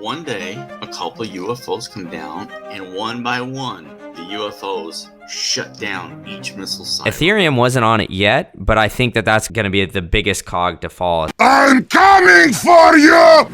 one day, a couple of UFOs come down, and one by one, the UFOs shut down each missile site. Ethereum wasn't on it yet, but I think that that's going to be the biggest cog to fall. I'm coming for you!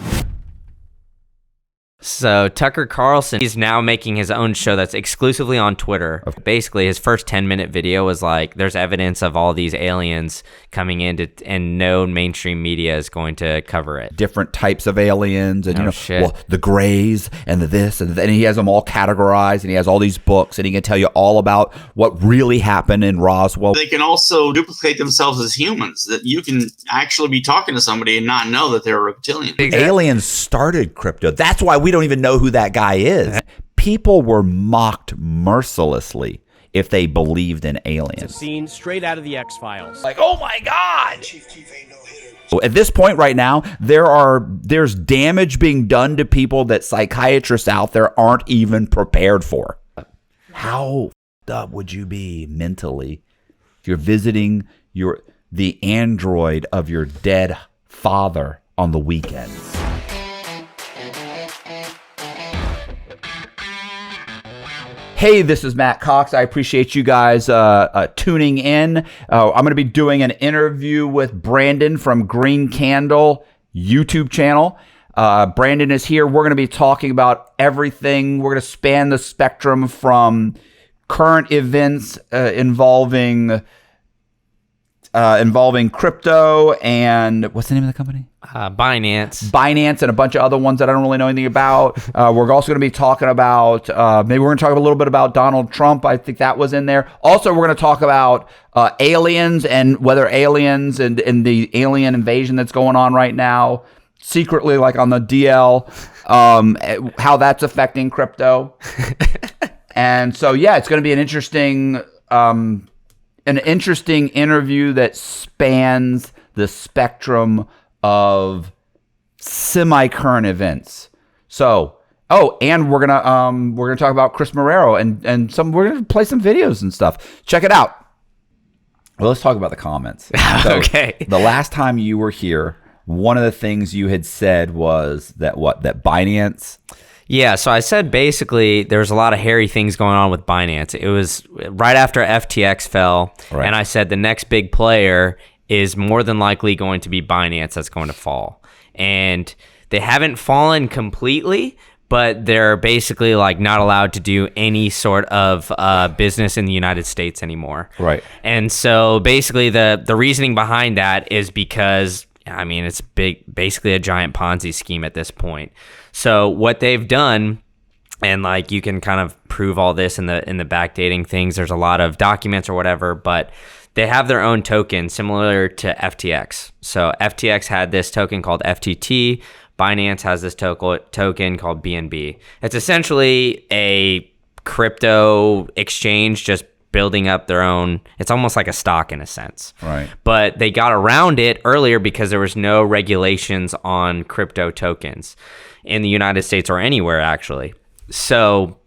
So Tucker Carlson, he's now making his own show that's exclusively on Twitter. Basically, his first 10-minute video was like, there's evidence of all these aliens coming in, and no mainstream media is going to cover it. Different types of aliens, and shit. Well, the grays and the this, and then he has them all categorized, and he has all these books, and he can tell you all about what really happened in Roswell. They can also duplicate themselves as humans, that you can actually be talking to somebody and not know that they're a reptilian. Aliens started crypto. That's why we don't even know who that guy is. People were mocked mercilessly if they believed in aliens. It's a scene straight out of the X-Files. Like, oh my God! At this point right now, there's damage being done to people that psychiatrists out there aren't even prepared for. How f***ed up would you be mentally if you're visiting the android of your dead father on the weekends? Hey, this is Matt Cox. I appreciate you guys tuning in. I'm going to be doing an interview with Brandon from Green Candle YouTube channel. Brandon is here. We're going to be talking about everything. We're going to span the spectrum from current events involving crypto and what's the name of the company? Binance and a bunch of other ones that I don't really know anything about. We're also going to be talking about, maybe we're going to talk a little bit about Donald Trump. I think that was in there. Also, we're going to talk about aliens and whether aliens and the alien invasion that's going on right now, secretly like on the DL, how that's affecting crypto. And so, yeah, it's going to be an interesting interview that spans the spectrum of semi-current events. So, and we're gonna talk about Chris Marrero and we're gonna play some videos and stuff. Check it out. Well, let's talk about the comments. So, okay. The last time you were here, one of the things you had said was that Binance. Yeah, so I said basically there's a lot of hairy things going on with Binance. It was right after FTX fell, right. And I said the next big player is more than likely going to be Binance that's going to fall. And they haven't fallen completely, but they're basically like not allowed to do any sort of business in the United States anymore. Right. And so basically the reasoning behind that is because, I mean, it's basically a giant Ponzi scheme at this point. So what they've done, and like you can kind of prove all this in the backdating things, there's a lot of documents or whatever, but they have their own token similar to FTX. So FTX had this token called FTT. Binance has this token called BNB. It's essentially a crypto exchange just building up their own. It's almost like a stock in a sense. Right. But they got around it earlier because there was no regulations on crypto tokens in the United States or anywhere actually. So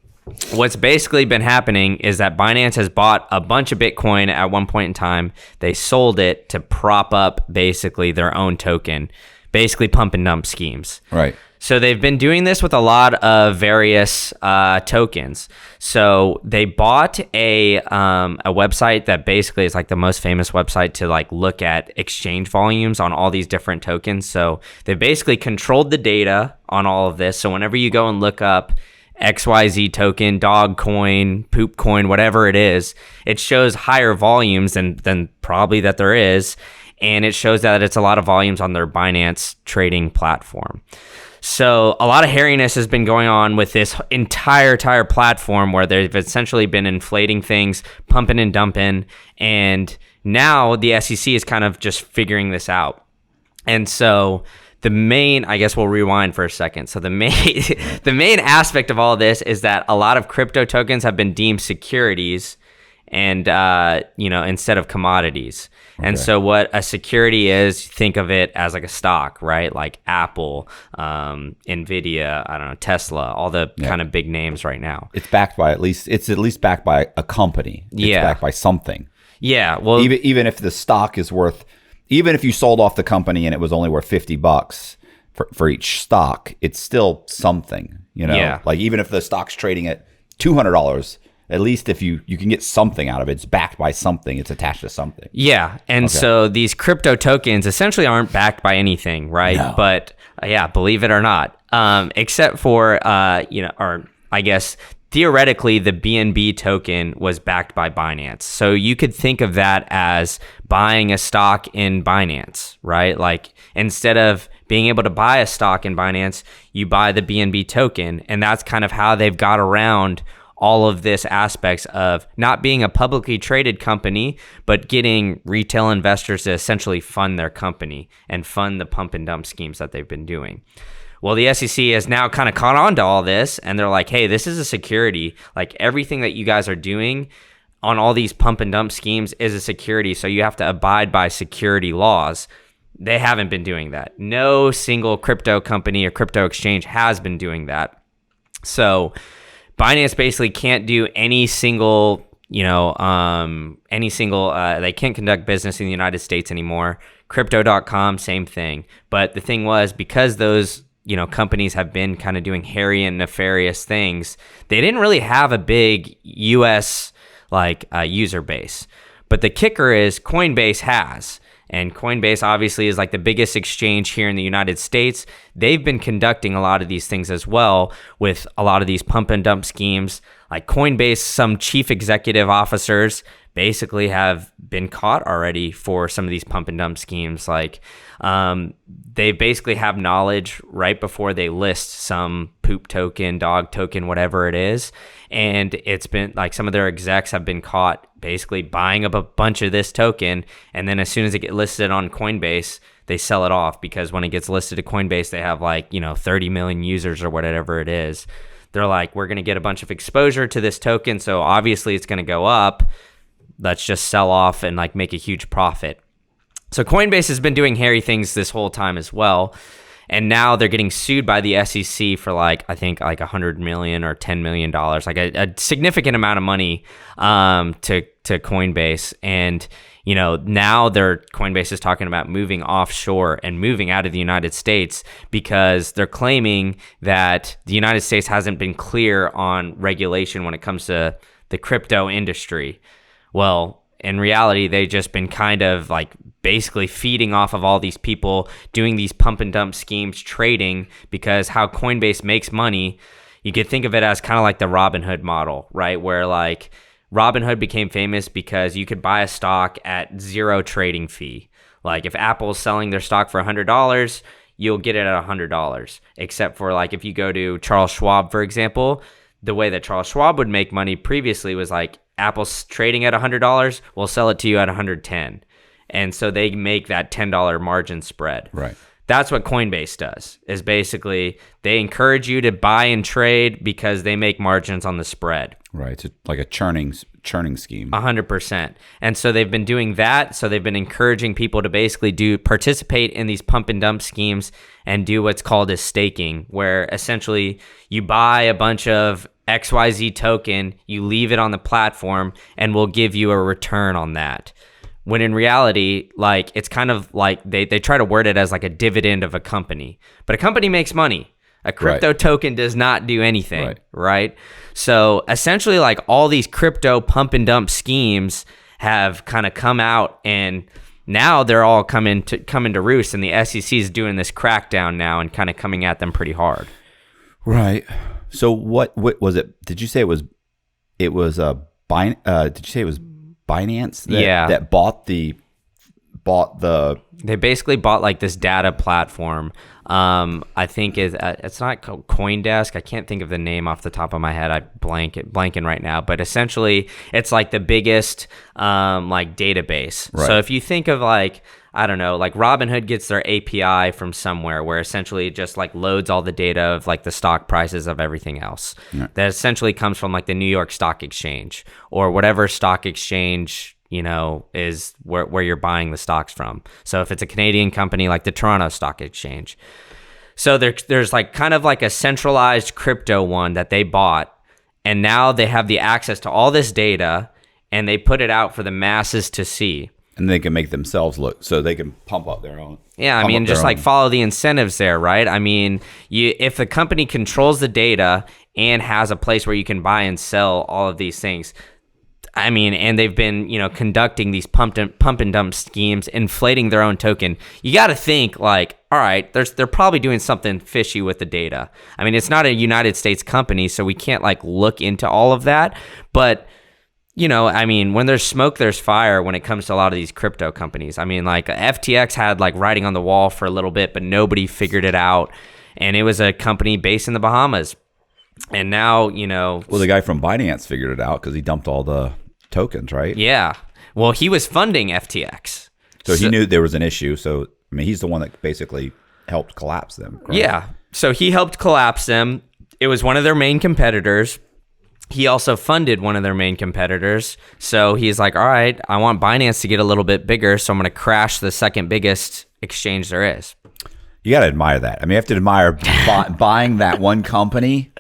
what's basically been happening is that Binance has bought a bunch of Bitcoin at one point in time. They sold it to prop up basically their own token, basically pump and dump schemes. Right. So they've been doing this with a lot of various tokens. So they bought a website that basically is like the most famous website to like look at exchange volumes on all these different tokens. So they basically controlled the data on all of this. So whenever you go and look up XYZ token, dog coin, poop coin, whatever it is, it shows higher volumes than probably that there is. And it shows that it's a lot of volumes on their Binance trading platform. So a lot of hairiness has been going on with this entire platform where they've essentially been inflating things, pumping and dumping. And now the SEC is kind of just figuring this out. And so the main, I guess we'll rewind for a second. So the main aspect of all this is that a lot of crypto tokens have been deemed securities and, instead of commodities. Okay. And so what a security is, think of it as like a stock, right? Like Apple, Nvidia, I don't know, Tesla, all the kind of big names right now. It's backed by at least backed by a company. It's backed by something. Yeah. Well, even if the stock is worth, even if you sold off the company and it was only worth $50, for each stock, it's still something, Yeah. Like even if the stock's trading at $200, at least if you can get something out of it, it's backed by something, it's attached to something. Yeah. And so these crypto tokens essentially aren't backed by anything, right? No. But believe it or not, except for, or I guess theoretically the BNB token was backed by Binance. So you could think of that as buying a stock in Binance, right? Like instead of being able to buy a stock in Binance, you buy the BNB token. And that's kind of how they've got around all of this aspects of not being a publicly traded company, but getting retail investors to essentially fund their company and fund the pump and dump schemes that they've been doing. Well, the SEC has now kind of caught on to all this, and they're like, hey, this is a security. Like everything that you guys are doing on all these pump and dump schemes is a security, so you have to abide by security laws. They haven't been doing that. No single crypto company or crypto exchange has been doing that. So Binance basically can't do any single, they can't conduct business in the United States anymore. Crypto.com, same thing. But the thing was, because those companies have been kind of doing hairy and nefarious things, they didn't really have a big US user base. But the kicker is Coinbase has. And Coinbase obviously is like the biggest exchange here in the United States. They've been conducting a lot of these things as well with a lot of these pump and dump schemes. Like Coinbase, some chief executive officers basically have been caught already for some of these pump and dump schemes. Like they basically have knowledge right before they list some poop token, dog token, whatever it is. And it's been like some of their execs have been caught basically buying up a bunch of this token. And then as soon as it gets listed on Coinbase, they sell it off, because when it gets listed to Coinbase, they have 30 million users or whatever it is. They're like, we're going to get a bunch of exposure to this token, so obviously it's going to go up. Let's just sell off and make a huge profit. So Coinbase has been doing hairy things this whole time as well. And now they're getting sued by the SEC for I think $100 million or $10 million, like a significant amount of money to Coinbase. And now Coinbase is talking about moving offshore and moving out of the United States, because they're claiming that the United States hasn't been clear on regulation when it comes to the crypto industry. Well, in reality, they've just been kind of basically feeding off of all these people doing these pump and dump schemes, trading, because how Coinbase makes money, you could think of it as kind of like the Robinhood model, right? Where Robinhood became famous because you could buy a stock at zero trading fee. Like if Apple's selling their stock for $100, you'll get it at $100. Except for if you go to Charles Schwab, for example, the way that Charles Schwab would make money previously was Apple's trading at $100, we'll sell it to you at $110. And so they make that $10 margin spread. Right. That's what Coinbase does, is basically they encourage you to buy and trade because they make margins on the spread. Right. It's like a churning scheme. 100%. And so they've been doing that. So they've been encouraging people to basically participate in these pump and dump schemes and do what's called a staking, where essentially you buy a bunch of XYZ token, you leave it on the platform, and we'll give you a return on that. When in reality, it's kind of they try to word it as a dividend of a company. But a company makes money. A crypto token does not do anything, right? So essentially, all these crypto pump and dump schemes have kind of come out, and now they're all coming to roost, and the SEC is doing this crackdown now and kind of coming at them pretty hard. Right. So what was it? Did you say it was Binance that bought the They basically bought this data platform. I think it's not called CoinDesk. I can't think of the name off the top of my head. I'm blanking right now. But essentially, it's the biggest database. Right. So if you think of I don't know, Robinhood gets their API from somewhere, where essentially it just loads all the data of the stock prices of everything else. Yeah. That essentially comes from the New York Stock Exchange or whatever stock exchange is where you're buying the stocks from. So if it's a Canadian company, the Toronto Stock Exchange. So there's kind of a centralized crypto one that they bought, and now they have the access to all this data, and they put it out for the masses to see. And they can make themselves look, so they can pump up their own. Yeah, I mean, just like follow the incentives there, right? I mean, if the company controls the data and has a place where you can buy and sell all of these things, I mean, and they've been, conducting these pump and dump schemes, inflating their own token. You got to think like, all right, they're probably doing something fishy with the data. I mean, it's not a United States company, so we can't like look into all of that, but I mean, when there's smoke, there's fire when it comes to a lot of these crypto companies. I mean, like FTX had like writing on the wall for a little bit, but nobody figured it out. And it was a company based in the Bahamas. And now, Well, the guy from Binance figured it out because he dumped all the tokens, right? Yeah. Well, he was funding FTX. So he knew there was an issue. So, I mean, he's the one that basically helped collapse them. Right? Yeah. So he helped collapse them. It was one of their main competitors. He also funded one of their main competitors. So he's like, all right, I want Binance to get a little bit bigger, so I'm going to crash the second biggest exchange there is. You got to admire that. I mean, you have to admire buying that one company.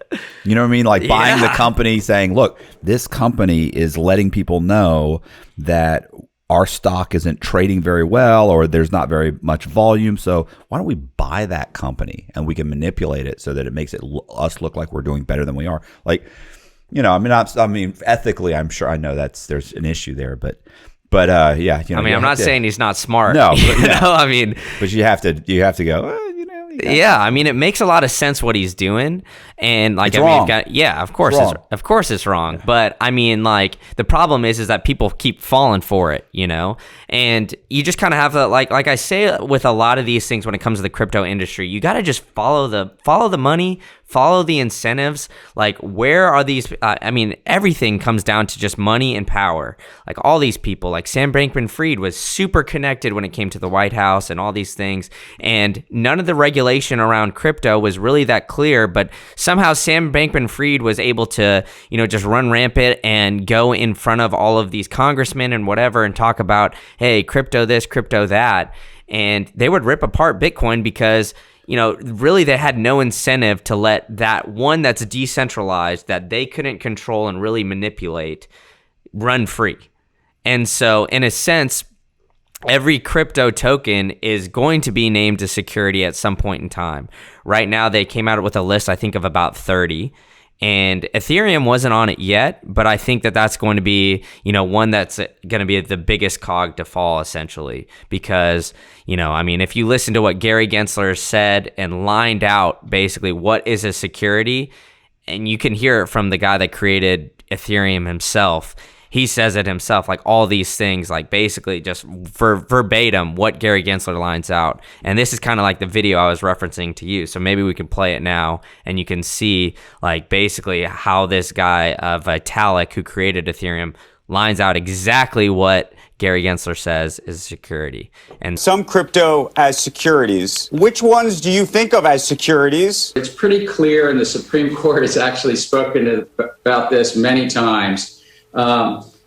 You know what I mean? Like buying the company, saying, look, this company is letting people know that our stock isn't trading very well or there's not very much volume. So why don't we buy that company and we can manipulate it so that it makes us look like we're doing better than we are? Like, I mean, ethically, I'm sure I know there's an issue there, but yeah. I mean, I'm not saying he's not smart. No, but, I mean, but you have to go. Yeah, I mean, it makes a lot of sense what he's doing, and like, it's wrong. Of course it's wrong. But I mean, like, the problem is that people keep falling for it, and you just kind of have to like I say with a lot of these things when it comes to the crypto industry, you got to just follow the money, follow the incentives. Like, where are these? I mean, everything comes down to just money and power. Like all these people, like Sam Bankman-Fried was super connected when it came to the White House and all these things, and none of the regulation around crypto was really that clear, but somehow Sam Bankman-Fried was able to, just run rampant and go in front of all of these congressmen and whatever and talk about, hey, crypto this, crypto that. And they would rip apart Bitcoin because, really they had no incentive to let that one that's decentralized that they couldn't control and really manipulate run free. And so in a sense, every crypto token is going to be named a security at some point in time. Right now, they came out with a list, I think, of about 30. And Ethereum wasn't on it yet, but I think that that's going to be, one that's going to be the biggest cog to fall, essentially. Because, I mean, if you listen to what Gary Gensler said and lined out basically what is a security, and you can hear it from the guy that created Ethereum himself, he says it himself, like all these things, like basically just verbatim what Gary Gensler lines out. And this is kind of like the video I was referencing to you. So maybe we can play it now and you can see like basically how this guy, Vitalik, who created Ethereum, lines out exactly what Gary Gensler says is security. And some crypto as securities. Which ones do you think of as securities? It's pretty clear, and the Supreme Court has actually spoken about this many times.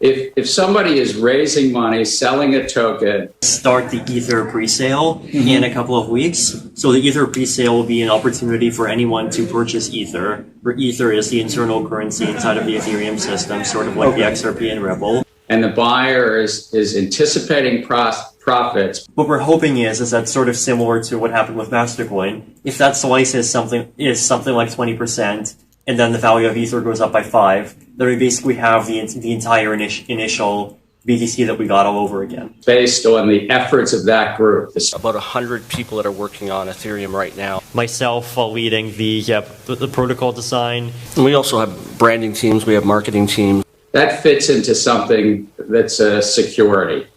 If somebody is raising money, selling a token, start the Ether pre-sale in a couple of weeks. So the Ether pre-sale will be an opportunity for anyone to purchase Ether. Where Ether is the internal currency inside of the Ethereum system, sort of like the XRP and Ripple. And the buyer is anticipating profits. What we're hoping is that sort of similar to what happened with Mastercoin. If that slice is something like 20%. And then the value of Ether goes up by 5, then we basically have the entire initial BTC that we got all over again. Based on the efforts of that group. About 100 people that are working on Ethereum right now. Myself leading the protocol design. And we also have branding teams, we have marketing teams. That fits into something that's a security.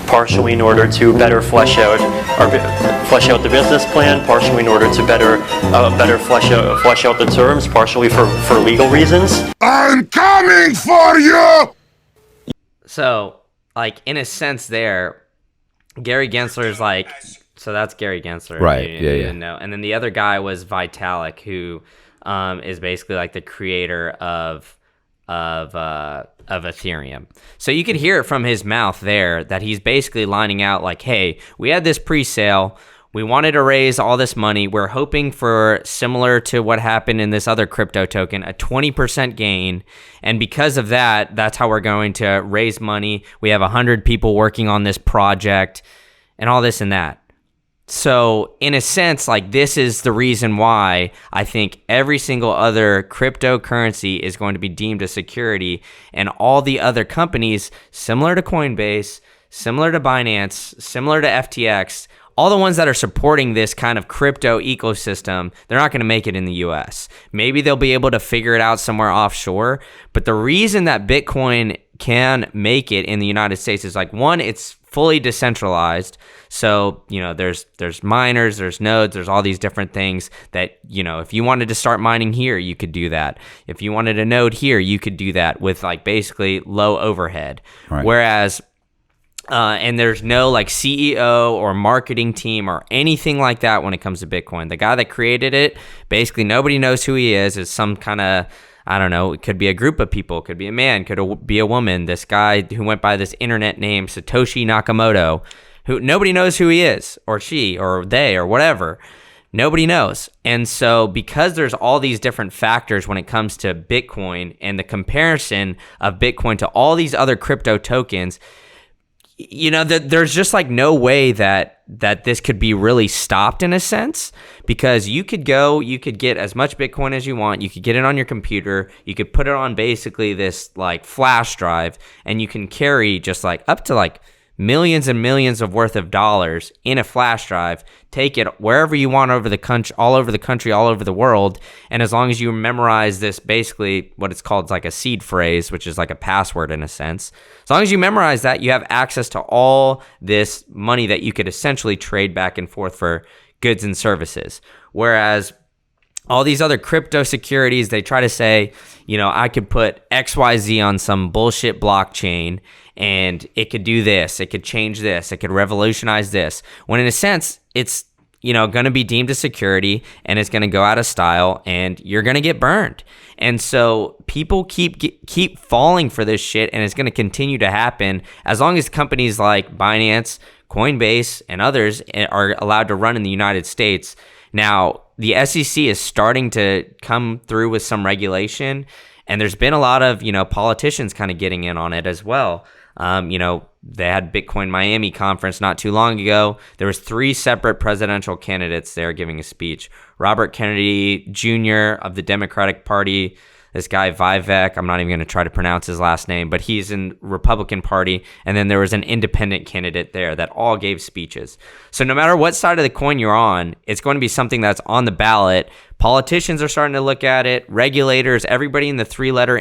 Partially in order to better flesh out the business plan, partially in order to better flesh out the terms, partially for legal reasons. I'm coming for you! So, like, in a sense there, Gary Gensler's like, so that's Gary Gensler. Right, you didn't know. And then the other guy was Vitalik, who is basically like the creator of Ethereum. So you could hear it from his mouth there that he's basically lining out like, hey, we had this pre-sale. We wanted to raise all this money. We're hoping for, similar to what happened in this other crypto token, a 20% gain. And because of that, that's how we're going to raise money. We have 100 people working on this project and all this and that. So in a sense, like, this is the reason why I think every single other cryptocurrency is going to be deemed a security, and all the other companies, similar to Coinbase, similar to Binance, similar to FTX, all the ones that are supporting this kind of crypto ecosystem, they're not going to make it in the US. Maybe they'll be able to figure it out somewhere offshore. But the reason that Bitcoin can make it in the United States is, like, one, it's fully decentralized. So, you know, there's miners, there's nodes, there's all these different things that, you know, if you wanted to start mining here, you could do that. If you wanted a node here, you could do that with, like, basically low overhead. Right. Whereas and there's no, like, CEO or marketing team or anything like that when it comes to Bitcoin. The guy that created it, basically nobody knows who he is. It's some kind of, I don't know, it could be a group of people, it could be a man, could be a woman. This guy who went by this internet name, Satoshi Nakamoto, who nobody knows who he is, or she, or they, or whatever. Nobody knows. And so because there's all these different factors when it comes to Bitcoin and the comparison of Bitcoin to all these other crypto tokens, you know, there's just, like, no way that this could be really stopped in a sense, because you could get as much Bitcoin as you want. You could get it on your computer. You could put it on basically this, like, flash drive, and you can carry just, like, up to, like, millions and millions of worth of dollars in a flash drive, take it wherever you want over the country, all over the world. And as long as you memorize this, basically what it's called is like a seed phrase, which is like a password in a sense. As long as you memorize that, you have access to all this money that you could essentially trade back and forth for goods and services. Whereas all these other crypto securities, they try to say, you know, I could put XYZ on some bullshit blockchain and it could do this, it could change this, it could revolutionize this. When in a sense, it's, you know, going to be deemed a security and it's going to go out of style and you're going to get burned. And so people keep falling for this shit, and it's going to continue to happen as long as companies like Binance, Coinbase, and others are allowed to run in the United States. Now, the SEC is starting to come through with some regulation, and there's been a lot of, you know, politicians kind of getting in on it as well. You know, they had Bitcoin Miami conference not too long ago. There was 3 separate presidential candidates there giving a speech. Robert Kennedy Jr. of the Democratic Party, this guy Vivek, I'm not even going to try to pronounce his last name, but he's in Republican Party. And then there was an independent candidate there that all gave speeches. So no matter what side of the coin you're on, it's going to be something that's on the ballot. Politicians are starting to look at it. Regulators, everybody in the 3-letter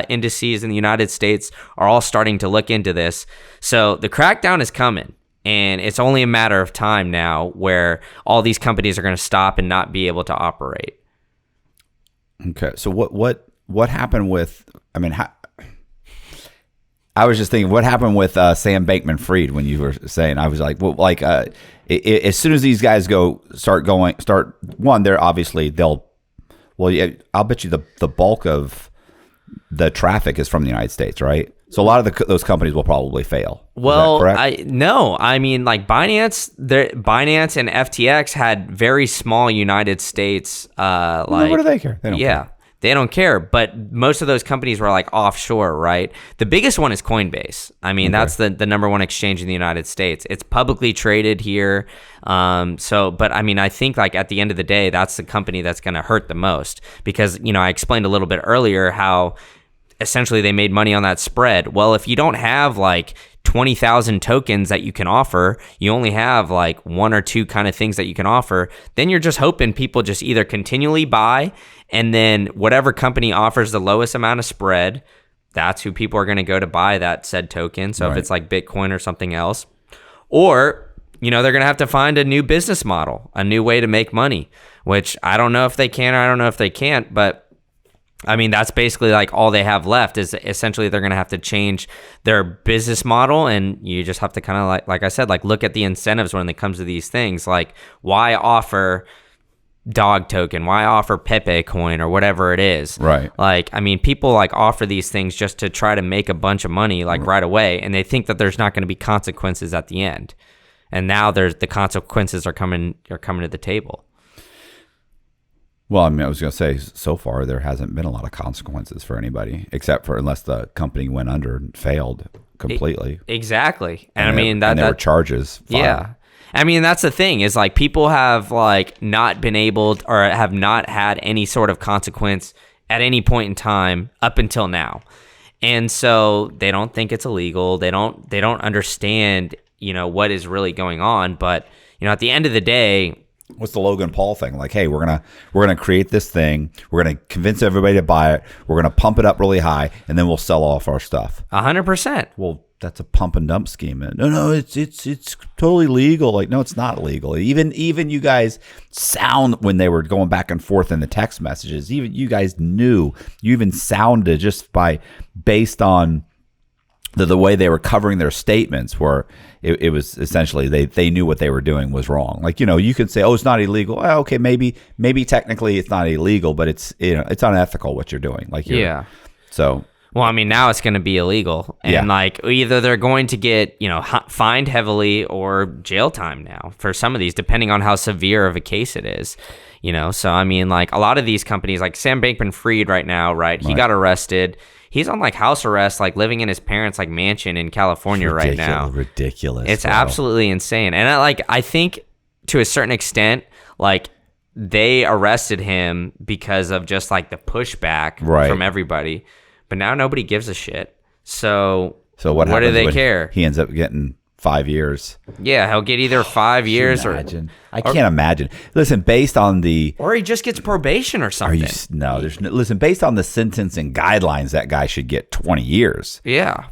indices in the United States are all starting to look into this. So the crackdown is coming. And it's only a matter of time now where all these companies are going to stop and not be able to operate. Okay, so what happened with? I mean, I was just thinking, what happened with Sam Bankman-Fried when you were saying? I was like, well, like as soon as these guys start one, they're obviously yeah, I'll bet you the bulk of the traffic is from the United States, right? So a lot of those companies will probably fail. Well, I mean, like Binance and FTX had very small United States. What do they care? They don't care. They don't care. But most of those companies were like offshore, right? The biggest one is Coinbase. I mean, that's the number one exchange in the United States. It's publicly traded here. But I mean, I think like at the end of the day, that's the company that's going to hurt the most because, you know, I explained a little bit earlier how essentially they made money on that spread. Well, if you don't have like 20,000 tokens that you can offer, you only have like 1 or 2 kind of things that you can offer, then you're just hoping people just either continually buy, and then whatever company offers the lowest amount of spread, that's who people are going to go to buy that said token. So if it's like Bitcoin or something else, or, you know, they're going to have to find a new business model, a new way to make money, which I don't know if they can or I don't know if they can't, but I mean, that's basically like all they have left is essentially they're going to have to change their business model. And you just have to kind of like I said, like look at the incentives when it comes to these things. Like why offer dog token? Why offer Pepe coin or whatever it is? Right. Like, I mean, people like offer these things just to try to make a bunch of money like right away. And they think that there's not going to be consequences at the end. and now the consequences are coming to the table. Well, I mean, I was going to say, so far there hasn't been a lot of consequences for anybody, except for unless the company went under and failed completely. Exactly, and I there, mean there were charges filed. Yeah, I mean that's the thing is like people have like not been able to, or have not had any sort of consequence at any point in time up until now, and so they don't think it's illegal. They don't understand what is really going on. But at the end of the day. What's the Logan Paul thing? Like, hey, we're gonna create this thing. We're gonna convince everybody to buy it. We're gonna pump it up really high, and then we'll sell off our stuff. 100%. Well, that's a pump and dump scheme. No, it's totally legal. Like, no, it's not legal. Even you guys sound when they were going back and forth in the text messages. Even you guys knew. You even sounded just based on the way they were covering their statements, where it was essentially they knew what they were doing was wrong. Like, you could say, oh, it's not illegal. Well, okay, maybe technically it's not illegal, but it's it's unethical what you're doing. Like, so. Well, I mean, now it's going to be illegal, and like either they're going to get fined heavily or jail time now for some of these, depending on how severe of a case it is. So I mean, like a lot of these companies, like Sam Bankman-Fried right now, right? He got arrested. He's on like house arrest, like living in his parents' like mansion in California right now. Ridiculous. It's absolutely insane. And I think to a certain extent, like they arrested him because of just like the pushback from everybody. But now nobody gives a shit. So what do they care? He ends up getting 5 years. Yeah, he'll get either 5 years or I can't imagine. Listen, based on or he just gets probation or something. Listen, based on the sentencing guidelines, that guy should get 20 years. Yeah.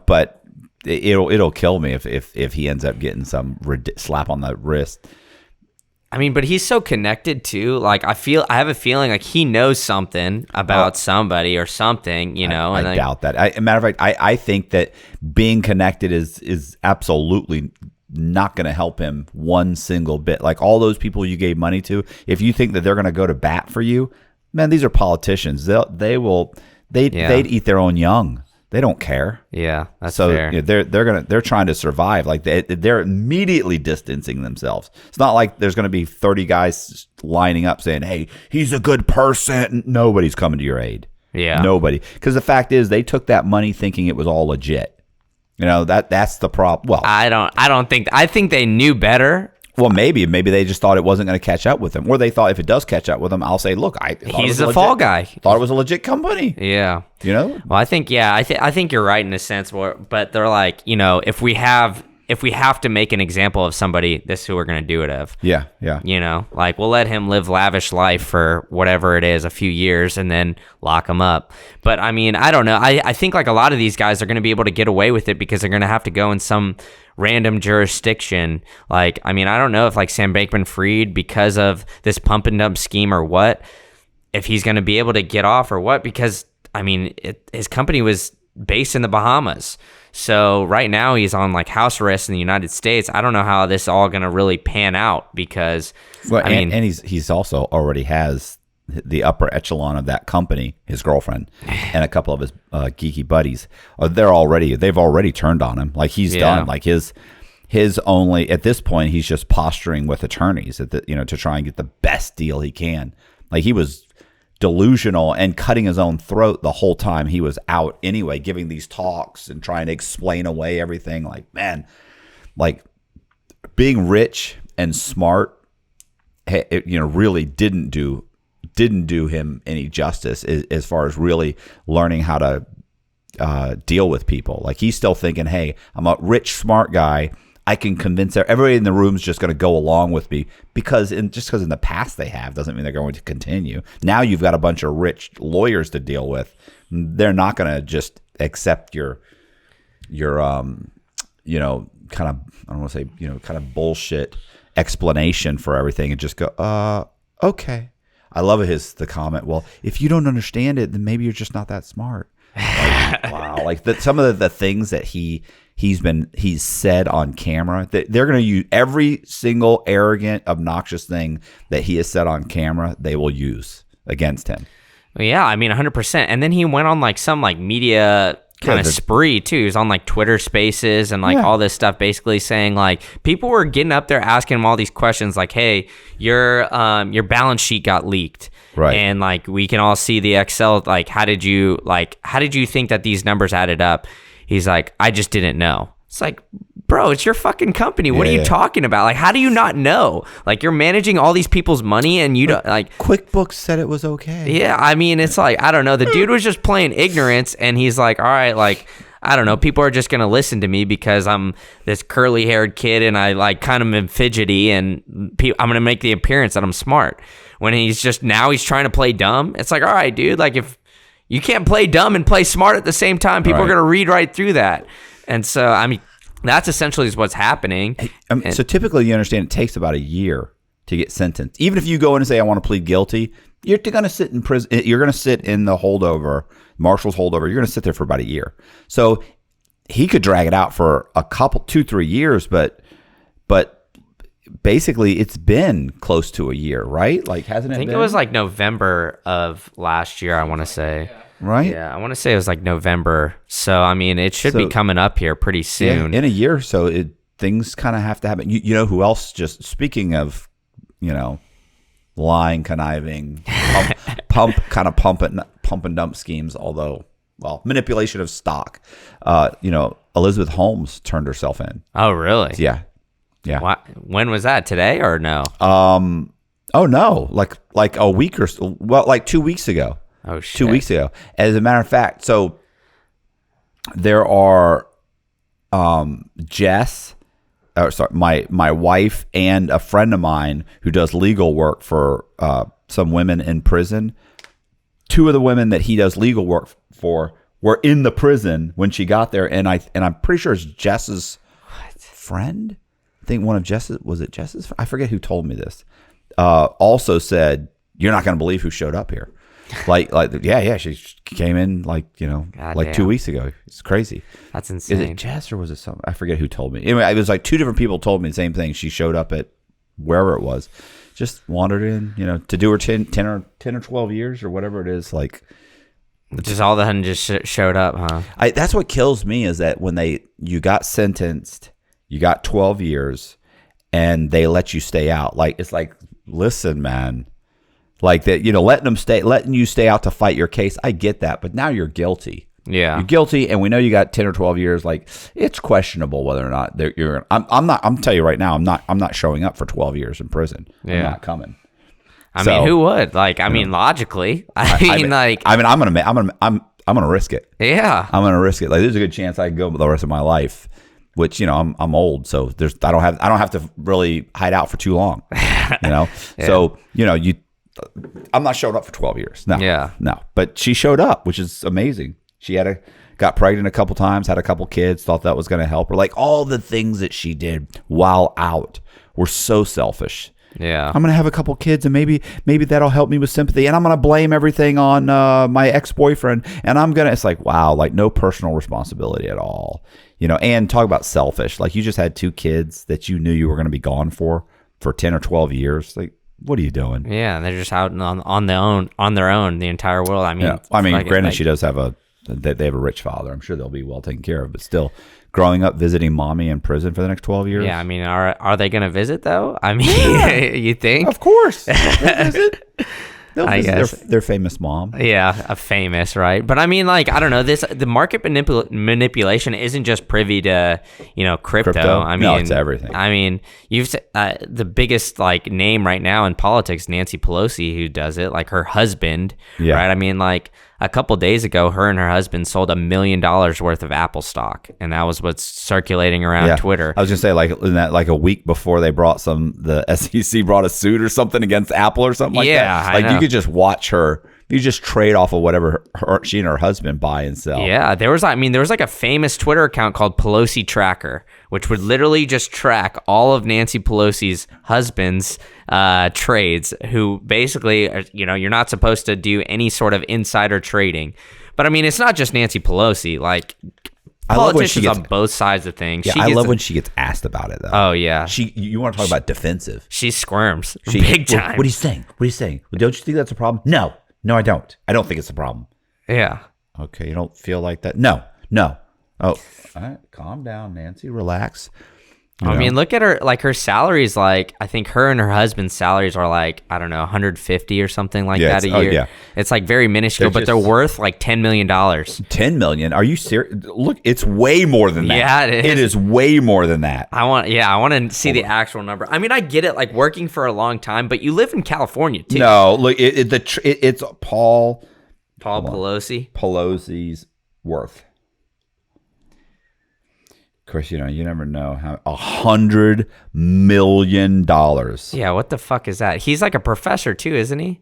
But it'll kill me if he ends up getting some slap on the wrist. I mean, but he's so connected too. Like I have a feeling like he knows something about somebody or something, I doubt that. Matter of fact, I think that being connected is absolutely not going to help him one single bit. Like all those people you gave money to, if you think that they're going to go to bat for you, man, these are politicians. They'd eat their own young. They don't care. Yeah, that's fair. They're trying to survive. Like they're immediately distancing themselves. It's not like there's going to be 30 guys lining up saying, "Hey, he's a good person." Nobody's coming to your aid. Yeah, nobody. Because the fact is, they took that money thinking it was all legit. That's the problem. Well, I think they knew better. Well, maybe they just thought it wasn't going to catch up with them, or they thought if it does catch up with them, I'll say, look, he's the fall guy. Thought it was a legit company. Yeah, Well, I think I think you're right in a sense, but they're like, if we have to make an example of somebody, this is who we're going to do it of. Yeah. Like we'll let him live lavish life for whatever it is, a few years, and then lock him up. But I mean, I don't know. I think like a lot of these guys are going to be able to get away with it because they're going to have to go in some random jurisdiction. Like, I mean, I don't know if like Sam Bankman-Fried, because of this pump and dump scheme or what, if he's going to be able to get off or what, because I mean, his company was based in the Bahamas. So right now he's on like house arrest in the United States. I don't know how this all going to really pan out because and he's also already has the upper echelon of that company, his girlfriend and a couple of his geeky buddies. They've already turned on him. Like he's done. Like his only at this point he's just posturing with attorneys to try and get the best deal he can. Like he was delusional and cutting his own throat the whole time he was out anyway, giving these talks and trying to explain away everything. Like, man, like being rich and smart, really didn't do him any justice as far as really learning how to deal with people. Like he's still thinking, hey, I'm a rich, smart guy. I can convince everybody in the room is just going to go along with me because in the past they have doesn't mean they're going to continue. Now you've got a bunch of rich lawyers to deal with. They're not going to just accept your kind of, I don't want to say, kind of bullshit explanation for everything and just go, okay. I love the comment. Well, if you don't understand it, then maybe you're just not that smart. Like, wow. Like some of the things that he's said on camera, that they're going to use every single arrogant, obnoxious thing that he has said on camera. They will use against him. Yeah, I mean, 100%. And then he went on like some like media kind of spree too. He was on like Twitter Spaces and like all this stuff, basically saying like people were getting up there asking him all these questions like, "Hey, your balance sheet got leaked." Right. And like we can all see the Excel. Like, how did you think that these numbers added up? He's like, I just didn't know. It's like, bro, it's your fucking company. What are you talking about? Like, how do you not know? Like, you're managing all these people's money and you don't like. QuickBooks said it was okay. Yeah, I mean, it's like, I don't know. The dude was just playing ignorance, and he's like, all right, like, I don't know. People are just gonna listen to me because I'm this curly-haired kid and I like kind of am fidgety, and I'm gonna make the appearance that I'm smart. When he's trying to play dumb. It's like, all right, dude, like if you can't play dumb and play smart at the same time, people are going to read right through that. And so, I mean, that's essentially is what's happening. So typically you understand it takes about a year to get sentenced. Even if you go in and say, I want to plead guilty, you're going to sit in prison. You're going to sit in the holdover, Marshall's holdover. You're going to sit there for about a year. So he could drag it out for a couple, 2-3 years, but basically it's been close to a year, right? Like, hasn't it? I think been? It was like November of last year, I want to say. Right? Yeah, I want to say it was like November. So, I mean, it should be coming up here pretty soon. Yeah, in a year or so, things kind of have to happen. You know who else, just speaking of, lying, conniving, pump and dump schemes, although, well, manipulation of stock. Elizabeth Holmes turned herself in. Oh, really? Yeah. Yeah. When was that? Today or no? Oh no, like a week or so. Well, like 2 weeks ago. Oh shit. 2 weeks ago. As a matter of fact, so there are my wife and a friend of mine who does legal work for some women in prison. Two of the women that he does legal work for were in the prison when she got there, and I'm pretty sure it's Jess's friend. I think one of Jess's, was it Jess's? I forget who told me this. Also said, you're not going to believe who showed up here. She came in like 2 weeks ago. It's crazy. That's insane. Is it Jess or was it something? I forget who told me. Anyway, it was like two different people told me the same thing. She showed up at wherever it was, just wandered in, to do her 10 or 12 years or whatever it is. Like, just all of a sudden just showed up, huh? That's what kills me is that when you got sentenced, you got 12 years, and they let you stay out. Like, it's like, listen, man, like that, letting you stay out to fight your case. I get that, but now you're guilty. Yeah, you're guilty, and we know you got 10 or 12 years. Like, it's questionable whether or not you're. I'm not. I'm telling you right now, I'm not showing up for 12 years in prison. Yeah. I'm not coming. I mean, who would? Like, I mean, logically, I'm gonna risk it. Yeah, I'm gonna risk it. Like, there's a good chance I can go the rest of my life. Which, I'm old, so I don't have to really hide out for too long, Yeah. So, I'm not showing up for 12 years. No. Yeah. No. But she showed up, which is amazing. She got pregnant a couple times, had a couple kids, thought that was going to help her. Like, all the things that she did while out were so selfish. Yeah. I'm going to have a couple kids, and maybe that'll help me with sympathy, and I'm going to blame everything on my ex-boyfriend, and it's like, wow, like no personal responsibility at all. And talk about selfish. Like, you just had 2 kids that you knew you were going to be gone for 10 or 12 years. Like, what are you doing? Yeah, they're just out on their own, the entire world. I mean, granted, she does have they have a rich father. I'm sure they'll be well taken care of, but still, growing up visiting mommy in prison for the next 12 years. Yeah, I mean, are they going to visit though? I mean, you think? Of course, they'll visit. They'll visit their famous mom. Yeah, a famous, right? But I mean, like, I don't know. The market manipulation isn't just privy to crypto. I mean, no, it's everything. I mean, you've the biggest like name right now in politics, Nancy Pelosi, who does it. Like, her husband, right? I mean, like, a couple days ago, her and her husband sold $1 million worth of Apple stock, and that was what's circulating around Twitter. I was gonna say, like a week before the SEC brought a suit or something against Apple or something like that. Yeah, like, you could just watch her. You just trade off of whatever she and her husband buy and sell. Yeah, there was like a famous Twitter account called Pelosi Tracker, which would literally just track all of Nancy Pelosi's husband's trades, who basically, you're not supposed to do any sort of insider trading. But I mean, it's not just Nancy Pelosi. Like, politicians on both sides of things. Yeah, I love when she gets asked about it, though. Oh, yeah. You want to talk about defensive. She squirms big time. What are you saying? What are you saying? Well, don't you think that's a problem? No, I don't. I don't think it's a problem. Yeah. Okay, you don't feel like that? No, No. Oh, all right. Calm down, Nancy. Relax. I mean, look at her. Like her salaries, like I think her and her husband's salaries are like I don't know, 150 or something like that a year. It's like very minuscule, but they're worth like $10 million. 10 million? Are you serious? Look, it's way more than that. Yeah, it is. It is way more than that. I want to see the actual number. I mean, I get it, like working for a long time, but you live in California too. No, look, it's Paul Pelosi. Pelosi's worth. Of course, you never know how $100 million. Yeah, what the fuck is that? He's like a professor too, isn't he?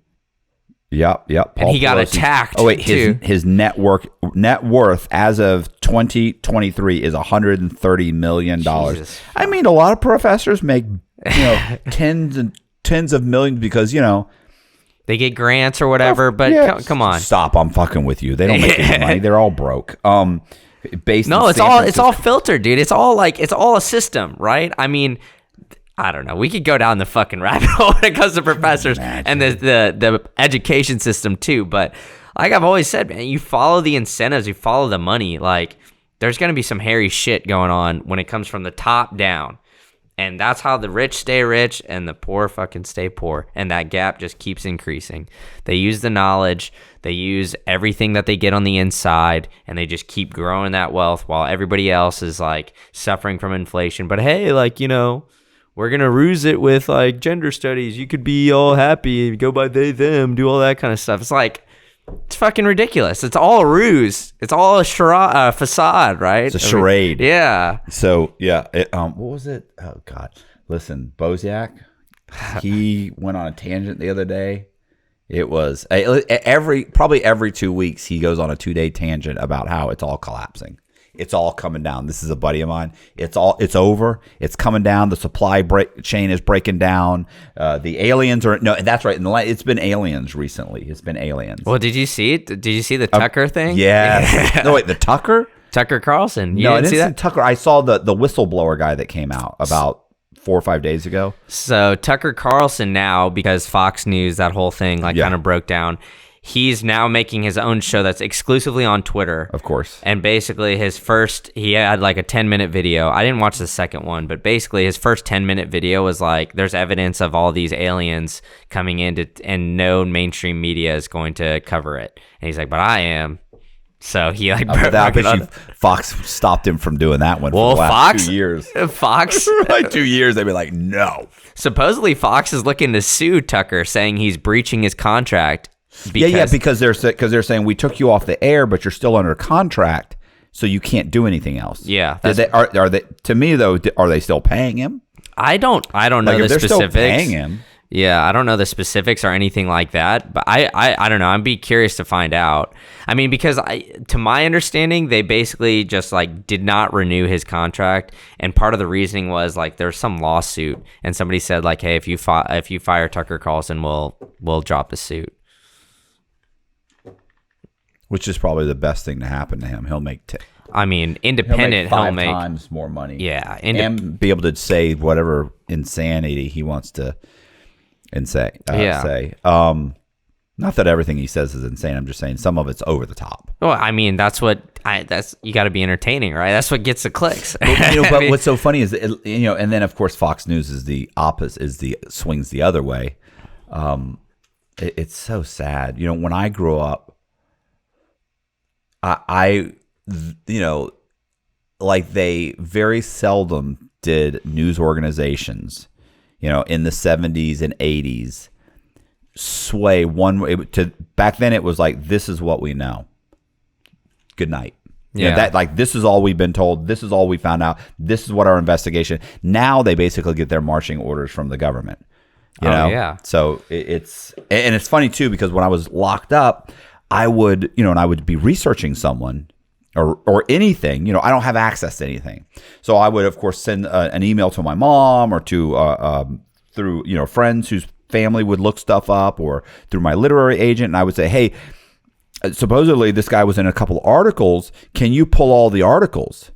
Yep. Paul and he got Pelosi's, attacked. Oh wait, too. his net worth as of 2023 is $130 million. Jesus. I mean, a lot of professors make tens of millions because they get grants or whatever. But come on, stop! I'm fucking with you. They don't make any money. They're all broke. It's all filtered, dude. It's all a system, right? I mean, I don't know. We could go down the fucking rabbit hole when it comes to professors and the education system too. But like I've always said, man, you follow the incentives, you follow the money. Like there's gonna be some hairy shit going on when it comes from the top down. And that's how the rich stay rich and the poor fucking stay poor. And that gap just keeps increasing. They use the knowledge. They use everything that they get on the inside. And they just keep growing that wealth while everybody else is like suffering from inflation. But hey, like, we're going to ruse it with like gender studies. You could be all happy, go by they, them, do all that kind of stuff. It's like, it's fucking ridiculous. It's all a ruse. It's all a facade, right? It's a charade. Yeah. So yeah, what was it? Oh God, listen, Bozak, he went on a tangent the other day. It was probably every 2 weeks he goes on a 2-day tangent about how it's all collapsing. It's all coming down. This is a buddy of mine. It's over. It's coming down. The supply chain is breaking down. The aliens are that's right. It's been aliens recently. It's been aliens. Well, did you see it? Did you see the Tucker thing? Yeah. No, wait, the Tucker? Tucker Carlson. No, I didn't see that? Tucker. I saw the whistleblower guy that came out about 4 or 5 days ago. So Tucker Carlson now, because Fox News, that whole thing kind of broke down. He's now making his own show that's exclusively on Twitter. Of course. And basically he had like a 10-minute video. I didn't watch the second one, but basically his first 10-minute video was like, there's evidence of all these aliens coming in and no mainstream media is going to cover it. And he's like, but I am. So he Fox stopped him from doing that one for the last 2 years. Fox? For like 2 years, they'd be like, no. Supposedly Fox is looking to sue Tucker, saying he's breaching his contract. Because they're saying we took you off the air, but you're still under contract, so you can't do anything else. Yeah, are they? To me though, are they still paying him? I don't know the specifics. Still paying him. Yeah, I don't know the specifics or anything like that, but I don't know. I'd be curious to find out. I mean, because to my understanding, they basically just like did not renew his contract, and part of the reasoning was like there's some lawsuit, and somebody said like, hey, if you fire Tucker Carlson, we'll drop the suit. Which is probably the best thing to happen to him. He'll make independent. He'll make 5 times more money. Yeah, and be able to say whatever insanity he wants to say. Not that everything he says is insane. I'm just saying some of it's over the top. Well, I mean, that's you got to be entertaining, right? That's what gets the clicks. But what's so funny is and then of course Fox News is the opposite, swings the other way. It's so sad. When I grew up, I like they very seldom did news organizations, in the 70s and 80s sway one way to back then. It was like, this is what we know. Good night. This is all we've been told. This is all we found out. This is what our investigation. Now they basically get their marching orders from the government. So it's funny too, because when I was locked up, I would, and I would be researching someone or anything, I don't have access to anything. So I would, of course, send an email to my mom or to through, friends whose family would look stuff up, or through my literary agent. And I would say, hey, supposedly this guy was in a couple articles. Can you pull all the articles?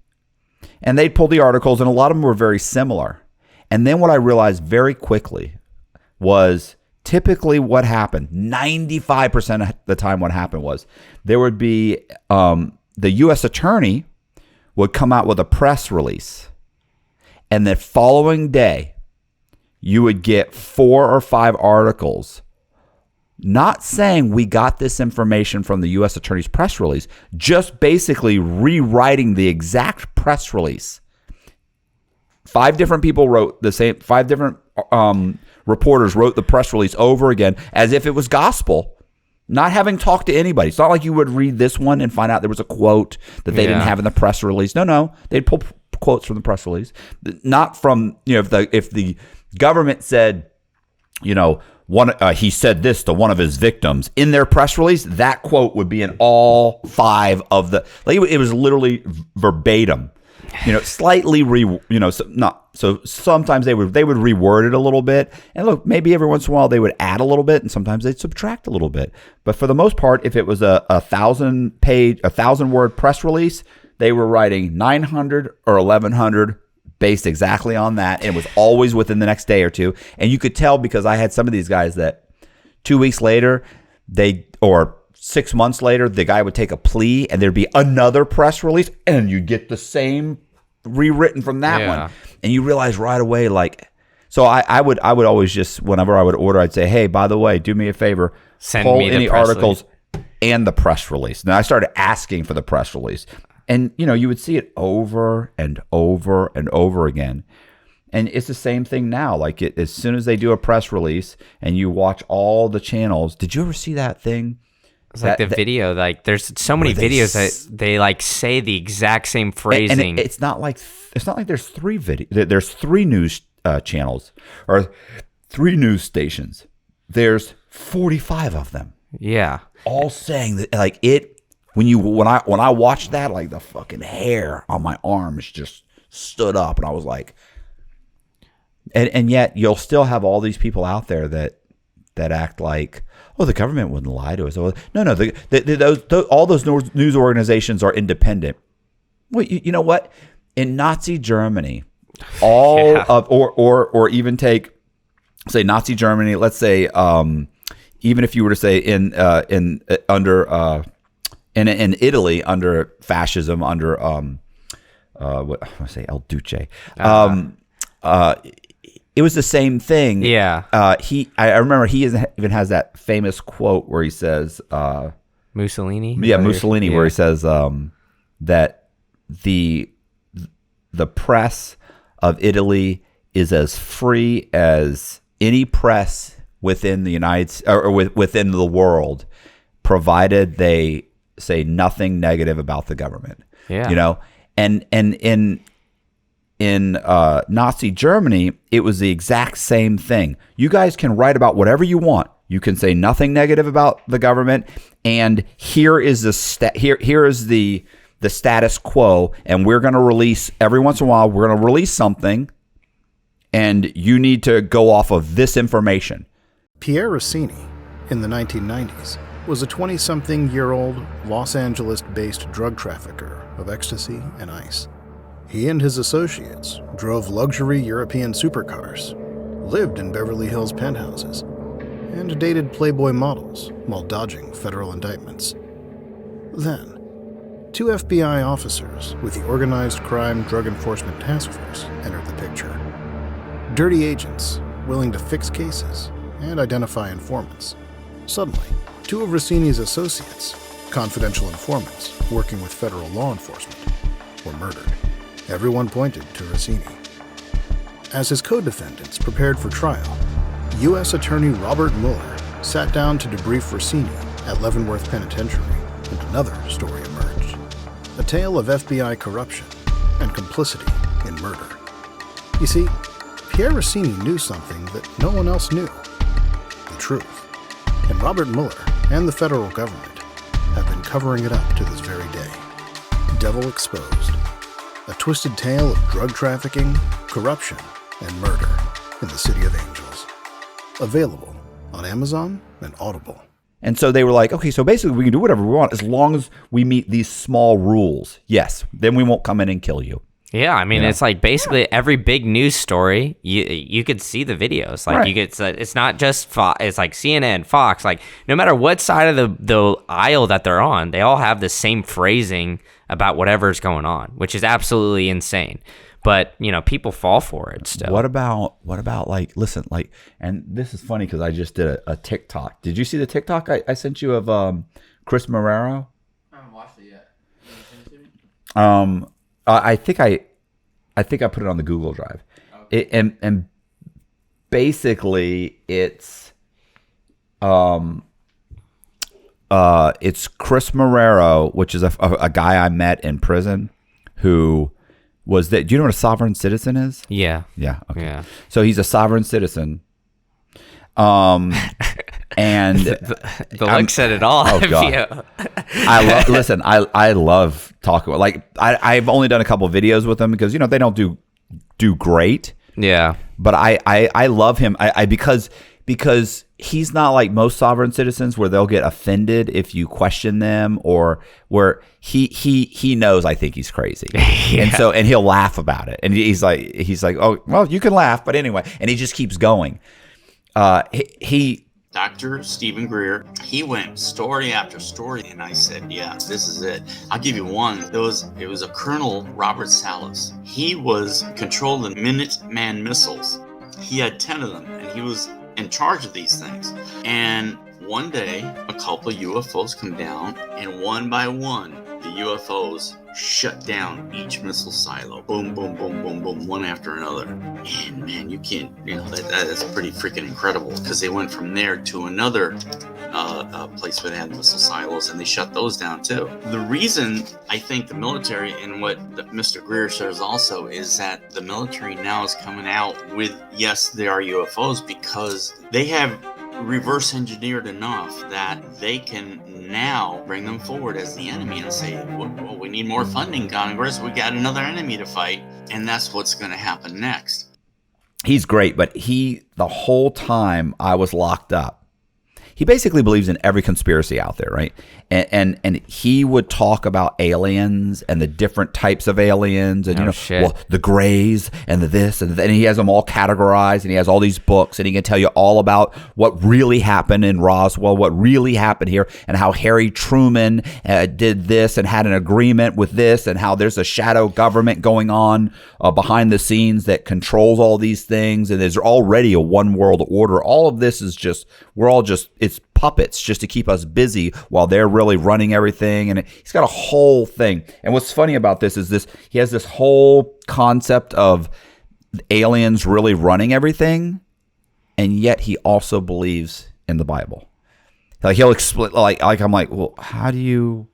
And they'd pull the articles, and a lot of them were very similar. And then what I realized very quickly was typically what happened, 95% of the time what happened was there would be the U.S. attorney would come out with a press release, and the following day, you would get 4 or 5 articles not saying we got this information from the U.S. attorney's press release, just basically rewriting the exact press release. 5 different people wrote the same, 5 different reporters wrote the press release over again as if it was gospel, not having talked to anybody. It's not like you would read this one and find out there was a quote that they didn't have in the press release. No, they'd pull quotes from the press release, not from, if the government said, he said this to one of his victims in their press release, that quote would be in all 5 of the, it was literally verbatim, slightly so sometimes they would reword it a little bit, and look, maybe every once in a while they would add a little bit, and sometimes they'd subtract a little bit, but for the most part, if it was a 1,000-word press release, they were writing 900 or 1,100 based exactly on that, and it was always within the next day or two. And you could tell, because I had some of these guys that 2 weeks later, or 6 months later, the guy would take a plea and there'd be another press release and you'd get the same rewritten from that one. And you realize right away, so I would always just, whenever I would order, I'd say, hey, by the way, do me a favor, pull me any articles and the press release. And I started asking for the press release. And, you would see it over and over and over again. And it's the same thing now. As soon as they do a press release and you watch all the channels, did you ever see that thing? It's the video, there's so many videos that they say the exact same phrasing. And it's not like there's 3 there's 3 news channels or 3 news stations. There's 45 of them. Yeah. All saying that when I watched that, the fucking hair on my arms just stood up, and I was like, and yet you'll still have all these people out there that act like, oh, the government wouldn't lie to us. No, all those news organizations are independent. Well, you know what? In Nazi Germany, or even say Nazi Germany. Let's say even if you were to say in Italy under fascism, under what I want to say, El Duce. It was the same thing. Yeah. I remember he even has that famous quote where he says, Mussolini. Yeah, Mussolini, where he says that the press of Italy is as free as any press within the within the world, provided they say nothing negative about the government. Yeah. And in Nazi Germany, it was the exact same thing. You guys can write about whatever you want. You can say nothing negative about the government, and here is the status quo. And we're going to release every once in a while. We're going to release something, and you need to go off of this information. Pierre Rossini, in the 1990s, was a 20-something-year-old Los Angeles-based drug trafficker of ecstasy and ice. He and his associates drove luxury European supercars, lived in Beverly Hills penthouses, and dated Playboy models while dodging federal indictments. Then, 2 FBI officers with the Organized Crime Drug Enforcement Task Force entered the picture. Dirty agents willing to fix cases and identify informants. Suddenly, 2 of Rossini's associates, confidential informants working with federal law enforcement, were murdered. Everyone pointed to Rossini. As his co-defendants prepared for trial, U.S. Attorney Robert Mueller sat down to debrief Rossini at Leavenworth Penitentiary, and another story emerged. A tale of FBI corruption and complicity in murder. You see, Pierre Rossini knew something that no one else knew. The truth. And Robert Mueller and the federal government have been covering it up to this very day. Devil Exposed. A twisted tale of drug trafficking, corruption, and murder in the City of Angels. Available on Amazon and Audible. And so they were like, okay, so basically we can do whatever we want as long as we meet these small rules. Yes, then we won't come in and kill you. Yeah, I mean, You know? it's like basically every big news story, you could see the videos. Like you get, it's not just it's like CNN, Fox, like no matter what side of the aisle that they're on, they all have the same phrasing about whatever's going on, which is absolutely insane. But people fall for it still. What about like, listen, like, and this is funny because I just did a TikTok. Did you see the TikTok I sent you of Chris Marrero? I haven't watched it yet. Can you send it to me? I think I put it on the Google Drive. Okay. And basically it's Chris Marrero, which is a guy I met in prison who was that. Do you know what a sovereign citizen is? Yeah. Yeah. Okay. Yeah. So he's a sovereign citizen. And the look said it all. Oh God. I love talking. Like I've only done a couple of videos with him because they don't do great. Yeah. But I love him. Because he's not like most sovereign citizens where they'll get offended if you question them, or where he knows I think he's crazy. Yeah. And he'll laugh about it. And he's like, oh well, you can laugh, but anyway, and he just keeps going. Dr. Stephen Greer, he went story after story, and I said, yeah, this is it. I'll give you one. It was a Colonel Robert Salas. He was controlling Minuteman missiles. He had 10 of them, and he was in charge of these things. And one day, a couple of UFOs come down, and one by one, the UFOs shut down each missile silo. Boom, boom, boom, boom, boom, one after another. And man, you can't, that's pretty freaking incredible, because they went from there to another place where they had missile silos, and they shut those down too. The reason I think the military, and what Mr. Greer says also, is that the military now is coming out with, yes, there are UFOs, because they have reverse engineered enough that they can now bring them forward as the enemy and say, well, we need more funding, Congress. We got another enemy to fight. And that's what's going to happen next. He's great, but the whole time I was locked up, he basically believes in every conspiracy out there, right? And he would talk about aliens and the different types of aliens, and well, the grays and the this and then he has them all categorized, and he has all these books, and he can tell you all about what really happened in Roswell, what really happened here, and how Harry Truman did this and had an agreement with this, and how there's a shadow government going on behind the scenes that controls all these things, and there's already a one world order. All of this is just, it's puppets just to keep us busy while they're really running everything. And he's got a whole thing. And what's funny about this is he has this whole concept of aliens really running everything, and yet he also believes in the Bible. Like he'll explain, like I'm like, well, how do you?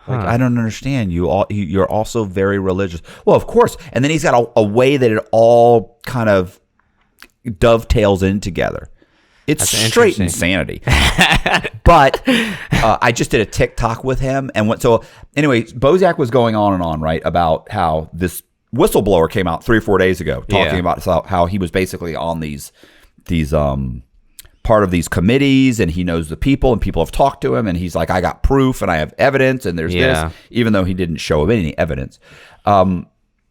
Like, I don't understand. You're also very religious. Well, of course. And then he's got a way that it all kind of dovetails in together. It's straight insanity. But I just did a TikTok with him, and so anyway, Bozak was going on and on, right, about how this whistleblower came out 3 or 4 days ago talking about how he was basically on these part of these committees, and he knows the people, and people have talked to him, and he's like, I got proof and I have evidence, and there's this, even though he didn't show him any evidence.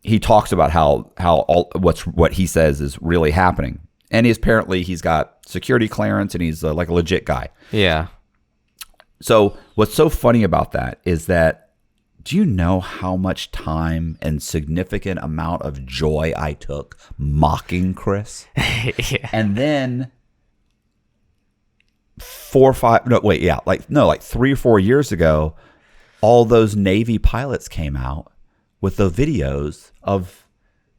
He talks about how what he says is really happening. And he's got security clearance, and he's like a legit guy. Yeah. So what's so funny about that is that, do you know how much time and significant amount of joy I took mocking Chris? Yeah. And then 3 or 4 years ago, all those Navy pilots came out with the videos of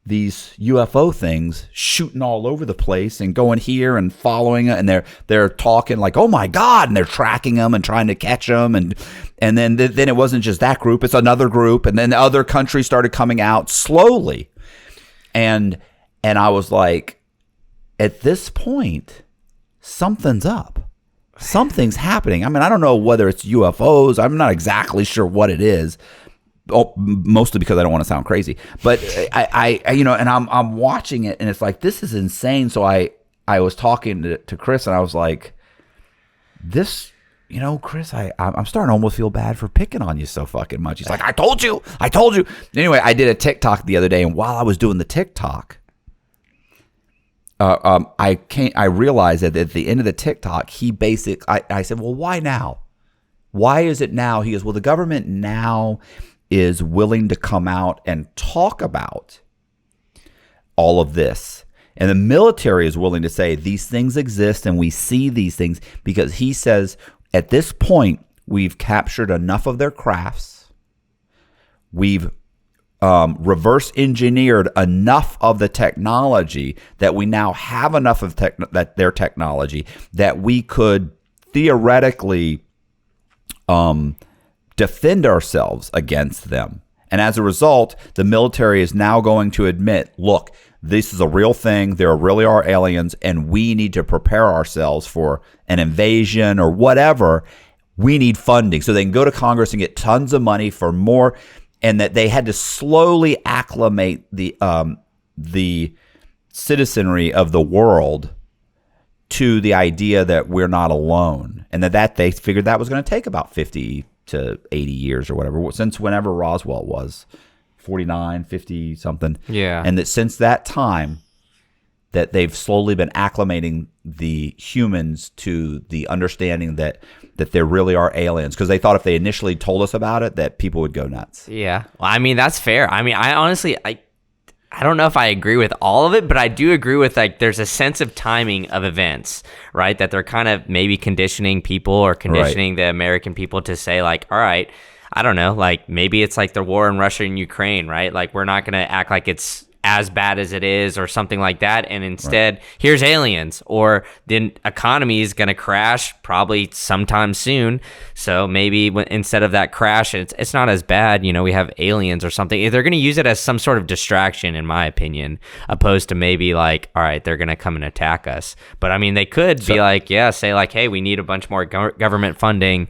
these UFO things shooting all over the place and going here and following it, and they're talking like, oh my God, and they're tracking them and trying to catch them, and then it wasn't just that group, it's another group, and then the other countries started coming out slowly, and I was like, at this point, something's up. Something's happening. I mean, I don't know whether it's UFOs. I'm not exactly sure what it is. Mostly because I don't want to sound crazy, but I and I'm watching it, and it's like, this is insane. So I was talking to Chris, and I was like, this Chris, I'm starting to almost feel bad for picking on you so fucking much. He's like, I told you. Anyway, I did a TikTok the other day, and while I was doing the TikTok, I realized that at the end of the TikTok, I said, well, why now? Why is it now? He goes, well, the government now is willing to come out and talk about all of this. And the military is willing to say these things exist and we see these things, because he says at this point, we've captured enough of their crafts. We've reverse engineered enough of the technology that we now have enough of their technology that we could theoretically defend ourselves against them. And as a result, the military is now going to admit, look, this is a real thing. There really are aliens, and we need to prepare ourselves for an invasion or whatever. We need funding. So they can go to Congress and get tons of money for more, and that they had to slowly acclimate the citizenry of the world to the idea that we're not alone, and that they figured that was going to take about 50 to 80 years or whatever, since whenever Roswell was 49, 50 something. Yeah. And that since that time that they've slowly been acclimating the humans to the understanding that there really are aliens, because they thought if they initially told us about it that people would go nuts. Yeah. Well, I mean, that's fair. I mean, I honestly, I don't know if I agree with all of it, but I do agree with, like, there's a sense of timing of events, right? That they're kind of maybe conditioning people or conditioning the American people to say, like, all right, I don't know, like, maybe it's like the war in Russia and Ukraine, right? Like, we're not going to act like it's as bad as it is or something like that. And instead, here's aliens, or the economy is going to crash probably sometime soon. So maybe instead of that crash, it's not as bad. We have aliens or something. They're going to use it as some sort of distraction, in my opinion, opposed to maybe like, all right, they're going to come and attack us. But I mean, they could be like, say like, hey, we need a bunch more government funding.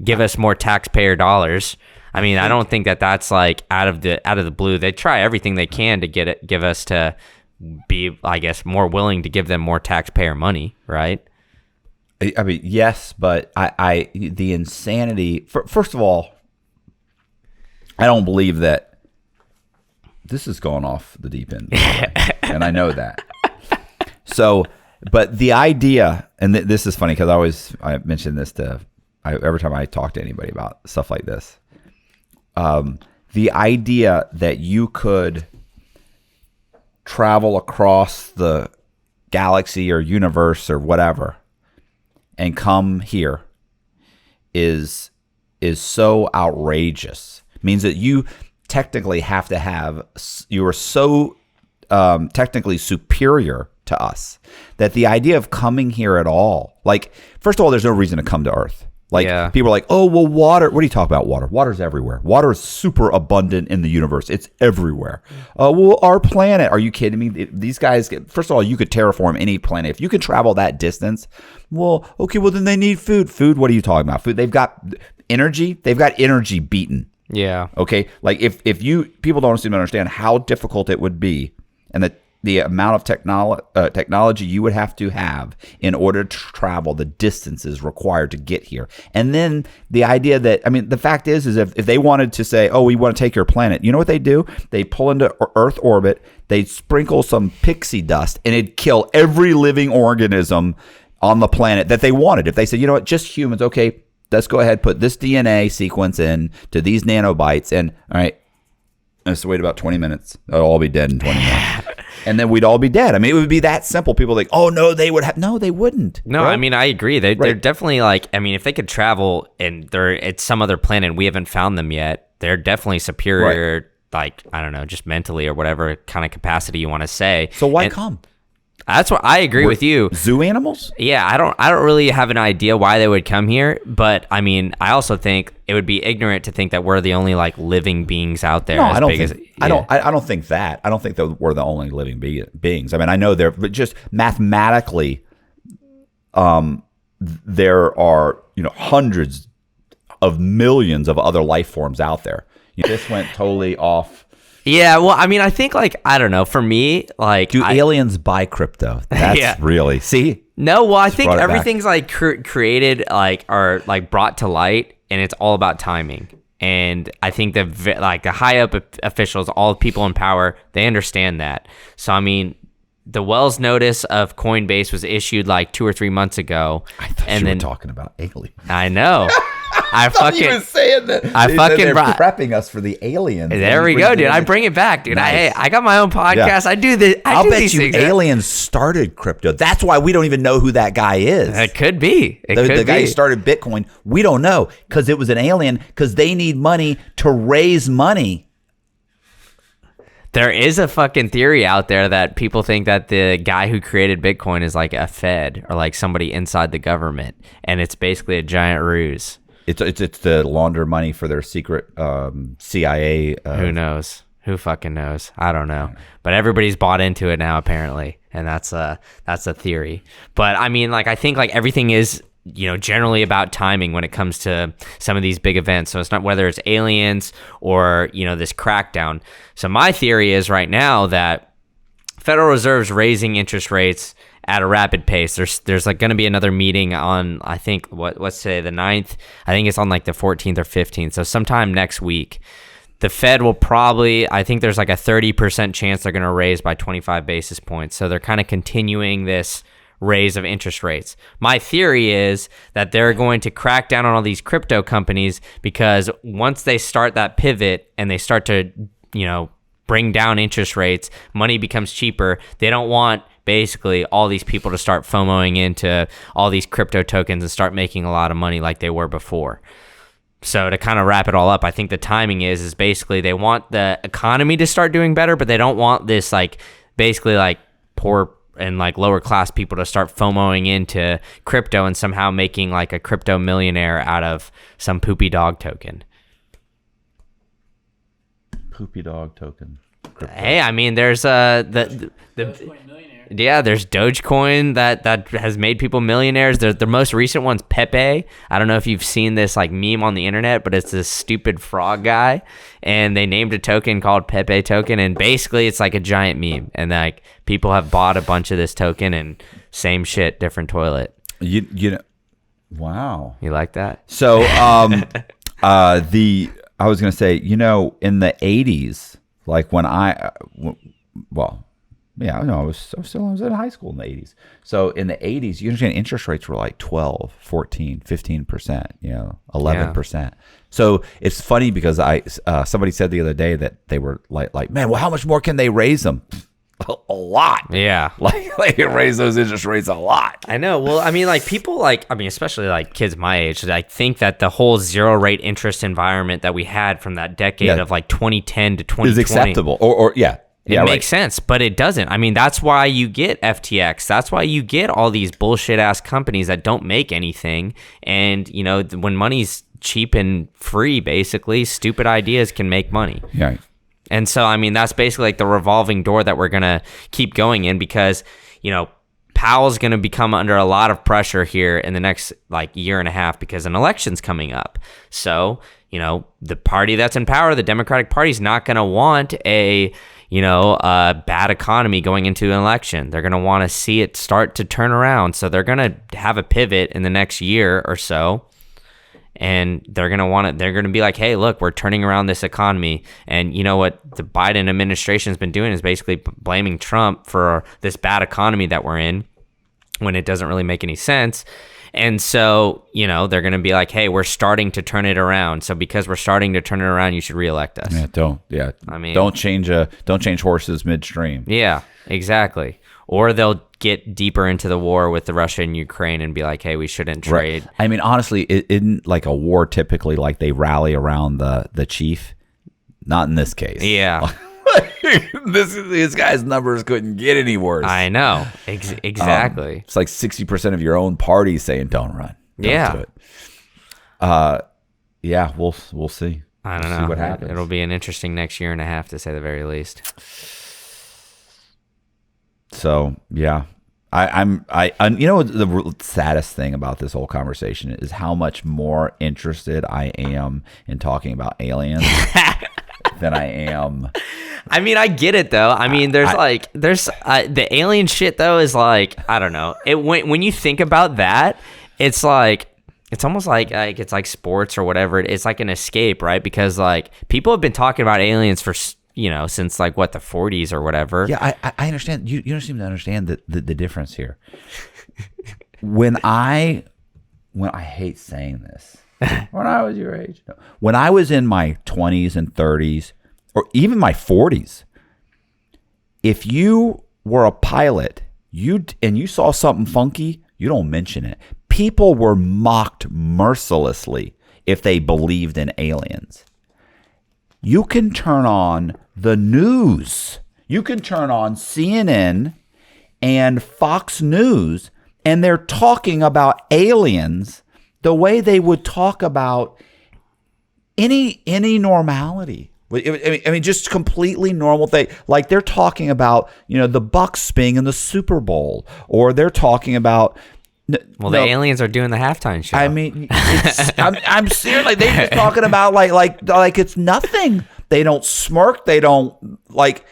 Give us more taxpayer dollars. I mean, I don't think that's like out of the blue. They try everything they can to give us to be, I guess, more willing to give them more taxpayer money, right? I mean, yes, but the insanity. First of all, I don't believe that this is going off the deep end, and I know that. So, but the idea, and this is funny because I mention this every time I talk to anybody about stuff like this. The idea that you could travel across the galaxy or universe or whatever and come here is so outrageous. It means that you technically have to you are so technically superior to us that the idea of coming here at all, like, first of all, there's no reason to come to Earth. Like, people are like, oh, well, water. What do you talk about water? Water's everywhere. Water is super abundant in the universe. It's everywhere. Well, our planet. Are you kidding me? These guys, first of all, you could terraform any planet. If you could travel that distance, well, okay, well, then they need food. Food, what are you talking about? Food. They've got energy. They've got energy beaten. Yeah. Okay? Like, if people don't seem to understand how difficult it would be, and the amount of technology you would have in order to travel the distances required to get here. And then the idea that, I mean, the fact is if they wanted to say, oh, we want to take your planet, you know what they do? They pull into Earth orbit, they sprinkle some pixie dust, and it'd kill every living organism on the planet that they wanted. If they said, you know what, just humans, okay, let's go ahead, put this DNA sequence in to these nanobytes, and all right, let's wait about 20 minutes. They'll all be dead in 20 minutes. And then we'd all be dead. I mean, it would be that simple. People are like, oh, no, they would have. No, they wouldn't. No, right? I mean, I agree. They're definitely like, I mean, if they could travel and they're at some other planet and we haven't found them yet, they're definitely superior, like, I don't know, just mentally or whatever kind of capacity you want to say. So why come? That's what I agree with you. Zoo animals? Yeah, I don't really have an idea why they would come here, but I mean, I also think it would be ignorant to think that we're the only like living beings out there. No, I don't think that. I don't think that we're the only living beings. I mean, I know but just mathematically, there are hundreds of millions of other life forms out there. This went totally off. Yeah, well, I mean, I think, like, I don't know. For me, like... Do aliens buy crypto? That's really... See? No, well, I think everything's like created, like, or like brought to light, and it's all about timing. And I think the high up officials, all people in power, they understand that. So I mean, the Wells notice of Coinbase was issued like 2 or 3 months ago. I thought you were talking about aliens. I know. I fucking you were saying that. They're prepping us for the aliens. There we go, dude. I bring it back, dude. Nice. I got my own podcast. Yeah. I do this. I'll bet you aliens started crypto. That's why we don't even know who that guy is. It could be. The guy who started Bitcoin, we don't know because it was an alien because they need money to raise money. There is a fucking theory out there that people think that the guy who created Bitcoin is like a Fed or like somebody inside the government, and it's basically a giant ruse. It's to launder money for their secret CIA. Who knows? Who fucking knows? I don't know. But everybody's bought into it now apparently, and that's a theory. But I mean, like I think like everything is, you know, generally about timing when it comes to some of these big events. So it's not whether it's aliens or, you know, this crackdown. So my theory is right now that Federal Reserve's raising interest rates at a rapid pace. There's like going to be another meeting on, I think, what's today, the 9th? I think it's on like the 14th or 15th. So sometime next week. The Fed will probably, I think there's like a 30% chance they're going to raise by 25 basis points. So they're kind of continuing this raise of interest rates. My theory is that they're going to crack down on all these crypto companies because once they start that pivot and they start to, you know, bring down interest rates, money becomes cheaper. They don't want basically all these people to start FOMOing into all these crypto tokens and start making a lot of money like they were before. So to kind of wrap it all up, I think the timing is basically they want the economy to start doing better, but they don't want this like basically like poor and like lower class people to start FOMOing into crypto and somehow making like a crypto millionaire out of some poopy dog token. Poopy dog token. Crypto. Hey, I mean, there's the yeah, there's Dogecoin that has made people millionaires. The most recent one's Pepe. I don't know if you've seen this like meme on the internet, but it's this stupid frog guy, and they named a token called Pepe token, and basically it's like a giant meme, and like people have bought a bunch of this token, and same shit, different toilet. You know, wow. You like that? So I was gonna say, you know, in the 80s, like when I yeah, no, I was in high school in the 80s. So in the 80s, you understand interest rates were like 12, 14, 15%, you know, 11%. Yeah. So it's funny because somebody said the other day that they were like, man, well, how much more can they raise them? A lot. Yeah. Like they raise those interest rates a lot. I know. Well, I mean, like people especially like kids my age, like think that the whole zero rate interest environment that we had from that decade of like 2010 to 2020 is acceptable. Or yeah. It makes sense, but it doesn't. I mean, that's why you get FTX. That's why you get all these bullshit ass companies that don't make anything. And, you know, when money's cheap and free, basically, stupid ideas can make money. Yeah. And so, I mean, that's basically like the revolving door that we're going to keep going in because, you know, Powell's going to become under a lot of pressure here in the next like year and a half because an election's coming up. So, you know, the party that's in power, the Democratic Party, is not going to want a bad economy going into an election. They're going to want to see it start to turn around. So they're going to have a pivot in the next year or so. And they're going to be like, hey, look, we're turning around this economy. And you know what the Biden administration has been doing is basically blaming Trump for this bad economy that we're in when it doesn't really make any sense. And so, you know, they're going to be like, hey, we're starting to turn it around. So because we're starting to turn it around, you should reelect us. Don't change horses midstream. Yeah, exactly. Or they'll get deeper into the war with the Russia and Ukraine and be like, hey, we shouldn't trade. Right. I mean, honestly, it isn't like a war typically like they rally around the chief. Not in this case. Yeah. This guy's numbers couldn't get any worse. I know. Exactly. It's like 60% of your own party saying don't run. Don't do it. Yeah, we'll see. I don't know. See what happens. It'll be an interesting next year and a half, to say the very least. So, yeah. I you know, the saddest thing about this whole conversation is how much more interested I am in talking about aliens than I am I mean, I get it though. I mean, there's the alien shit though is like, I don't know. When you think about that, it's like it's almost like it's like sports or whatever. It's like an escape, right? Because like people have been talking about aliens for since like what the 40s or whatever. Yeah, I understand. You don't seem to understand the difference here. When I hate saying this, when I was your age, no. When I was in my 20s and 30s, or even my 40s, if you were a pilot, and you saw something funky, you don't mention it. People were mocked mercilessly if they believed in aliens. You can turn on the news. You can turn on CNN and Fox News, and they're talking about aliens the way they would talk about any normality. I mean, just completely normal thing. Like they're talking about, the Bucks being in the Super Bowl, or they're talking about. The aliens are doing the halftime show. I mean, I'm serious. Like they're just talking about like it's nothing. They don't smirk. They don't like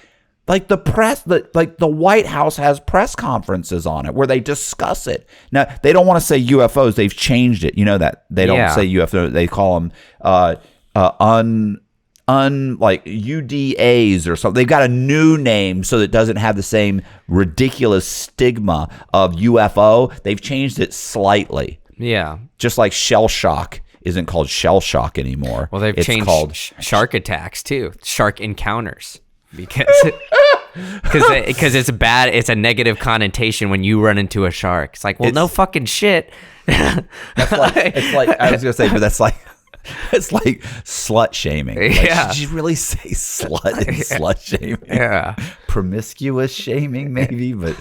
the press. The White House has press conferences on it where they discuss it. Now they don't want to say UFOs. They've changed it. You know that they don't say UFO. They call them like UDAs or something. They've got a new name so that it doesn't have the same ridiculous stigma of UFO. They've changed it slightly. Yeah. Just like shell shock isn't called shell shock anymore. Well, they've changed called shark attacks too. Shark encounters because it's bad. It's a negative connotation when you run into a shark. It's like, well, no fucking shit. That's like, it's like I was gonna say, but that's like. It's like slut shaming. Like, should you really say slut and slut shaming? Yeah. Promiscuous shaming, maybe, but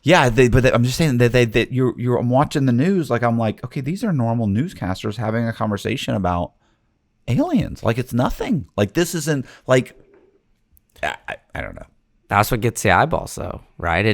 yeah. I'm just saying that I'm watching the news. Like I'm like, okay, these are normal newscasters having a conversation about aliens. Like it's nothing. Like this isn't like I don't know. That's what gets the eyeballs, though, right?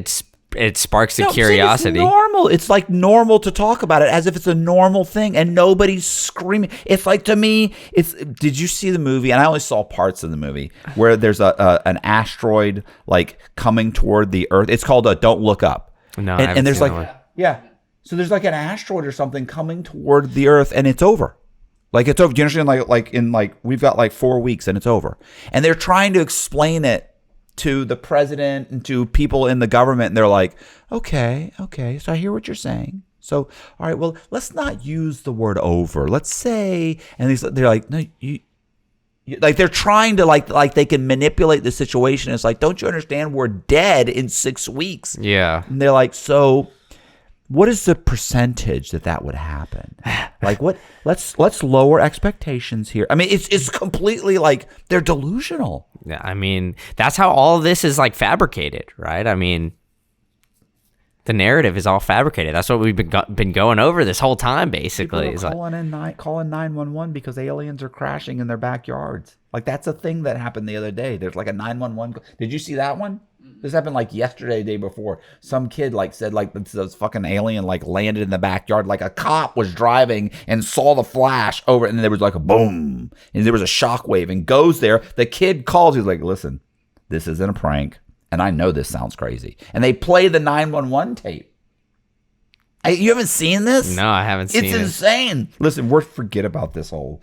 It sparks the curiosity. It's normal. It's like normal to talk about it as if it's a normal thing, and nobody's screaming. It's like, to me, did you see the movie? And I only saw parts of the movie where there's an asteroid like coming toward the Earth. It's called Don't Look Up. No, and there's so there's like an asteroid or something coming toward the Earth, and it's over. Like it's over. Do you understand? We've got like 4 weeks, and it's over. And they're trying to explain it to the president and to people in the government, and they're like, okay, so I hear what you're saying. So, all right, well, let's not use the word over. Let's say, and they're like, no, you like they're trying to like they can manipulate the situation. It's like, don't you understand? We're dead in 6 weeks. Yeah, and they're like, so what is the percentage that would happen? Like what? Let's lower expectations here. I mean, it's completely like they're delusional. Yeah, I mean, that's how all of this is like fabricated, right? I mean, the narrative is all fabricated. That's what we've been going over this whole time, basically. People are calling 911 because aliens are crashing in their backyards. Like that's a thing that happened the other day. There's like a 911. Did you see that one? This happened like yesterday, day before. Some kid said this fucking alien landed in the backyard. Like a cop was driving and saw the flash over, and then there was like a boom, and there was a shockwave, and goes there. The kid calls. He's like, "Listen, this isn't a prank, and I know this sounds crazy." And they play the 911 tape. You haven't seen this? No, I haven't seen it. It's insane. Listen, forget about this whole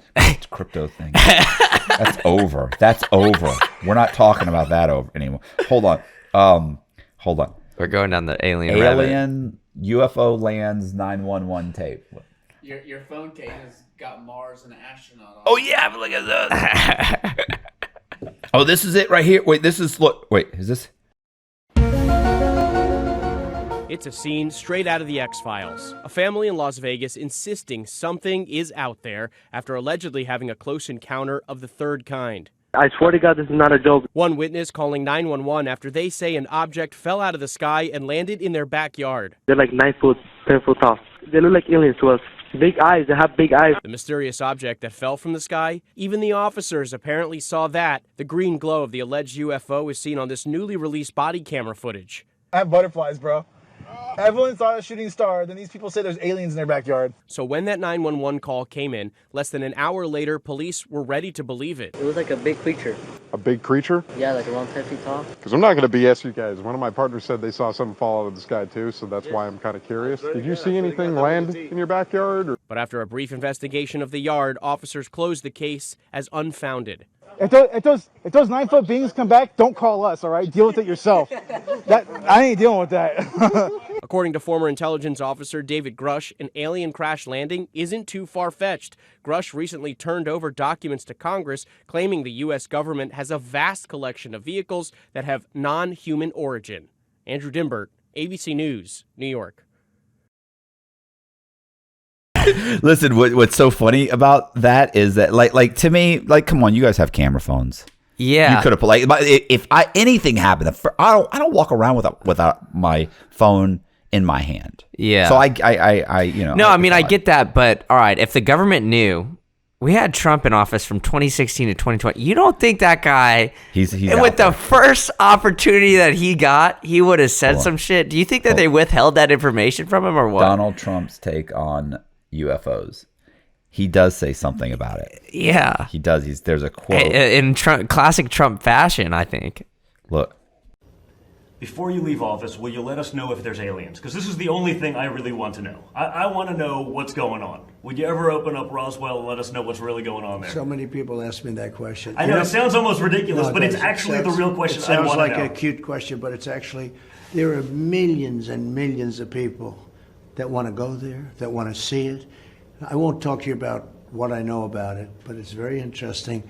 crypto thing. That's over. That's over. We're not talking about that anymore. Hold on. We're going down the alien UFO lands 911 tape. Your phone case has got Mars and an astronaut on. Oh yeah, look at that. Oh, this is it right here. Wait, is this? It's a scene straight out of the X-Files. A family in Las Vegas insisting something is out there after allegedly having a close encounter of the third kind. I swear to God, this is not a joke. One witness calling 911 after they say an object fell out of the sky and landed in their backyard. They're like 9 foot, 10 foot tall. They look like aliens to us. Big eyes, they have big eyes. The mysterious object that fell from the sky, even the officers apparently saw that. The green glow of the alleged UFO is seen on this newly released body camera footage. I have butterflies, bro. Everyone thought a shooting star. Then these people say there's aliens in their backyard. So when that 911 call came in, less than an hour later, police were ready to believe it. It was like a big creature. A big creature? Yeah, like around 10 feet tall. Because I'm not going to BS you guys. One of my partners said they saw something fall out of the sky too, so that's why I'm kind of curious. Did you see anything land in your backyard? Or? But after a brief investigation of the yard, officers closed the case as unfounded. If those 9-foot beings come back, don't call us, all right? Deal with it yourself. I ain't dealing with that. According to former intelligence officer David Grush, an alien crash landing isn't too far-fetched. Grush recently turned over documents to Congress claiming the U.S. government has a vast collection of vehicles that have non-human origin. Andrew Dimbert, ABC News, New York. Listen, what's so funny about that is that, like to me, like, come on, you guys have camera phones. Yeah, you could have if anything happened, I don't walk around without my phone in my hand. Yeah. So I you know. No, I mean I get that, but all right, if the government knew. We had Trump in office from 2016 to 2020. You don't think that guy, he's with the first opportunity that he got, he would have said some shit? Do you think that they withheld that information from him or what? Donald Trump's take on UFOs. He does say something about it. Yeah. He does. There's a quote. In classic Trump fashion, I think. Look. Before you leave office, will you let us know if there's aliens? Because this is the only thing I really want to know. I want to know what's going on. Would you ever open up Roswell and let us know what's really going on there? So many people ask me that question. I know, it sounds almost ridiculous, but it's actually the real question I want to know. It sounds like a cute question, but it's actually, there are millions and millions of people that want to go there, that want to see it. I won't talk to you about what I know about it, but it's very interesting.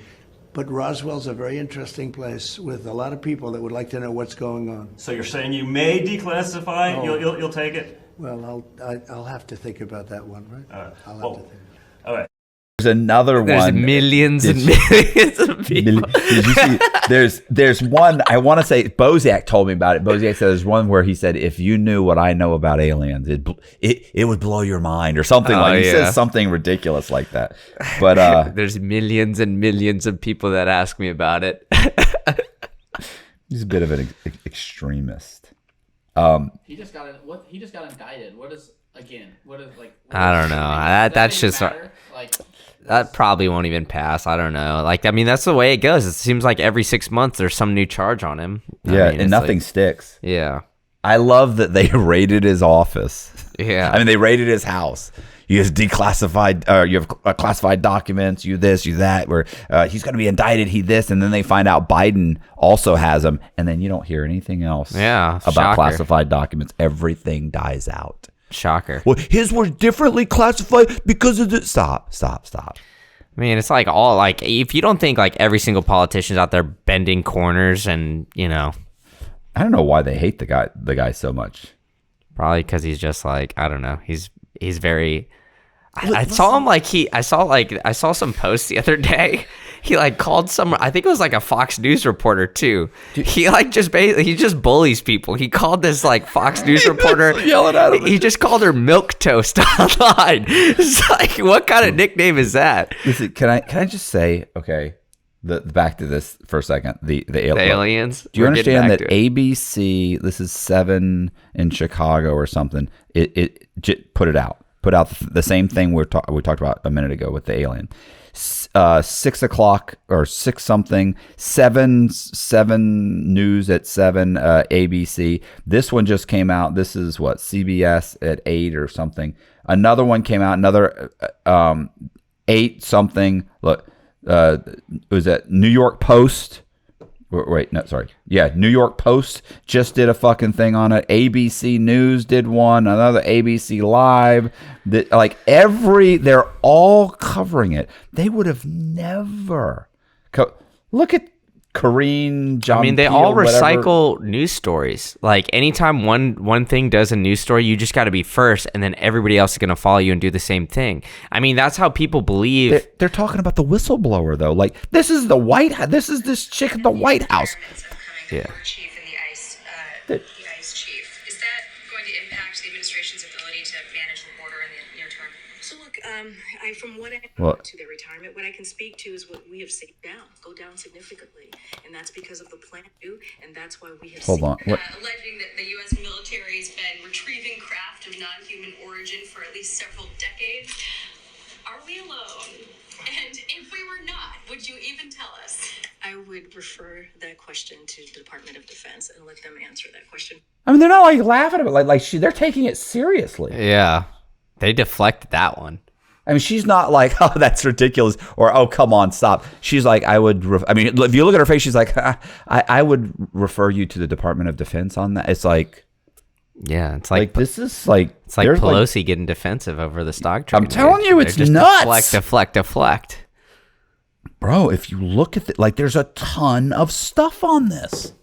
But Roswell's a very interesting place with a lot of people that would like to know what's going on. So you're saying you may declassify? Oh. You'll take it? Well, I'll have to think about that one, right? All right. I'll have to think. All right. There's another There's one. Millions and millions of people. Did you see, there's one, I want to say, Bozak told me about it. Bozak said there's one where he said, if you knew what I know about aliens, it would blow your mind or something he says something ridiculous like that. But there's millions and millions of people that ask me about it. He's a bit of an extremist. He just got indicted. What is I don't know. That's just like that probably won't even pass. I don't know. Like, I mean, that's the way it goes. It seems like every 6 months there's some new charge on him. I mean, and nothing sticks. Yeah. I love that they raided his office. Yeah. I mean, they raided his house. You have declassified, you have classified documents, you this, you that, where he's going to be indicted, he this, and then they find out Biden also has them, and then you don't hear anything else about classified documents. Everything dies out. Shocker. Well, his were differently classified because of the... Stop. I mean, it's like if you don't think like every single politician's out there bending corners and, you know. I don't know why they hate the guy so much. Probably because he's just like, I don't know. He's very... I saw him I saw some posts the other day. He like called I think it was like a Fox News reporter too. He like he just bullies people. He called this like Fox News reporter yelling at him. He just called her milk toast online. It's like, what kind of nickname is that? Listen, can I just say, okay, back to this for a second. The aliens. Do you understand that ABC? This is 7 in Chicago or something. It put it out. Put out the same thing we talked about a minute ago with the alien. 6 o'clock or 6 something, 7 news at 7, ABC. This one just came out. This is what, CBS at 8 or something. Another one came out, another 8 something. Look, was that New York Post? Wait, no, sorry. Yeah, New York Post just did a fucking thing on it. ABC News did one. Another ABC Live. They're all covering it. They would have never. Look at Karine, John. I mean, they all recycle news stories. Like, anytime one thing does a news story, you just got to be first, and then everybody else is going to follow you and do the same thing. I mean, that's how people believe. They're talking about the whistleblower, though. Like, this is the White House. This is this chick at the White House. Yeah. The ICE chief. Is that going to impact the administration's ability to manage the border in the near term? So look, From what I What? to their retirement, what I can speak to is what we have seen go down significantly, and that's because of the plan too, and that's why we have. Hold on. What? Alleging that the U.S. military has been retrieving craft of non-human origin for at least several decades. Are we alone? And if we were not, would you even tell us? I would refer that question to the Department of Defense and let them answer that question. I mean, they're not like laughing at it. They're taking it seriously. Yeah. They deflected that one. I mean, she's not like, oh, that's ridiculous, or oh, come on, stop. She's like, I mean, if you look at her face, she's like, I would refer you to the Department of Defense on that. It's like, yeah, it's like this is like, it's like Pelosi getting defensive over the stock trade. I'm telling you, it's just nuts. Deflect. Bro, if you look at there's a ton of stuff on this.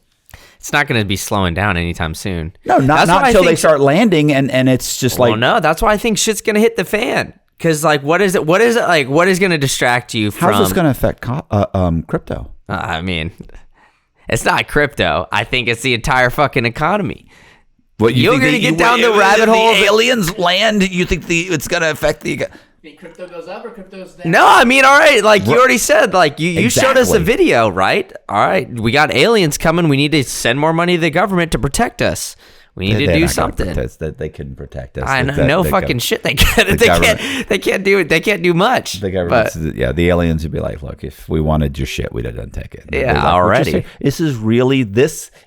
It's not going to be slowing down anytime soon. No, not until they start landing, and it's just like, no, that's why I think shit's going to hit the fan. Because like, what is it like? What is going to distract you from? How's this going to affect crypto? I mean, it's not crypto. I think it's the entire fucking economy. What, you're going to get down the rabbit hole? The aliens land. You think it's going to affect the? Crypto goes up or crypto's down? No, I mean, all right. Like you already said, like you showed us a video, right? All right, we got aliens coming. We need to send more money to the government to protect us. We need to do something. That they can protect us. I know, no fucking shit. They can't. They can't do it. They can't do much. The government, the aliens would be like, look, if we wanted your shit, we'd have done take it. Yeah, like, already. This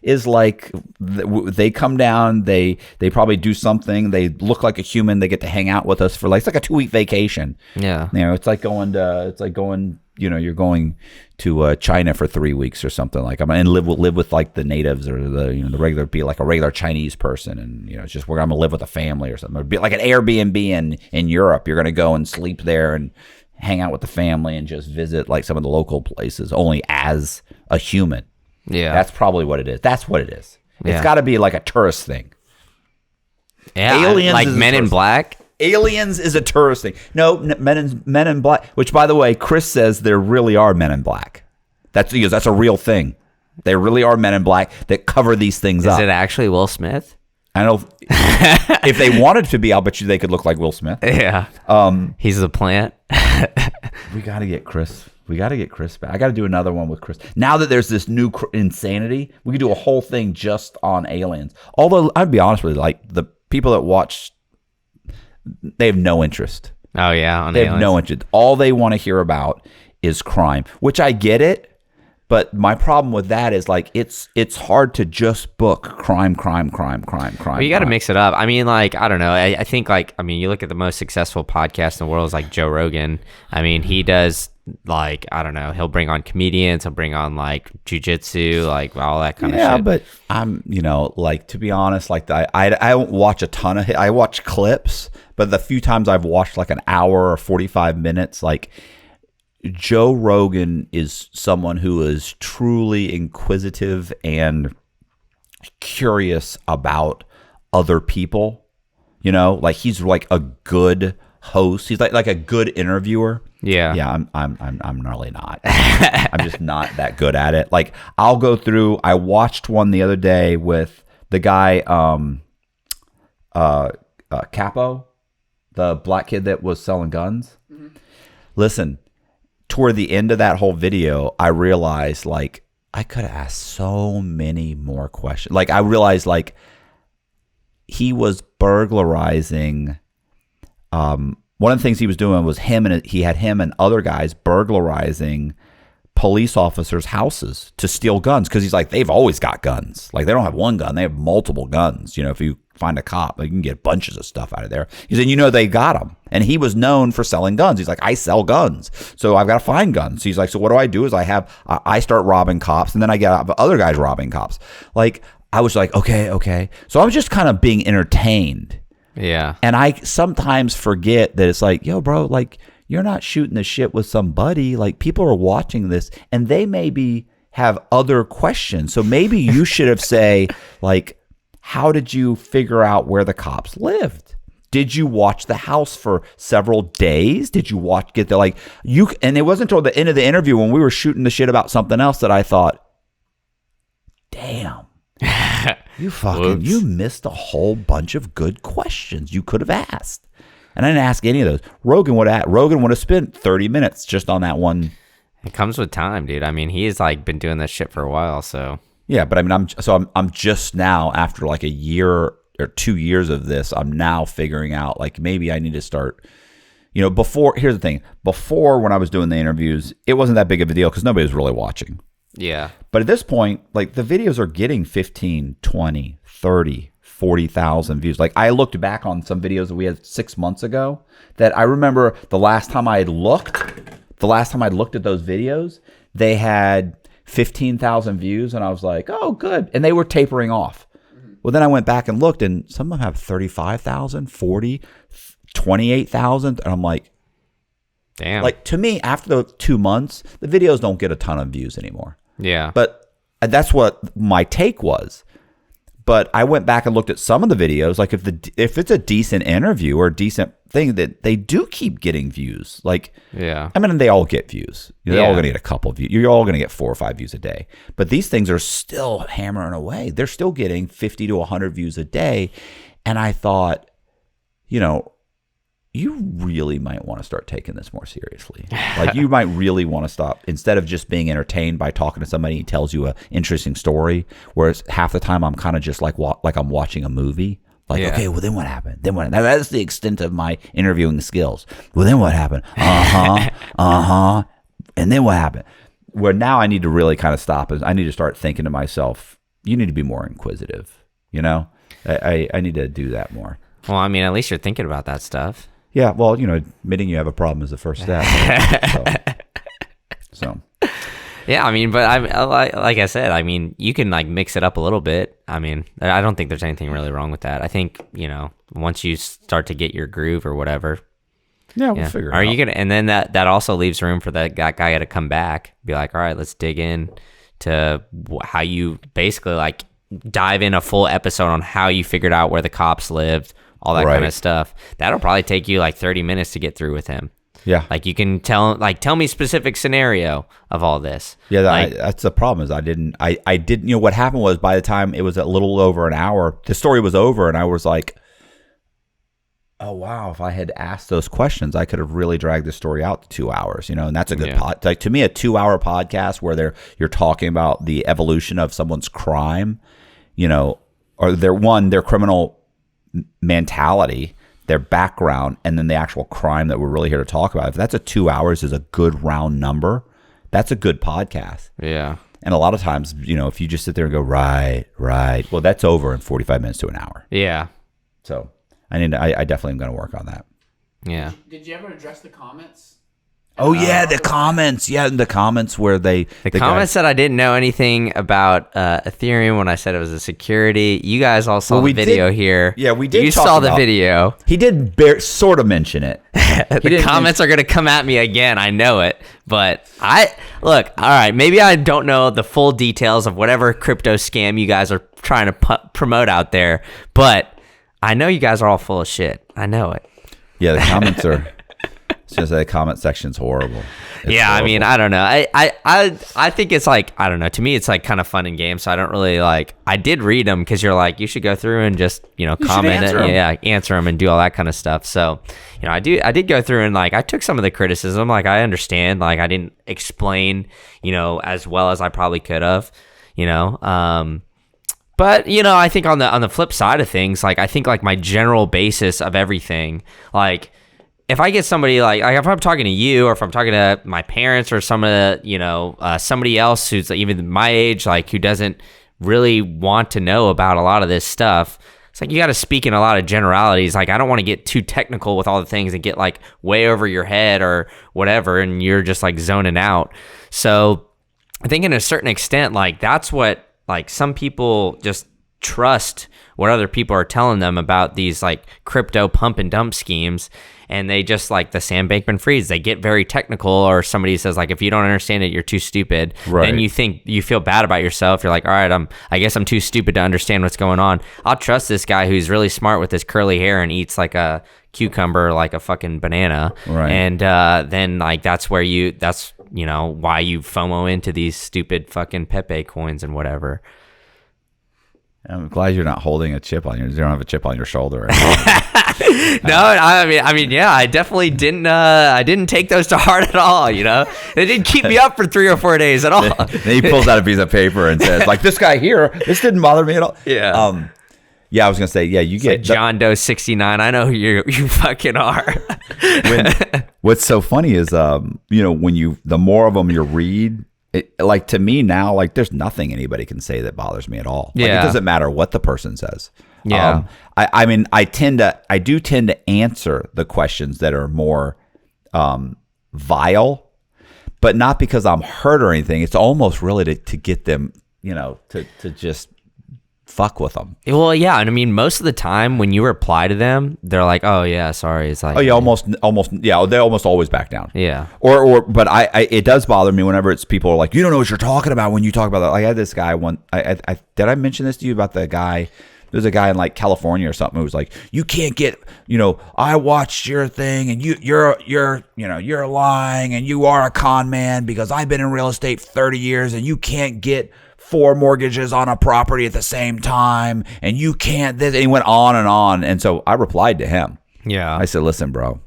is like they come down. They probably do something. They look like a human. They get to hang out with us for it's like a 2-week vacation. Yeah, it's like going. You're going to China for 3 weeks or something and live with like the natives or the regular, be like a regular Chinese person, and it's just we're gonna live with a family or something. Or be like an Airbnb in Europe. You're gonna go and sleep there and hang out with the family and just visit like some of the local places only as a human. Yeah, that's probably what it is. That's what it is. Yeah. It's got to be like a tourist thing. Yeah, aliens like Men in Black. Aliens is a tourist thing. No, Men in Black, which by the way, Chris says there really are Men in Black. That's a real thing. There really are Men in Black that cover these things up. Is it actually Will Smith? I know. If they wanted to be, I'll bet you they could look like Will Smith. Yeah. He's the plant. We got to get Chris. We got to get Chris back. I got to do another one with Chris. Now that there's this new insanity, we could do a whole thing just on aliens. Although, I'd be honest with you, like the people that watch, they have no interest. Oh, yeah. They have no interest. All they want to hear about is crime, which I get it. But my problem with that is like it's hard to just book crime. Well, you got to mix it up. I mean, like, I don't know. I think like, I mean, you look at the most successful podcast in the world is like Joe Rogan. I mean, he does like, I don't know, he'll bring on comedians, he'll bring on like jujitsu, like all that kind of shit. Yeah, but I'm, like, to be honest, like I don't watch a ton of I watch clips, but the few times I've watched like an hour or 45 minutes, like Joe Rogan is someone who is truly inquisitive and curious about other people. Like he's like a good host. He's like a good interviewer. Yeah. Yeah, I'm really not. I'm just not that good at it. Like I'll go through. I watched one the other day with the guy Capo, the black kid that was selling guns. Mm-hmm. Listen, toward the end of that whole video, I realized like I could have asked so many more questions. Like I realized like he was burglarizing. One of the things he was doing was he had him and other guys burglarizing police officers' houses to steal guns, because he's like, they've always got guns. Like they don't have one gun, they have multiple guns. If you find a cop, you can get bunches of stuff out of there. He said, they got them. And he was known for selling guns. He's like, I sell guns, so I've got to find guns. He's like, so what do I do is I start robbing cops, and then I get other guys robbing cops. Like I was like, okay. So I was just kind of being entertained. Yeah. And I sometimes forget that it's like, yo, bro, like you're not shooting the shit with somebody. Like people are watching this and they maybe have other questions. So maybe you should have say like, how did you figure out where the cops lived? Did you watch the house for several days? Did you get there? Like and it wasn't until the end of the interview when we were shooting the shit about something else that I thought, damn. You missed a whole bunch of good questions you could have asked. And I didn't ask any of those. Rogan would have spent 30 minutes just on that one. It comes with time, dude. I mean, he's like been doing this shit for a while, so. Yeah, but I mean, I'm just now, after like a year or 2 years of this, I'm now figuring out like maybe I need to start, you know, here's the thing. Before, when I was doing the interviews, it wasn't that big of a deal because nobody was really watching. Yeah. But at this point, like the videos are getting 15, 20, 30, 40,000 views. Like I looked back on some videos that we had 6 months ago that I remember the last time I looked at those videos, they had 15,000 views, and I was like, oh, good. And they were tapering off. Well, then I went back and looked, and some of them have 35,000, 40, 28,000. And I'm like, damn. Like, to me, after the 2 months, the videos don't get a ton of views anymore. Yeah. But that's what my take was. But I went back and looked at some of the videos. Like, if it's a decent interview or a decent thing, that they do keep getting views. Like, yeah. I mean, they all get views. They're all going to get a couple of views. You're all going to get 4 or 5 views a day. But these things are still hammering away. They're still getting 50 to 100 views a day. And I thought, you know, you really might want to start taking this more seriously. Like, you might really want to stop, instead of just being entertained by talking to somebody who tells you an interesting story, whereas half the time I'm kind of just like I'm watching a movie. Like, okay, well, then what happened? Now, that's the extent of my interviewing skills. Well, then what happened? And then what happened? Where now I need to really kind of stop. I need to start thinking to myself, you need to be more inquisitive. You know, I need to do that more. Well, I mean, at least you're thinking about that stuff. Yeah, well, you know, admitting you have a problem is the first step. So. Yeah, I mean, but like I said, I mean, you can like mix it up a little bit. I mean, I don't think there's anything really wrong with that. I think, you know, once you start to get your groove or whatever. Yeah, we'll figure it out. Are you gonna? And then that also leaves room for that guy to come back, be like, all right, let's dig in to how you basically like dive in a full episode on how you figured out where the cops lived. All that kind of stuff. That'll probably take you like 30 minutes to get through with him. Yeah. Like you can tell me specific scenario of all this. Yeah, like, that's the problem is I didn't, you know, what happened was by the time it was a little over an hour, the story was over and I was like, oh, wow, if I had asked those questions, I could have really dragged the story out to 2 hours, you know, and that's a good like to me, a 2-hour podcast where you're talking about the evolution of someone's crime, you know, or their criminal mentality, their background, and then the actual crime that we're really here to talk about. If that's 2 hours is a good round number, that's a good podcast. Yeah. And a lot of times, you know, if you just sit there and go, right, well, that's over in 45 minutes to an hour. Yeah. So I definitely am going to work on that. Yeah. Did you ever address the comments? Oh yeah, the comments. Yeah, the comments where the comments said I didn't know anything about Ethereum when I said it was a security. You guys all saw the video here. Yeah, we did. You saw the video. He did sort of mention it. The comments are going to come at me again. I know it. But look, all right, maybe I don't know the full details of whatever crypto scam you guys are trying to promote out there, but I know you guys are all full of shit. I know it. Yeah, the comments are. Just the comment section's horrible. It's horrible. I mean, I don't know. I think it's like, I don't know. To me, it's like kind of fun and games. So I don't really like. I did read them because you're like, you should go through and just comment it, answer them and do all that kind of stuff. So I did go through and like I took some of the criticism. Like I understand. Like I didn't explain as well as I probably could have. But I think on the flip side of things, like I think like my general basis of everything, like. If I get somebody like if I'm talking to you or if I'm talking to my parents or somebody else who's even my age, like who doesn't really want to know about a lot of this stuff, it's like you got to speak in a lot of generalities. Like I don't want to get too technical with all the things and get like way over your head or whatever, and you're just like zoning out. So I think in a certain extent, like that's what like some people just trust what other people are telling them about these like crypto pump and dump schemes. And they just like the Sam Bankman-Frieds, they get very technical, or somebody says like, if you don't understand it, you're too stupid. Right. Then you feel bad about yourself. You're like, all right, I guess I'm too stupid to understand what's going on. I'll trust this guy who's really smart with his curly hair and eats like a cucumber, like a fucking banana. Right. And then like, that's why you FOMO into these stupid fucking Pepe coins and whatever. I'm glad you're not holding a chip on you don't have a chip on your shoulder. I mean, yeah, I definitely didn't. I didn't take those to heart at all. You know, they didn't keep me up for 3 or 4 days at all. Then he pulls out a piece of paper and says, like, this guy here, this didn't bother me at all. Yeah. Yeah, I was gonna say, yeah, you get like John Doe 69. I know who you fucking are. What's so funny is, when the more of them you read, like to me now, like there's nothing anybody can say that bothers me at all. Like, it doesn't matter what the person says. Yeah. I mean, I do tend to answer the questions that are more vile, but not because I'm hurt or anything. It's almost really to get them, to just fuck with them. Well, yeah, and I mean, most of the time when you reply to them, they're like, "Oh yeah, sorry." It's like, oh yeah, almost, yeah. They almost always back down. Yeah. But it does bother me whenever it's people are like, "You don't know what you're talking about when you talk about that." Like, I had this guy one. Did I mention this to you about the guy? There's a guy in like California or something who was like, "You can't get, I watched your thing and you're lying and you are a con man because I've been in real estate 30 years and you can't get 4 mortgages on a property at the same time and you can't this." And he went on and on. And so I replied to him. Yeah. I said, "Listen, bro,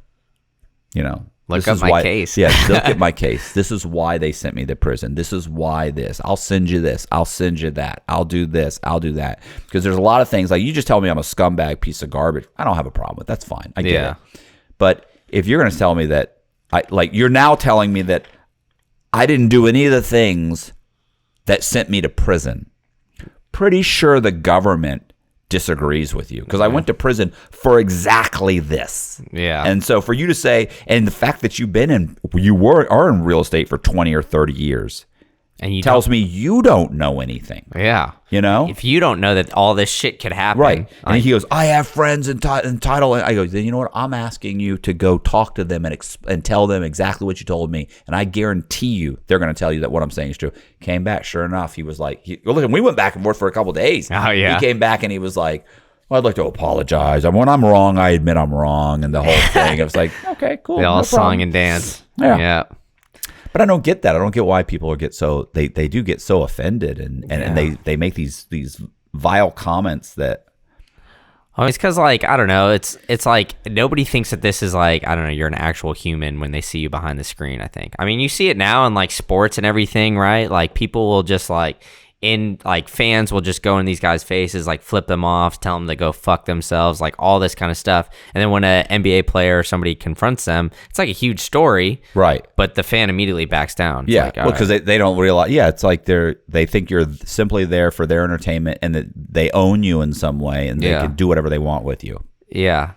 look at my case." Yeah, look at my case. This is why they sent me to prison. This is why this. I'll send you this. I'll send you that. I'll do this. I'll do that. Because there's a lot of things like you just tell me I'm a scumbag piece of garbage. I don't have a problem with. That's fine. I get it. But if you're going to tell me that you're now telling me that I didn't do any of the things that sent me to prison, pretty sure the government disagrees with you because I went to prison for exactly this. Yeah. And so for you to say, and the fact that you are in real estate for 20 or 30 years and tells me you don't know anything. Yeah. If you don't know that all this shit could happen. Right. And he goes, "I have friends in title." And I go, "Then you know what? I'm asking you to go talk to them and tell them exactly what you told me. And I guarantee you they're going to tell you that what I'm saying is true." Came back. Sure enough, he was like, listen, we went back and forth for a couple of days. Oh, yeah. He came back and he was like, "Well, I'd like to apologize. When I'm wrong, I admit I'm wrong." And the whole thing. I was like, okay, cool. They all no song problem. and dance. Yeah. But I don't get that. I don't get why people get so they do get so offended and they make these vile comments that. Oh, it's because I don't know. It's like nobody thinks that this is I don't know. You're an actual human when they see you behind the screen. I think. I mean, you see it now in sports and everything, right? Like people will just fans will just go in these guys' faces, flip them off, tell them to go fuck themselves, all this kind of stuff. And then when an NBA player or somebody confronts them, it's a huge story, right? But the fan immediately backs down. Yeah, because they don't realize. Yeah, it's like they think you're simply there for their entertainment and that they own you in some way and they can do whatever they want with you. Yeah.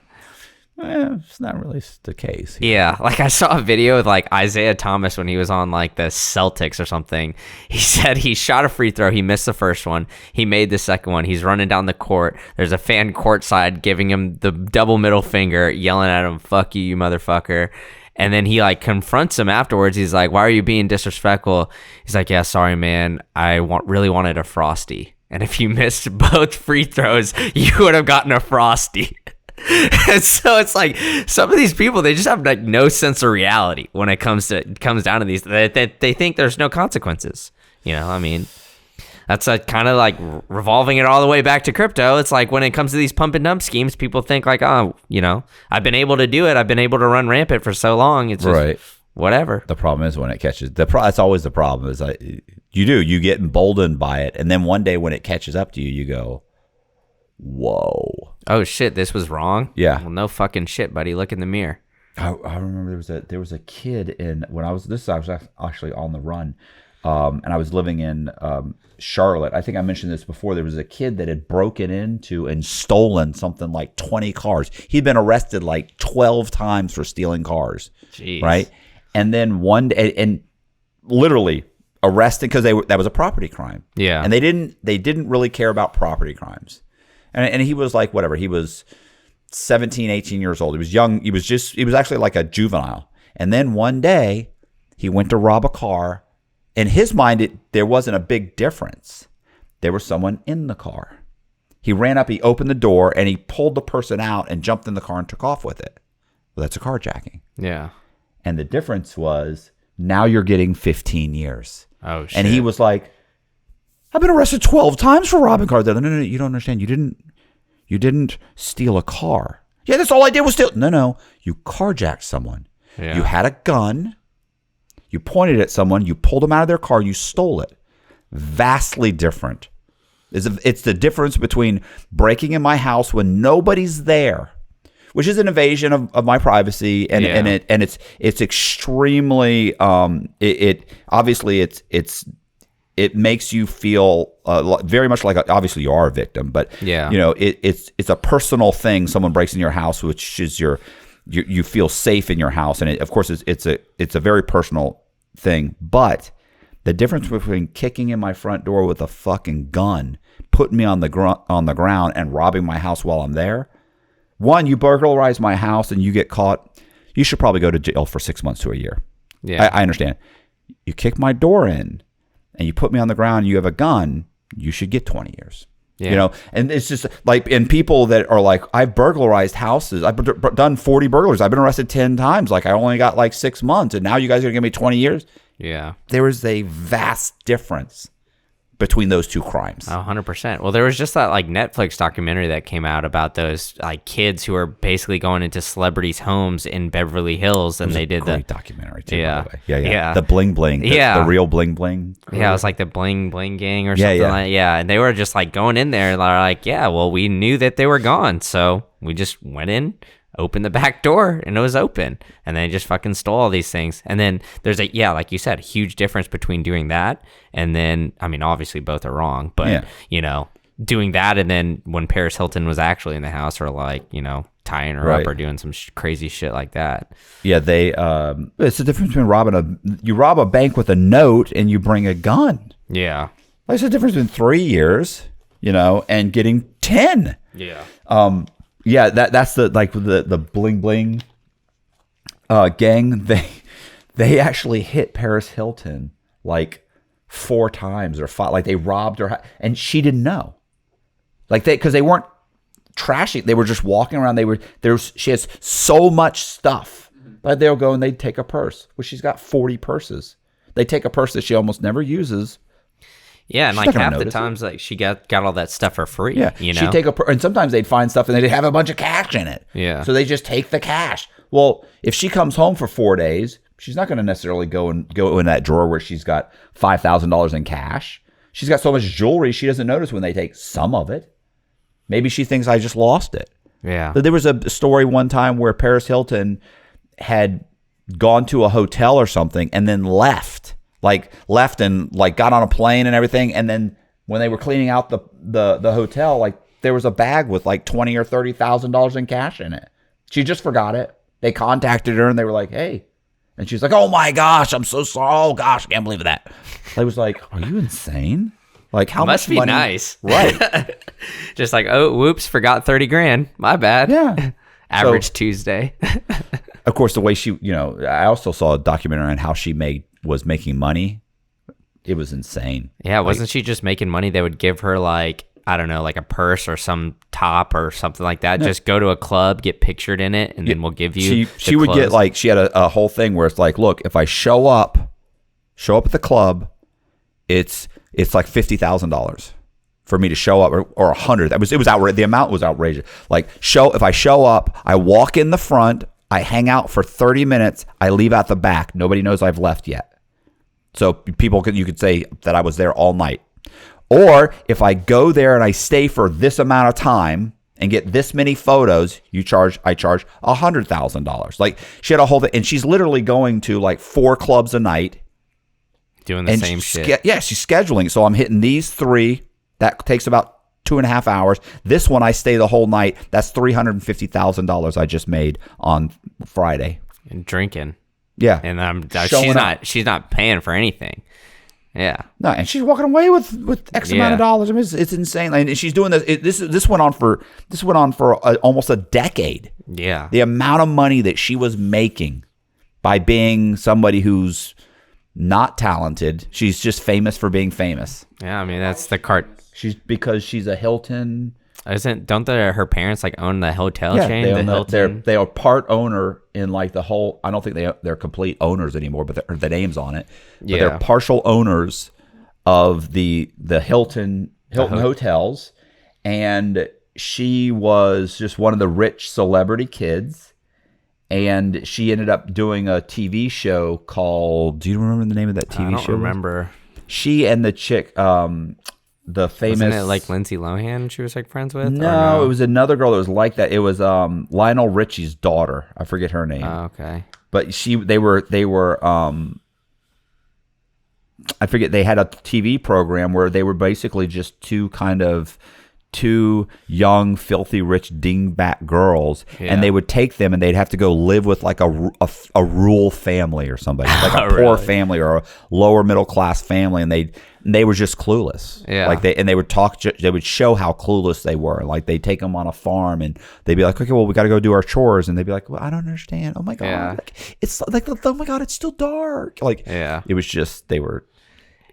It's not really the case. Yeah, I saw a video with Isaiah Thomas when he was on the Celtics or something. He said he shot a free throw. He missed the first one. He made the second one. He's running down the court. There's a fan courtside giving him the double middle finger, yelling at him, "Fuck you, you motherfucker." And then he confronts him afterwards. He's like, "Why are you being disrespectful?" He's like, "Yeah, sorry, man. I really wanted a Frosty. And if you missed both free throws, you would have gotten a Frosty." And so it's some of these people, they just have no sense of reality when it comes down to these. They think there's no consequences. I mean, that's kind of revolving it all the way back to crypto. It's when it comes to these pump and dump schemes, people think I've been able to do it. I've been able to run rampant for so long. It's just right. Whatever. The problem is when it catches that's always the problem is you get emboldened by it. And then one day when it catches up to you, you go, whoa. Oh shit, this was wrong? Yeah. Well, no fucking shit, buddy. Look in the mirror. I remember there was a kid I was actually on the run. And I was living in Charlotte. I think I mentioned this before. There was a kid that had broken into and stolen something like 20 cars. He'd been arrested 12 times for stealing cars. Jeez. Right? And then one day, and literally arrested because that was a property crime. Yeah. And they didn't really care about property crimes. And he was whatever. He was 17, 18 years old. He was young. He was actually a juvenile. And then one day he went to rob a car. In his mind, there wasn't a big difference. There was someone in the car. He ran up, he opened the door, and he pulled the person out and jumped in the car and took off with it. Well, that's a carjacking. Yeah. And the difference was now you're getting 15 years. Oh, shit. And he was like, I've been arrested 12 times for robbing cars. No, you don't understand. You didn't steal a car. Yeah, that's all I did was steal. No, you carjacked someone. Yeah. You had a gun. You pointed at someone. You pulled them out of their car. You stole it. Vastly different. It's the difference between breaking in my house when nobody's there, which is an invasion of my privacy, and it's extremely obviously it makes you feel very much like obviously you are a victim, but it's a personal thing. Someone breaks in your house, which is you feel safe in your house, and of course it's a very personal thing. But the difference between kicking in my front door with a fucking gun, putting me on the ground, and robbing my house while I'm there. One, you burglarize my house and you get caught. You should probably go to jail for 6 months to a year. Yeah, I understand. You kick my door in and you put me on the ground and you have a gun, you should get 20 years. Yeah. And it's just like, and people that are like, I've burglarized houses. I've done 40 burglaries. I've been arrested 10 times. Like I only got like 6 months and now you guys are going to give me 20 years. Yeah. There is a vast difference between those two crimes. 100%. Well, there was just that like Netflix documentary that came out about those like kids who are basically going into celebrities' homes in Beverly Hills, and they did the documentary too. Yeah. By the way. Yeah. The bling bling. The real bling bling. Yeah, it was like the bling bling gang or something like. Yeah, and they were just like going in there and they're like, yeah, well, we knew that they were gone, so we just went in, opened the back door, and it was open, and they just fucking stole all these things. And then there's like you said, a huge difference between doing that and then, I mean, obviously both are wrong, but doing that and then when Paris Hilton was actually in the house, or like tying her up or doing some crazy shit like that. Yeah, it's the difference between you rob a bank with a note and you bring a gun. Yeah, there's a difference between 3 years, and getting 10. Yeah. Yeah, that's the bling bling gang. They actually hit Paris Hilton like 4 times or 5. Like they robbed her, and she didn't know. Like because they weren't trashing. They were just walking around. She has so much stuff, but they'll go and they'd take a purse. Well, she's got 40 purses. They take a purse that she almost never uses. Yeah, and She's like half the notice times, like she got all that stuff for free. Yeah, she'd take and sometimes they'd find stuff and they'd have a bunch of cash in it. Yeah, so they just take the cash. Well, if she comes home for 4 days, she's not going to necessarily go in that drawer where she's got $5,000 in cash. She's got so much jewelry she doesn't notice when they take some of it. Maybe she thinks I just lost it. Yeah. But there was a story one time where Paris Hilton had gone to a hotel or something and then left and like got on a plane and everything, and then when they were cleaning out the hotel, like there was a bag with like $20,000 or $30,000 in cash in it. She just forgot it. They contacted her and they were like, "Hey," and she's like, "Oh my gosh, I'm so sorry. Oh gosh, I can't believe that." I was like, "Are you insane? Like how must much be money?" Nice, right? Just like, oh, whoops, forgot 30 grand. My bad. Yeah. Average Tuesday. Of course, the way she, I also saw a documentary on how she was making money. It was insane. Yeah, wasn't she just making money? They would give her like, I don't know, like a purse or some top or something like that. No. Just go to a club, get pictured in it, and then we'll give you. She would get like, she had a whole thing where it's like, look, if I show up at the club, it's like $50,000 for me to show up, or 100. It was outrageous. The amount was outrageous. Like if I show up, I walk in the front, I hang out for 30 minutes, I leave out the back. Nobody knows I've left yet. So you could say that I was there all night. Or if I go there and I stay for this amount of time and get this many photos, I charge $100,000. Like she had a whole thing, and she's literally going to like 4 clubs a night. Doing the same shit. Yeah, she's scheduling. So I'm hitting these 3. That takes about 2.5 hours. This one I stay the whole night. That's $350,000 I just made on Friday. And drinking. Yeah, and she's not paying for anything. Yeah, no, and she's walking away with X amount of dollars. I mean, it's insane, and she's doing this. This went on for almost a decade. Yeah, the amount of money that she was making by being somebody who's not talented. She's just famous for being famous. Yeah, I mean that's the cart. Because she's a Hilton. Don't her parents like own the hotel chain? They are part owner in like the whole. I don't think they're complete owners anymore, but the name's on it. But they're partial owners of the Hilton hotels, and she was just one of the rich celebrity kids, and she ended up doing a TV show called. Do you remember the name of that TV show? I don't remember. She and the chick, the famous. Wasn't it like Lindsay Lohan? She was like friends with. No, it was another girl that was like that. It was Lionel Richie's daughter. I forget her name. Oh, okay. But they were. I forget. They had a TV program where they were basically just two young, filthy, rich dingbat girls, and they would take them and they'd have to go live with like a rural family or somebody, like a poor family or a lower middle class family, and they were just clueless. Yeah, like they would talk. They would show how clueless they were. Like they'd take them on a farm and they'd be like, okay, well, we got to go do our chores, and they'd be like, well, I don't understand. Oh my god, like, it's like, oh my god, it's still dark. Like, it was just they were.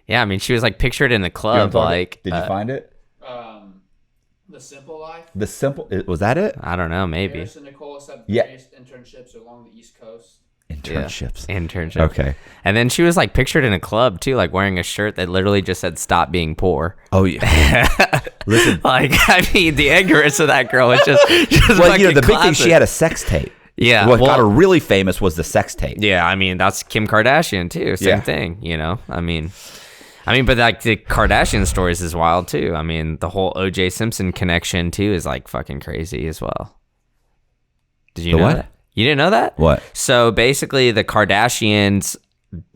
Yeah, I mean, she was like pictured in the club. Like, did you find it? The Simple Life. The Simple, was that it? I don't know, maybe. Harris and Nicole have various internships along the East Coast. Internships. Okay. And then she was like pictured in a club too, like wearing a shirt that literally just said "Stop being poor." Oh yeah. Listen, like I mean, the ignorance of that girl is just well, you know, the big thing, she had a sex tape. Yeah. What got her really famous was the sex tape. Yeah, I mean that's Kim Kardashian too. Same thing, you know. I mean, but like the Kardashian stories is wild too. I mean, the whole O.J. Simpson connection too is like fucking crazy as well. Did you know that? You didn't know that? What? So basically, the Kardashians'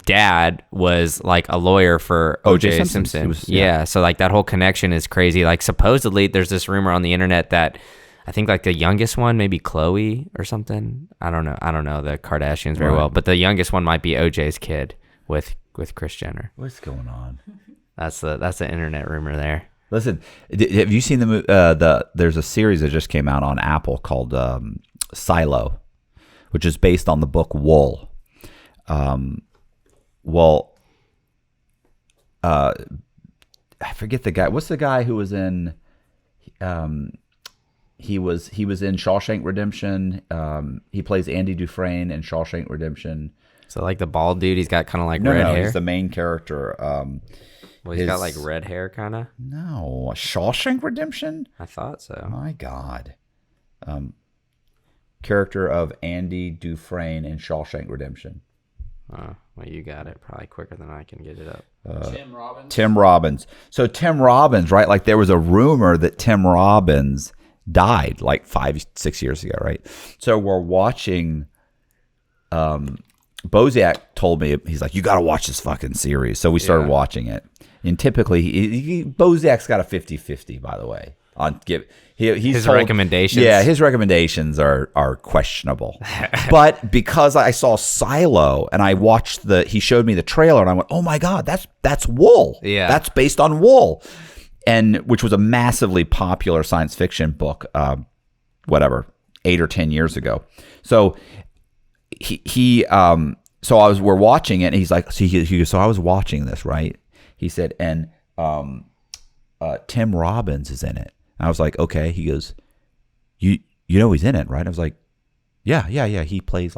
dad was like a lawyer for O.J. Simpson. Yeah. So like that whole connection is crazy. Like supposedly, there's this rumor on the internet that I think like the youngest one, maybe Khloe or something. I don't know the Kardashians very well, but the youngest one might be O.J.'s kid with Kris Jenner. What's going on? That's the internet rumor there. Listen, have you seen there's a series that just came out on Apple called Silo, which is based on the book Wool. I forget the guy. What's the guy who was in? He was in Shawshank Redemption. He plays Andy Dufresne in Shawshank Redemption. So like the bald dude, he's got kind of like red hair. He's the main character. Well, he's got like red hair, kind of. No, Shawshank Redemption. I thought so. My God. Character of Andy Dufresne in Shawshank Redemption. Oh, well, you got it probably quicker than I can get it up. Tim Robbins. So Tim Robbins, right? Like there was a rumor that Tim Robbins died like 5-6 years ago, right? So we're watching. Bozak told me, he's like, you got to watch this fucking series. So we started watching it. And typically, Bozak's got a 50-50, by the way. His recommendations. Yeah, his recommendations are questionable. But because I saw Silo and I watched he showed me the trailer and I went, oh my God, that's Wool. Yeah. That's based on Wool. And which was a massively popular science fiction book, 8 or 10 years ago. So we're watching it and he's like, so I was watching this, right? He said, and Tim Robbins is in it. And I was like, okay. He goes, you know he's in it, right? I was like, yeah. He plays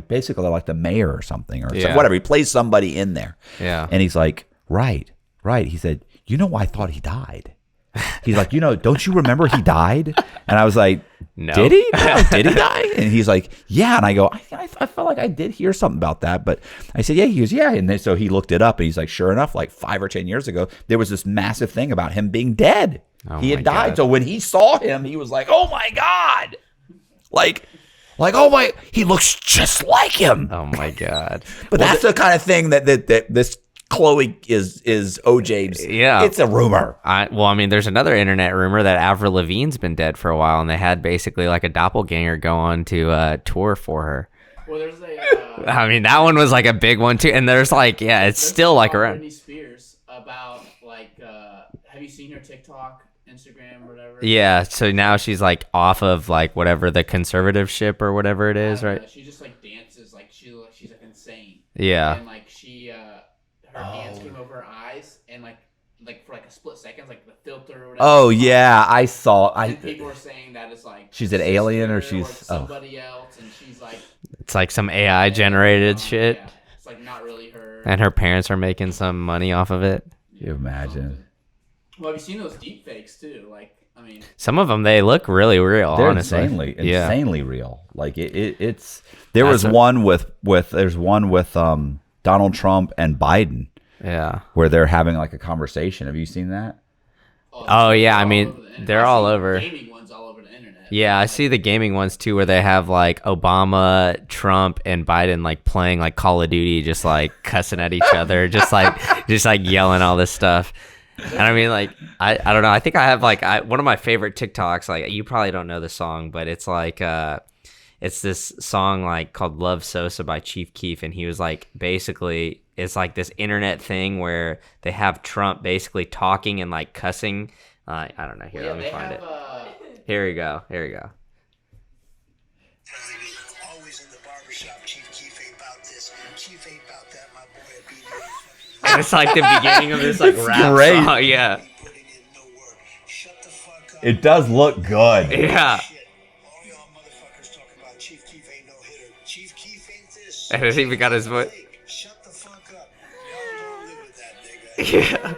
basically like the mayor or something or whatever. He plays somebody in there. Yeah. And he's like, right. He said, you know why I thought he died? He's like, don't you remember he died? And I was like, no. Did he? No, did he die? And he's like, yeah. And I go, I felt like I did hear something about that. But I said, yeah. He goes, yeah. And then, so he looked it up and he's like, sure enough, like 5 or 10 years ago, there was this massive thing about him being dead. Oh, he had died. God. So when he saw him, he was like, oh my God. Like, oh my, he looks just like him. Oh my God. But that's the kind of thing that this Khloe is OJ's. Yeah, it's a rumor. There's another internet rumor that Avril Lavigne's been dead for a while, and they had basically like a doppelganger go on to tour for her. Well, there's that one was like a big one too, and there's like, it's still like around. Britney Spears about like, have you seen her TikTok, Instagram, or whatever? Yeah, so now she's like off of like whatever the conservativeship or whatever it is, right? She just like dances like she's like insane. Yeah, and like she. Her hands came over her eyes, and like for like a split second, like the filter or whatever. Oh yeah, I saw. And people are saying that it's like she's an alien or she's somebody else, and she's like it's like some AI generated shit. Yeah, it's like not really her. And her parents are making some money off of it. Can you imagine? Well, have you seen those deep fakes too? Like some of them they look really real. They're honestly. insanely real. Like it's. There's one with Donald Trump and Biden. Yeah, where they're having like a conversation. Have you seen that? Oh yeah, I mean they're all over. Gaming ones all over the internet. Yeah, I see the gaming ones too, where they have like Obama, Trump, and Biden like playing like Call of Duty, just like cussing at each other, just like yelling all this stuff. And I mean, like I don't know. I think I have like one of my favorite TikToks. Like you probably don't know the song, but it's like it's this song like called "Love Sosa" by Chief Keef, and he was like basically. It's like this internet thing where they have Trump basically talking and like cussing. I don't know. Here, let me find it. Here we go. Always in the barbershop, Chief Keef ain't about this. Chief ain't about that. My boy beat you. And it's like the beginning of this like rap song. Yeah. It does look good. Yeah. And it even got his voice. Yeah.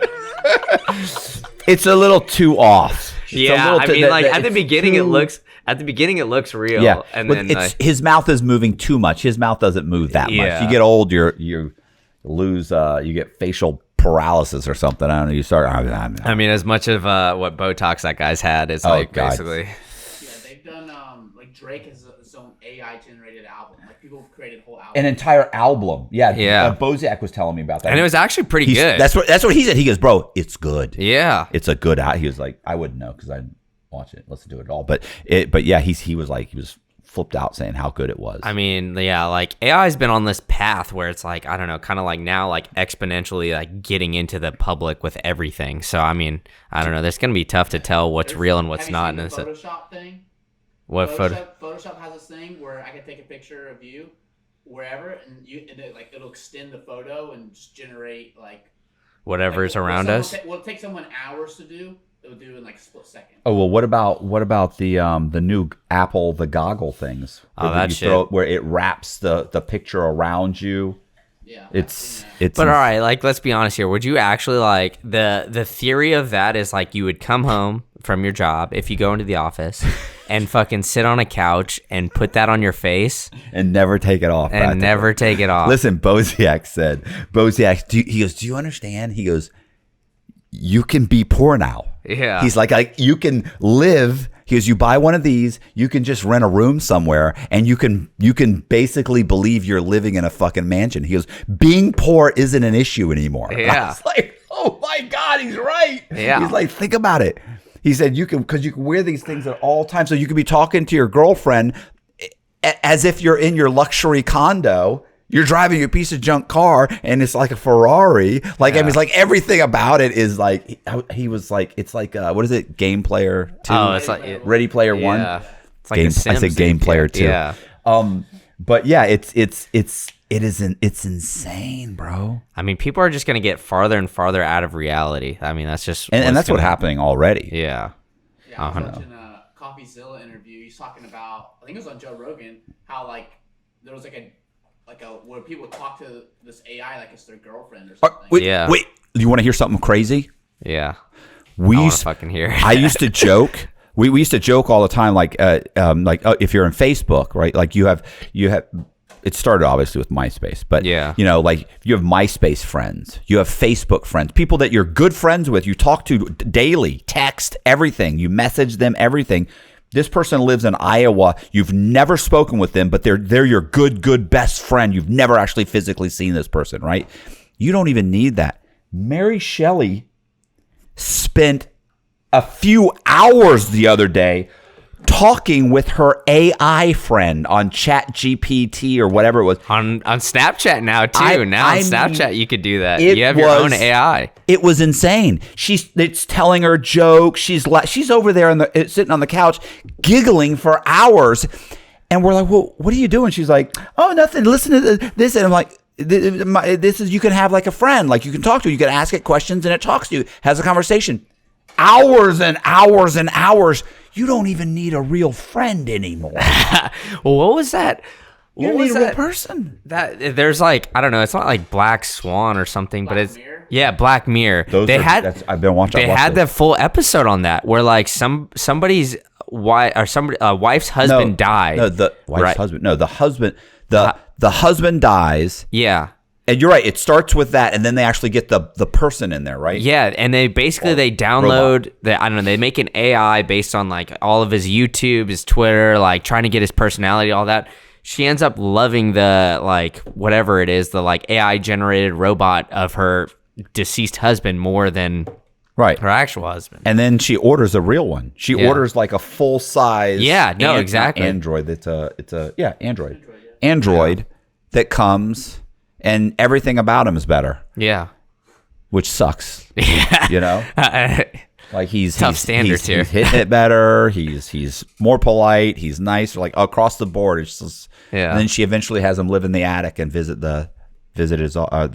It's a little too off. Yeah, I mean, like at the beginning it looks real. Yeah, and but then his mouth is moving too much. His mouth doesn't move that much. You get old, you lose, you get facial paralysis or something. I don't know. You start. I mean, as much of what Botox that guy's had is basically. Yeah, they've done like Drake has his own AI generated album. Like people have created whole albums. An entire album. Yeah. Boziak was telling me about that. And it was actually pretty good. That's what he said. He goes, bro, it's good. Yeah. It's a good out. He was like, I wouldn't know because I didn't watch it, listen to it at all. But yeah, he was flipped out saying how good it was. I mean, yeah, like AI's been on this path where it's like, I don't know, kind of like now like exponentially like getting into the public with everything. So I mean, I don't know. There's gonna be tough to tell what's real and what's not. Have you seen the Photoshop thing? What Photoshop has this thing where I can take a picture of you wherever, and it'll extend the photo and just generate like whatever's around us. Will it take someone hours to do? It would do in like a split second. Oh well, what about the new Apple goggle things? Oh, that shit. Where it wraps the picture around you. Yeah, it's. But all right, like let's be honest here. Would you actually like the theory of that is like you would come home from your job if you go into the office and fucking sit on a couch and put that on your face and never take it off. Take it off. Listen, Boziak said, he goes, do you understand? He goes, you can be poor now. Yeah. He's like you can live. He goes, you buy one of these, you can just rent a room somewhere and you can basically believe you're living in a fucking mansion. He goes, being poor isn't an issue anymore. Yeah. I was like, oh my God, he's right. Yeah. He's like, think about it. He said, because you can wear these things at all times. So you could be talking to your girlfriend as if you're in your luxury condo. You're driving a piece of junk car and it's like a Ferrari. Like, I mean, it's like everything about it is like, he was like, it's like, what is it? Game Player 2? Oh, it's like Ready Player 1? It's like I said Game Player 2. Yeah. But yeah, it's insane, bro. I mean, people are just going to get farther and farther out of reality. I mean, that's just... And that's what's happening already. Yeah. Yeah, I was watching a CoffeeZilla interview. He's talking about, I think it was on Joe Rogan, how like there was like a where people would talk to this AI like it's their girlfriend or something. Wait, you want to hear something crazy? Yeah. I want to fucking hear it. I used to joke. We used to joke all the time, like if you're in Facebook, right? Like you have. It started obviously with MySpace, but you know, like you have MySpace friends, you have Facebook friends, people that you're good friends with, you talk to daily, text, everything, you message them, everything. This person lives in Iowa. You've never spoken with them, but they're your good best friend. You've never actually physically seen this person, right? You don't even need that. Mary Shelley spent a few hours the other day talking with her AI friend on ChatGPT or whatever it was. On Snapchat now, too. On Snapchat, you could do that. You have your own AI. It was insane. It's telling her jokes. She's over there sitting on the couch, giggling for hours. And we're like, well, what are you doing? She's like, oh, nothing. Listen to this. And I'm like, this is, you can have like a friend. Like you can talk to it. You can ask it questions and it talks to you, has a conversation. Hours and hours and hours. You don't even need a real friend anymore. Well, what was that? You don't need a real person. That there's like, I don't know, it's not like Black Swan or something, but it's Black Mirror. I've been watching. They had the full episode on that where like somebody's wife or wife's husband died. No, the wife's husband. No, the husband. The husband dies. Yeah. And you're right. It starts with that, and then they actually get the person in there, right? Yeah, and they basically they download I don't know. They make an AI based on like all of his YouTube, his Twitter, like trying to get his personality, all that. She ends up loving the like whatever it is, the like AI generated robot of her deceased husband more than her actual husband. And then she orders a real one. She orders like a full size. Yeah, no, exactly. Android. It's a Android. Android that comes. And everything about him is better. Yeah. Which sucks. Yeah. You know? Like he's standards here. He's hitting it better. He's more polite. He's nice. Like across the board. It's just, And then she eventually has him live in the attic and visit the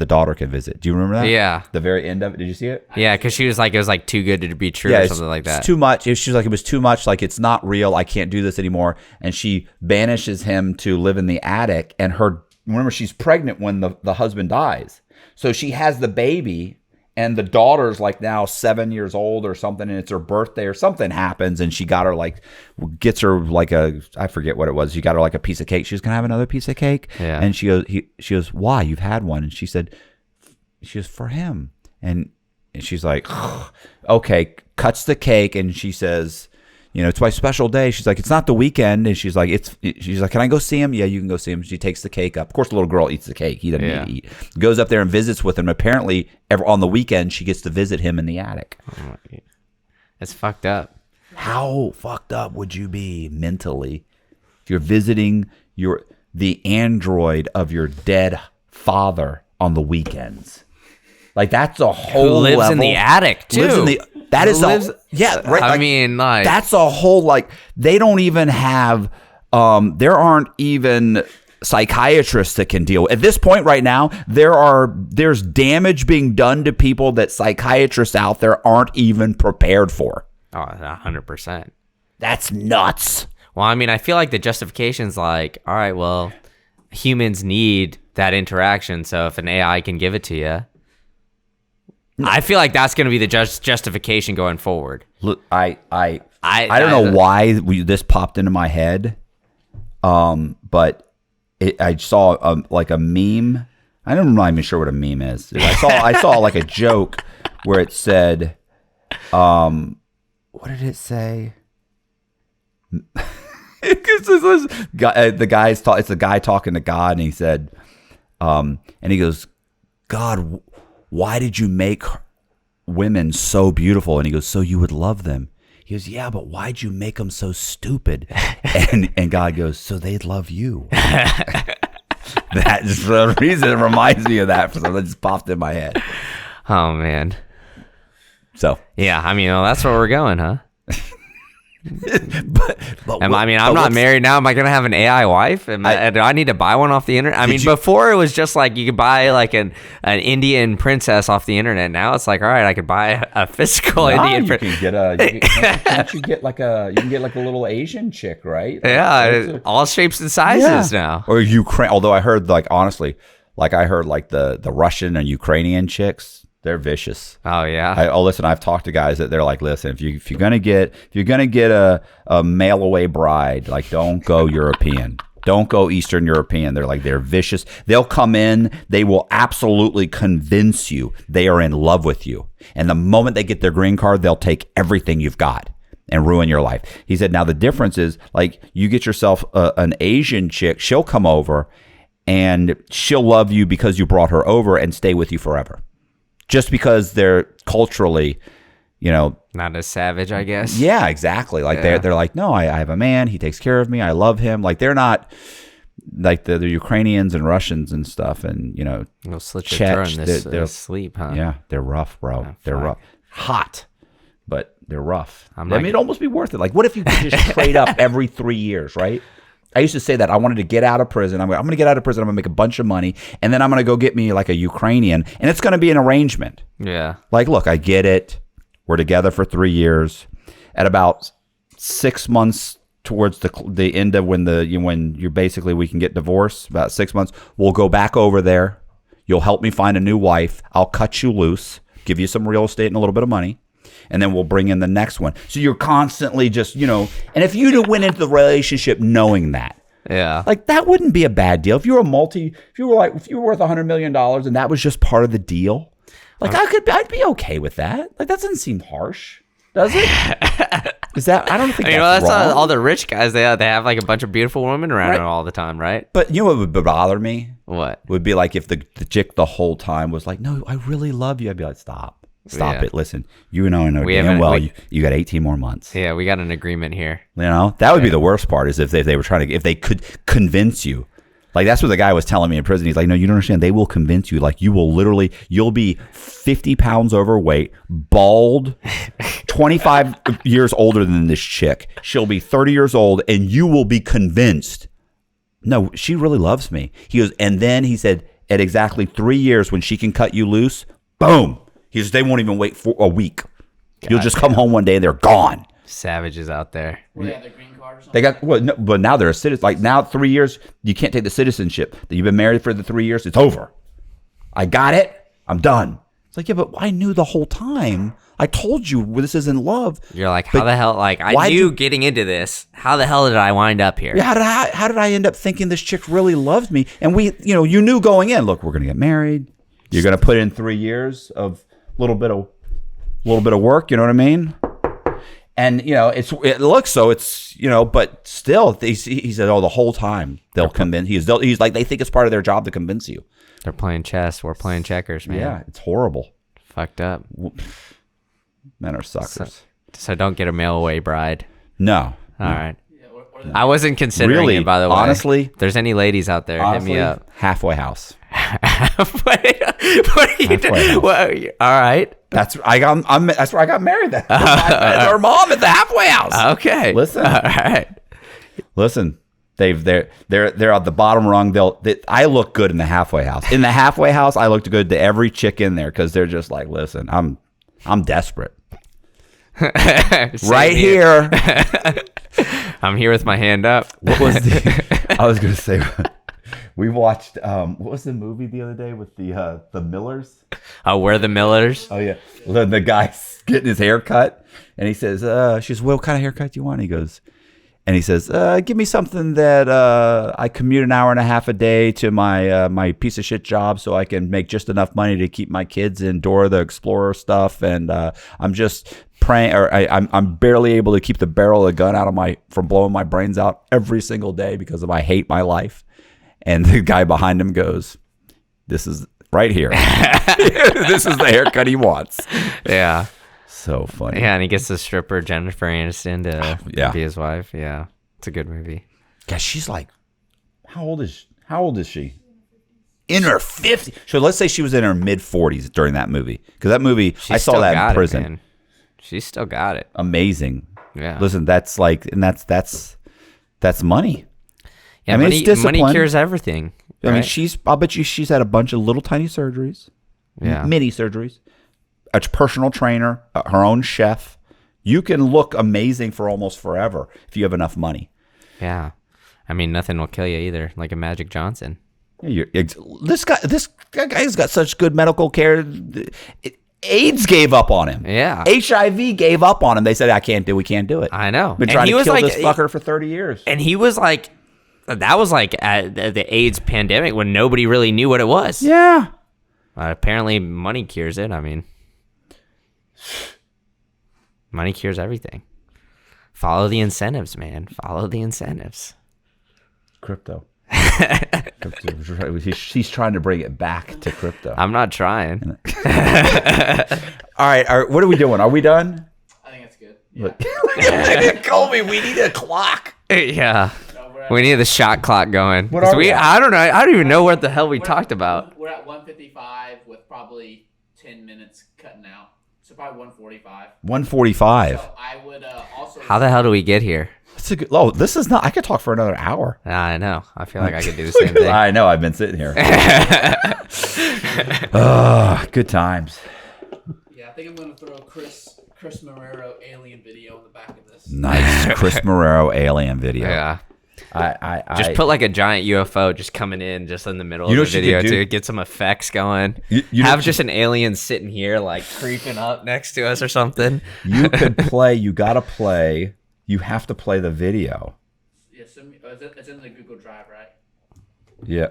daughter can visit. Do you remember that? Yeah. The very end of it. Did you see it? Yeah, because she was like, it was like too good to be true or something like that. It's too much. She was like, it was too much. Like, it's not real. I can't do this anymore. And she banishes him to live in the attic. And remember, she's pregnant when the husband dies. So she has the baby, and the daughter's like now 7 years old or something, and it's her birthday or something happens, and she got her gets her like I forget what it was. She got her like a piece of cake. She was going to have another piece of cake. Yeah. And she goes, why? You've had one. And she goes, for him. And she's like, okay, cuts the cake, and she says, it's my special day. She's like, it's not the weekend. And she's like, can I go see him? Yeah, you can go see him. She takes the cake up. Of course, the little girl eats the cake. He doesn't need to eat. Goes up there and visits with him. Apparently, on the weekend, she gets to visit him in the attic. It's fucked up. How fucked up would you be mentally if you're visiting the android of your dead father on the weekends? Like, that's a whole Who lives level. in the attic, too. That is right. I mean, like, that's a whole they don't even have. There aren't even psychiatrists that can deal. At this point right now, there's damage being done to people that psychiatrists out there aren't even prepared for. Oh, 100%. That's nuts. Well, I mean, I feel like the justification's like, all right, well, humans need that interaction, so if an AI can give it to you. I feel like that's going to be the justification going forward. Look, I don't know why this popped into my head, but I saw a meme. I'm not even sure what a meme is. I saw like a joke where it said, what did it say? It's the guy talking to God, and he said, and he goes, God, why did you make women so beautiful? And he goes, so you would love them. He goes, yeah, but why'd you make them so stupid? And God goes, so they'd love you. That's the reason it reminds me of that. So that just popped in my head. Oh, man. So. Yeah, I mean, well, that's where we're going, huh? I'm not married now. Am I gonna have an AI wife? Do I need to buy one off the internet? I mean, before it was just like you could buy like an Indian princess off the internet. Now it's like, all right, I could buy a physical Indian princess. You can get like a little Asian chick, right? Yeah, all shapes and sizes now. Or Ukraine. Although I heard honestly, I heard the Russian and Ukrainian chicks. They're vicious. Oh yeah. Listen, I've talked to guys that they're like, listen, if you're gonna get a mail away bride, like, don't go European, don't go Eastern European. They're vicious. They'll come in, they will absolutely convince you they are in love with you, and the moment they get their green card, they'll take everything you've got and ruin your life. He said, now the difference is, like, you get yourself an Asian chick, she'll come over and she'll love you because you brought her over and stay with you forever. Just because they're culturally, not as savage, I guess. Yeah, exactly. Like they're like, no, I have a man. He takes care of me. I love him. Like, they're not like the Ukrainians and Russians and stuff. And they'll slit your throat in this sleep, huh? Yeah, they're rough, bro. Oh, they're rough, hot, but they're rough. It'd almost be worth it. Like, what if you could just trade up every 3 years, right? I used to say that I wanted to get out of prison. I'm going to get out of prison. I'm going to make a bunch of money. And then I'm going to go get me like a Ukrainian. And it's going to be an arrangement. Yeah. Like, look, I get it. We're together for 3 years. At about 6 months towards the end of when you're basically we can get divorced, about 6 months. We'll go back over there. You'll help me find a new wife. I'll cut you loose, give you some real estate and a little bit of money, and then we'll bring in the next one. So you're constantly just, and if you went into the relationship knowing that, yeah, like that wouldn't be a bad deal. If you were if you were worth $100 million and that was just part of the deal, like I'd be okay with that. Like that doesn't seem harsh, does it? Is that? I don't think that's wrong. All the rich guys. They have like a bunch of beautiful women around them all the time, right? But you know what would bother me? What would be like if the chick the whole time was like, "No, I really love you." I'd be like, "Stop it! Listen, you and I know damn well you got 18 more months." Yeah, we got an agreement here. That would be the worst part is if they were trying to, if they could convince you. Like that's what the guy was telling me in prison. He's like, "No, you don't understand. They will convince you. Like you'll be 50 pounds overweight, bald, 25 years older than this chick. She'll be 30 years old, and you will be convinced. No, she really loves me." He goes, and then he said, at exactly 3 years, when she can cut you loose, boom. He says they won't even wait for a week. You'll just come home one day and they're gone. Savages out there. Well, yeah, their green card or something. They got but now they're a citizen. Like now, 3 years, you can't take the citizenship. That you've been married for the 3 years, it's over. I got it. I'm done. It's like, yeah, but I knew the whole time. I told you this isn't love. You're like, how the hell? Like, I knew getting into this. How the hell did I wind up here? Yeah, how did I end up thinking this chick really loved me? And you knew going in. Look, we're gonna get married. You're gonna put in 3 years of little bit of work. You know what I mean? And it looks so. It's but still, he said, "Oh, the whole time they'll convince." He's like, they think it's part of their job to convince you. They're playing chess. We're playing checkers, man. Yeah, it's horrible. Fucked up. Men are suckers. So don't get a mail away bride. No. All right. I wasn't considering it, by the way. Honestly, if there's any ladies out there, hit me up. Halfway house. What are you doing? Well, all right. That's where I got married. Her mom at the halfway house. Okay. Listen. All right. Listen. They're at the bottom rung. I look good in the halfway house. In the halfway house, I looked good to every chick in there because they're just like, listen, I'm desperate. Right here. I'm here with my hand up. What was I was going to say. We watched what was the movie the other day with the Millers? Oh, we're the Millers. Oh yeah, the guy's getting his hair cut, and he says, "She says, what kind of haircut do you want?" He says, "Give me something that I commute an hour and a half a day to my piece of shit job, so I can make just enough money to keep my kids in Dora the Explorer stuff, and I'm just praying, or I'm barely able to keep the barrel of the gun from blowing my brains out every single day because I hate my life." And the guy behind him goes, "This is right here. This is the haircut he wants." Yeah. So funny. Yeah, and he gets the stripper Jennifer Aniston to be his wife. Yeah. It's a good movie. Yeah, she's like, how old is she? In her 50s. So let's say she was in her mid 40s during that movie. Because that movie, I saw that in prison. Man. She's still got it. Amazing. Yeah. Listen, that's money. Yeah, money cures everything. Right? I mean, I'll bet you she's had a bunch of little tiny surgeries, mini surgeries, a personal trainer, her own chef. You can look amazing for almost forever if you have enough money. Yeah, I mean, nothing will kill you either, like a Magic Johnson. This guy's got such good medical care. AIDS gave up on him. Yeah, HIV gave up on him. They said, we can't do it." I know. Been trying to kill this fucker for 30 years. And he was like. That was like at the AIDS pandemic when nobody really knew what it was. Yeah. Apparently money cures it. I mean, money cures everything. Follow the incentives, man. Follow the incentives. Crypto. He's trying to bring it back to crypto. I'm not trying. All right. What are we doing? Are we done? I think that's good. Yeah. Colby, we need a clock. Yeah. We need the shot clock going. What are we? I don't know. I don't even know what the hell we talked about. We're at 155 with probably 10 minutes cutting out. So probably 145. 145. So I would also. How the hell do we get here? This is not. I could talk for another hour. I know. I feel like I could do the same thing. I know. I've been sitting here. Good times. Yeah, I think I'm gonna throw Chris Marrero alien video in the back of this. Nice. Chris Marrero alien video. Yeah. I just put like a giant UFO just coming in just in the middle of the video to get some effects going. You have just an alien sitting here like creeping up next to us or something. You could play. You gotta play. You have to play the video. Yeah, it's in the Google Drive, right? Yeah.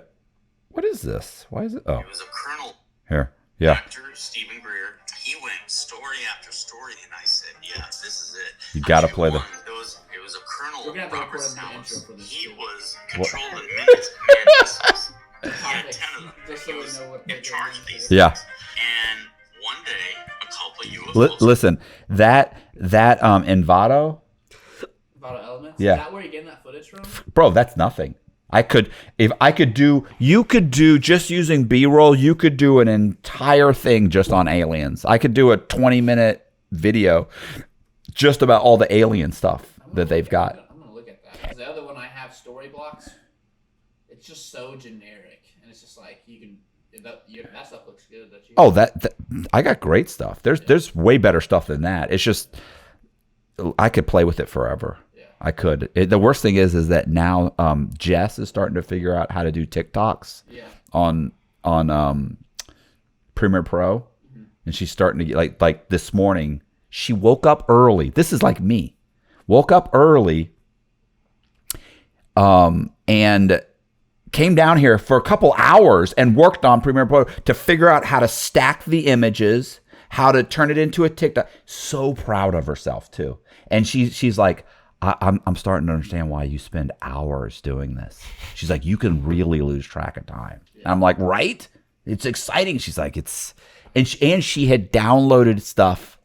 What is this? Why is it? Oh. It was a colonel. Here. Yeah. Actor Stephen Greer. He went story after story, and I said, "Yeah, this is it." You gotta play the. It was a colonel. We're gonna have to Robert record an intro Salas. for this. He too. was controlling minutes and missiles. He had 10 of them. Just so He we was know what in charge of these. Yeah. And one day, a couple of UFOs. Listen, that Envato. Envato Elements. Yeah. Is that where you're getting that footage from? Bro, that's nothing. You could do just using B-roll, you could do an entire thing just on aliens. I could do a 20-minute video just about all the alien stuff that they've got. I'm gonna look at that. 'Cause the other one I have, story blocks. It's just so generic, and it's just like that stuff looks good. That I got great stuff. There's way better stuff than that. It's just I could play with it forever. I could. The worst thing is that now Jess is starting to figure out how to do TikToks on Premiere Pro, and she's starting to get like this morning. She woke up early. This is like me. Woke up early, and came down here for a couple hours and worked on Premiere Pro to figure out how to stack the images, how to turn it into a TikTok. So proud of herself too, and she's like. I'm starting to understand why you spend hours doing this. She's like, you can really lose track of time. And I'm like, right? It's exciting. She's like, and she had downloaded stuff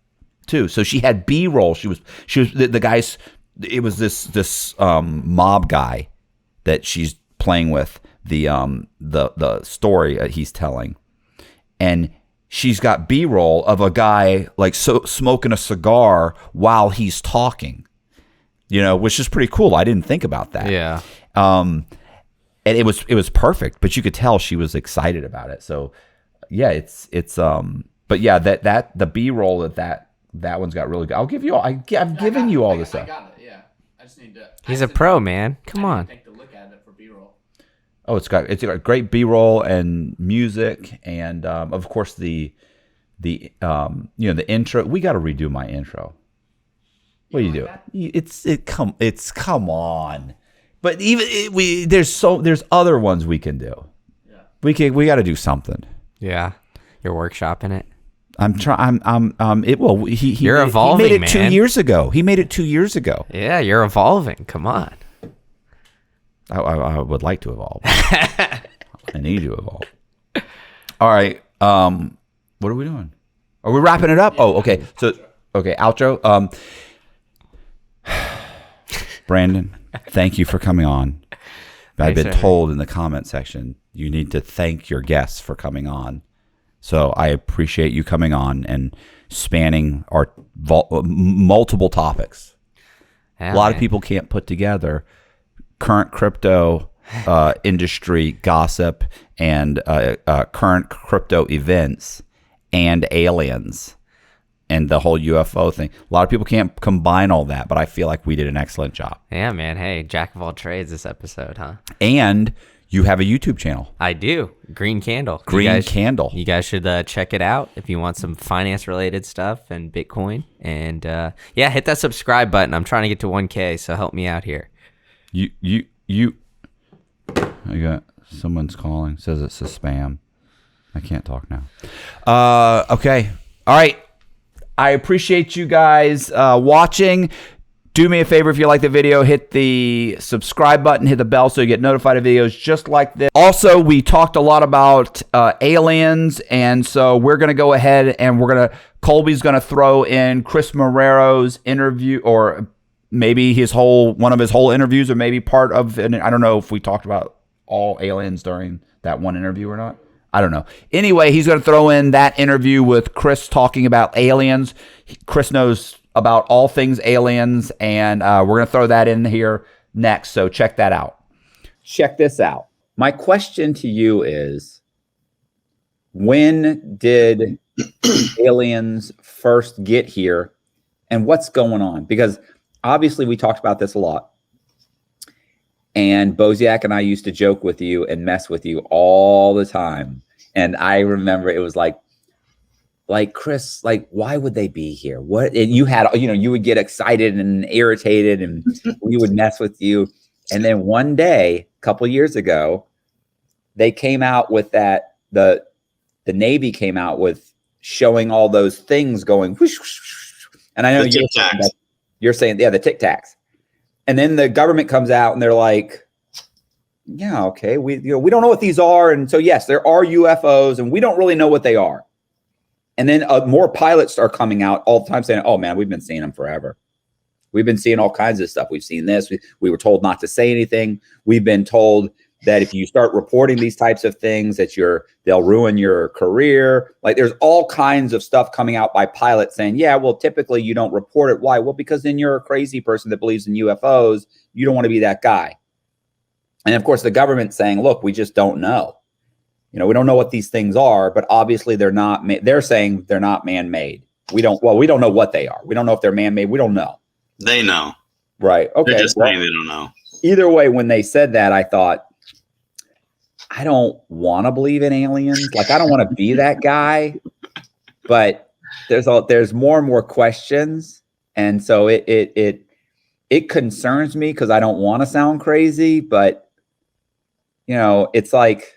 too. So she had B-roll. She was the guys. It was this mob guy that she's playing with the story he's telling, and she's got B-roll of a guy like smoking a cigar while he's talking. Which is pretty cool. I didn't think about that. Yeah. And it was perfect, but you could tell she was excited about it. So yeah, but yeah, that the B-roll that one's got really good. I'll give you all. I've given you all this stuff. I got it. Yeah. I just need to. He's a pro, man. Come on. Take a look at it for B-roll. Oh, it's got great B-roll and music, and of course the intro. We got to redo my intro. What do you do? It's come on, but even there's other ones we can do. Yeah. We got to do something. Yeah, you're workshopping it. I'm trying. You're evolving. He made it man. 2 years ago. He made it 2 years ago. Yeah, you're evolving. Come on. I would like to evolve. I need to evolve. All right. What are we doing? Are we wrapping it up? Oh, okay. So, okay, outro. Brandon, thank you for coming on. I've been told in the comment section you need to thank your guests for coming on. So I appreciate you coming on and spanning our multiple topics. A lot of people can't put together current crypto industry gossip and current crypto events and aliens and the whole UFO thing. A lot of people can't combine all that, but I feel like we did an excellent job. Yeah, man. Hey, jack of all trades this episode, huh? And you have a YouTube channel. I do. Green Candle. Candle. You guys should check it out if you want some finance-related stuff and Bitcoin. And yeah, hit that subscribe button. I'm trying to get to 1K, so help me out here. I got someone's calling. Says it's a spam. I can't talk now. Okay. All right. I appreciate you guys watching. Do me a favor if you like the video, hit the subscribe button, hit the bell so you get notified of videos just like this. Also, we talked a lot about aliens, and so we're going to go ahead and Colby's going to throw in Chris Marrero's interview, or maybe one of his whole interviews, or maybe part of it. I don't know if we talked about all aliens during that one interview or not. I don't know. Anyway, he's going to throw in that interview with Chris talking about aliens. Chris knows about all things aliens, and we're going to throw that in here next, so check that out. Check this out. My question to you is, when did aliens first get here and what's going on? Because obviously we talked about this a lot. And Boziak and I used to joke with you and mess with you all the time. And I remember it was like, Chris, like, why would they be here? What? And you had, you would get excited and irritated and we would mess with you. And then one day, a couple of years ago, they came out with that, the Navy came out with showing all those things going whoosh, whoosh, whoosh. And I know you're saying, yeah, the Tic Tacs. And then the government comes out and they're like, yeah, okay, we don't know what these are. And so, yes, there are UFOs and we don't really know what they are. And then more pilots are coming out all the time saying, oh, man, we've been seeing them forever. We've been seeing all kinds of stuff. We've seen this. We were told not to say anything. We've been told that if you start reporting these types of things, that they'll ruin your career. Like there's all kinds of stuff coming out by pilots saying, yeah, well, typically you don't report it. Why? Well, because then you're a crazy person that believes in UFOs. You don't want to be that guy. And of course, the government's saying, look, we just don't know. We don't know what these things are, but obviously they're saying they're not man-made. We don't know what they are. We don't know if they're man-made. We don't know. They know. Right. Okay. They're just saying they don't know. Either way, when they said that, I thought, I don't want to believe in aliens. Like, I don't want to be that guy, but there's more and more questions. And so it concerns me because I don't want to sound crazy, but it's like,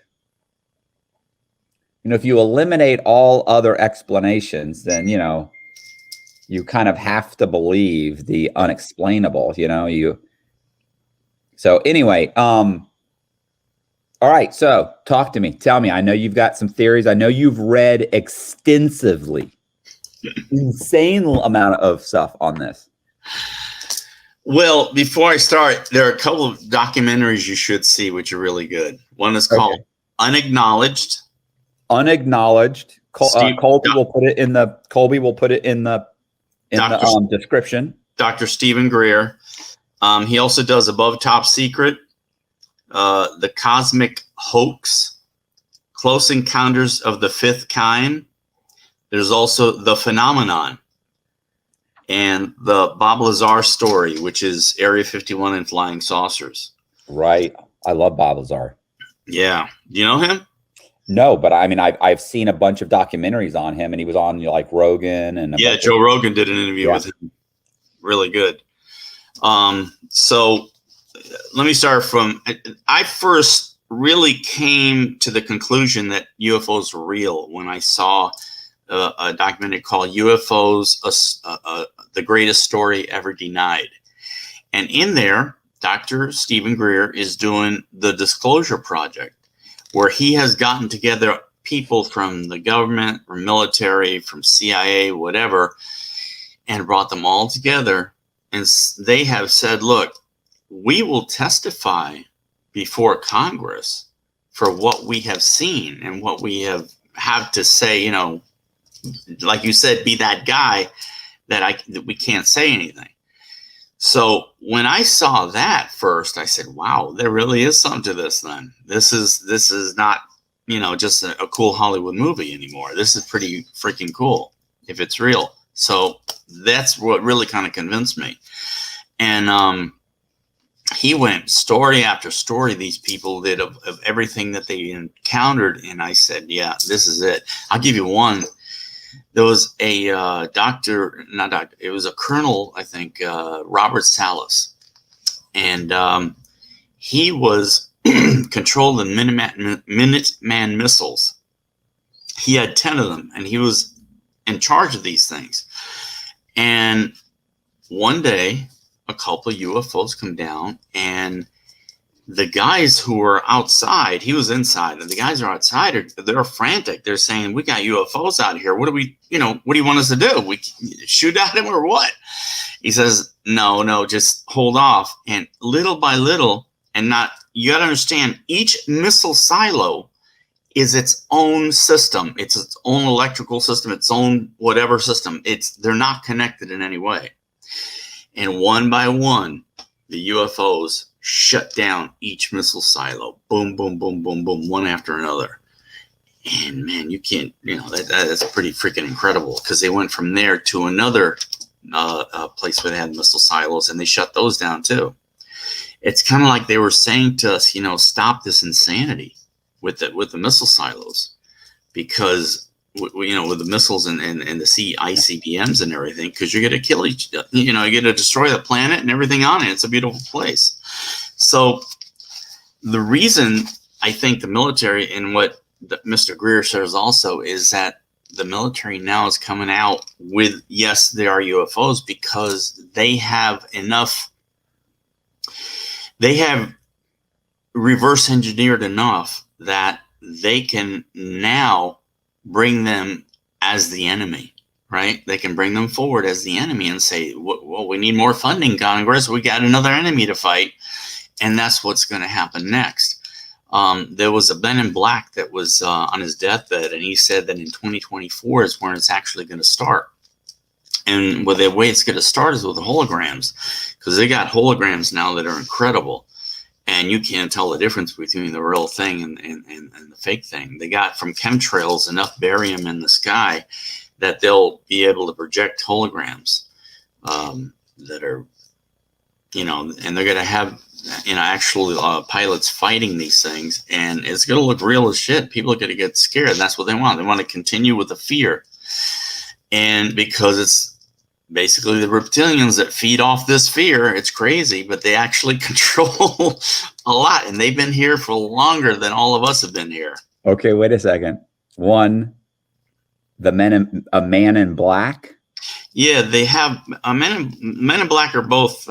if you eliminate all other explanations, then, you kind of have to believe the unexplainable, so anyway, all right. So talk to me. Tell me. I know you've got some theories. I know you've read extensively, insane amount of stuff on this. Well, before I start, there are a couple of documentaries you should see, which are really good. One is called Unacknowledged. Unacknowledged. Colby will put it in the description. Dr. Stephen Greer. He also does Above Top Secret. The Cosmic Hoax, Close Encounters of the Fifth Kind. There's also The Phenomenon and the Bob Lazar story, which is Area 51 and flying saucers. Right. I love Bob Lazar. Yeah. Do you know him? No, but I mean, I've seen a bunch of documentaries on him, and he was on like Rogan and Joe Rogan did an interview with him. Really good. So let me start from, I first really came to the conclusion that UFOs were real when I saw a documentary called UFOs, The Greatest Story Ever Denied. And in there, Dr. Stephen Greer is doing the Disclosure Project, where he has gotten together people from the government, from military, from CIA, whatever, and brought them all together. And they have said, look, we will testify before Congress for what we have seen and what we have to say, like you said, be that guy that we can't say anything. So when I saw that first, I said, wow, there really is something to this then. This is not, just a cool Hollywood movie anymore. This is pretty freaking cool if it's real. So that's what really kind of convinced me. And he went story after story, these people did of everything that they encountered. And I said, yeah, this is it. I'll give you one. There was a it was a colonel, I think, Robert Salas. And he was controlling Minuteman missiles. He had 10 of them, and he was in charge of these things. And one day, a couple of UFOs come down, and the guys who were outside, he was inside, and the guys are outside, they're frantic. They're saying, we got UFOs out here. What do you want us to do? We shoot at him or what? He says, no, just hold off. And little by little, you got to understand, each missile silo is its own system. It's its own electrical system, its own whatever system. They're not connected in any way. And one by one, the UFOs shut down each missile silo. Boom, boom, boom, boom, boom, one after another. And man, you can't, that's pretty freaking incredible, because they went from there to another place where they had missile silos, and they shut those down too. It's kind of like they were saying to us, stop this insanity with the missile silos, because with the missiles and the ICBMs and everything, because you're going to kill you're going to destroy the planet and everything on it. It's a beautiful place. So the reason I think the military, and what Mr. Greer says also, is that the military now is coming out with, yes, there are UFOs, because they have enough, they have reverse engineered enough that they can now bring them as the enemy, right? They can bring them forward as the enemy and say, well, we need more funding, Congress. We got another enemy to fight. And that's what's going to happen next. There was a Men in Black that was on his deathbed, and he said that in 2024 is when it's actually going to start. And the way it's going to start is with the holograms, because they got holograms now that are incredible. And you can't tell the difference between the real thing and the fake thing. They got from chemtrails enough barium in the sky that they'll be able to project holograms that are, and they're going to have, actual pilots fighting these things, and it's going to look real as shit. People are going to get scared. That's what they want. They want to continue with the fear. And because it's basically the reptilians that feed off this fear, it's crazy, but they actually control a lot. And they've been here for longer than all of us have been here. Okay, wait a second. One, a Man in Black? Yeah, they have Men in Black are both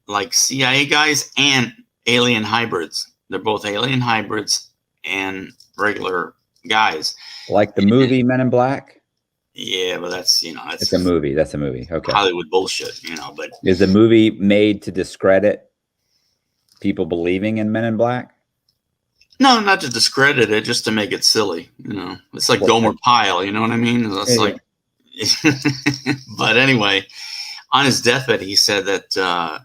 like CIA guys and alien hybrids. They're both alien hybrids and regular guys. Like the movie Men in Black? Yeah, but that's, it's a movie. That's a movie. Okay. Hollywood bullshit, but is the movie made to discredit people believing in Men in Black? No, not to discredit it, just to make it silly. It's like Gomer Pyle, you know what I mean? That's like, but anyway, on his deathbed, he said that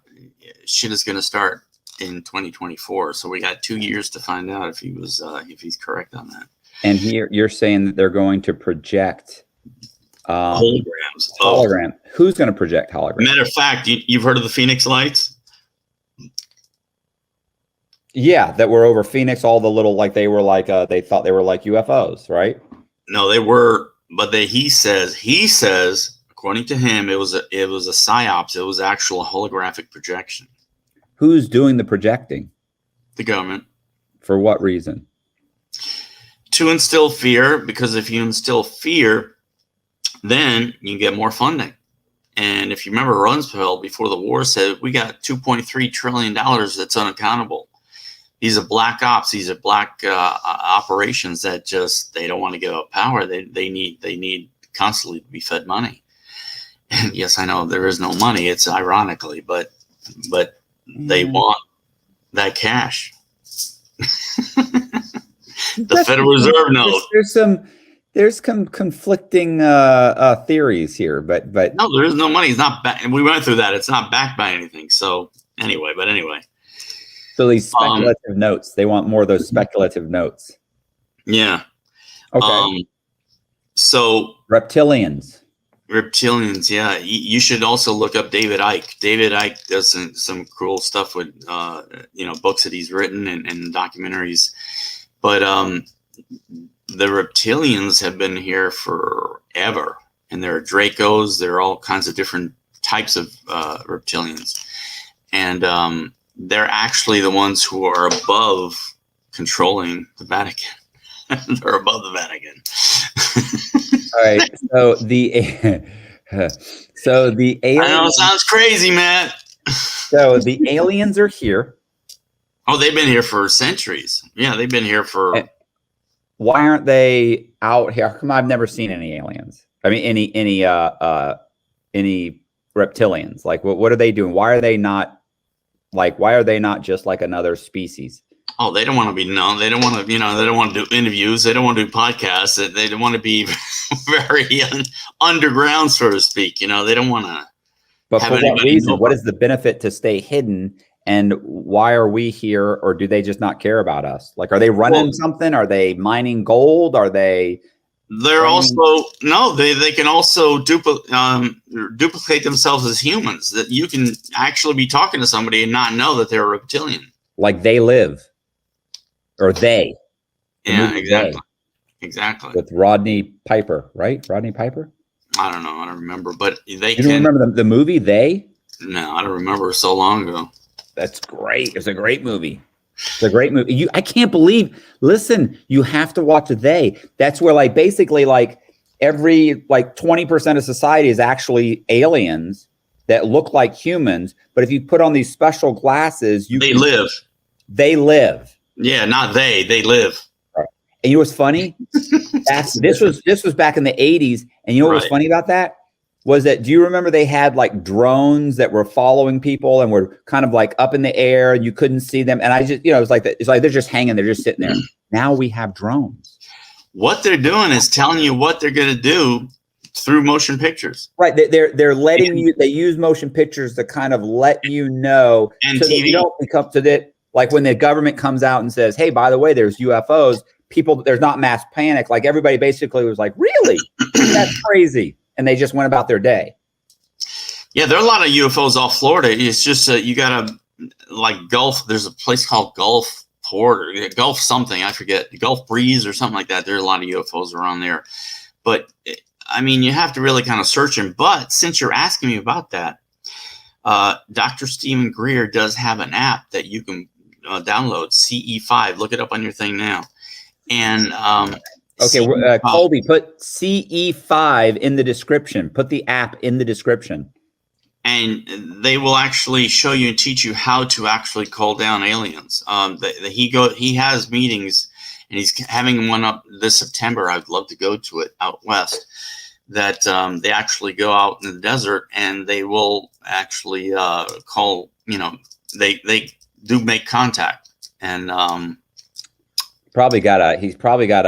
shit is going to start in 2024. So we got 2 years to find out if he's correct on that. And here you're saying that they're going to project holograms. Hologram. Who's going to project holograms? Matter of fact, you've heard of the Phoenix Lights? Yeah, that were over Phoenix. All the little, like they were like they thought they were like UFOs, right? No, they were, but he says, according to him, it was a psyops. It was actual holographic projection. Who's doing the projecting? The government. For what reason? To instill fear, because if you instill fear, then you get more funding. And if you remember, Rumsfeld before the war said, we got $2.3 trillion that's unaccountable. These are black ops. These are black operations that they don't want to give up power. They need constantly to be fed money. And yes, I know there is no money. It's ironically, but they want that cash. The Federal Reserve knows. There's some conflicting theories here, but no, there is no money. It's not back. We went through that. It's not backed by anything. So anyway. So these speculative notes, they want more of those speculative notes. Yeah. Okay. So reptilians, yeah. You should also look up David Icke. David Icke does some cool stuff with books that he's written and documentaries. But the reptilians have been here forever, and there are Dracos. There are all kinds of different types of reptilians, and they're actually the ones who are above controlling the Vatican. They're above the Vatican. All right. So the aliens. I know it sounds crazy, Matt. So the aliens are here. Oh, they've been here for centuries. Yeah, they've been here for. Why aren't they out here? How come I've never seen any aliens? I mean, any reptilians? Like, what are they doing? Why are they not just like another species? Oh, they don't want to be known. They don't want to, they don't want to do interviews. They don't want to do podcasts. They don't want to be very underground, so to speak. They don't want to. But for what reason? What is the benefit to stay hidden And why are we here? Or do they just not care about us? Like, are they running something? Are they mining gold? Are they? They're also they can also duplicate themselves as humans. That you can actually be talking to somebody and not know that they're a reptilian. Like They Live, or They. Yeah, exactly. Exactly. With Rodney Piper, right? Rodney Piper? I don't know. I don't remember, but they You don't remember the movie They? No, I don't remember. So long ago. That's great. It's a great movie. It's a great movie. I can't believe. Listen, you have to watch They. That's where like basically like every like 20% of society is actually aliens that look like humans. But if you put on these special glasses, they live. They live. Yeah, not they. They live. And you know what's funny? This was back in the 80s. And you know what was funny about that? Was that, do you remember they had like drones that were following people and were kind of like up in the air and you couldn't see them? And I just, you know, it's like they're just hanging, they're just sitting there. Now we have drones. What they're doing is telling you what they're going to do through motion pictures. Right. They're letting you, they use motion pictures to kind of let you know. And so TV. That you don't become to that. Like when the government comes out and says, hey, by the way, there's UFOs, people, there's not mass panic. Like everybody basically was like, really? That's crazy. And they just went about their day. Yeah, there are a lot of UFOs off Florida. It's just you got to like Gulf. There's a place called Gulf Port or Gulf something. I forget. Gulf Breeze or something like that. There are a lot of UFOs around there. But I mean, you have to really kind of search them. But since you're asking me about that, Dr. Stephen Greer does have an app that you can download, CE5. Look it up on your thing now. And okay, Colby, put CE5 in the description. Put the app in the description. And they will actually show you and teach you how to actually call down aliens. He has meetings, and he's having one up this September. I'd love to go to it out west. That they actually go out in the desert and they will actually call. You know, they do make contact and. He's probably got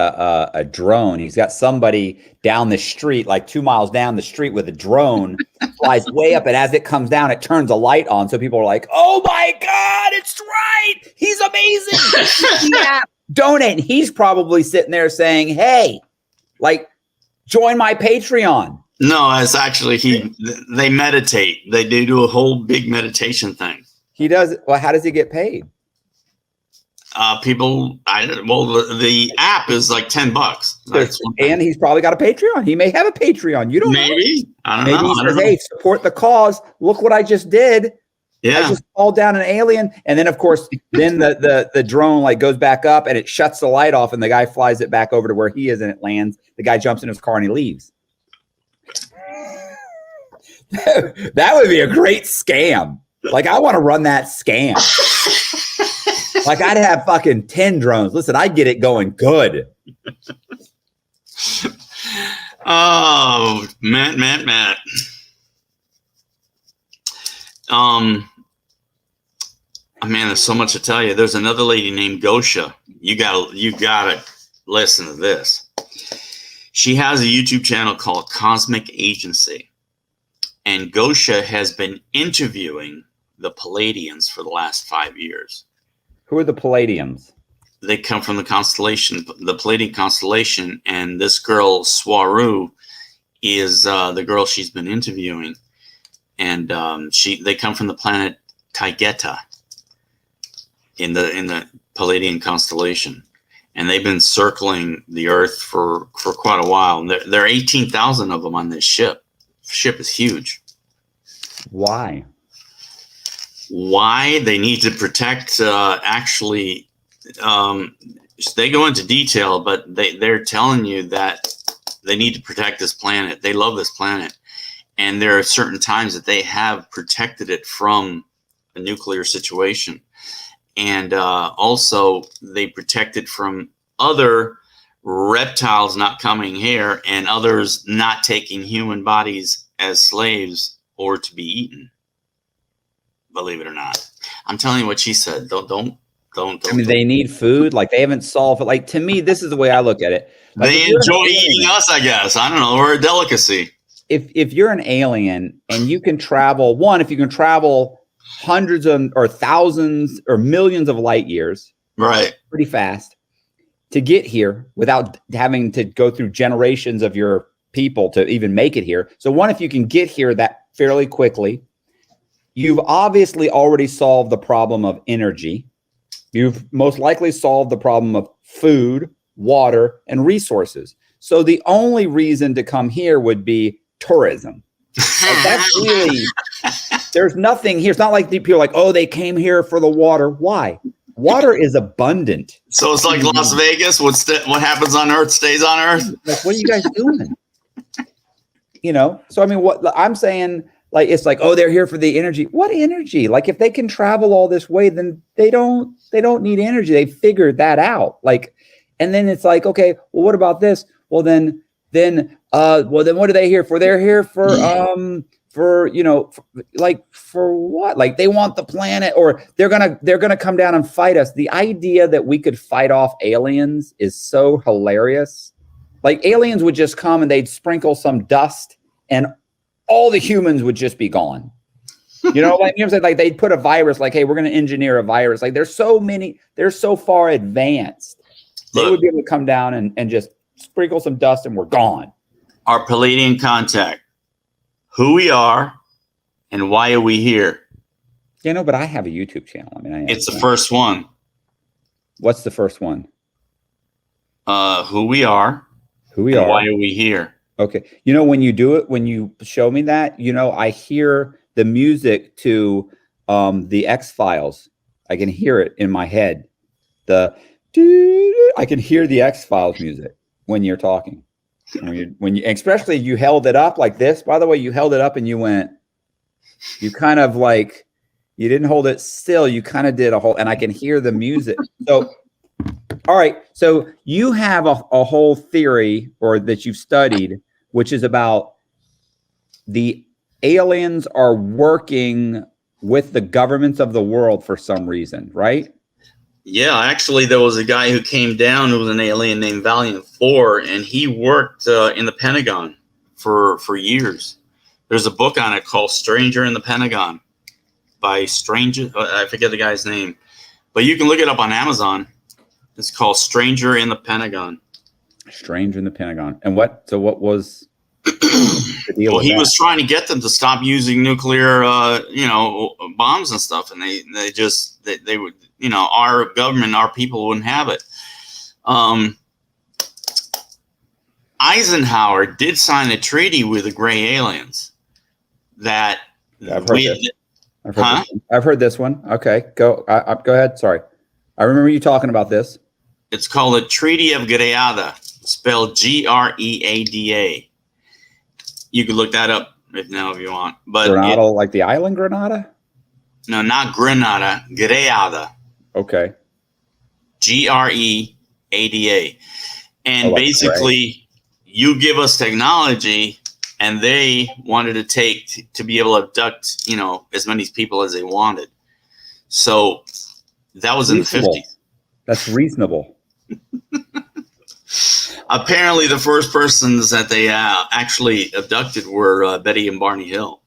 a drone. He's got somebody down the street, like 2 miles down the street with a drone, flies way up. And as it comes down, it turns a light on. So people are like, oh my God, it's right. He's amazing. Yeah. Donate. And he's probably sitting there saying, hey, like, join my Patreon. No, it's actually, they meditate. They do a whole big meditation thing. He does. Well, how does he get paid? The app is like $10. And he's probably got a Patreon. He may have a Patreon. You don't know. I don't know. He says, hey, support the cause. Look what I just did. Yeah. I just called down an alien. And then, of course, then the drone like goes back up and it shuts the light off and the guy flies it back over to where he is and it lands. The guy jumps in his car and he leaves. That would be a great scam. Like, I want to run that scam. Like, I'd have fucking 10 drones. Listen, I'd get it going good. Oh, Matt. Man, there's so much to tell you. There's another lady named Gosha. You gotta listen to this. She has a YouTube channel called Cosmic Agency. And Gosha has been interviewing the Palladians for the last 5 years. Who are the Palladians? They come from the constellation, the Palladian constellation, and this girl Swaru is the girl she's been interviewing, and they come from the planet Taygeta in the Palladian constellation, and they've been circling the Earth for quite a while. And there are 18,000 of them on this ship. The ship is huge. Why? Why they need to protect they go into detail, but they're telling you that they need to protect this planet. They love this planet, and there are certain times that they have protected it from a nuclear situation, and also they protect it from other reptiles not coming here and others not taking human bodies as slaves or to be eaten. Believe it or not, I'm telling you what she said. Don't. I mean, they need food. Like, they haven't solved it. Like, to me, this is the way I look at it. Like, they enjoy eating us, I guess. I don't know. We're a delicacy. If you're an alien and you can travel, if you can travel hundreds of or thousands or millions of light years, right? Pretty fast to get here without having to go through generations of your people to even make it here. So one, if you can get here that fairly quickly, you've obviously already solved the problem of energy. You've most likely solved the problem of food, water, and resources. So the only reason to come here would be tourism. Like that's really, there's nothing here. It's not like people are like, oh, they came here for the water. Why? Water is abundant. So it's like Las Vegas. What happens on Earth stays on Earth. Like, what are you guys doing? You know? So, I mean, what I'm saying, like, it's like, oh, they're here for the energy. What energy? Like, if they can travel all this way, then they don't need energy. They figured that out. Like, and then it's like, okay, well, what about this? Well, then what are they here for? They're here for you know, for what? Like they want the planet, or they're gonna come down and fight us. The idea that we could fight off aliens is so hilarious. Like aliens would just come and they'd sprinkle some dust and all the humans would just be gone. You know, like, you know what I'm saying? Like they'd put a virus, like, hey, we're gonna engineer a virus. Like there's so many, they're so far advanced. They would be able to come down and just sprinkle some dust and we're gone. Our Palladian contact. Who we are and why are we here? You know, but I have a YouTube channel. I mean, it's the first one. What's the first one? Who we are. Who we are. Why are we here? Okay. You know, when you do it, when you show me that, you know, I hear the music to the X-Files. I can hear it in my head. I can hear the X-Files music when you're talking. When you especially you held it up like this, by the way, you held it up and you kind of like, you didn't hold it still. You kind of did a whole, and I can hear the music. So, all right. So you have a whole theory or that you've studied, which is about the aliens are working with the governments of the world for some reason, right? Yeah, actually, there was a guy who came down who was an alien named Valiant 4, and he worked in the Pentagon for years. There's a book on it called Stranger in the Pentagon by I forget the guy's name, but you can look it up on Amazon. It's called Stranger in the Pentagon. Stranger in the Pentagon. And what was the deal? Well, he was trying to get them to stop using nuclear, bombs and stuff, and they would. You know, our government, our people wouldn't have it. Eisenhower did sign a treaty with the gray aliens that I've heard this one. Okay, go ahead. Sorry. I remember you talking about this. It's called the Treaty of Grenada, spelled Greada. You can look that up if you want. But Grenada, like the island Grenada? No, not Grenada, Greada. Okay. Greada. And basically you give us technology and they wanted to be able to abduct, as many people as they wanted. So that was reasonable. In the 50s. That's reasonable. Apparently the first persons that they actually abducted were Betty and Barney Hill.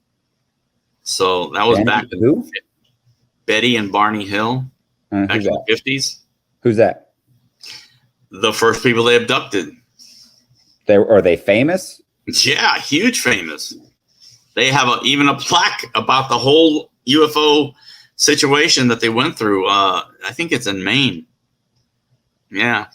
So that was back in the Betty and Barney Hill. Back in the 50s. Who's that? The first people they abducted. Are they famous? Yeah, huge famous. They have even a plaque about the whole UFO situation that they went through. I think it's in Maine. Yeah.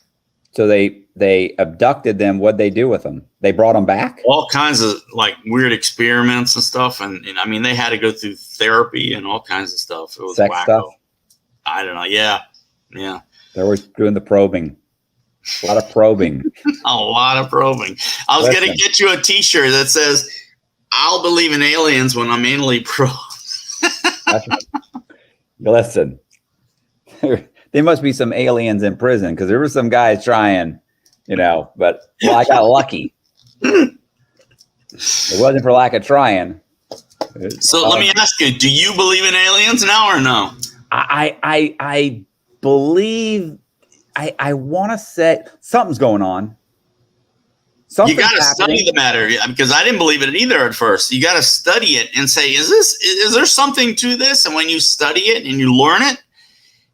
So they abducted them. What'd they do with them? They brought them back? All kinds of like weird experiments and stuff. And I mean, they had to go through therapy and all kinds of stuff. It was sex wacko. Stuff? I don't know. Yeah. Yeah. They're always doing the probing. A lot of probing. A lot of probing. I was going to get you a t-shirt that says, I'll believe in aliens when I'm anally probed. Listen, there must be some aliens in prison because there were some guys trying, but I got lucky. It wasn't for lack of trying. So let me ask you, do you believe in aliens now or no? I believe I want to say something's going on. Something's you got to happening. study the matter, because I didn't believe it either at first. You got to study it and say, is there something to this? And when you study it and you learn it,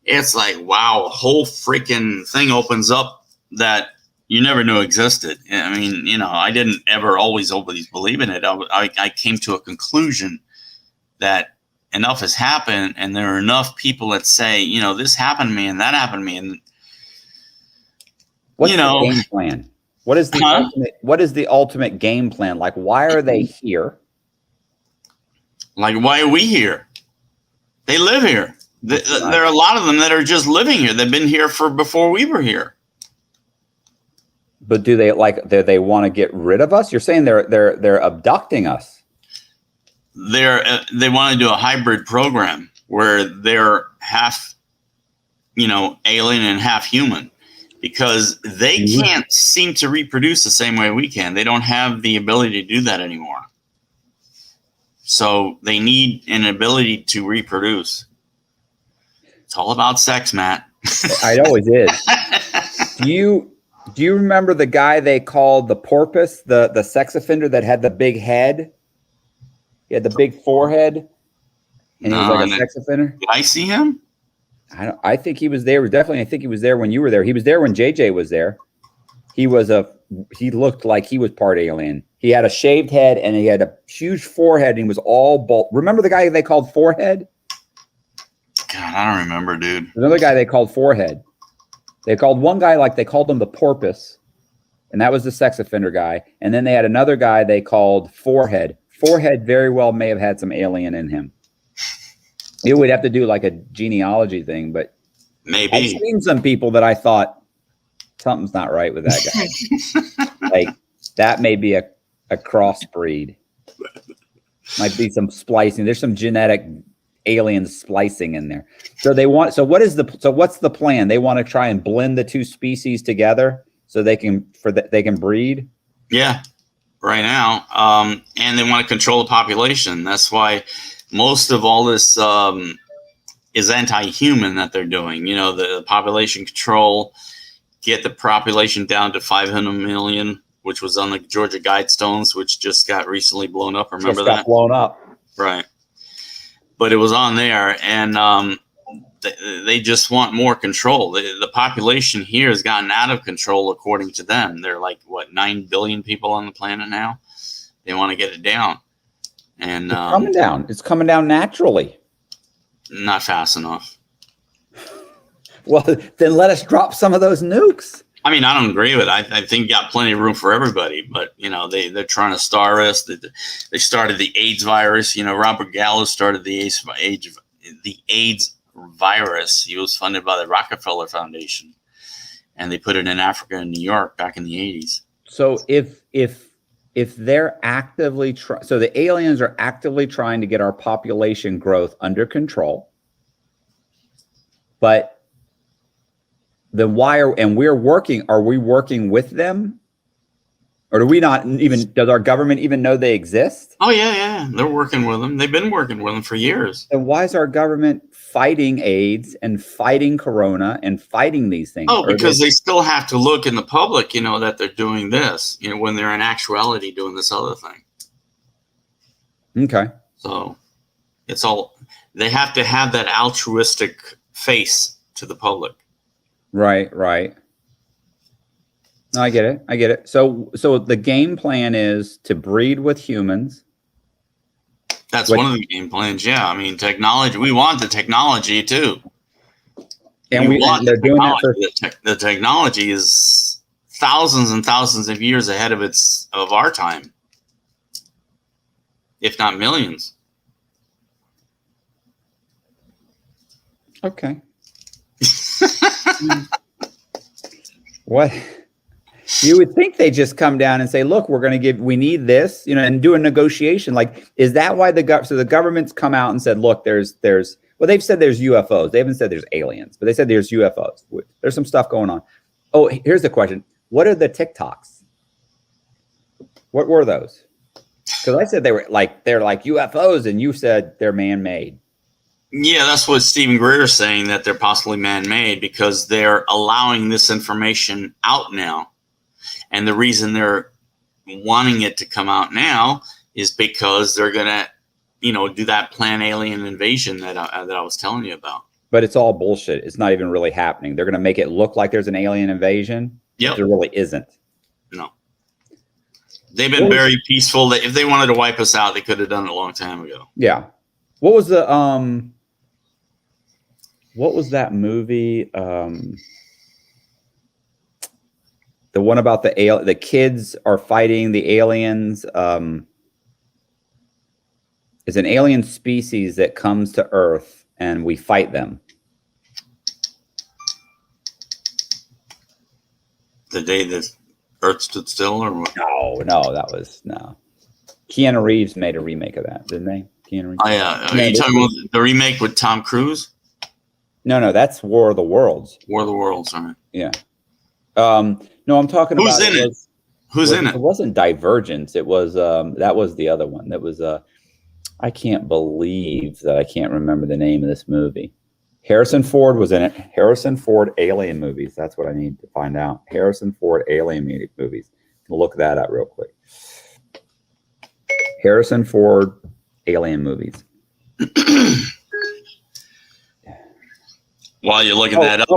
it's like, wow, a whole freaking thing opens up that you never knew existed. I mean, you know, I didn't ever always believe in it. I came to a conclusion that enough has happened, and there are enough people that say, you know, this happened to me and that happened to me. And, what's you know, the game plan? What is the what is the ultimate game plan? Like, why are they here? Like, why are we here? They live here. There are a lot of them that are just living here. They've been here before we were here. But do they they want to get rid of us? You're saying they're abducting us. They want to do a hybrid program where they're half, you know, alien and half human, because they can't seem to reproduce the same way we can. They don't have the ability to do that anymore. So they need an ability to reproduce. It's all about sex, Matt. It always is. Do you remember the guy they called the porpoise, the sex offender that had the big head? He had the big forehead, and he was like a sex offender. Did I see him? I think he was there. Definitely, I think he was there when you were there. He was there when JJ was there. He looked like he was part alien. He had a shaved head and he had a huge forehead, and he was all bald. Remember the guy they called Forehead? God, I don't remember, dude. Another guy they called Forehead. They called one guy, like they called him the porpoise, and that was the sex offender guy. And then they had another guy they called Forehead. Forehead very well may have had some alien in him. You would have to do like a genealogy thing, but maybe I've seen some people that I thought something's not right with that guy. Like that may be a crossbreed. Might be some splicing. There's some genetic alien splicing in there. So what's the plan? They want to try and blend the two species together so they can breed? Yeah, right now. And they want to control the population. That's why most of all this is anti-human that they're doing. You know, the population control, get the population down to 500 million, which was on the Georgia Guidestones, which just got recently blown up. Remember that? Blown up. Right. But it was on there, and they just want more control. The population here has gotten out of control, according to them. They're like, what, 9 billion people on the planet now? They want to get it down. And it's coming down. It's coming down naturally. Not fast enough. Well, then let us drop some of those nukes. I mean, I don't agree with it. I think you got plenty of room for everybody, but you know, they're trying to star us. They started the AIDS virus. You know, Robert Gallo started the AIDS virus. He was funded by the Rockefeller Foundation, and they put it in Africa and New York back in the 80s. So if they're actively so the aliens are actively trying to get our population growth under control, but then are we working with them? Or do we not even, does our government even know they exist? Oh, yeah. They're working with them. They've been working with them for years. And why is our government fighting AIDS and fighting Corona and fighting these things? Oh, because they still have to look in the public, you know, that they're doing this, you know, when they're in actuality doing this other thing. Okay. So it's all, they have to have that altruistic face to the public. Right. No, I get it. So the game plan is to breed with humans. That's one of the game plans. Yeah. I mean, technology, we want the technology too. And they're doing that. The technology is thousands and thousands of years ahead of our time, if not millions. Okay. What you would think they just come down and say, look, we need this, you know, and do a negotiation. Like, is that why the government's come out and said, look, they've said there's UFOs. They haven't said there's aliens, but they said there's UFOs. There's some stuff going on. Oh, here's the question. What are the TikToks? What were those? Because I said they're like UFOs and you said they're man-made. Yeah, that's what Stephen Greer is saying, that they're possibly man-made because they're allowing this information out now. And the reason they're wanting it to come out now is because they're gonna, do that planned alien invasion that I was telling you about. But it's all bullshit. It's not even really happening. They're going to make it look like there's an alien invasion. Yep. But there really isn't. No. They've been very peaceful. If they wanted to wipe us out, they could have done it a long time ago. Yeah. What was the what was that movie? The one about the kids are fighting the aliens. Is an alien species that comes to Earth and we fight them. The day the Earth stood still, or what? No, that was no. Keanu Reeves made a remake of that, didn't they? Keanu Reeves. Oh yeah, are you talking about the remake with Tom Cruise? No, that's War of the Worlds. War of the Worlds, sorry. Yeah. No, I'm talking Who's about in it? Who's in it? It wasn't Divergence. It was that was the other one. That was I can't believe that I can't remember the name of this movie. Harrison Ford was in it. Harrison Ford alien movies. That's what I need to find out. Harrison Ford alien movies. Look that up real quick. Harrison Ford alien movies. While you're looking that up.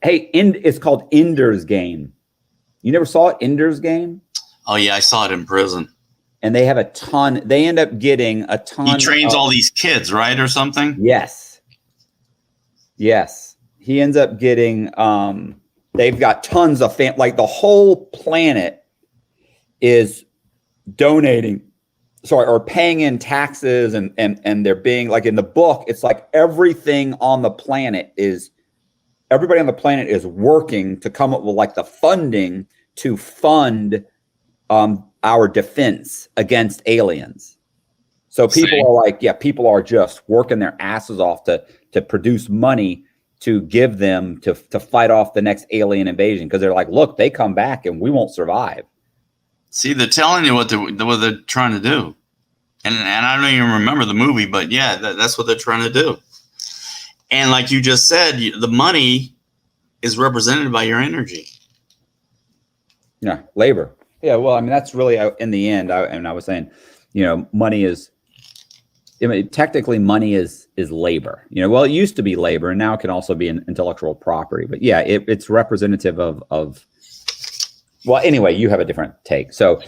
Hey, it's called Ender's Game. You never saw it, Ender's Game? Oh yeah, I saw it in prison. And they have a ton. They end up getting a ton. He trains all these kids, right, or something? Yes. He ends up getting. They've got tons of like the whole planet is donating, or paying in taxes, and they're being like in the book. It's like everybody on the planet is working to come up with like the funding to fund our defense against aliens. So people are just working their asses off to produce money to give them to fight off the next alien invasion, because they're like, look, they come back and we won't survive. See, they're telling you what they're trying to do, and I don't even remember the movie, but yeah, that's what they're trying to do. And like you just said, the money is represented by your energy. Yeah, labor. Yeah, well, I mean, that's really in the end. I was saying, money is. I mean, technically, money is labor. Well, it used to be labor, and now it can also be an intellectual property. But yeah, it's representative of. Well, anyway, you have a different take. So,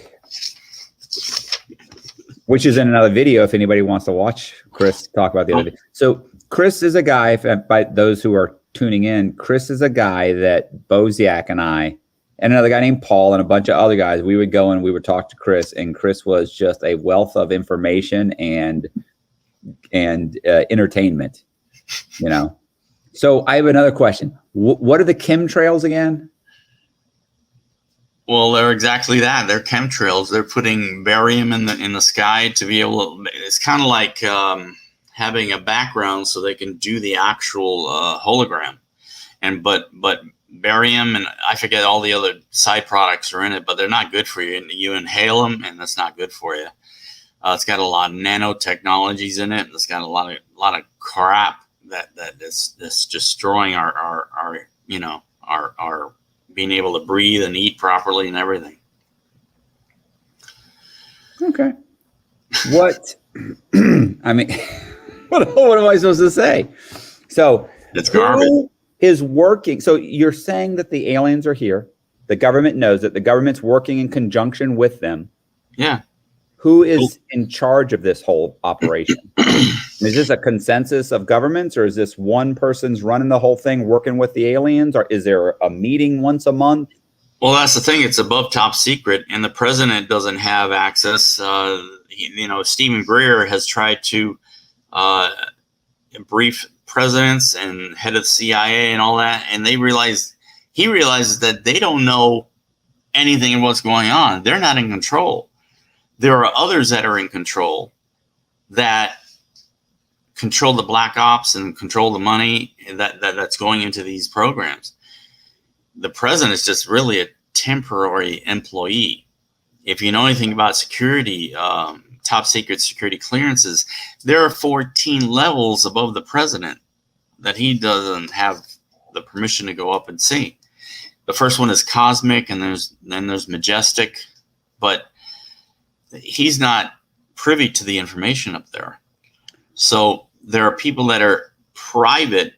which is in another video if anybody wants to watch Chris talk about the other. So, Chris is a guy. By those who are tuning in, Chris is a guy that Boziak and I, and another guy named Paul, and a bunch of other guys, we would go and we would talk to Chris, and Chris was just a wealth of information and entertainment, So I have another question. What are the chemtrails again? Well, they're exactly that. They're chemtrails. They're putting barium in the sky to be able to. It's kind of like having a background so they can do the actual hologram, but barium and I forget all the other side products are in it, but they're not good for you. And you inhale them, and that's not good for you. It's got a lot of nanotechnologies in it. It's got a lot of crap that is destroying our being able to breathe and eat properly and everything. Okay. What? I mean, what am I supposed to say? So it's garbage. Who is working? So you're saying that the aliens are here. The government knows it. The government's working in conjunction with them. Yeah. Who is in charge of this whole operation? Is this a consensus of governments, or is this one person's running the whole thing, working with the aliens, or is there a meeting once a month? Well, that's the thing. It's above top secret, and the president doesn't have access. Stephen Greer has tried to brief presidents and head of the CIA and all that, and he realizes that they don't know anything of what's going on. They're not in control. There are others that are in control, that control the black ops and control the money that's going into these programs. The president is just really a temporary employee. If you know anything about security, top secret security clearances, there are 14 levels above the president that he doesn't have the permission to go up and see. The first one is cosmic, and then there's majestic, but he's not privy to the information up there. So there are people that are private.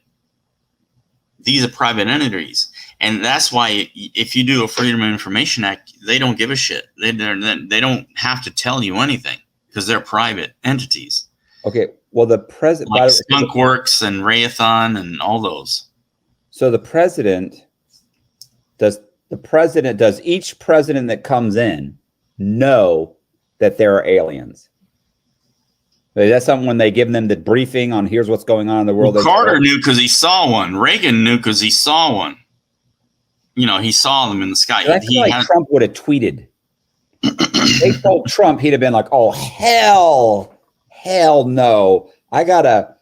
These are private entities. And that's why if you do a Freedom of Information Act, they don't give a shit. They don't have to tell you anything because they're private entities. Okay. Well, the president, like Skunkworks and Rayathon and all those. So does each president that comes in know that there are aliens? That's something when they give them the briefing on here's what's going on in the world. Well, Carter knew because he saw one. Reagan knew because he saw one. You know, he saw them in the sky. I feel like Trump would have tweeted. They told Trump, he'd have been like, oh, hell no. I got to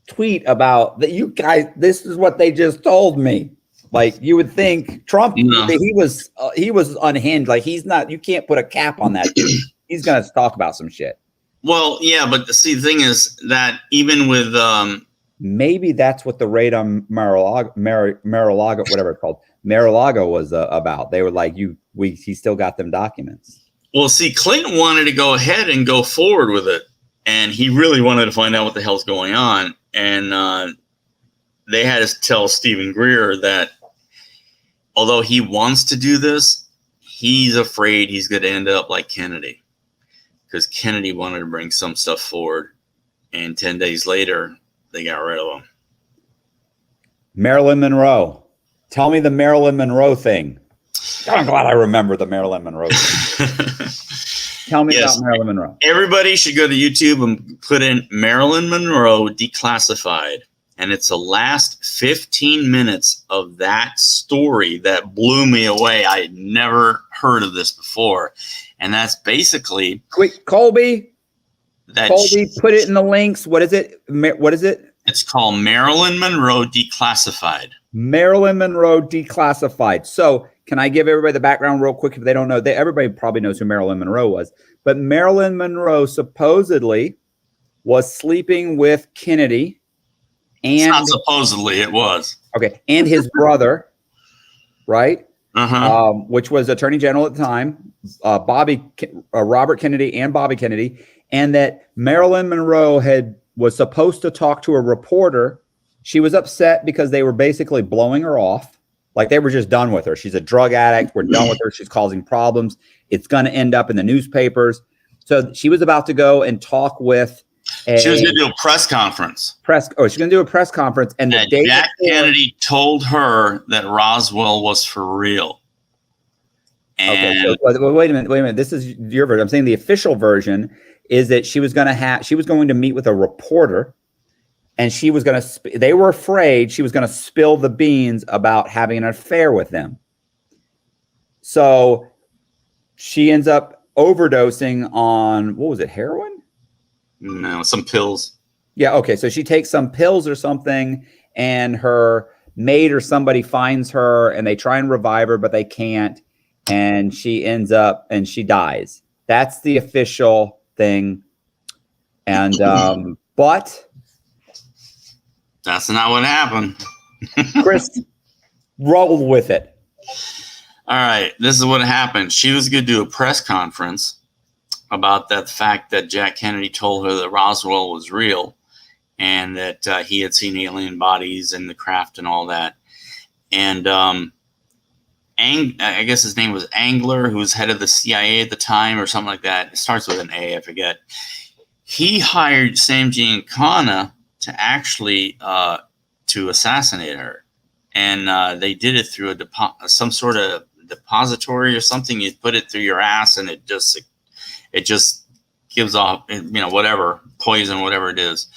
tweet about that. You guys, this is what they just told me. Like, you would think Trump, he was unhinged. Like, he's not, you can't put a cap on that. He's going to talk about some shit. Well, yeah, but see, the thing is that even with maybe that's what the raid on Mar-a-Lago, whatever it's called, Mar-a-Lago was about. They were like, he still got them documents. Well, see, Clinton wanted to go ahead and go forward with it, and he really wanted to find out what the hell's going on. And they had to tell Stephen Greer that although he wants to do this, he's afraid he's going to end up like Kennedy. Because Kennedy wanted to bring some stuff forward, and 10 days later, they got rid of him. Marilyn Monroe. Tell me the Marilyn Monroe thing. I'm glad I remember the Marilyn Monroe thing. Tell me about Marilyn Monroe. Everybody should go to YouTube and put in Marilyn Monroe Declassified. And it's the last 15 minutes of that story that blew me away. I had never heard of this before. And that's basically... Quick, Colby, put it in the links. What is it? It's called Marilyn Monroe Declassified. Marilyn Monroe Declassified. So can I give everybody the background real quick if they don't know? Everybody probably knows who Marilyn Monroe was. But Marilyn Monroe supposedly was sleeping with Kennedy. And, it's not supposedly, it was. Okay. And his brother, right? Which was Attorney General at the time, Robert Kennedy and Bobby Kennedy. And that Marilyn Monroe was supposed to talk to a reporter. She was upset because they were basically blowing her off. Like they were just done with her. She's a drug addict. We're done with her. She's causing problems. It's going to end up in the newspapers. So she was about to go and talk with she was going to do a press conference. She's going to do a press conference. And the day Jack Kennedy told her that Roswell was for real. And okay, so wait a minute. This is your version. I'm saying the official version is that she was going to meet with a reporter, and she was going to. They were afraid she was going to spill the beans about having an affair with them. So she ends up overdosing on what was it? Heroin? No, some pills. Yeah. Okay. So she takes some pills or something, and her maid or somebody finds her, and they try and revive her, but they can't. And she ends up and she dies. That's the official thing. And but that's not what happened. Chris, roll with it. All right. This is what happened. She was going to do a press conference about that fact that Jack Kennedy told her that Roswell was real and that he had seen alien bodies in the craft and all that. And I guess his name was Angler, who was head of the CIA at the time or something like that. It starts with an A, I forget. He hired Sam Giancana to actually to assassinate her. And they did it through some sort of depository or something. You put it through your ass and it just gives off, whatever, poison, whatever it is.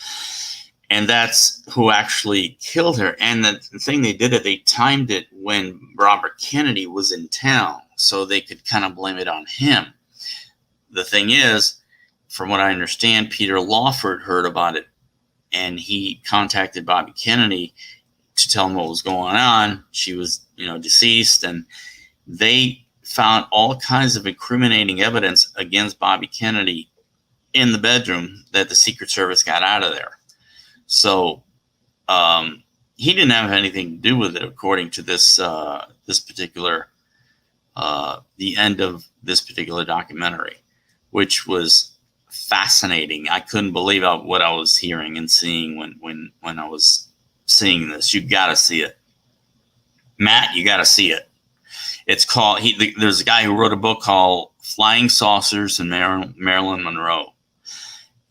And that's who actually killed her. And the thing they did, they timed it when Robert Kennedy was in town, so they could kind of blame it on him. The thing is, from what I understand, Peter Lawford heard about it, and he contacted Bobby Kennedy to tell him what was going on. She was, deceased, and they found all kinds of incriminating evidence against Bobby Kennedy in the bedroom that the Secret Service got out of there. So he didn't have anything to do with it, according to this particular the end of this particular documentary, which was fascinating. I couldn't believe what I was hearing and seeing when I was seeing this. You got to see it, Matt. You got to see it. It's called. There's a guy who wrote a book called "Flying Saucers and Marilyn Monroe,"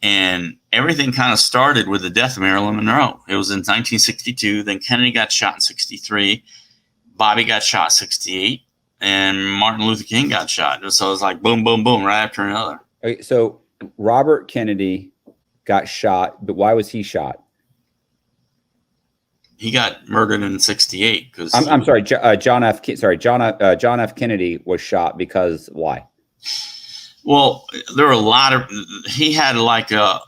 and everything kind of started with the death of Marilyn Monroe. It was in 1962. Then Kennedy got shot in 63. Bobby got shot in 68. And Martin Luther King got shot. So it was like boom, boom, boom, right after another. Okay, so Robert Kennedy got shot, but why was he shot? He got murdered in 68 because I'm sorry, John F. Kennedy was shot because why? Well, there were a lot of. He had like a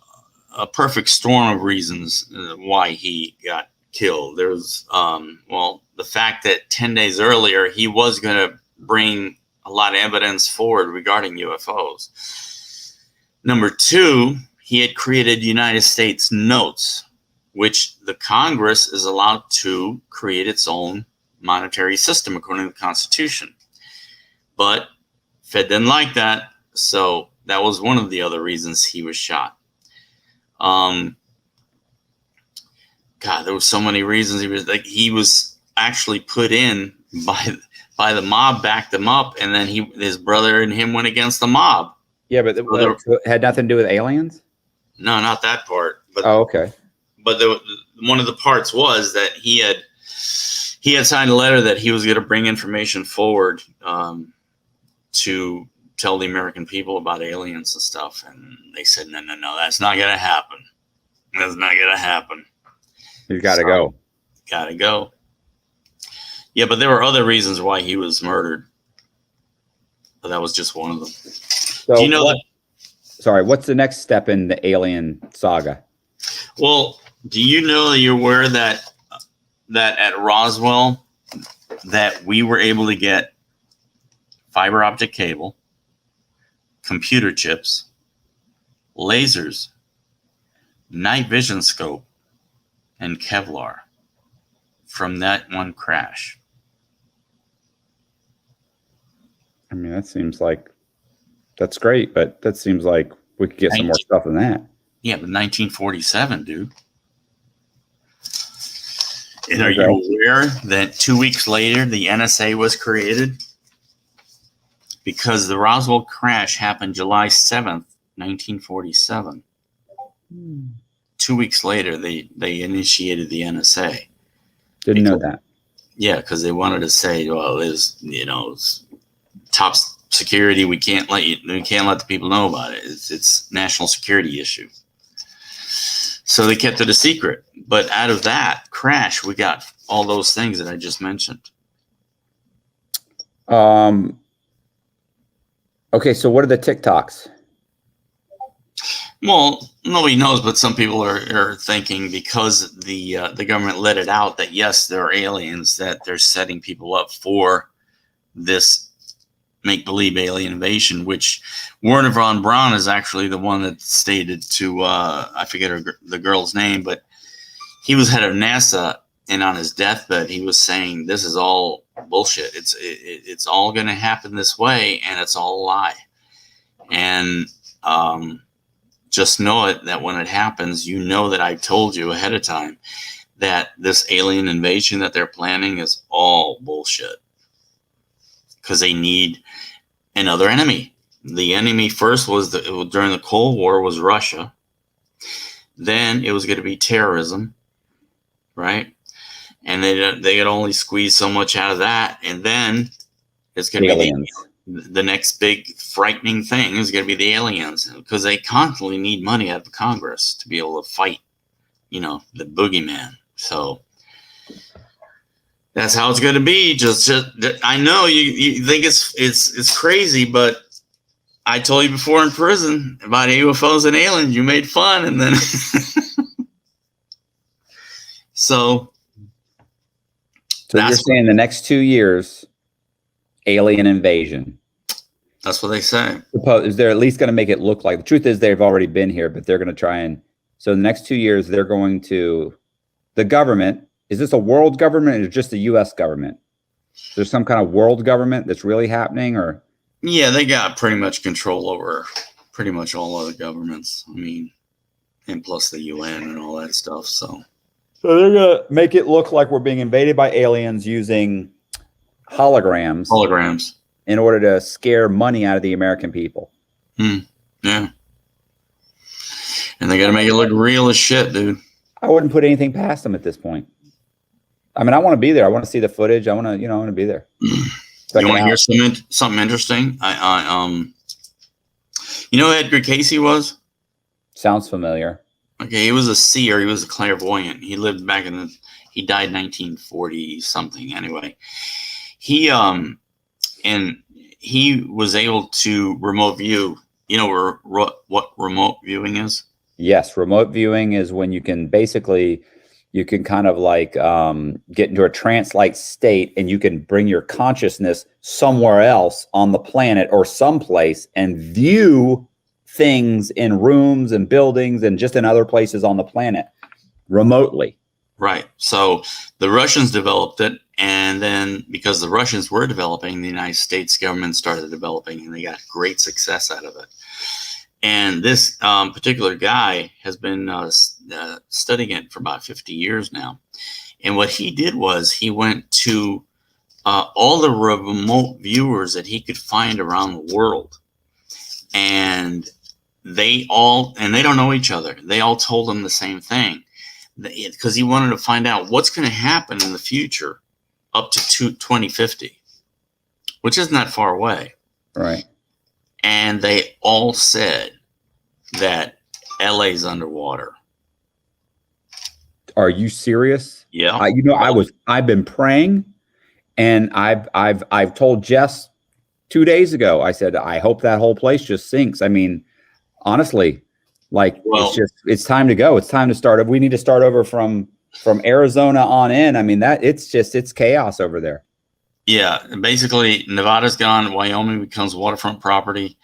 perfect storm of reasons why he got killed. There was the fact that 10 days earlier he was going to bring a lot of evidence forward regarding UFOs. Number two, he had created United States notes, which the Congress is allowed to create its own monetary system according to the Constitution. But Fed didn't like that, so that was one of the other reasons he was shot. God, there were so many reasons. He was actually put in by the mob, backed him up, and then his brother and him went against the mob. Yeah, but it had nothing to do with aliens? No, not that part. But, okay. But one of the parts was that he had signed a letter that he was going to bring information forward to tell the American people about aliens and stuff. And they said, no, that's not going to happen. That's not going to happen. You got to go. Got to go. Yeah, but there were other reasons why he was murdered. But that was just one of them. So do you know that? Sorry, what's the next step in the alien saga? Well, do you know that you're aware that at Roswell that we were able to get fiber optic cable, computer chips, lasers, night vision scope, and Kevlar from that one crash? I mean, that seems like that's great, but that seems like we could get some more stuff than that. Yeah, but 1947, dude. And are you aware that 2 weeks later the NSA was created? Because the Roswell crash happened July 7th, 1947. 2 weeks later, they initiated the NSA. Didn't know that. Yeah, because they wanted to say, well, there's top security. We can't let the people know about it. It's national security issue. So they kept it a secret. But out of that crash, we got all those things that I just mentioned. Okay, so what are the TikToks? Well, nobody knows, but some people are thinking because the government let it out that yes, there are aliens, that they're setting people up for this make-believe alien invasion, which Werner von Braun is actually the one that stated to I forget the girl's name, but he was head of NASA, and on his deathbed he was saying this is all bullshit. It's all going to happen this way, and it's all a lie. And just know it, that when it happens, you know that I told you ahead of time that this alien invasion that they're planning is all bullshit. Because they need another enemy. The enemy first was during the Cold War was Russia. Then it was going to be terrorism, right? And they could only squeeze so much out of that, and then it's going to be the next big frightening thing is going to be the aliens, because they constantly need money out of Congress to be able to fight, the boogeyman. So that's how it's going to be. Just I know you think it's crazy, but I told you before in prison about UFOs and aliens. You made fun, and then so you're saying the next 2 years, alien invasion. That's what they say. Is they're at least going to make it look like, the truth is they've already been here, but they're going to try and, so in the next 2 years, they're going to, the government, is this a world government or just the U.S. government? There's some kind of world government that's really happening, or? Yeah, they got pretty much control over pretty much all other governments. I mean, and plus the UN and all that stuff. So they're gonna make it look like we're being invaded by aliens using holograms in order to scare money out of the American people. Yeah. And they got to make it look real as shit, dude. I wouldn't put anything past them at this point. I mean, I want to be there. I want to see the footage. I want to, I want to be there. You want to hear something interesting? You know who Edgar Casey was? Sounds familiar. Okay, he was a seer. He was a clairvoyant. He lived back he died 1940 something. Anyway, he was able to remote view. You know what remote viewing is? Yes, remote viewing is when you can basically, you can kind of like get into a trance-like state, and you can bring your consciousness somewhere else on the planet or someplace and view things in rooms and buildings and just in other places on the planet remotely. Right. So the Russians developed it, and then because the Russians were developing, the United States government started developing, and they got great success out of it. And this particular guy has been studying it for about 50 years now. And what he did was he went to all the remote viewers that he could find around the world. And they don't know each other. They all told him the same thing. Because he wanted to find out what's going to happen in the future up to 2050, which isn't that far away. Right. And they all said that LA's underwater. Are you serious? Yeah. I've been praying, and I've told Jess 2 days ago, I said, I hope that whole place just sinks. I mean, honestly, like, it's time to go. It's time to start. We need to start over from Arizona on in. I mean, it's chaos over there. Yeah, basically Nevada's gone, Wyoming becomes waterfront property,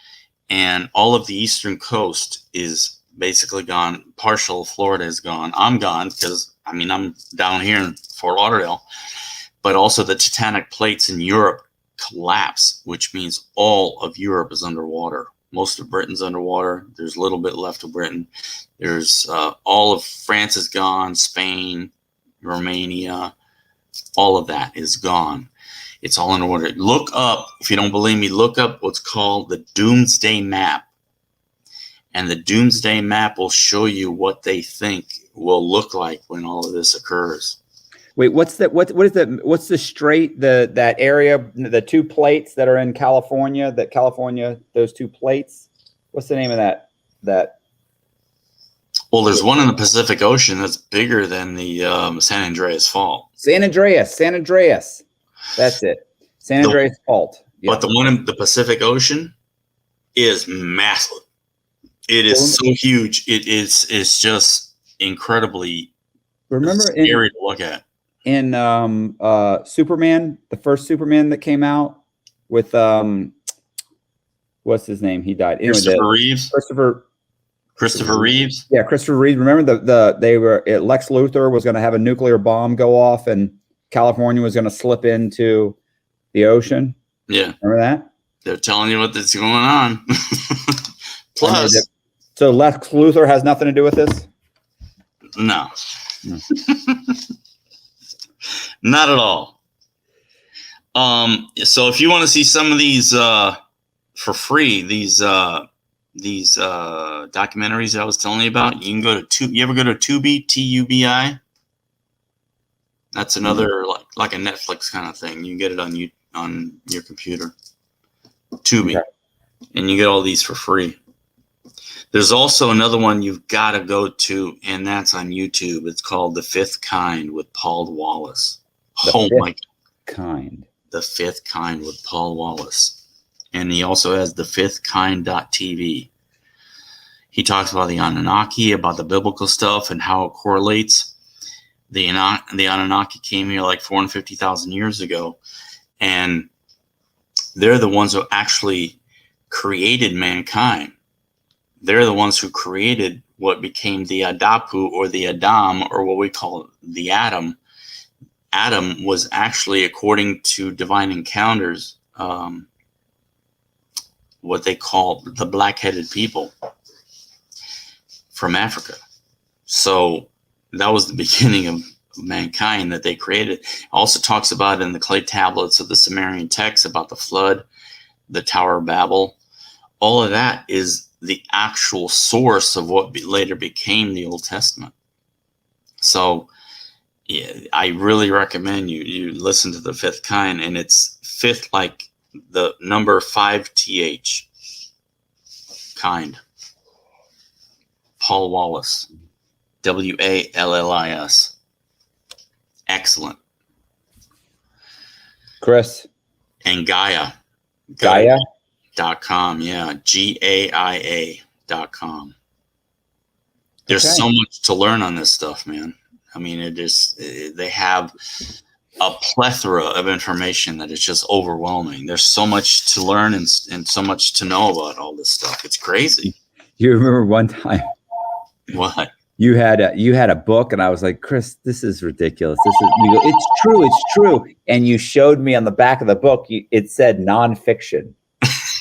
and all of the eastern coast is basically gone. Partial of Florida is gone. I'm gone because, I mean, I'm down here in Fort Lauderdale, but also the tectonic plates in Europe collapse, which means all of Europe is underwater. Most of Britain's underwater. There's a little bit left of Britain. There's all of France is gone, Spain, Romania, all of that is gone. It's all in order. Look up, if you don't believe me, look up what's called the Doomsday Map. And the Doomsday Map will show you what they think will look like when all of this occurs. Wait, what's the strait, that area, the two plates that are in California, those two plates? What's the name of that? Well, there's one in the Pacific Ocean that's bigger than the San Andreas Fault. San Andreas. That's it. San Andreas Fault. Yeah. But the one in the Pacific Ocean is massive. It is so huge. It's just incredibly scary to look at. In Superman, the first Superman that came out with what's his name? He died. Christopher Reeves. Christopher Reeves. Yeah, Christopher Reeves. Remember Lex Luthor was going to have a nuclear bomb go off, and California was going to slip into the ocean. Yeah. Remember that? They're telling you what's going on. Plus, so Lex Luthor has nothing to do with this? No. Not at all. So if you want to see some of these for free, these documentaries that I was telling you about, you can go to you ever go to Tubi, Tubi? That's another like a Netflix kind of thing. You can get it on your computer. Tubi. Okay. And you get all these for free. There's also another one you've got to go to, and that's on YouTube. It's called The Fifth Kind with Paul Wallace. The Fifth Kind with Paul Wallace. And he also has thefifthkind.tv. He talks about the Anunnaki, about the biblical stuff, and how it correlates. The Anunnaki came here like 450,000 years ago, and they're the ones who actually created mankind. They're the ones who created what became the Adapu or the Adam, or what we call the Atom, Adam was actually, according to Divine Encounters, what they call the black-headed people from Africa. So that was the beginning of mankind that they created. It also talks about in the clay tablets of the Sumerian texts about the flood, the Tower of Babel. All of that is the actual source of what later became the Old Testament. So yeah, I really recommend you listen to the Fifth Kind, and it's fifth like the number 5th kind. Paul Wallis, Wallis. Excellent. Chris. And Gaia. Gaia.com. Yeah. GAIA.com. There's so much to learn on this stuff, man. I mean, they have a plethora of information that is just overwhelming. There's so much to learn and so much to know about all this stuff. It's crazy. You remember one time? What? You had a book, and I was like, Chris, this is ridiculous. It's true. And you showed me on the back of the book, it said nonfiction.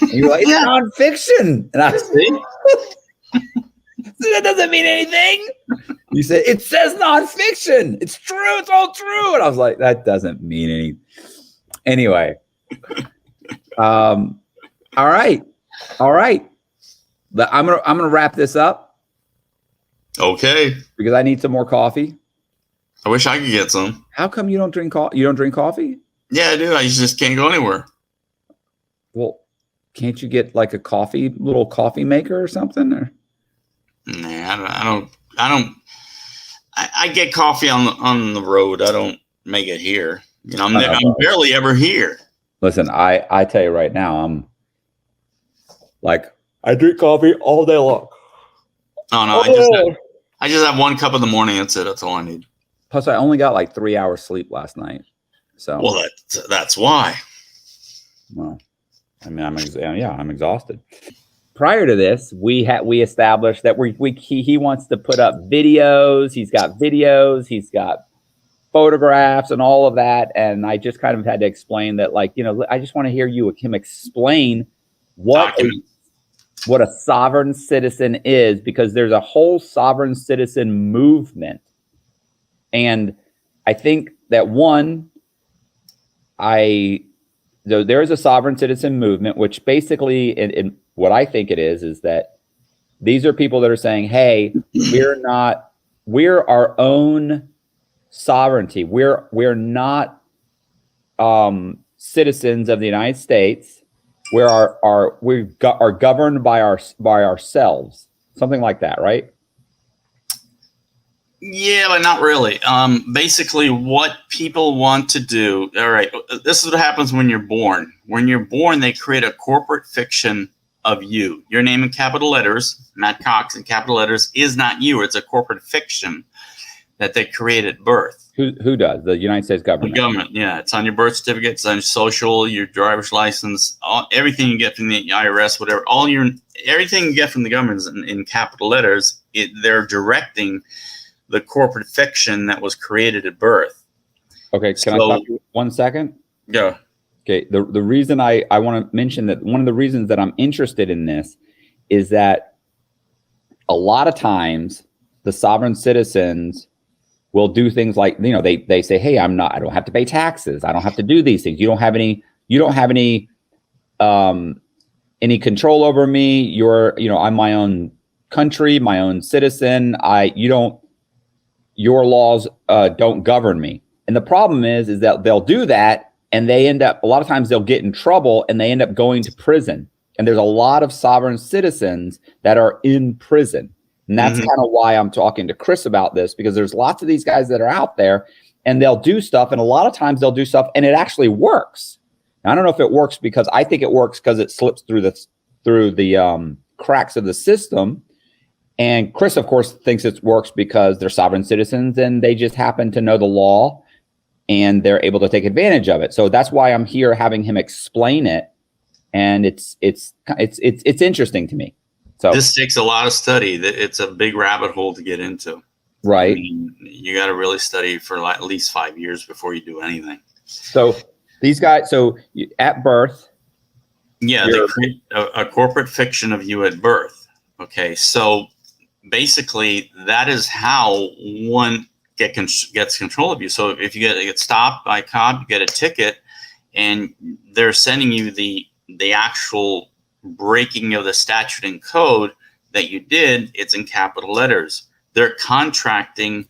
And you were like, it's nonfiction. And I was like, that doesn't mean anything. You said, it says nonfiction. It's true. It's all true. And I was like, that doesn't mean anything. Anyway. All right. I'm gonna wrap this up. Okay. Because I need some more coffee. I wish I could get some. How come you don't drink coffee? You don't drink coffee? Yeah, I do. I just can't go anywhere. Well, can't you get like a little coffee maker or something? Or? Nah, I don't. I get coffee on the road. I don't make it here. You know, I'm barely ever here. Listen, I tell you right now, I'm like, I drink coffee all day long. Oh no, I just have 1 cup in the morning. That's it. That's all I need. Plus, I only got like 3 hours sleep last night. So well, that's why. Well, I mean, I'm exhausted. Prior to this, we established that he wants to put up videos. He's got videos. He's got photographs and all of that. And I just kind of had to explain that, like, I just want to hear him explain what a sovereign citizen is, because there's a whole sovereign citizen movement. And I think that there is a sovereign citizen movement, which basically, in what I think it is that these are people that are saying, hey, we're our own sovereignty. We're not citizens of the United States. We are governed by ourselves. Something like that, right? Yeah, but not really. Basically, what people want to do. All right, this is what happens when you're born. When you're born, they create a corporate fiction of you. Your name in capital letters, Matt Cox in capital letters, is not you. It's a corporate fiction that they create at birth. Who does? The United States government. The government, yeah. It's on your birth certificate, it's on your social, your driver's license, everything you get from the IRS, whatever. Everything you get from the government is in capital letters. They're directing the corporate fiction that was created at birth. Okay, can I stop you 1 second? Yeah. Okay, the reason I want to mention that one of the reasons that I'm interested in this is that a lot of times the sovereign citizens will do things like, they say, hey, I don't have to pay taxes. I don't have to do these things. You don't have any control over me. I'm my own country, my own citizen. Your laws don't govern me. And the problem is that they'll do that, and they end up, a lot of times they'll get in trouble and they end up going to prison. And there's a lot of sovereign citizens that are in prison. And that's kind of why I'm talking to Chris about this, because there's lots of these guys that are out there and they'll do stuff. And a lot of times they'll do stuff and it actually works. Now, I don't know if it works because I think it works because it slips through the cracks of the system. And Chris, of course, thinks it works because they're sovereign citizens and they just happen to know the law and they're able to take advantage of it. So that's why I'm here having him explain it. And it's interesting to me. So this takes a lot of study. It's a big rabbit hole to get into. Right. I mean, you got to really study for at least 5 years before you do anything. So these guys, at birth. Yeah, they create a corporate fiction of you at birth. Okay, so basically that is how one gets control of you. So if you get stopped by a cop, you get a ticket, and they're sending you the actual breaking of the statute and code that you did, it's in capital letters. They're contracting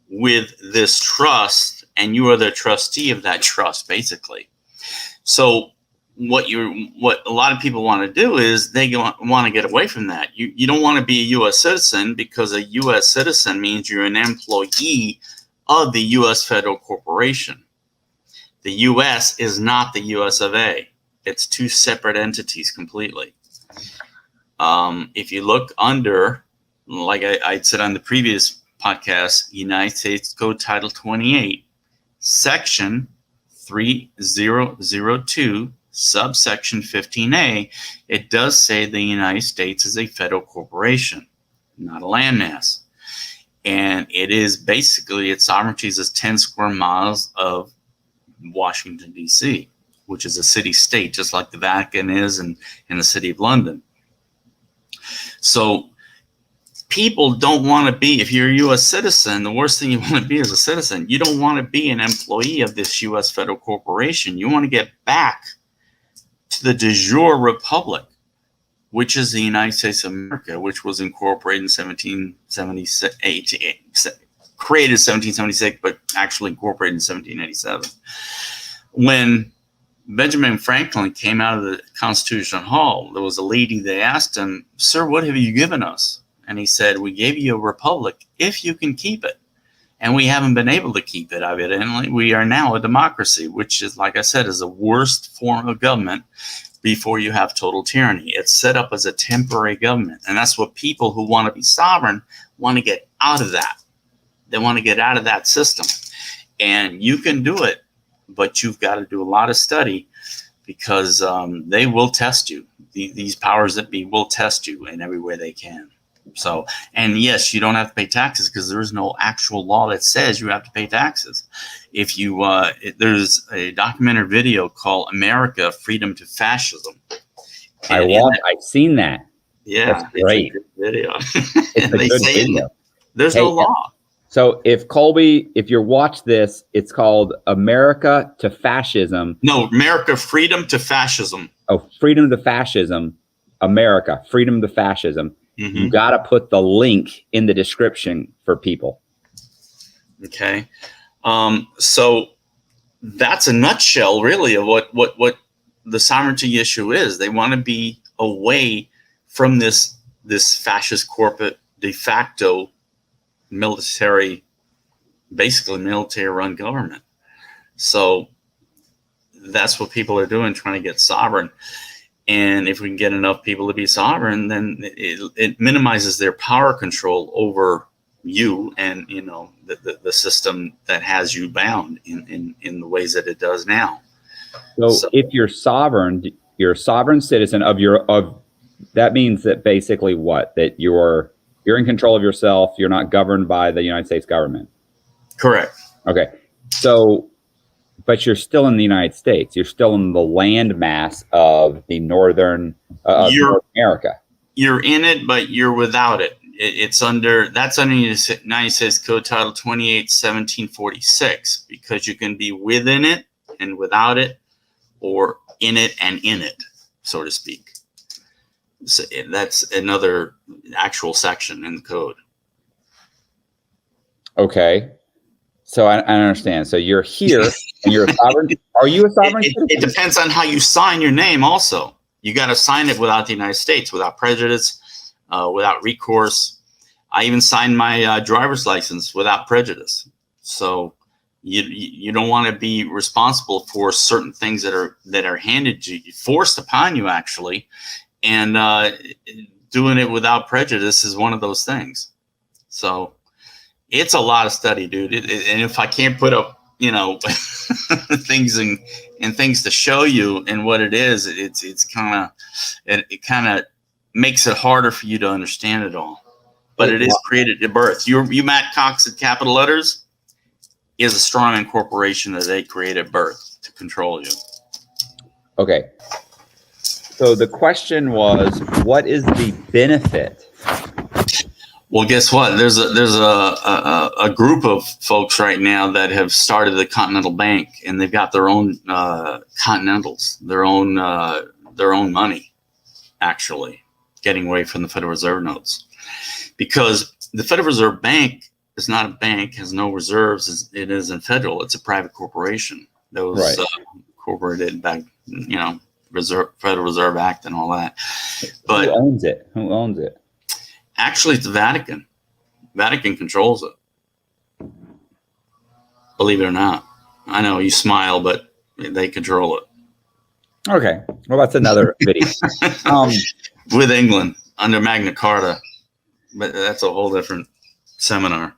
with this trust, and you are the trustee of that trust, basically. So what a lot of people want to do is they want to get away from that. You don't want to be a U.S. citizen, because a U.S. citizen means you're an employee of the U.S. federal corporation. The U.S. is not the U.S. of A. It's two separate entities completely. If you look under, like I said on the previous podcast, United States Code Title 28, Section 3002, subsection 15A, it does say the United States is a federal corporation, not a landmass. And it is basically, its sovereignty is 10 square miles of Washington, D.C., which is a city-state, just like the Vatican is in the city of London. So people don't want to be, if you're a U.S. citizen, the worst thing you want to be as a citizen, you don't want to be an employee of this U.S. federal corporation. You want to get back to the de jure republic, which is the United States of America, which was incorporated in 1776, created in 1776, but actually incorporated in 1787. When Benjamin Franklin came out of the Constitutional Hall, there was a lady, they asked him, "Sir, what have you given us?" And he said, "We gave you a republic if you can keep it." And we haven't been able to keep it, evidently. We are now a democracy, which is, like I said, is the worst form of government before you have total tyranny. It's set up as a temporary government. And that's what people who want to be sovereign want to get out of that. They want to get out of that system. And you can do it, but you've got to do a lot of study, because they will test you. These powers that be will test you in every way they can. So, and yes, you don't have to pay taxes, because there is no actual law that says you have to pay taxes. If you, there's a documentary video called "America: Freedom to Fascism." I've seen that. Yeah, that's great. It's a good video. It's a good video. There's no law. So if you watch this, it's called "America to Fascism." No, America: Freedom to Fascism. Oh, Freedom to Fascism. America: Freedom to Fascism. Mm-hmm. You got to put the link in the description for people. Okay. So that's a nutshell, really, of what the sovereignty issue is. They want to be away from this fascist corporate de facto military, basically military-run government. So that's what people are doing, trying to get sovereign. And if we can get enough people to be sovereign, then it minimizes their power control over you and, you know, the system that has you bound in the ways that it does now. So if you're sovereign, you're a sovereign citizen of that means that basically what? That you're in control of yourself. You're not governed by the United States government. Correct. Okay. So, but you're still in the United States. You're still in the landmass of the North America. You're in it, but you're without it. That's under United States Code Title 28, 1746, because you can be within it and without it, or in it and in it, so to speak. So that's another actual section in the code. Okay. So I understand. So you're here and you're a sovereign. Are you a sovereign citizen? It depends on how you sign your name also. You got to sign it without the United States, without prejudice, without recourse. I even signed my driver's license without prejudice. So you don't want to be responsible for certain things that are handed to you, forced upon you actually, and doing it without prejudice is one of those things. So it's a lot of study, dude. And if I can't put up, you know, things and things to show you and what it is, it kind of makes it harder for you to understand it all. but it is created at birth. You Matt Cox at capital letters is a strawman corporation that they create at birth to control you. Okay. So the question was, what is the benefit? Well, guess what? There's a group of folks right now that have started the Continental Bank, and they've got their own Continentals, their own money, actually getting away from the Federal Reserve notes, because the Federal Reserve Bank is not a bank, has no reserves. It isn't federal. It's a private corporation that was incorporated back, Federal Reserve Act and all that. But who owns it? Who owns it? Actually, it's the Vatican. Vatican controls it. Believe it or not. I know you smile, but they control it. Okay. Well, that's another video. With England under Magna Carta. But that's a whole different seminar.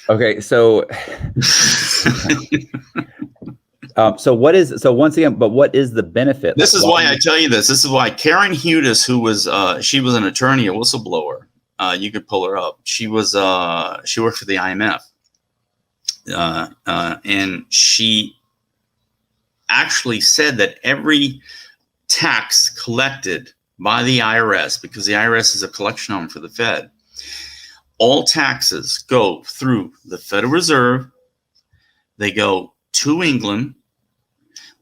Okay. So, what is the benefit? This is why I tell you this. This is why Karen Hudis, who was, she was an attorney, a whistleblower. You could pull her up. She was she worked for the IMF, and she actually said that every tax collected by the IRS, because the IRS is a collection arm for the Fed, all taxes go through the Federal Reserve. They go to England,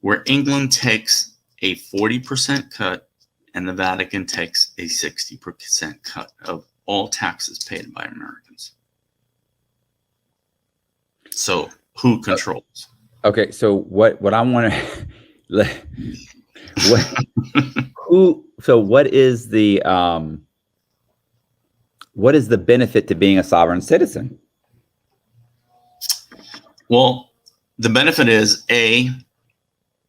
where England takes a 40% cut, and the Vatican takes a 60% cut of all taxes paid by Americans. So who controls? Okay, so what I want to what is the benefit to being a sovereign citizen? Well, the benefit is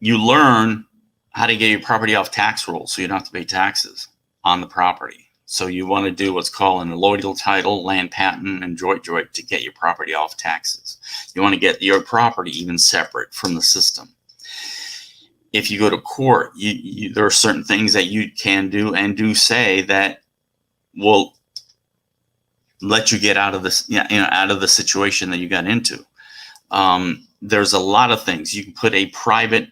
you learn how to get your property off tax rolls, so you don't have to pay taxes on the property. So you want to do what's called an allodial title, land patent, and joint to get your property off taxes. You want to get your property even separate from the system. If you go to court, there are certain things that you can do and do say that will let you get out of this, out of the situation that you got into. There's a lot of things. You can put a private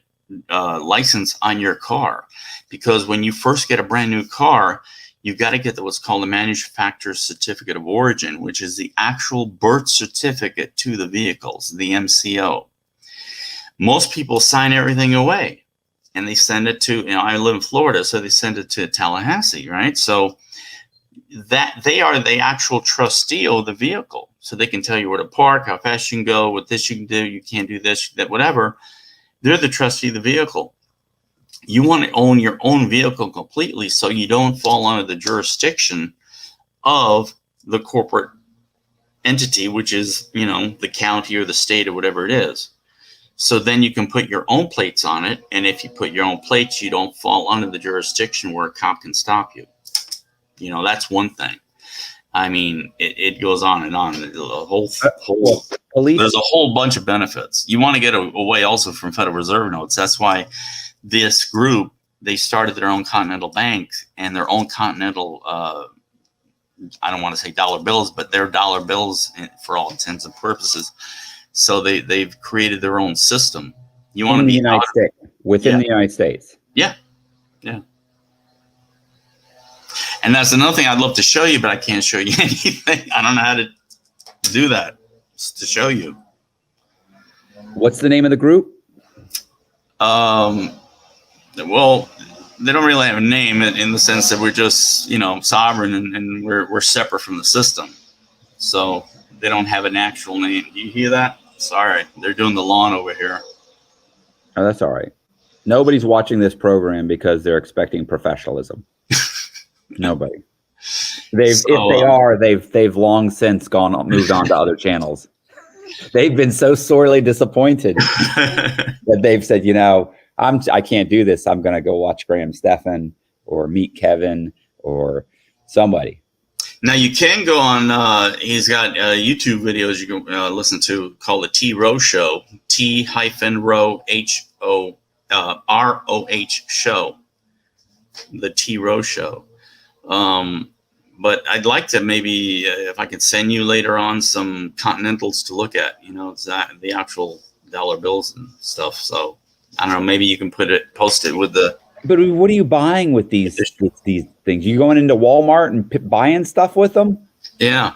license on your car, because when you first get a brand new car, you've got to get what's called a manufacturer's certificate of origin, which is the actual birth certificate to the vehicles, the MCO. Most people sign everything away and they send it to, I live in Florida, so they send it to Tallahassee, right? So that they are the actual trustee of the vehicle. So they can tell you where to park, how fast you can go, what this you can do, you can't do this, that, whatever. They're the trustee of the vehicle. You want to own your own vehicle completely, so you don't fall under the jurisdiction of the corporate entity, which is, the county or the state or whatever it is. So then you can put your own plates on it. And if you put your own plates, you don't fall under the jurisdiction where a cop can stop you. That's one thing. I mean, it goes on and on. There's a whole bunch of benefits. You want to get away also from Federal Reserve notes. That's why this group, they started their own Continental Bank and their own Continental, I don't want to say dollar bills, but they're dollar bills for all intents and purposes. So they've created their own system. You want to be within the United States. Yeah. Yeah. And that's another thing I'd love to show you, but I can't show you anything. I don't know how to do that. It's to show you. What's the name of the group? Well, they don't really have a name in the sense that we're just, sovereign and we're separate from the system. So they don't have an actual name. Do you hear that? Sorry, they're doing the lawn over here. Oh, that's all right. Nobody's watching this program because they're expecting professionalism. Nobody. If they are, they've long since moved on to other channels. They've been so sorely disappointed that they've said, I can't do this. I'm going to go watch Graham Stephan or meet Kevin or somebody. Now you can go on, he's got YouTube videos you can listen to called the T Row Show, T-Row, R-O-H show, the T Row Show. But I'd like to maybe, if I could send you later on some continentals to look at, it's the actual dollar bills and stuff. So I don't know, maybe you can post it with the. But what are you buying with these things? You going into Walmart and buying stuff with them? Yeah,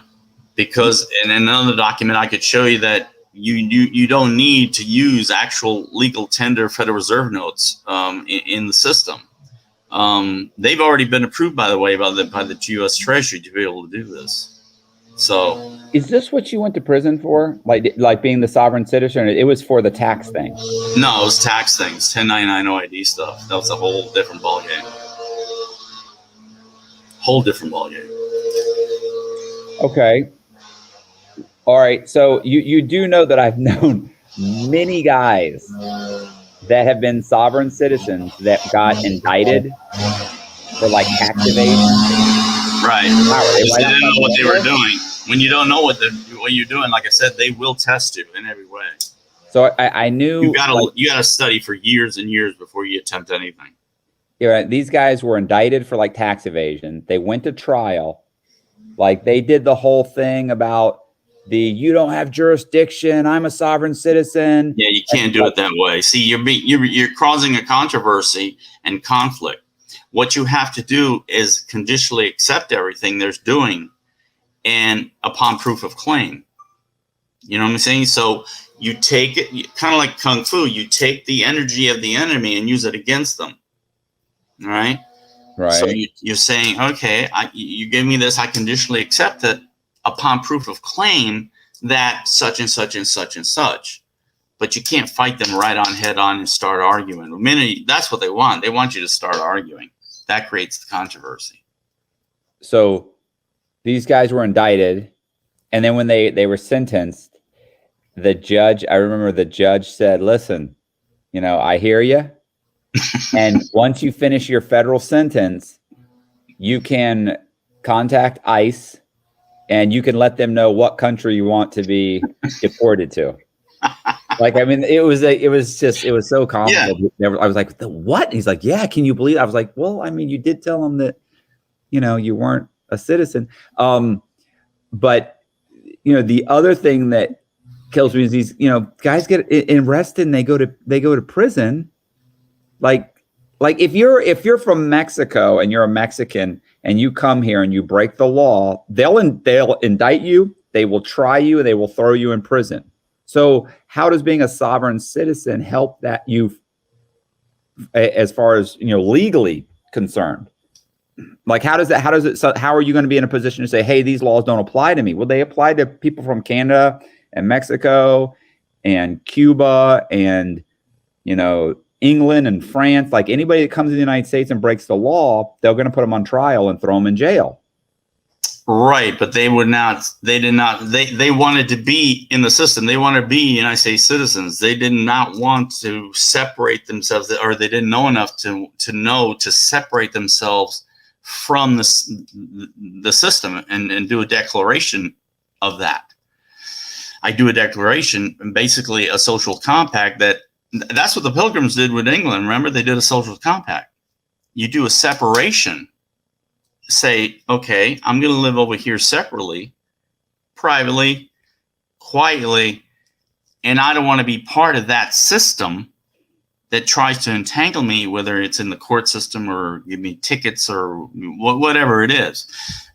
because in another document I could show you that you don't need to use actual legal tender Federal Reserve notes in the system. They've already been approved, by the way, by the U.S. Treasury to be able to do this. So, is this what you went to prison for? Like being the sovereign citizen? It was for the tax thing. No, it was tax things, 1099 OID stuff. That was a whole different ballgame. Okay. All right. So you do know that I've known many guys that have been sovereign citizens that got indicted for like tax evasion. Right. They didn't know what they were doing. When you don't know what you're doing, like I said, they will test you in every way. So I knew you gotta study for years and years before you attempt anything. Yeah, right. These guys were indicted for like tax evasion. They went to trial. Like they did the whole thing about you don't have jurisdiction. I'm a sovereign citizen. Yeah, you can't do it that way. See, you're causing a controversy and conflict. What you have to do is conditionally accept everything they're doing, and upon proof of claim. You know what I'm saying? So you take it kind of like kung fu. You take the energy of the enemy and use it against them. All right. Right. So you're saying, okay, you give me this, I conditionally accept it upon proof of claim that such and such and such and such. But you can't fight them right on head on and start arguing. That's what they want. They want you to start arguing. That creates the controversy. So these guys were indicted, and then when they were sentenced, I remember the judge said, listen, I hear you. And once you finish your federal sentence, you can contact ICE and you can let them know what country you want to be deported to. Like, I mean, it was so complicated. Yeah. I was like, what? He's like, yeah, can you believe it? I was like, well, I mean, you did tell them that, you weren't a citizen. But, the other thing that kills me is these, guys get arrested and they go to prison. Like if you're from Mexico and you're a Mexican and you come here and you break the law, they'll indict you, they will try you, and they will throw you in prison. So how does being a sovereign citizen help that you, as far as legally concerned? Like how are you going to be in a position to say, hey, these laws don't apply to me? Well, they apply to people from Canada and Mexico and Cuba and England and France. Like anybody that comes to the United States and breaks the law, they're going to put them on trial and throw them in jail. Right, but they wanted to be in the system. They wanted to be United States citizens. They did not want to separate themselves, or they didn't know enough to separate themselves from the system and do a declaration of that. I do a declaration, basically a social compact that's what the Pilgrims did with England. Remember, they did a social compact. You do a separation. Say, okay, I'm going to live over here separately, privately, quietly, and I don't want to be part of that system that tries to entangle me, whether it's in the court system or give me tickets or whatever it is.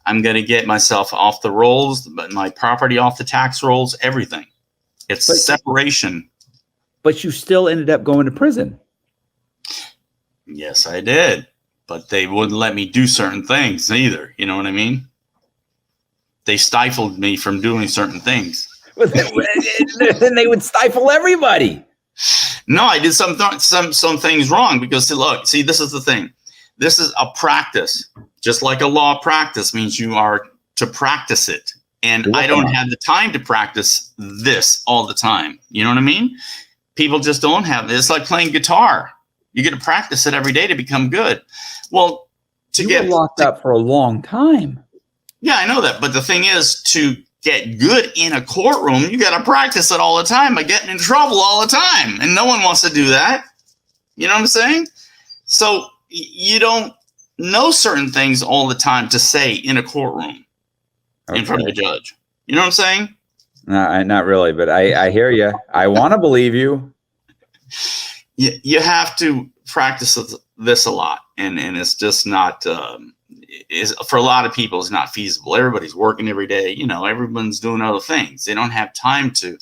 I'm going to get myself off the rolls, my property off the tax rolls, everything. It's separation. But you still ended up going to prison. Yes, I did. But they wouldn't let me do certain things either. You know what I mean? They stifled me from doing certain things. Then they would stifle everybody. No, I did some things wrong because look, see, this is the thing. This is a practice. Just like a law practice means you are to practice it. And I don't have the time to practice this all the time. You know what I mean? People just don't have it. It's like playing guitar. You get to practice it every day to become good. Well, you were locked up for a long time. Yeah, I know that. But the thing is, to get good in a courtroom, you got to practice it all the time by getting in trouble all the time. And no one wants to do that. You know what I'm saying? So you don't know certain things all the time to say in a courtroom in front of a judge. You know what I'm saying? No, not really, but I hear you. I want to believe you. You have to practice this a lot, and it's just not is for a lot of people it's not feasible. Everybody's working every day. You know, everyone's doing other things. They don't have time to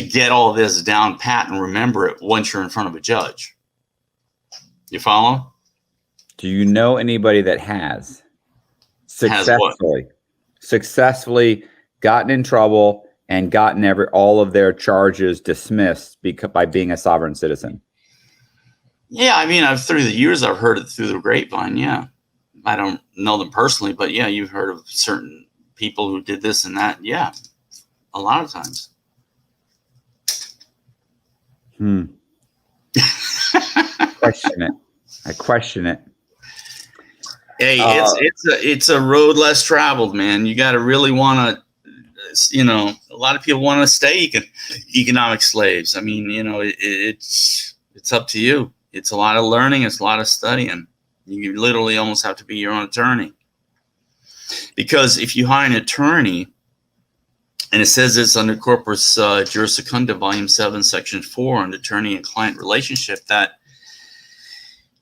get all this down pat and remember it once you're in front of a judge. You follow? Do you know anybody that has successfully gotten in trouble and gotten all of their charges dismissed by being a sovereign citizen? Yeah, I mean, through the years, I've heard it through the grapevine. Yeah, I don't know them personally, but yeah, you've heard of certain people who did this and that. Yeah, a lot of times. I question it. Hey, it's a road less traveled, man. You got to really want to. You know, a lot of people want to stay economic slaves. I mean, you know, it's up to you. It's a lot of learning. It's a lot of studying. You literally almost have to be your own attorney. Because if you hire an attorney, and it says this under Corpus Juris Secunda, Volume 7, Section 4, on attorney and client relationship, that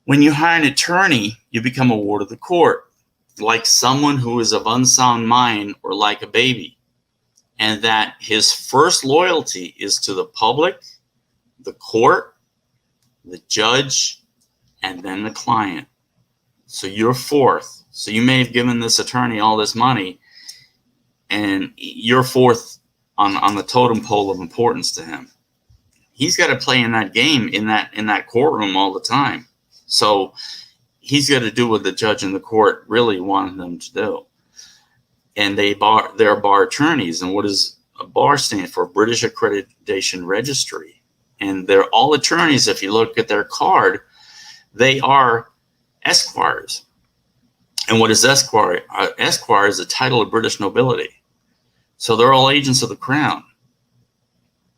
when you hire an attorney, you become a ward of the court, like someone who is of unsound mind or like a baby. And that his first loyalty is to the public, the court, the judge, and then the client. So you're fourth. So you may have given this attorney all this money, and you're fourth on the totem pole of importance to him. He's got to play in that game, in that courtroom all the time. So he's got to do what the judge and the court really wanted them to do. And they're bar attorneys. And what does a bar stand for? British Accreditation Registry. And they're all attorneys. If you look at their card, they are esquires. And what is esquire? Esquire is a title of British nobility. So they're all agents of the crown.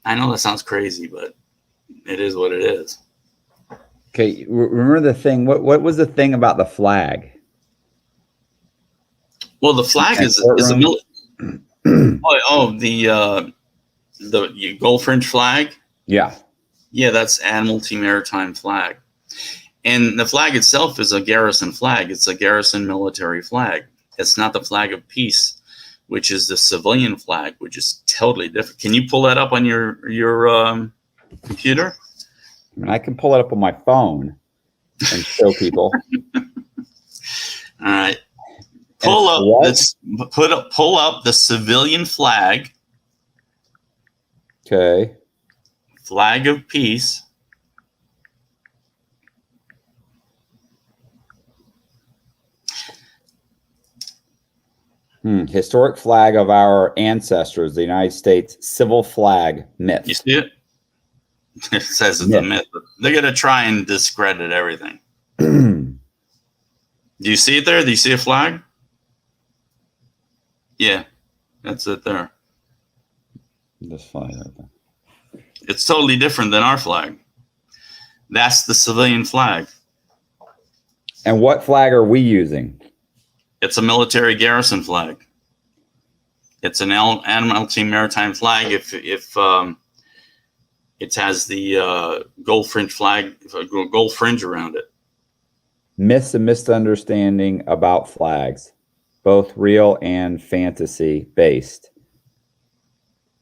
I know that sounds crazy, but it is what it is. Okay, remember the thing. What was the thing about the flag? Well, the flag is a the gold fringe flag. Yeah, that's Admiralty Maritime flag, and the flag itself is a garrison flag. It's a garrison military flag. It's not the flag of peace, which is the civilian flag, which is totally different. Can you pull that up on your computer? I mean, I can pull it up on my phone and show people. All right. Pull up the civilian flag. Okay. Flag of peace. Historic flag of our ancestors, the United States civil flag myth. You see it? It says it's a myth. They're going to try and discredit everything. Do you see it there? Do you see a flag? Yeah, that's it there. This flag. It's totally different than our flag. That's the civilian flag. And what flag are we using? It's a military garrison flag. It's an Admiralty Maritime flag. If it has the gold fringe flag, gold fringe around it. Myths and misunderstanding about flags, both real and fantasy based,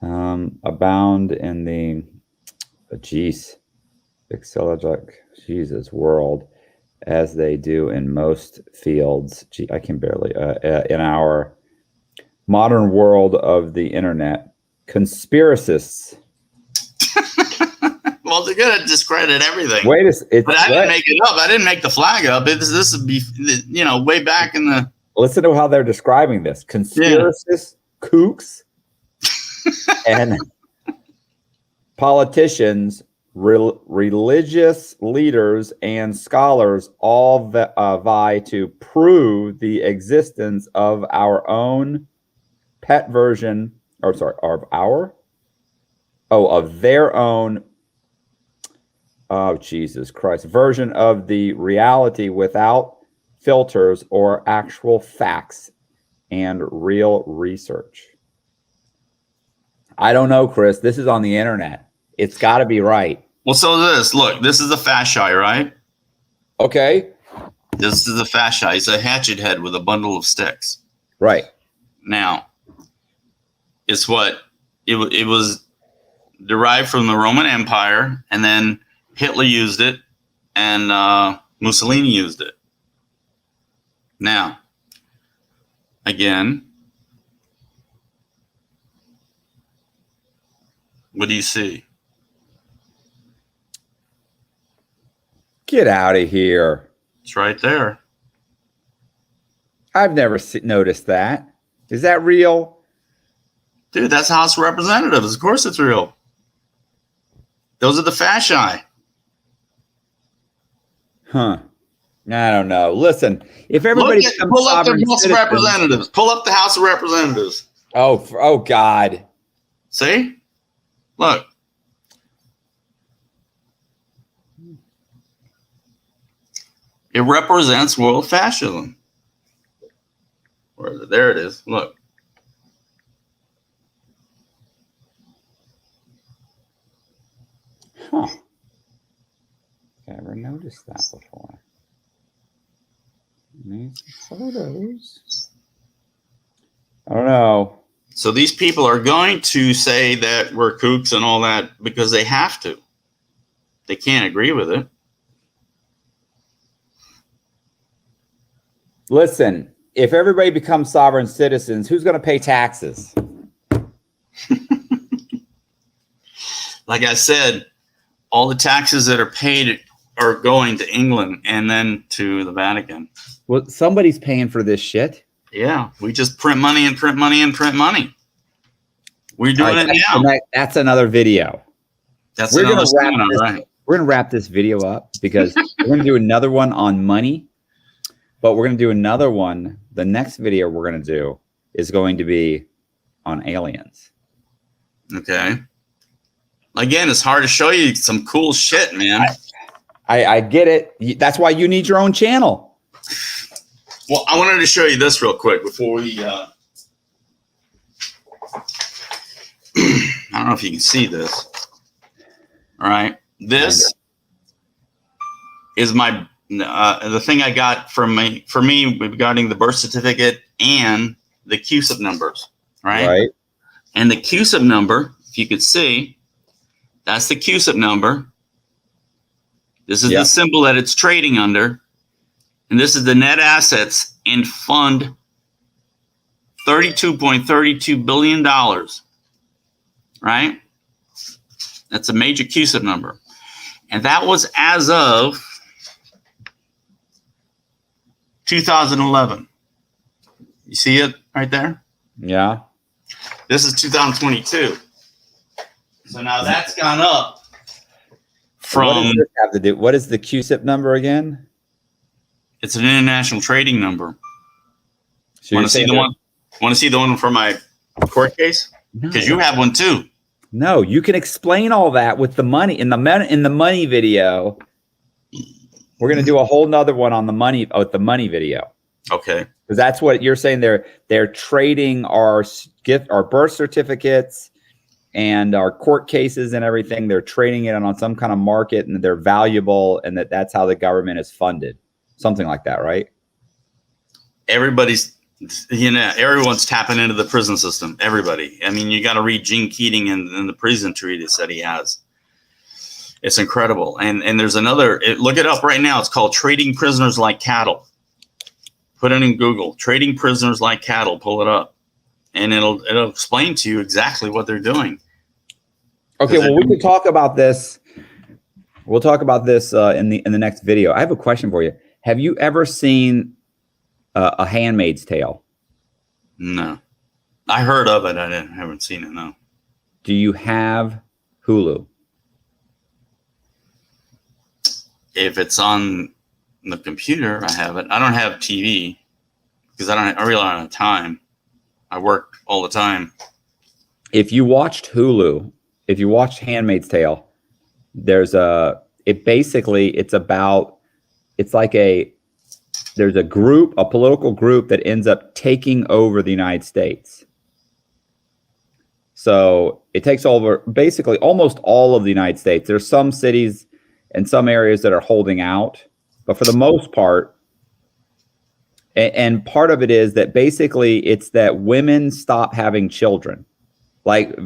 abound in the Jesus world, as they do in most fields. I can barely in our modern world of the internet. Conspiracists. Well, they're gonna discredit everything. But I didn't make it up. I didn't make the flag up. This would be, way back in the. Listen to how they're describing this: conspiracists, kooks, and politicians, religious leaders, and scholars all vie to prove the existence of our own pet version, of their own. Oh, Jesus Christ. Version of the reality without filters or actual facts and real research? I don't know, Chris. This is on the internet. It's got to be right. Well, so this is a fasci, right? Okay. This is a fasci. It's a hatchet head with a bundle of sticks. Right. Now, it's what it was derived from the Roman Empire, and then Hitler used it, and Mussolini used it. Now, again, what do you see? Get out of here. It's right there. I've never noticed that. Is that real? Dude, that's House of Representatives. Of course it's real. Those are the fasci. Huh. I don't know. Listen, if everybody pull up the House of Representatives. Pull up the House of Representatives. Oh God. See? Look. It represents world fascism. Where is it? There it is. Look. Huh. Never noticed that before. These photos. I don't know. So these people are going to say that we're kooks and all that because they have to. They can't agree with it. Listen, if everybody becomes sovereign citizens, who's going to pay taxes? Like I said, all the taxes that are paid are going to England and then to the Vatican. Well, somebody's paying for this shit. Yeah, we just print money and print money and print money. We're doing it now. That's another video. That's another seminar, right? We're going to wrap this video up because we're going to do another one on money, but we're going to do another one. The next video we're going to do is going to be on aliens. Okay. Again, it's hard to show you some cool shit, man. I get it. That's why you need your own channel. Well, I wanted to show you this real quick before we... I don't know if you can see this. All right. This is my the thing I got for me regarding the birth certificate and the CUSIP numbers. Right. Right. And the CUSIP number, if you could see, that's the CUSIP number. This is the symbol that it's trading under. And this is the net assets in fund $32.32 billion. Right? That's a major CUSIP number. And that was as of 2011. You see it right there? Yeah. This is 2022. So now that's gone up from... What does this have to do? What is the CUSIP number again? It's an international trading number. So Want to see the one? Want to see the one for my court case? Because you have one too. No, you can explain all that with the money in the money video. We're going to do a whole nother one on the money the money video. Okay. Because that's what you're saying. They're trading our birth certificates and our court cases and everything. They're trading it on some kind of market, and they're valuable, and that's how the government is funded. Something like that, right? Everybody's, everyone's tapping into the prison system. Everybody. I mean, you got to read Gene Keating in the prison treatise that he has. It's incredible. And there's another, look it up right now. It's called Trading Prisoners Like Cattle. Put it in Google, Trading Prisoners Like Cattle, pull it up. And it'll explain to you exactly what they're doing. Okay, well, we can talk about this. We'll talk about this in the next video. I have a question for you. Have you ever seen A Handmaid's Tale? No. I heard of it. I haven't seen it, no. Do you have Hulu? If it's on the computer, I have it. I don't have TV because I really don't have time. I work all the time. If you watched Hulu, if you watched Handmaid's Tale, there's there's a political group that ends up taking over the United States. So it takes over basically almost all of the United States. There's some cities and some areas that are holding out, but for the most part, and part of it is that basically it's that women stop having children, like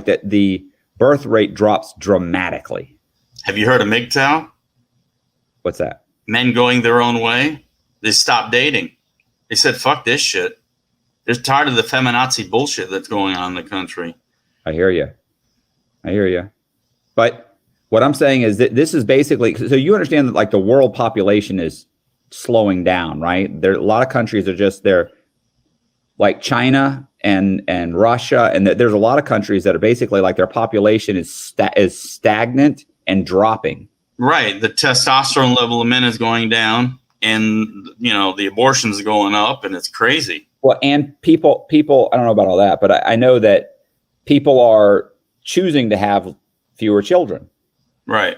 that the birth rate drops dramatically. Have you heard of MGTOW? What's that? Men going their own way. They stopped dating. They said, fuck this shit. They're tired of the feminazi bullshit that's going on in the country. I hear you. But what I'm saying is that this is basically, so you understand that like the world population is slowing down, right? There a lot of countries are just they're like China and Russia, and there's a lot of countries that are basically like their population is stagnant and dropping. Right. The testosterone level of men is going down, and the abortions are going up, and it's crazy. Well, and people, I don't know about all that, but I know that people are choosing to have fewer children. Right.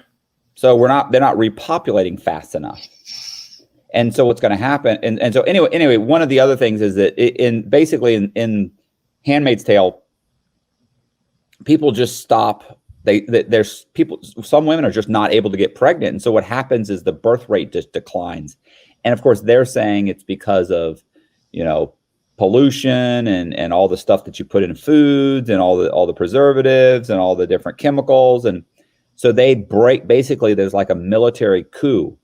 So they're not repopulating fast enough. And so what's going to happen? And so anyway, one of the other things is that in Handmaid's Tale, people just stop. There's people, some women are just not able to get pregnant. And so what happens is the birth rate just declines. And of course they're saying it's because of, pollution and all the stuff that you put in foods and all the preservatives and all the different chemicals. And so basically there's like a military coup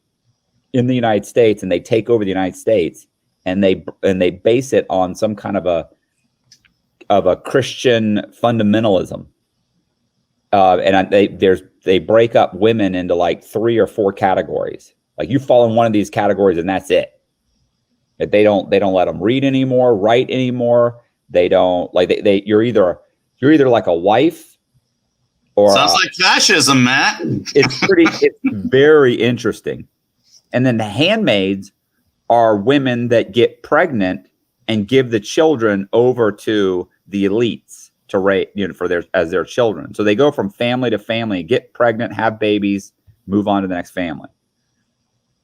in the United States, and they take over the United States, and they base it on some kind of a Christian fundamentalism. And they break up women into like 3 or 4 categories. Like you fall in one of these categories and that's it. That they don't let them read anymore, write anymore. They don't like you're either like a wife or sounds like fascism, Matt. It's very interesting. And then the handmaids are women that get pregnant and give the children over to the elites to raise, as their children. So they go from family to family, get pregnant, have babies, move on to the next family.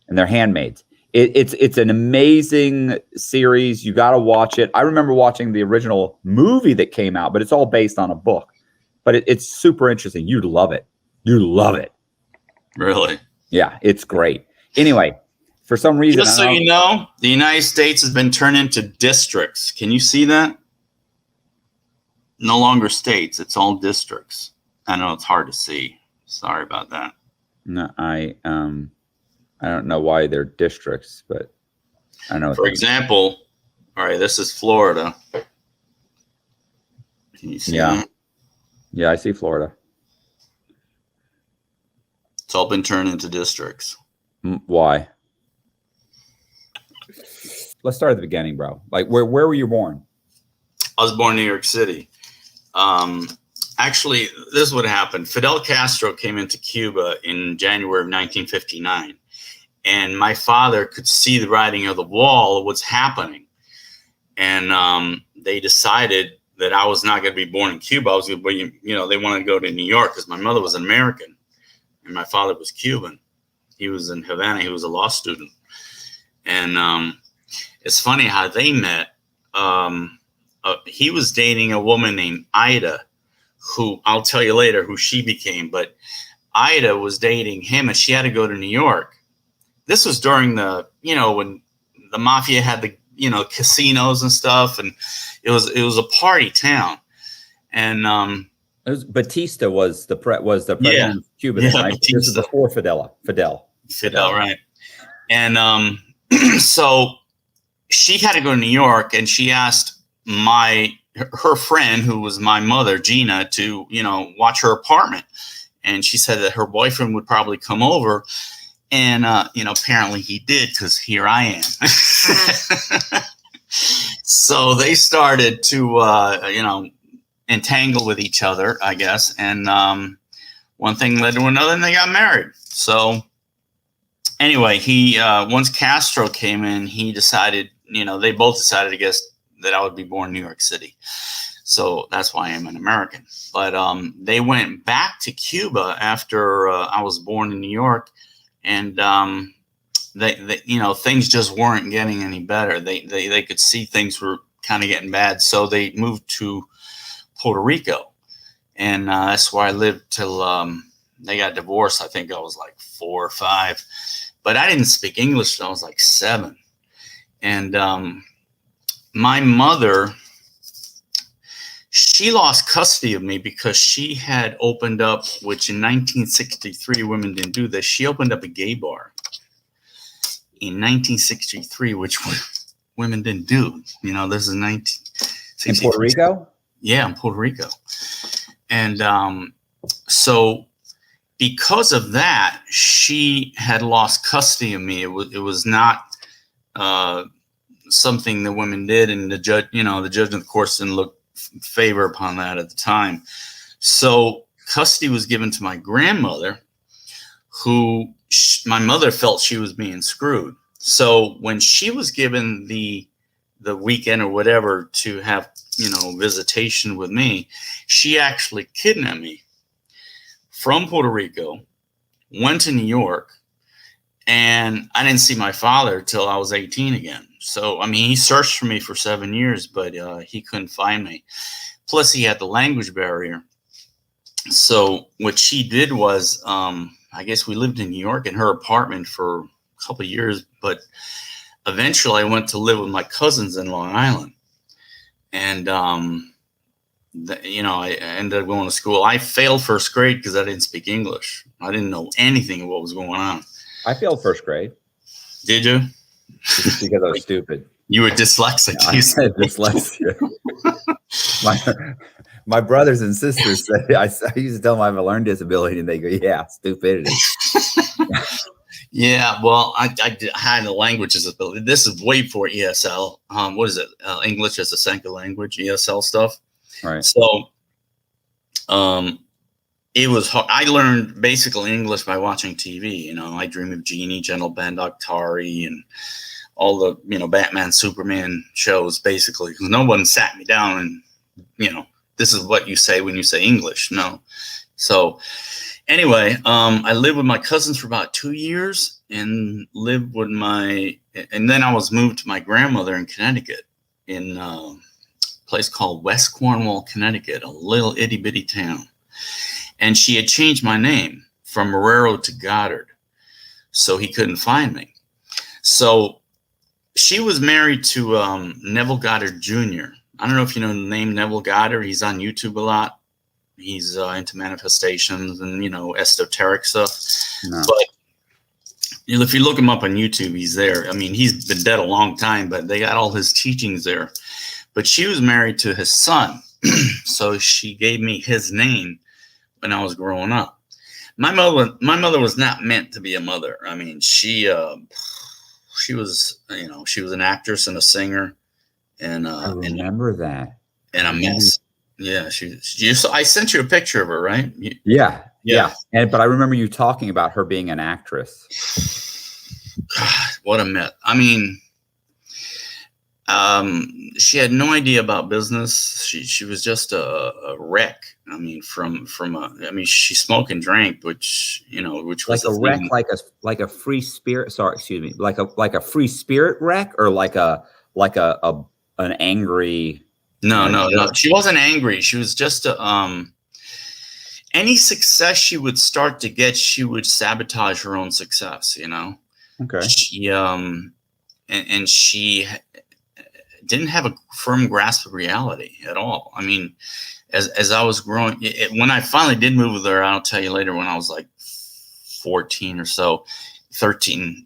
And they're handmaids. It's an amazing series. You got to watch it. I remember watching the original movie that came out, but it's all based on a book. But it's super interesting. You'd love it. You love it. Really? Yeah, it's great. Anyway, for some reason, just so you know, the United States has been turned into districts. Can you see that? No longer states. It's all districts. I know it's hard to see. Sorry about that. No, I don't know why they're districts, but I know. For example, all right, this is Florida. Can you see that? Yeah, I see Florida. It's all been turned into districts. Why? Let's start at the beginning, bro. Like, where were you born? I was born in New York City. Actually, this is what happened. Fidel Castro came into Cuba in January of 1959. And my father could see the writing of the wall of what's happening. And they decided that I was not going to be born in Cuba. I was going to be, they wanted to go to New York because my mother was an American and my father was Cuban. He was in Havana. He was a law student. And it's funny how they met. He was dating a woman named Ida, who I'll tell you later who she became. But Ida was dating him and she had to go to New York. This was during the, when the mafia had the, casinos and stuff, and it was a party town. And it was Batista was the president of Cuba, right? Batista. This is before Fidel, right? And so she had to go to New York, and she asked her friend, who was my mother, Gina, to watch her apartment. And she said that her boyfriend would probably come over. And, apparently he did, because here I am. So they started to, entangle with each other, I guess. And one thing led to another, and they got married. So anyway, once Castro came in, he decided, they both decided, I guess, that I would be born in New York City. So that's why I'm an American. But they went back to Cuba after I was born in New York. And things just weren't getting any better. They could see things were kind of getting bad, so they moved to Puerto Rico, and that's where I lived till they got divorced. I think I was like 4 or 5, but I didn't speak English till I was like 7. And my mother, she lost custody of me because she had opened up, which in 1963 women didn't do this. She opened up a gay bar in 1963, which women didn't do. This is 1963. In Puerto Rico? Yeah, in Puerto Rico. And so because of that, she had lost custody of me. It was not something that women did, and the judge, the judge of the course didn't look favor upon that at the time. So custody was given to my grandmother, who my mother felt she was being screwed. So when she was given the weekend or whatever to have, visitation with me, she actually kidnapped me from Puerto Rico, went to New York, and I didn't see my father till I was 18 again. So, he searched for me for 7 years, but he couldn't find me. Plus, he had the language barrier. So what she did was, I guess we lived in New York in her apartment for a couple of years, but eventually I went to live with my cousins in Long Island. And, I ended up going to school. I failed first grade because I didn't speak English. I didn't know anything of what was going on. I failed first grade. Did you? Just because I was stupid. You were dyslexic. I said dyslexia. my brothers and sisters say, I used to tell them I have a learning disability, and they go, yeah, stupidity. Yeah, well, I had a language disability. This is way before ESL. What is it? English as a second language, ESL stuff. Right. So, it was hard. I learned basically English by watching TV. I Dream of Jeannie, Gentle Ben, Octari, and all the Batman, Superman shows. Basically, because no one sat me down and this is what you say when you say English. No. So anyway, I lived with my cousins for about 2 years, and and then I was moved to my grandmother in Connecticut, in a place called West Cornwall, Connecticut, a little itty bitty town. And she had changed my name from Marrero to Goddard, so he couldn't find me. So she was married to Neville Goddard Jr. I don't know if you know the name Neville Goddard. He's on YouTube a lot. He's into manifestations and, esoteric stuff. No. But if you look him up on YouTube, he's there. He's been dead a long time, but they got all his teachings there. But she was married to his son. So she gave me his name when I was growing up. My mother was not meant to be a mother. She was, she was an actress and a singer. And I remember that. And a mess. Yeah, I sent you a picture of her, right? Yeah. But I remember you talking about her being an actress. God, what a mess. She had no idea about business. She was just a wreck. She smoked and drank, which was like a wreck, like a free spirit. Sorry, excuse me. Like a free spirit wreck, or like an angry. No. She wasn't angry. She was just any success she would start to get, she would sabotage her own success. Okay. She and she didn't have a firm grasp of reality at all. As I was growing, when I finally did move with her, I'll tell you later, when I was like 14 or so, 13,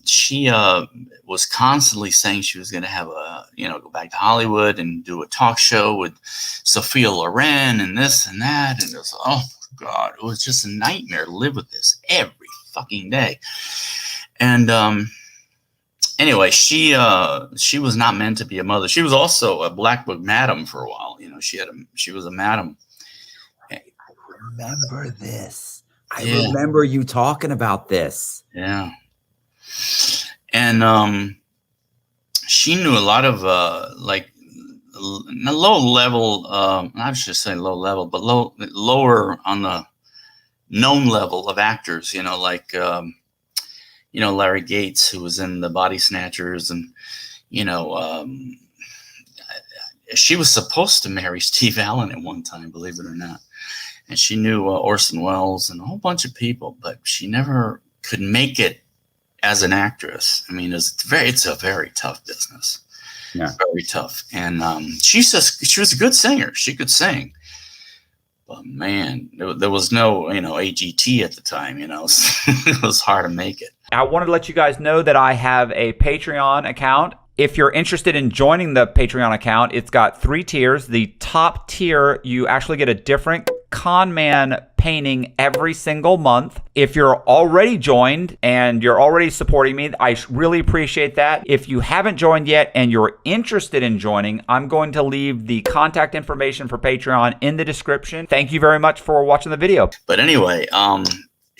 she was constantly saying she was going to have go back to Hollywood and do a talk show with Sophia Loren and this and that. And it was, oh God, it was just a nightmare to live with this every fucking day. And anyway, she was not meant to be a mother. She was also a black book madam for a while. She was a madam. I remember this. I remember you talking about this. Yeah. And she knew a lot of low level, I should say low level, but lower on the known level of actors, you know, Larry Gates, who was in the Body Snatchers, and, you know, she was supposed to marry Steve Allen at one time, believe it or not. And she knew Orson Welles and a whole bunch of people, but she never could make it as an actress. I mean, it's a very tough business. Yeah, very tough. And she was a good singer. She could sing. But man, there was no, you know, AGT at the time, you know. It was hard to make it. I wanted to let you guys know that I have a Patreon account. If you're interested in joining the Patreon account, it's got 3 tiers. The top tier, you actually get a different con man painting every single month. If you're already joined and you're already supporting me, I really appreciate that. If you haven't joined yet and you're interested in joining, I'm going to leave the contact information for Patreon in the description. Thank you very much for watching the video. But anyway,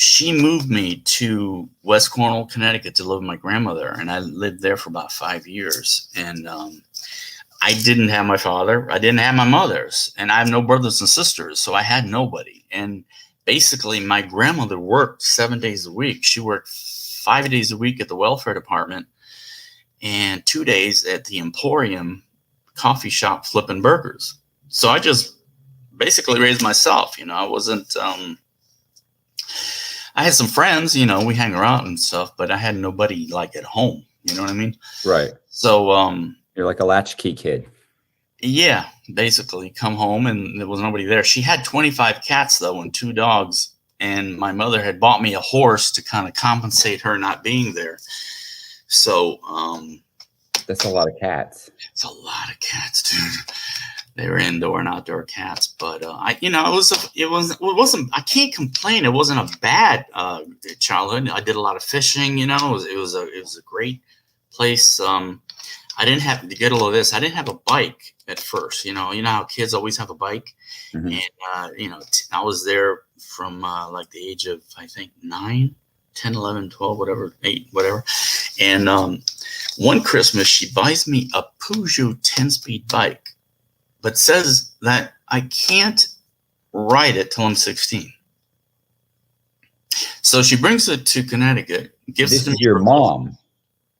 she moved me to West Cornwall, Connecticut to live with my grandmother, and I lived there for about 5 years. And I didn't have my father, I didn't have my mother's, and I have no brothers and sisters, so I had nobody. And basically, my grandmother worked 7 days a week. She worked 5 days a week at the welfare department and 2 days at the Emporium coffee shop flipping burgers. So I just basically raised myself. You know, I wasn't. I had some friends, you know, we hang around and stuff, but I had nobody like at home. You know what I mean? Right. So you're like a latchkey kid. Yeah, basically come home and there was nobody there. She had 25 cats though and 2 dogs, and my mother had bought me a horse to kind of compensate her not being there. So that's a lot of cats. It's a lot of cats, dude. They were indoor and outdoor cats, but you know, it wasn't. I can't complain. It wasn't a bad childhood. I did a lot of fishing. You know, it was a great place. I didn't have to get all of this. I didn't have a bike at first. You know how kids always have a bike, and you know, I was there from like the age of I think 9, 10, 11, 12, whatever, 8, whatever. And one Christmas, she buys me a Peugeot 10-speed bike, but says that I can't ride it till I'm 16. So she brings it to Connecticut, gives this it to is me. your mom.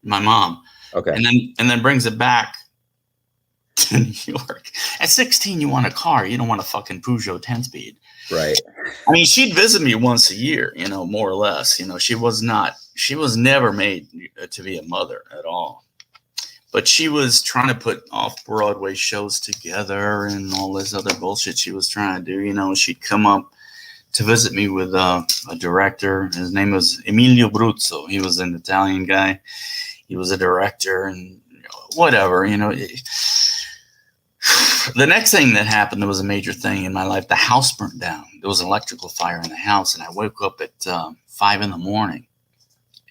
My mom. Okay. And then brings it back to New York. At 16, you want a car. You don't want a fucking Peugeot 10-speed. Right. I mean, she'd visit me once a year, you know, more or less. You know, she was never made to be a mother at all. But she was trying to put off-Broadway shows together and all this other bullshit she was trying to do. You know, she'd come up to visit me with a director. His name was Emilio Bruzzo. He was an Italian guy. He was a director and whatever, you know. The next thing that happened, there was a major thing in my life. The house burnt down. There was an electrical fire in the house, and I woke up at 5 in the morning,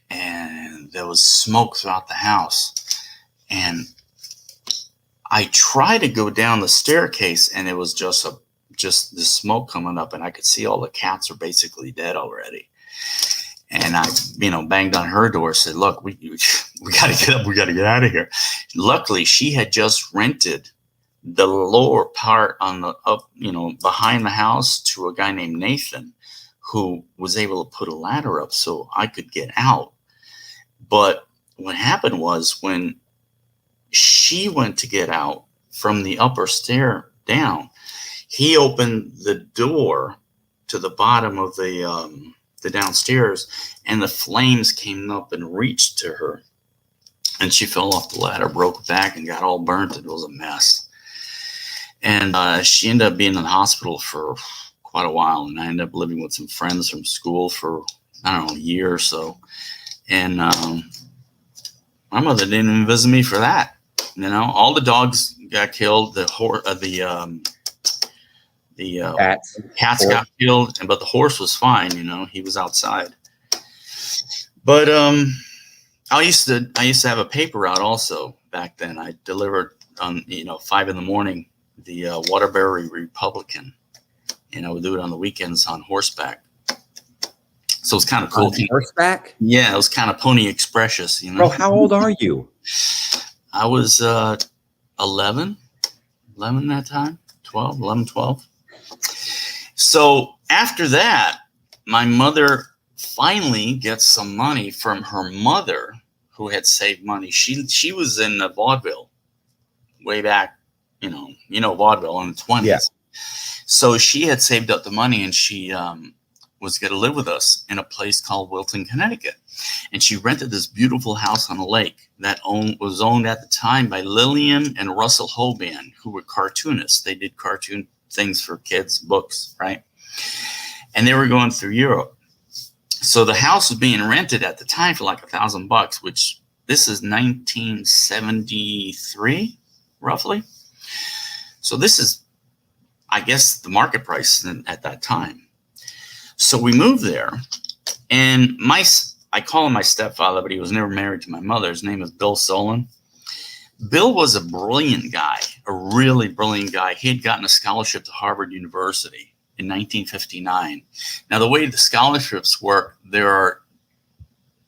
and there was smoke throughout the house. And I tried to go down the staircase, and it was just the smoke coming up, and I could see all the cats are basically dead already. And I, you know, banged on her door, said, "Look, we got to get up. We got to get out of here." Luckily, she had just rented the lower part on the up, you know, behind the house to a guy named Nathan, who was able to put a ladder up so I could get out. But what happened was when she went to get out from the upper stair down, he opened the door to the bottom of the downstairs, and the flames came up and reached to her, and she fell off the ladder, broke back, and got all burnt. It was a mess. And she ended up being in the hospital for quite a while, and I ended up living with some friends from school for, I don't know, a year or so. And my mother didn't even visit me for that. You know, all the dogs got killed. The cats got killed, but the horse was fine. You know, he was outside. But I used to have a paper out also back then. I delivered on 5 in the morning the Waterbury Republican. You know, we do it on the weekends on horseback. So it's kind of cool. On horseback? Yeah, it was kind of Pony Express, you know. Bro, how old are you? I was 11 that time, 12. So after that, my mother finally gets some money from her mother, who had saved money. She was in vaudeville way back, vaudeville in the 20s. Yeah. So she had saved up the money, and she was going to live with us in a place called Wilton, Connecticut. And she rented this beautiful house on a lake that was owned at the time by Lillian and Russell Hoban, who were cartoonists. They did cartoon things for kids, books, right? And they were going through Europe. So the house was being rented at the time for like $1,000, which this is 1973, roughly. So this is, I guess, the market price at that time. So we moved there, and I call him my stepfather, but he was never married to my mother. His name is Bill Solon. Bill was a brilliant guy, a really brilliant guy. He had gotten a scholarship to Harvard University in 1959. Now, the way the scholarships work, there are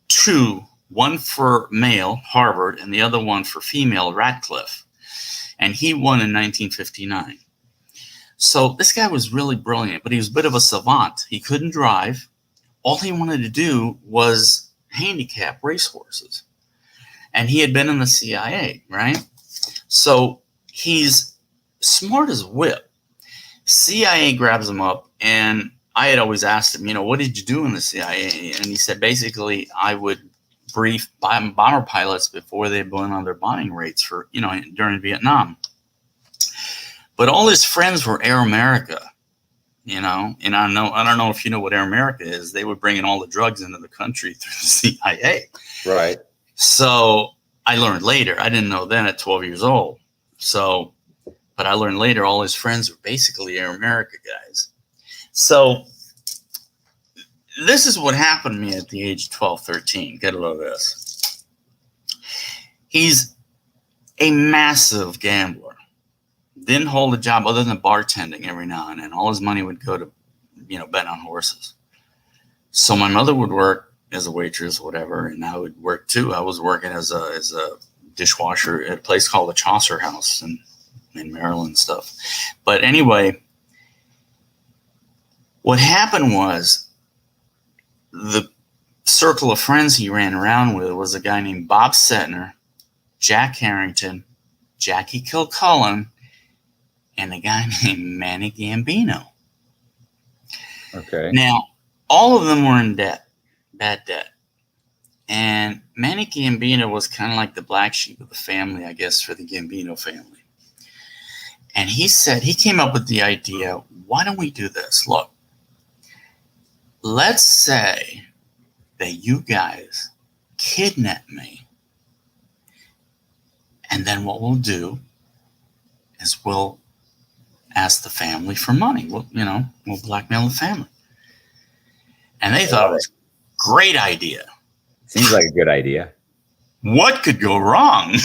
two, one for male, Harvard, and the other one for female, Radcliffe. And he won in 1959. So this guy was really brilliant, but he was a bit of a savant. He couldn't drive. All he wanted to do was handicap racehorses. And he had been in the CIA, right? So he's smart as a whip. CIA grabs him up, and I had always asked him, what did you do in the CIA? And he said, basically, I would brief bomber pilots before they went on their bombing rates for, during Vietnam. But all his friends were Air America, and I don't know if you know what Air America is. They were bringing all the drugs into the country through the CIA. Right. So I learned later. I didn't know then at 12 years old. But I learned later all his friends were basically Air America guys. So this is what happened to me at the age of 12, 13. Get a load of this. He's a massive gambler. Didn't hold a job other than bartending every now and then. All his money would go to, bet on horses. So my mother would work as a waitress, whatever, and I would work too. I was working as a dishwasher at a place called the Chaucer House in Maryland stuff. But anyway, what happened was the circle of friends he ran around with was a guy named Bob Setner, Jack Harrington, Jackie Kilcullen, and a guy named Manny Gambino. Okay. Now, all of them were in debt, bad debt. And Manny Gambino was kind of like the black sheep of the family, I guess, for the Gambino family. And he came up with the idea, why don't we do this? Look, let's say that you guys kidnap me. And then what we'll do is we'll ask the family for money. We'll blackmail the family. And they thought it was a great idea. Seems like a good idea. What could go wrong?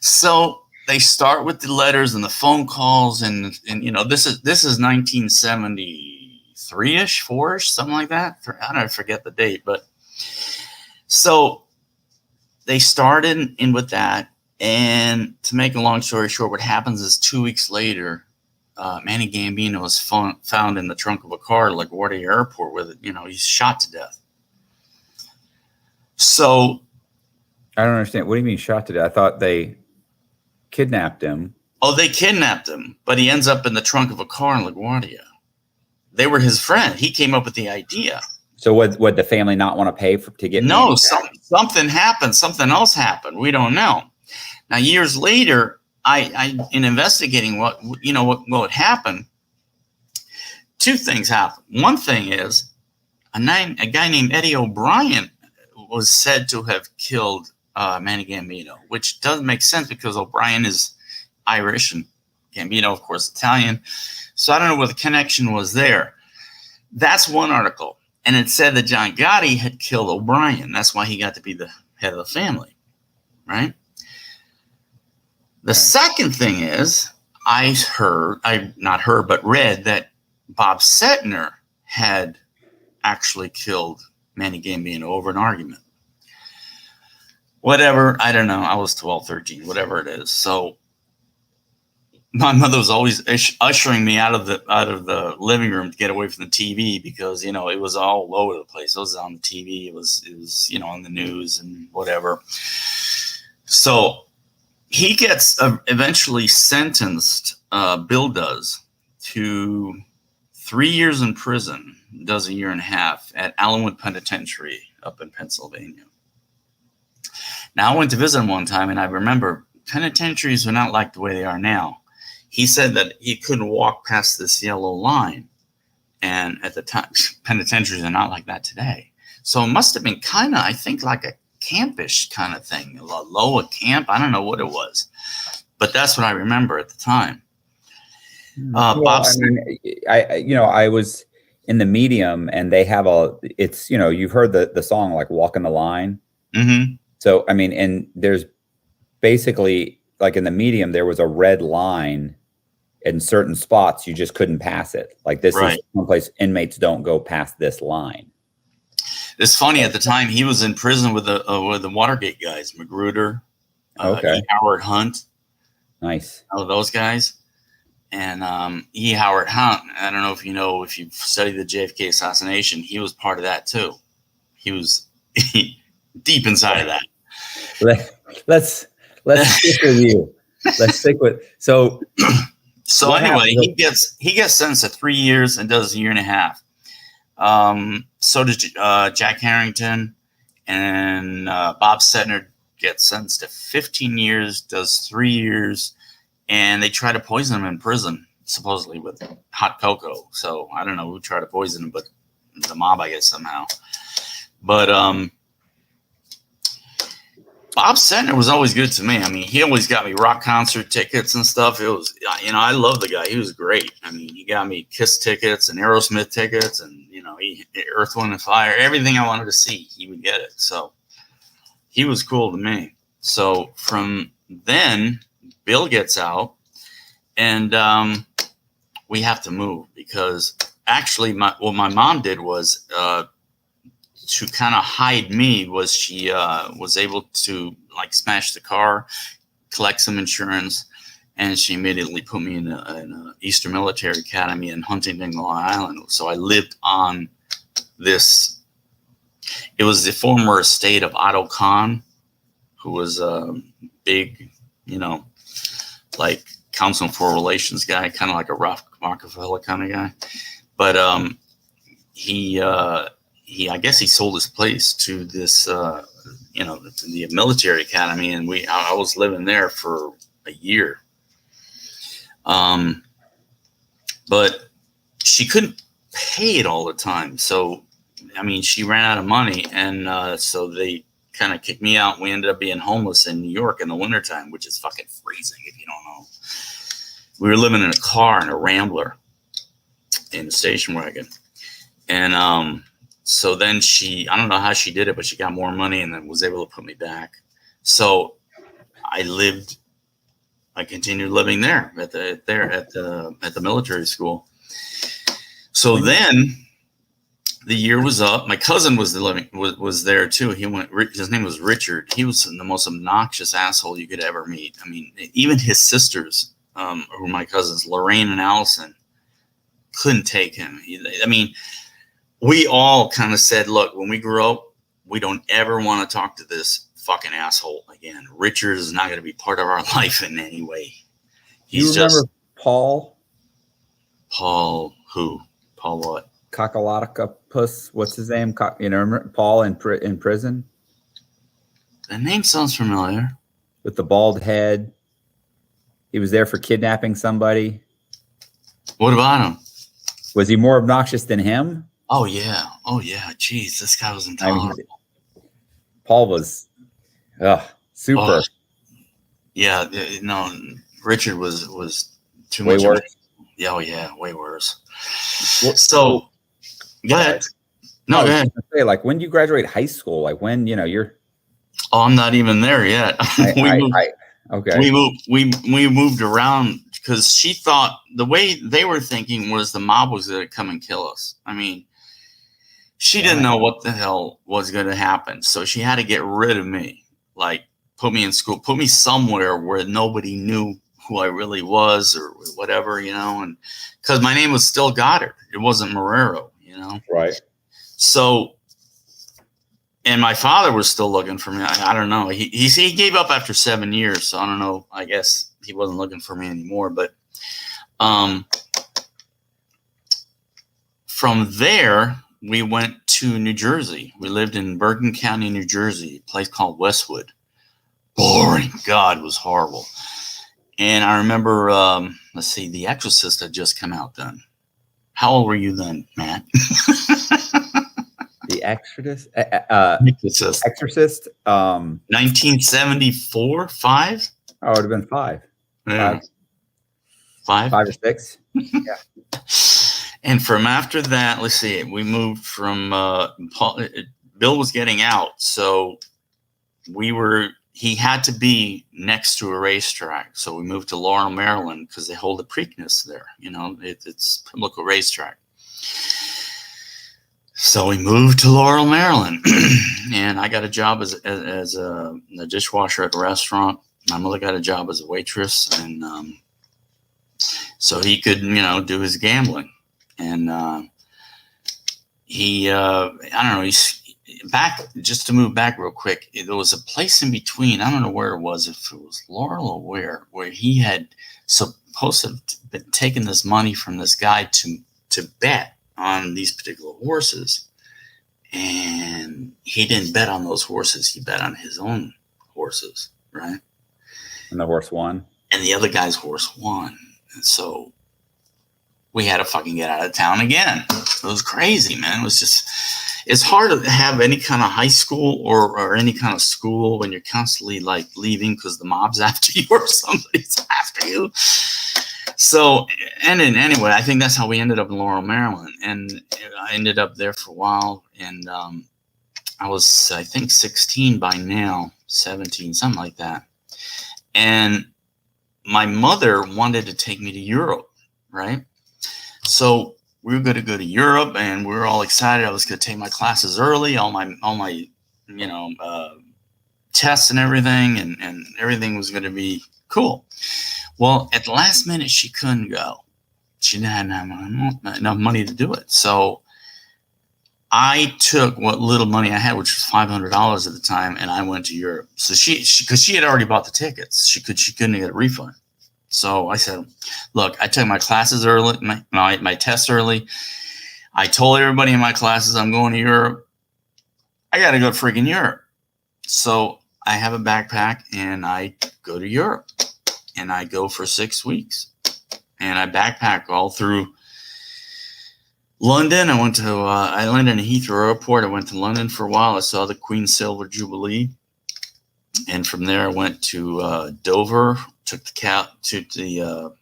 So they start with the letters and the phone calls, and this is 1973-ish, 4-ish, something like that. I don't forget the date, but so they started in with that. And to make a long story short, what happens is 2 weeks later, Manny Gambino was found in the trunk of a car at LaGuardia Airport with he's shot to death. So I don't understand. What do you mean shot to death? I thought they kidnapped him. Oh, they kidnapped him, but he ends up in the trunk of a car in LaGuardia. They were his friend. He came up with the idea. So would the family not want to pay to get? No, something happened. Something else happened. We don't know. Now, years later, I in investigating what happened, two things happened. One thing is a guy named Eddie O'Brien was said to have killed Manny Gambino, which doesn't make sense because O'Brien is Irish and Gambino, of course, Italian. So I don't know what the connection was there. That's one article. And it said that John Gotti had killed O'Brien. That's why he got to be the head of the family, right? The second thing is read that Bob Setner had actually killed Manny Gambino over an argument. Whatever, I don't know. I was 12, 13, whatever it is. So My mother was always ushering me out of the living room to get away from the TV because it was all over the place. It was on the TV. It was on the news and whatever. So he gets eventually sentenced. Bill does to 3 years in prison. Does a year and a half at Allenwood Penitentiary up in Pennsylvania. Now I went to visit him one time, and I remember penitentiaries are not like the way they are now. He said that he couldn't walk past this yellow line. And at the time, penitentiaries are not like that today. So it must have been kind of, I think, like a campish kind of thing, a lower camp. I don't know what it was. But that's what I remember at the time. Well, I was in the Medium, and they have it's, you've heard the song, like Walking the Line. Mm-hmm. So, I mean, and there's basically, like in the Medium, there was a red line in certain spots. You just couldn't pass it. Like this is someplace inmates don't go past this line. It's funny, at the time he was in prison with the Watergate guys, Magruder, Howard Hunt. Nice. All those guys. And E. Howard Hunt, I don't know if if you've studied the JFK assassination, he was part of that too. He was deep inside of that. Let's stick with you. Let's stick with so anyway, he gets sentenced to 3 years and does a year and a half. So does Jack Harrington, and Bob Setner gets sentenced to 15 years, does 3 years, and they try to poison him in prison, supposedly with hot cocoa. So I don't know who tried to poison him, but the mob, I guess, somehow. But Bob Setner was always good to me. I mean, he always got me rock concert tickets and stuff. It was, I love the guy. He was great. I mean, he got me Kiss tickets and Aerosmith tickets, and Earth, Wind and Fire. Everything I wanted to see, he would get it. So he was cool to me. So from then, Bill gets out, and we have to move because actually, what my mom did was. To kind of hide me was she was able to smash the car, collect some insurance, and she immediately put me in a Eastern Military Academy in Huntington, Long Island. So I lived on this. It was the former estate of Otto Kahn, who was a big, Council on Foreign Relations guy, kind of like a Rockefeller kind of guy. But I guess he sold his place to this, the military academy, and I was living there for a year. But she couldn't pay it all the time. So, I mean, she ran out of money, and so they kind of kicked me out. We ended up being homeless in New York in the wintertime, which is fucking freezing if you don't know. We were living in a car in a Rambler in a station wagon. And so then I don't know how she did it, but she got more money and then was able to put me back. So I continued living there at the military school. So then the year was up. My cousin was there too. His name was Richard. He was the most obnoxious asshole you could ever meet. I mean, even his sisters, who were my cousins, Lorraine and Allison, couldn't take him. I mean, we all kind of said, look, when we grow up, we don't ever want to talk to this fucking asshole again. Richard is not going to be part of our life in any way. You remember Paul? Paul who? Paul what? Kakalakapus. What's his name? Remember Paul in prison? The name sounds familiar. With the bald head. He was there for kidnapping somebody. What about him? Was he more obnoxious than him? Oh yeah. Jeez, this guy was intolerable. Paul was super. Oh, yeah, no, Richard was too way much worse. Yeah, way worse. So, go ahead. No, go ahead. Say, when do you graduate high school? When you're. Oh, I'm not even there yet. Okay. We moved around because she thought the way they were thinking was the mob was going to come and kill us. I mean, she didn't know what the hell was going to happen. So she had to get rid of me, put me in school, put me somewhere where nobody knew who I really was or whatever, you know, and because my name was still Goddard. It wasn't Marrero, you know. Right. So, and my father was still looking for me. I don't know. He gave up after 7 years. So I don't know. I guess he wasn't looking for me anymore. But from there, we went to New Jersey. We lived in Bergen County, New Jersey, a place called Westwood. Boring. God, it was horrible. And I remember, let's see, The Exorcist had just come out then. How old were you then, Matt? The Exorcist? Exorcist. 1974, 5? Oh, it would have been 5. Yeah. 5 or 6. Yeah. And from after that, let's see, we moved from Bill was getting out, so he had to be next to a racetrack. So we moved to Laurel, Maryland, because they hold the Preakness there. You know, it's a local racetrack. So we moved to Laurel, Maryland, and I got a job as a dishwasher at a restaurant. My mother got a job as a waitress, and so he could, you know, do his gambling. And I don't know, he's back, just to move back real quick. There was a place in between. I don't know where it was, if it was Laurel or where he had supposed to have been taking this money from this guy to bet on these particular horses. And he didn't bet on those horses. He bet on his own horses, right? And the horse won. And the other guy's horse won. And so we had to fucking get out of town again. It was crazy, man. It was just, it's hard to have any kind of high school or any kind of school when you're constantly like leaving because the mob's after you or somebody's after you. So, and then anyway, I think that's how we ended up in Laurel, Maryland. And I ended up there for a while. And I was, I think, 16 by now, 17, something like that. And my mother wanted to take me to Europe, right? So we were going to go to Europe, and we were all excited. I was going to take my classes early, all my you know, tests and everything, and everything was going to be cool. Well, at the last minute, she couldn't go. She didn't have enough money to do it. So I took what little money I had, which was $500 at the time, and I went to Europe. So because she had already bought the tickets, she couldn't get a refund. So I said, look, I took my classes early, my tests early. I told everybody in my classes I'm going to Europe. I got to go to freaking Europe. So I have a backpack and I go to Europe, and I go for 6 weeks, and I backpack all through London. I went to, I landed in Heathrow Airport. I went to London for a while. I saw the Queen's Silver Jubilee. And from there I went to Dover, took the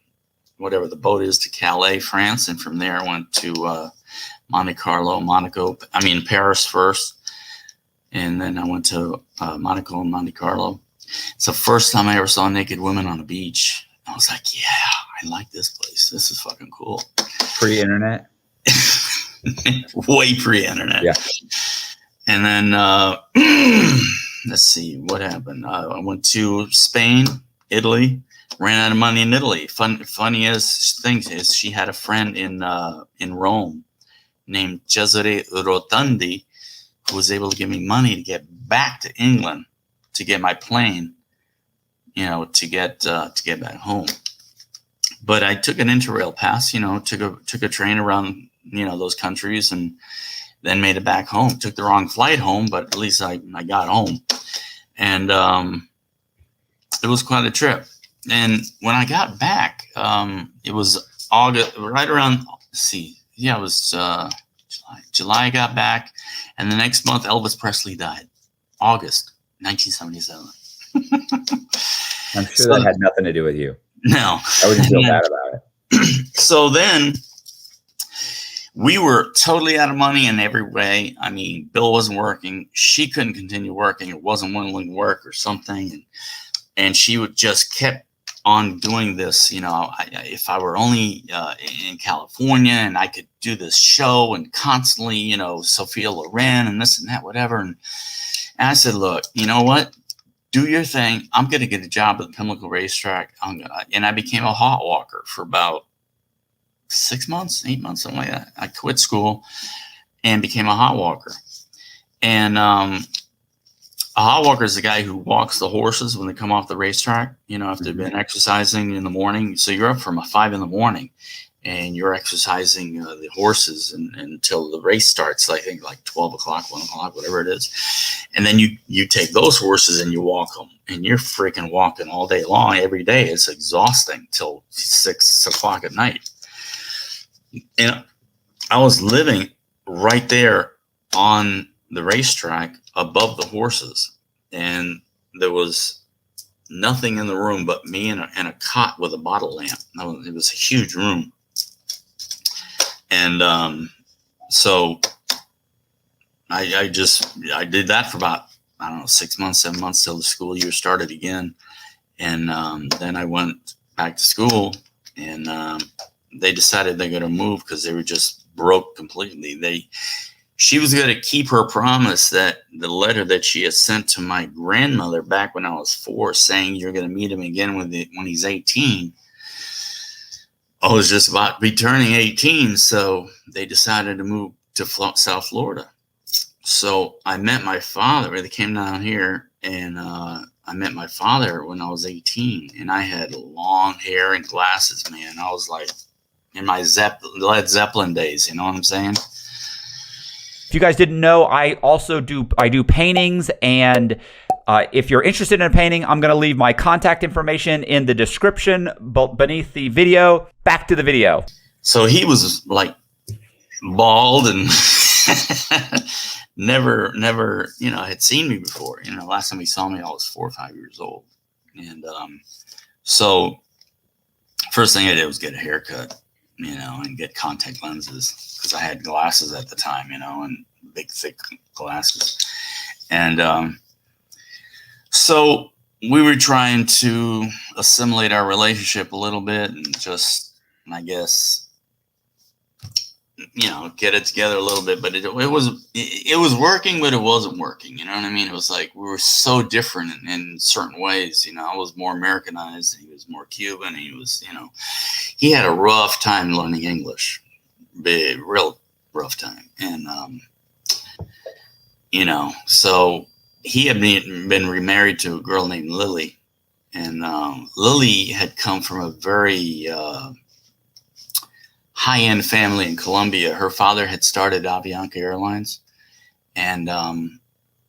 whatever the boat is, to Calais, France. And from there I went to Monte Carlo, Paris first. And then I went to Monaco and Monte Carlo. It's the first time I ever saw naked women on a beach. I was like, yeah, I like this place. This is fucking cool. Pre-internet? Way pre-internet. Yeah. And then let's see what happened. I went to Spain, Italy, ran out of money in Italy. Funniest thing is she had a friend in Rome named Cesare Rotondi, who was able to give me money to get back to England, to get my plane, you know, to get back home. But I took an Interrail pass, you know, took a train around, you know, those countries, and then made it back home. Took the wrong flight home, but at least I got home. And it was quite a trip. And when I got back, it was August, right around, it was July I got back. And the next month, Elvis Presley died. August 1977. I'm sure that had nothing to do with you. No. I wouldn't feel bad about it. So then we were totally out of money in every way. I mean, Bill wasn't working. She couldn't continue working, or wasn't willing to work or something. And she would just kept on doing this. You know, if I were only in California and I could do this show, and constantly, you know, Sophia Loren and this and that, whatever. And I said, look, you know what? do your thing. I'm going to get a job at the Pinnacle Racetrack. And I became a hot walker for about 6 months, 8 months, something like that. I quit school and became a hot walker. And a hot walker is the guy who walks the horses when they come off the racetrack, after they've been exercising in the morning. So you're up from 5 in the morning and you're exercising the horses until the race starts, I think like 12 o'clock, 1 o'clock, whatever it is. And then you take those horses and you walk them, and you're freaking walking all day long, every day. It's exhausting till 6 o'clock at night. And I was living right there on the racetrack above the horses, and there was nothing in the room but me and a cot with a bottle lamp. It was a huge room. And so I did that for about, 6 months, 7 months till the school year started again. And then I went back to school, and they decided they're going to move because they were just broke completely. She was going to keep her promise that the letter that she had sent to my grandmother back when I was 4, saying you're going to meet him again when he's 18. I was just about to be turning 18, so they decided to move to South Florida. So I met my father. They came down here, and I met my father when I was 18, and I had long hair and glasses, man. I was like in my Led Zeppelin days, you know what I'm saying? If you guys didn't know, I also do paintings, and if you're interested in a painting, I'm going to leave my contact information in the description beneath the video. Back to the video. So he was like bald and never, had seen me before. Last time he saw me, I was 4 or 5 years old. And so first thing I did was get a haircut, and get contact lenses, because I had glasses at the time, and big, thick glasses. And so we were trying to assimilate our relationship a little bit and just, I guess, get it together a little bit. But it was working, but it wasn't working. You know what I mean? It was like we were so different in certain ways. I was more Americanized, and he was more Cuban. He was, he had a rough time learning English, real rough time. And, so he had been remarried to a girl named Lily. And Lily had come from a very high-end family in Colombia. Her father had started Avianca Airlines. And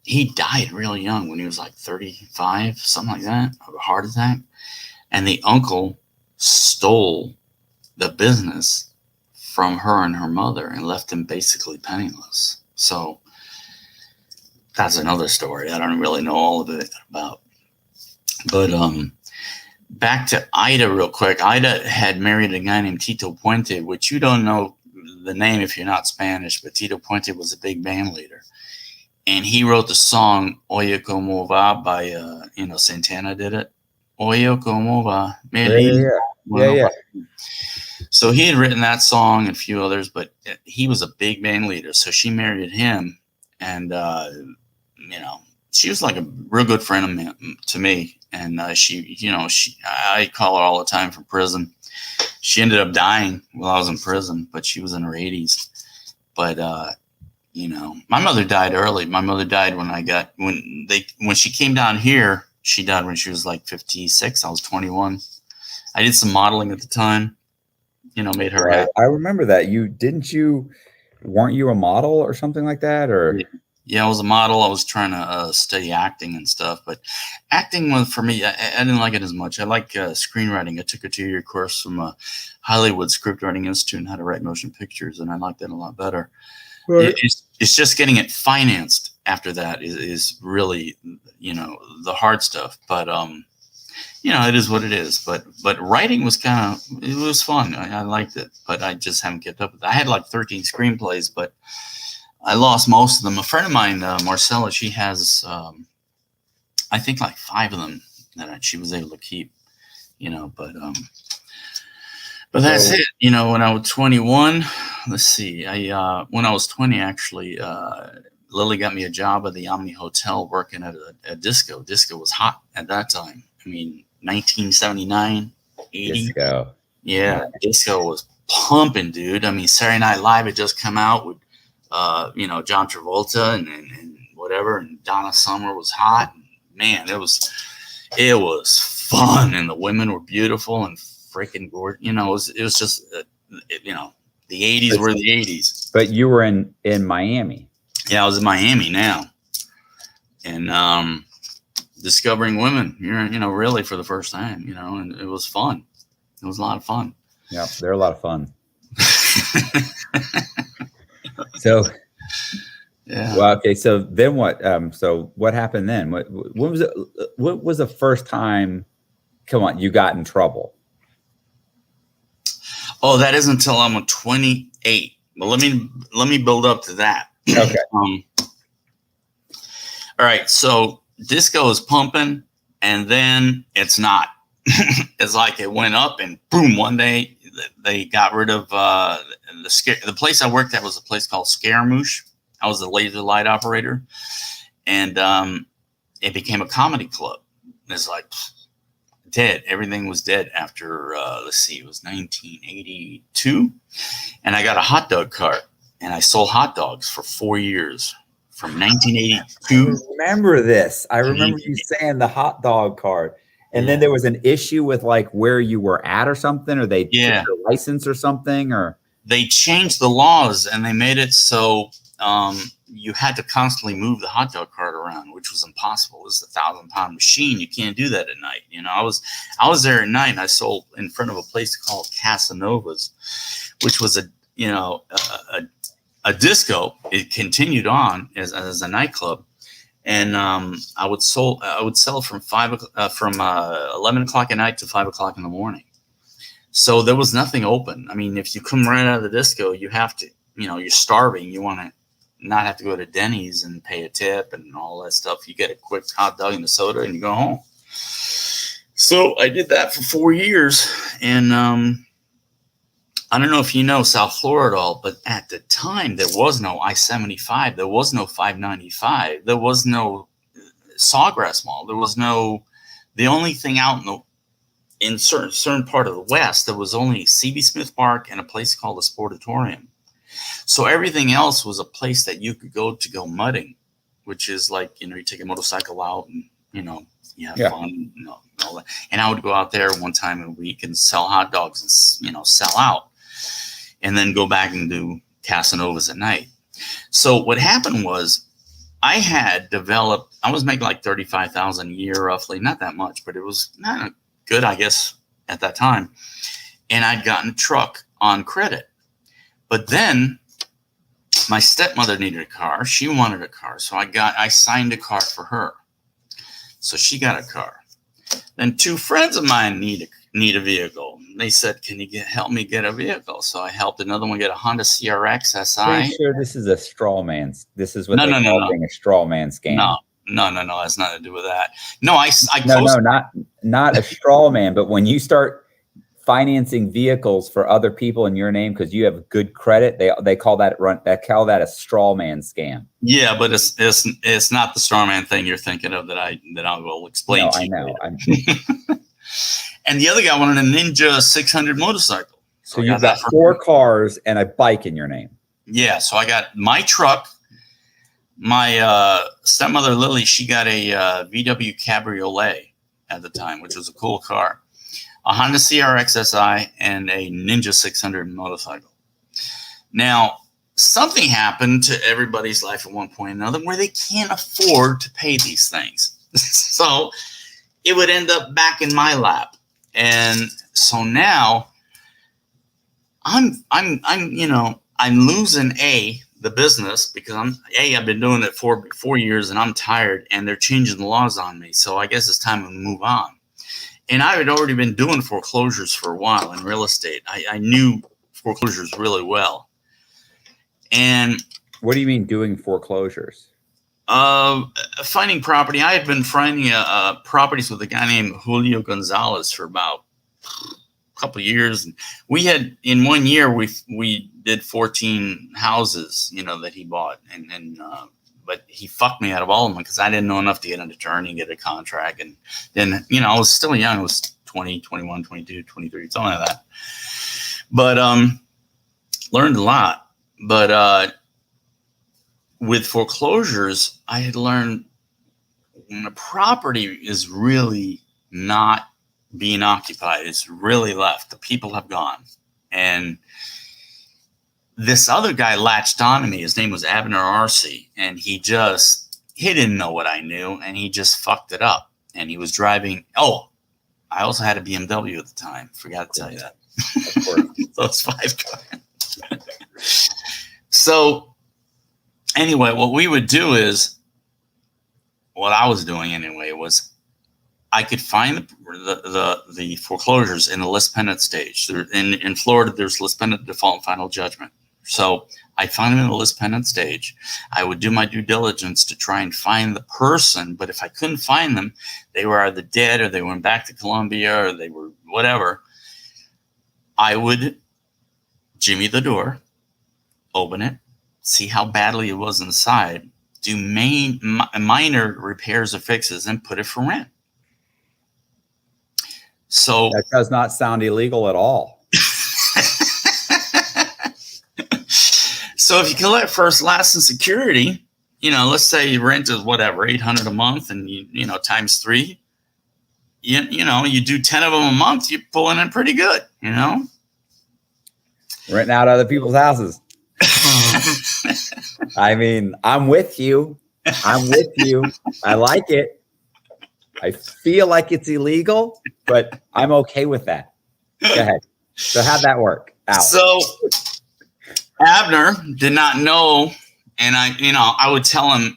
he died real young when he was like 35, something like that, of a heart attack. And the uncle stole the business from her and her mother and left them basically penniless. So that's another story I don't really know all of it about. But back to Ida real quick. Ida had married a guy named Tito Puente, which you don't know the name if you're not Spanish, but Tito Puente was a big band leader. And he wrote the song Oye Como Va by, Santana did it. Oye Como Va. Yeah. So he had written that song and a few others, but he was a big band leader. So she married him, and, she was like a real good friend to me. And I call her all the time from prison. She ended up dying while I was in prison, but she was in her 80s. But, my mother died early. My mother died when she came down here. She died when she was like 56. I was 21. I did some modeling at the time, made her happy. I remember that. Weren't you a model or something like that? Or yeah, I was a model. I was trying to study acting and stuff, but acting was, for me, I didn't like it as much. I like screenwriting. I took a 2-year course from a Hollywood Script Writing Institute and how to write motion pictures, and I liked that a lot better. Right. It's just getting it financed after that is really, the hard stuff. But it is what it is. But writing was it was fun. I liked it, but I just haven't kept up with it. I had like 13 screenplays, but I lost most of them. A friend of mine, Marcella, she has, I think like 5 of them that she was able to keep, but that's it. When I was 21, let's see, when I was 20, actually, Lily got me a job at the Omni Hotel working at a disco. Disco was hot at that time. I mean, 1979, 80. Disco. Yeah, disco was pumping, dude. I mean, Saturday Night Live had just come out with, John Travolta and whatever, and Donna Summer was hot. Man, it was fun, and the women were beautiful and freaking gorgeous. It was just, the 80s were the 80s. But you were in Miami. Yeah, I was in Miami now, and discovering women, really for the first time, and it was fun. It was a lot of fun. Yeah, they're a lot of fun. So, yeah. Well, okay. So then what? So what happened then? What was it? What was the first time? Come on, you got in trouble. Oh, that isn't until I'm 28. Well, let me build up to that. Okay. All right. So disco is pumping, and then it's not. It's like it went up, and boom! One day they got rid of the place I worked at was a place called Scaramouche. I was the laser light operator, and it became a comedy club. It's like dead. Everything was dead after it was 1982, and I got a hot dog cart, and I sold hot dogs for 4 years from 1982. I remember this. I remember you saying the hot dog cart. And then there was an issue with like where you were at or something, or they took your license or something, or they changed the laws and they made it so you had to constantly move the hot dog cart around, which was impossible. It was a 1,000-pound machine. You can't do that at night. I was there at night, and I sold in front of a place called Casanova's, which was a disco. It continued on as a nightclub. And I would sell from 11 o'clock at night to 5 o'clock in the morning. So there was nothing open. I mean, if you come right out of the disco, you have to, you're starving. You want to not have to go to Denny's and pay a tip and all that stuff. You get a quick hot dog and a soda and you go home. So I did that for 4 years. And I don't know if you know South Florida at all, but at the time there was no I-75, there was no 595, there was no Sawgrass Mall, there was no. The only thing out in certain part of the West, there was only C.B. Smith Park and a place called the Sportatorium. So everything else was a place that you could go mudding, which is like you take a motorcycle out and you have fun, all that. And I would go out there one time a week and sell hot dogs and sell out. And then go back and do Casanova's at night. So what happened was I was making like $35,000 a year roughly, not that much, but it was not good, I guess, at that time. And I'd gotten a truck on credit. But then my stepmother needed a car. She wanted a car. So I signed a car for her. So she got a car. Then 2 friends of mine need a vehicle. They said, "Can you help me get a vehicle?" So I helped another one get a Honda CRX SI. Pretty sure this is a straw man. This is what they call being a straw man scam. No, has nothing to do with that. Not a straw man. But when you start financing vehicles for other people in your name because you have good credit, they call that a straw man scam. Yeah, but it's not the straw man thing you're thinking of that I will explain to you. I know. And the other guy wanted a Ninja 600 motorcycle. So you've got 4 cars and a bike in your name. Yeah. So I got my truck. My stepmother, Lily, she got a VW Cabriolet at the time, which was a cool car. A Honda CRX SI and a Ninja 600 motorcycle. Now, something happened to everybody's life at one point or another where they can't afford to pay these things. So it would end up back in my lap. And so now I'm losing the business because I've been doing it for 4 years and I'm tired and they're changing the laws on me. So I guess it's time to move on. And I had already been doing foreclosures for a while in real estate. I knew foreclosures really well. And what do you mean doing foreclosures? Finding property. I had been finding properties with a guy named Julio Gonzalez for about a couple of years. And we had in 1 year we did 14 houses, that he bought, and but he fucked me out of all of them because I didn't know enough to get an attorney and get a contract. And then, I was still young. I was 20, 21, 22, 23, something like that. But learned a lot. But with foreclosures, I had learned when a property is really not being occupied, it's really left. The people have gone. And this other guy latched on to me. His name was Abner Arcee, and he didn't know what I knew, and he just fucked it up. And he was driving. Oh, I also had a BMW at the time. Forgot to tell you that. Those 5 cars. So anyway, what we would do is, what I was doing anyway, was I could find the foreclosures in the list pendant stage. In Florida, there's list pendant, default, and final judgment. So I find them in the list pendant stage. I would do my due diligence to try and find the person, but if I couldn't find them, they were either dead or they went back to Colombia or they were whatever. I would jimmy the door, open it, see how badly it was inside, do minor repairs or fixes, and put it for rent. So that does not sound illegal at all. So if you collect first, last, and security, let's say rent is whatever, $800 a month, and times 3, you do 10 of them a month, you're pulling in pretty good, Renting out other people's houses. I mean, I'm with you. I like it. I feel like it's illegal, but I'm okay with that. Go ahead. So how'd that work out? So Abner did not know, and I would tell him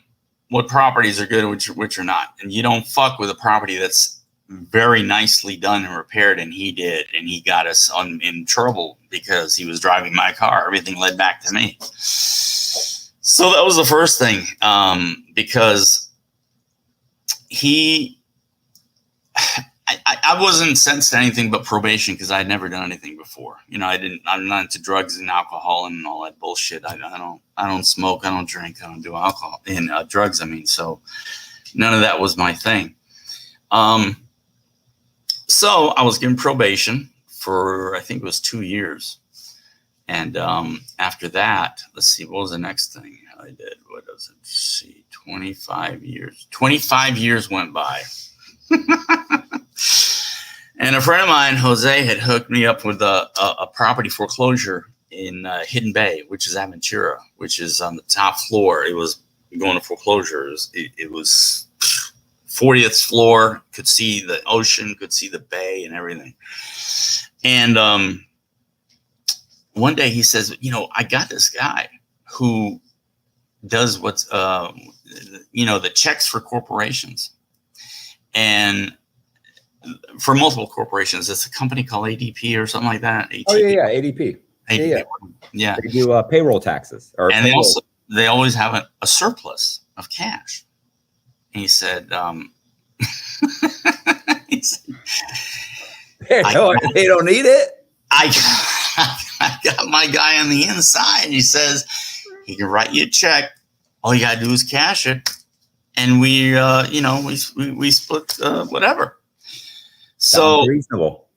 what properties are good, which are not. And you don't fuck with a property that's very nicely done and repaired, and he did, and he got us in trouble because he was driving my car. Everything led back to me. So that was the first thing, because I wasn't sentenced to anything but probation because I'd never done anything before. I'm not into drugs and alcohol and all that bullshit. I don't smoke. I don't drink. I don't do alcohol and drugs. So none of that was my thing. So I was given probation for, I think it was 2 years. And after that, let's see, what was the next thing I did? What does it see? 25 years. 25 years went by. And a friend of mine, Jose, had hooked me up with a property foreclosure in Hidden Bay, which is Aventura, which is on the top floor. It was going to foreclosures. It was 40th floor, could see the ocean, could see the bay and everything. And one day he says, I got this guy who does what's, the checks for corporations. And for multiple corporations, it's a company called ADP or something like that. ATP. Oh yeah, ADP. Yeah. They do payroll taxes, and they always have a surplus of cash. And he said, they don't need it. I got my guy on the inside. He says he can write you a check. All you gotta do is cash it, and we split whatever. So reasonable.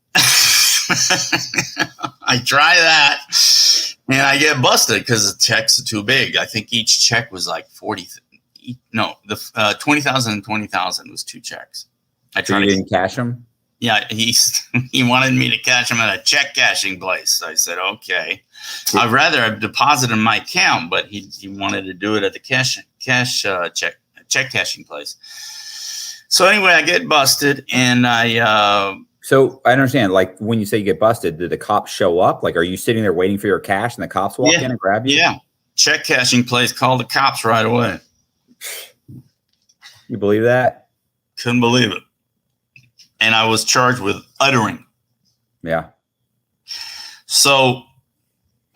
I try that, and I get busted because the checks are too big. I think each check was like 40. No, the 20,000 and 20,000 was 2 checks. I tried. You didn't cash them? Yeah, he wanted me to cash them at a check cashing place. I said, okay. I'd rather have deposited in my account, but he wanted to do it at the check cashing place. So anyway, I get busted, and So I understand, like when you say you get busted, did the cops show up? Like, are you sitting there waiting for your cash, and the cops walk in and grab you? Yeah, check cashing place called the cops right away. You believe that? Couldn't believe it. And I was charged with uttering. Yeah. So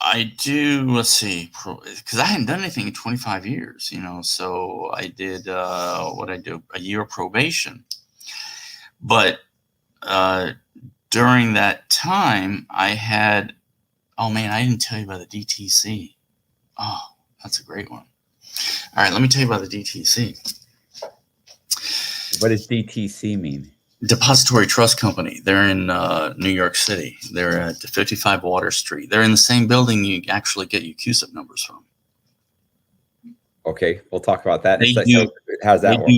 I do, let's see, because I hadn't done anything in 25 years, so I did a year of probation. But during that time, I had, I didn't tell you about the DTC. Oh, that's a great one. All right, let me tell you about the DTC. What does DTC mean? Depository Trust Company. They're in New York City. They're at 55 Water Street. They're in the same building you actually get your CUSIP numbers from. Okay, we'll talk about that. They do. How's that work?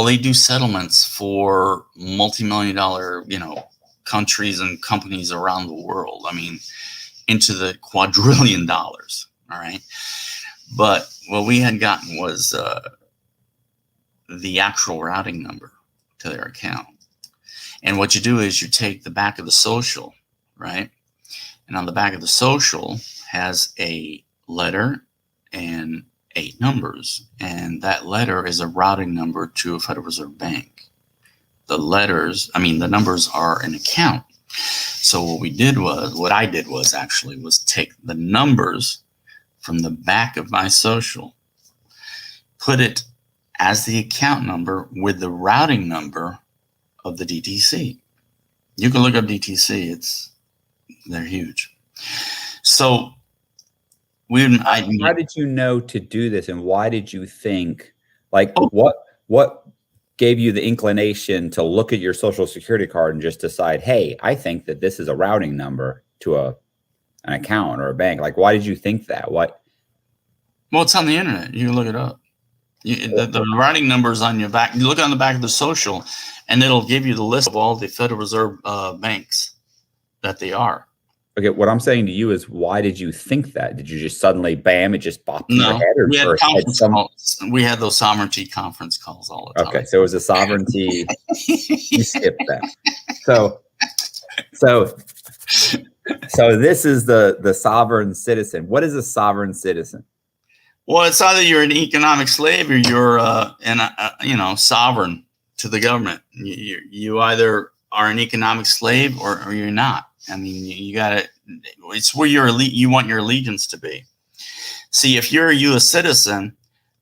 They do settlements for multi-million-dollar, countries and companies around the world. I mean, into the quadrillion dollars. All right, but what we had gotten was the actual routing number to their account. And what you do is you take the back of the social, right? And on the back of the social has a letter and 8 numbers, and that letter is a routing number to a Federal Reserve Bank. The numbers are an account. So what I did was take the numbers from the back of my social, put it as the account number with the routing number of the DTC. You can look up DTC; they're huge. So how did you know to do this, and why did you think, what gave you the inclination to look at your social security card and just decide, hey, I think that this is a routing number to an account or a bank? Like, why did you think that? What? Well, it's on the internet. You can look it up. The routing numbers on your back. You look on the back of the social, and it'll give you the list of all the Federal Reserve banks that they are. Okay, what I'm saying to you is, why did you think that? Did you just suddenly, bam, it just popped in your head? We had those sovereignty conference calls all the time. Okay, so it was a sovereignty. You skipped that. So this is the sovereign citizen. What is a sovereign citizen? Well, it's either you're an economic slave or you're sovereign to the government. You either are an economic slave or you're not. I mean, it's where you want your allegiance to be. See, if you're a U.S. citizen,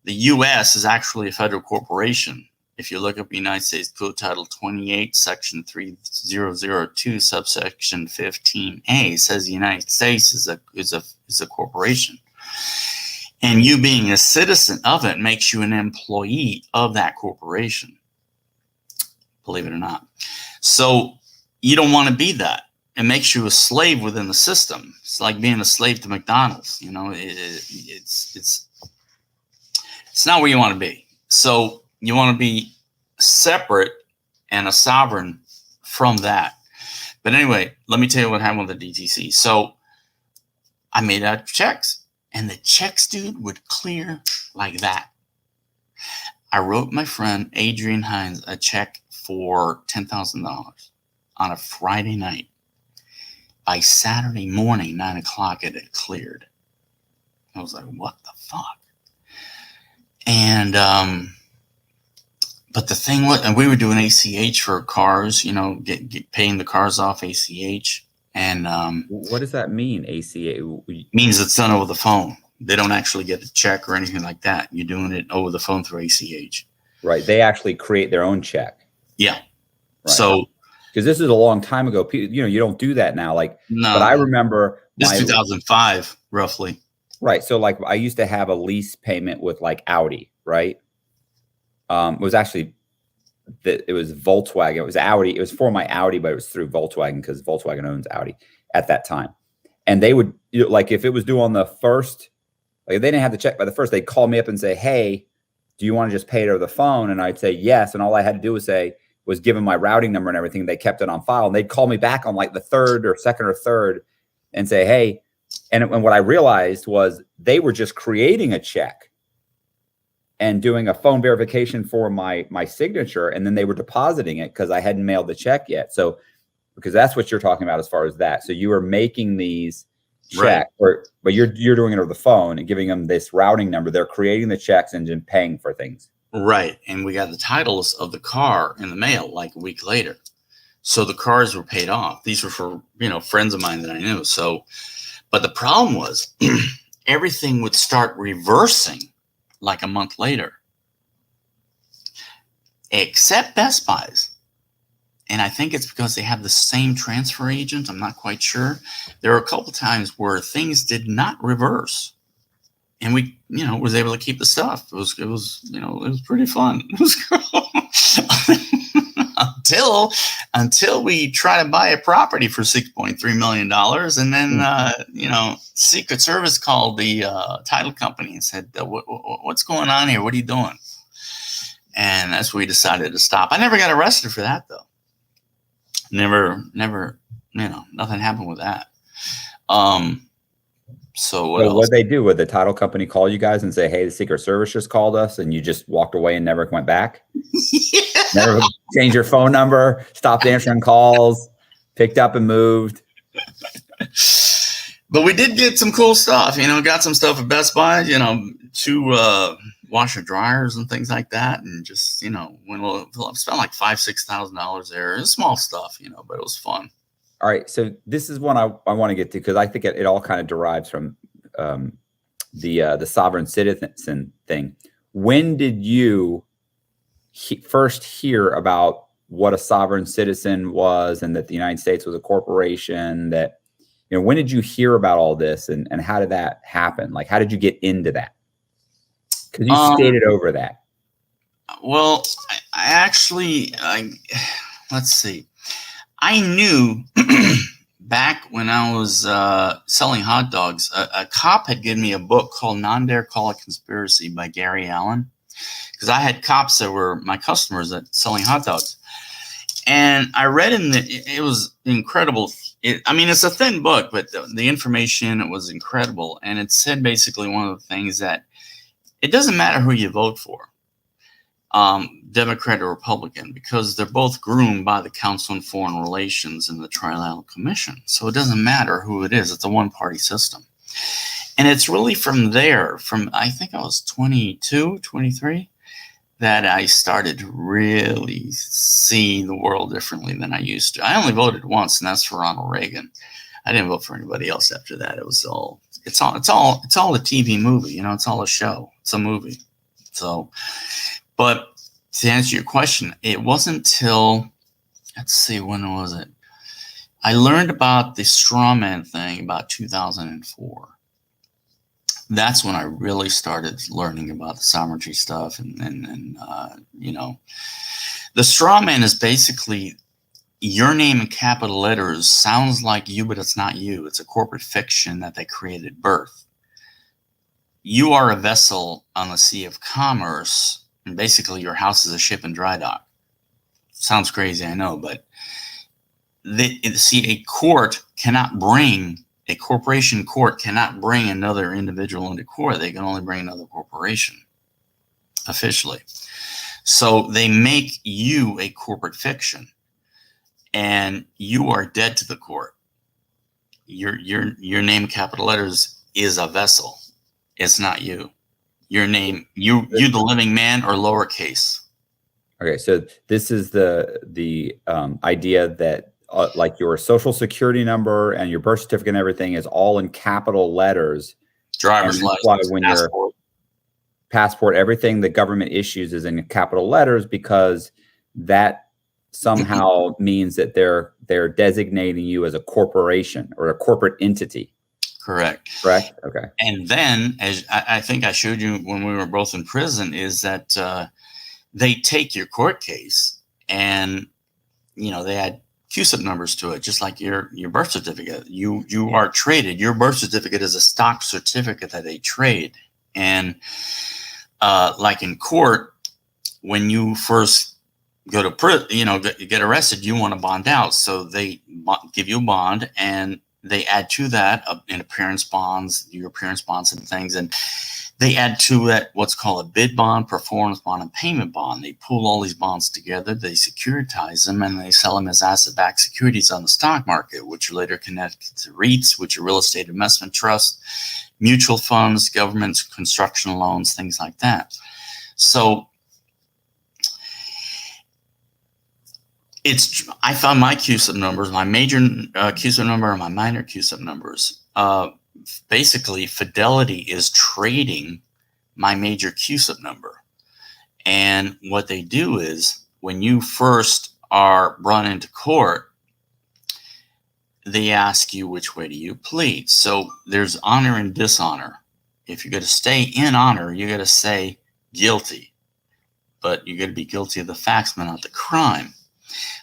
the U.S. is actually a federal corporation. If you look up United States Code Title 28, Section 3002, subsection 15A, it says the United States is a corporation. And you being a citizen of it makes you an employee of that corporation, believe it or not. So you don't want to be that. It makes you a slave within the system. It's like being a slave to McDonald's. It's not where you want to be. So you want to be separate and a sovereign from that. But anyway, let me tell you what happened with the DTC. So I made out checks, and the checks, dude, would clear like that. I wrote my friend Adrian Hines a check for $10,000 on a Friday night. By Saturday morning, 9 o'clock, it had cleared. I was like, what the fuck? And, but the thing was, and we were doing ACH for cars, paying the cars off ACH. And, what does that mean, ACH? Means it's done over the phone. They don't actually get a check or anything like that. You're doing it over the phone through ACH. Right. They actually create their own check. Yeah. Right. So, because this is a long time ago, you don't do that now. No. But I remember this 2005, roughly. Right. So, I used to have a lease payment with Audi. Right. It was actually it was Volkswagen. It was Audi. It was for my Audi, but it was through Volkswagen because Volkswagen owns Audi at that time. And they would if it was due on the first, if they didn't have the check by the first, they'd call me up and say, "Hey, do you want to just pay it over the phone?" And I'd say yes. And all I had to do was give them my routing number and everything. They kept it on file, and they'd call me back on the third or second or third and say, hey, and what I realized was they were just creating a check and doing a phone verification for my signature. And then they were depositing it because I hadn't mailed the check yet. So, because that's what you're talking about as far as that. So you were making these checks, but you're doing it over the phone and giving them this routing number. They're creating the checks and then paying for things. Right. And we got the titles of the car in the mail a week later. So the cars were paid off. These were for, friends of mine that I knew. So, but the problem was everything would start reversing a month later, except Best Buy's. And I think it's because they have the same transfer agent. I'm not quite sure. There are a couple times where things did not reverse. and we, was able to keep the stuff. It was pretty fun. It was until we try to buy a property for $6.3 million. And then, Secret Service called the title company and said, what's going on here? What are you doing? And that's when we decided to stop. I never got arrested for that, though. Never, nothing happened with that. So what they do? Would the title company call you guys and say, hey, the Secret Service just called us, and you just walked away and never went back? Yeah. Never changed your phone number, stopped answering calls, picked up and moved. But we did get some cool stuff, got some stuff at Best Buy, 2 washer dryers and things like that. And just, spent like $5,000-6,000 there. It was small stuff, but it was fun. All right. So this is one I want to get to, because I think it all kind of derives from the sovereign citizen thing. When did you first hear about what a sovereign citizen was, and that the United States was a corporation? That, when did you hear about all this, and how did that happen? Like, how did you get into that? Because you skated over that. Well, I actually, let's see. I knew back when I was selling hot dogs, a cop had given me a book called Non-Dare Call a Conspiracy by Gary Allen, because I had cops that were my customers at selling hot dogs. And I read it was incredible. It's a thin book, but the information, it was incredible. And it said basically one of the things that it doesn't matter who you vote for, Democrat or Republican, because they're both groomed by the Council on Foreign Relations and the Trilateral Commission. So it doesn't matter who it is. It's a one-party system. And it's really from there, I think I was 22, 23, that I started to really see the world differently than I used to. I only voted once, and that's for Ronald Reagan. I didn't vote for anybody else after that. It's all a TV movie, it's all a show. It's a movie. So, but to answer your question, it wasn't till, let's see, when was it? I learned about the straw man thing about 2004. That's when I really started learning about the sovereignty stuff. And the straw man is basically your name in capital letters sounds like you, but it's not you. It's a corporate fiction that they created at birth. You are a vessel on the sea of commerce, and basically your house is a ship in dry dock. Sounds crazy, I know, but a corporation court cannot bring another individual into court. They can only bring another corporation officially. So they make you a corporate fiction, and you are dead to the court. Your name, capital letters, is a vessel. It's not you. Your name, you the living man, or lowercase. Okay, so this is the idea that like your social security number and your birth certificate and everything is all in capital letters. Driver's license, why when passport. Your passport, everything the government issues is in capital letters, because that somehow means that they're designating you as a corporation or a corporate entity. Correct. Okay. And then, as I think I showed you when we were both in prison, is that they take your court case and they add CUSIP numbers to it, just like your birth certificate. You are traded. Your birth certificate is a stock certificate that they trade. And like in court, when you first go to prison, get arrested, you want to bond out. So they give you a bond, and they add to that in appearance bonds, your appearance bonds and things. And they add to that what's called a bid bond, performance bond, and payment bond. They pull all these bonds together, they securitize them, and they sell them as asset-backed securities on the stock market, which are later connected to REITs, which are real estate investment trusts, mutual funds, governments, construction loans, things like that. So I found my CUSIP numbers, my major CUSIP number and my minor CUSIP numbers. Basically, Fidelity is trading my major CUSIP number. And what they do is, when you first are run into court, they ask you, which way do you plead? So there's honor and dishonor if you're going to stay in honor, you got to say guilty. But you're going to be guilty of the facts, but not the crime.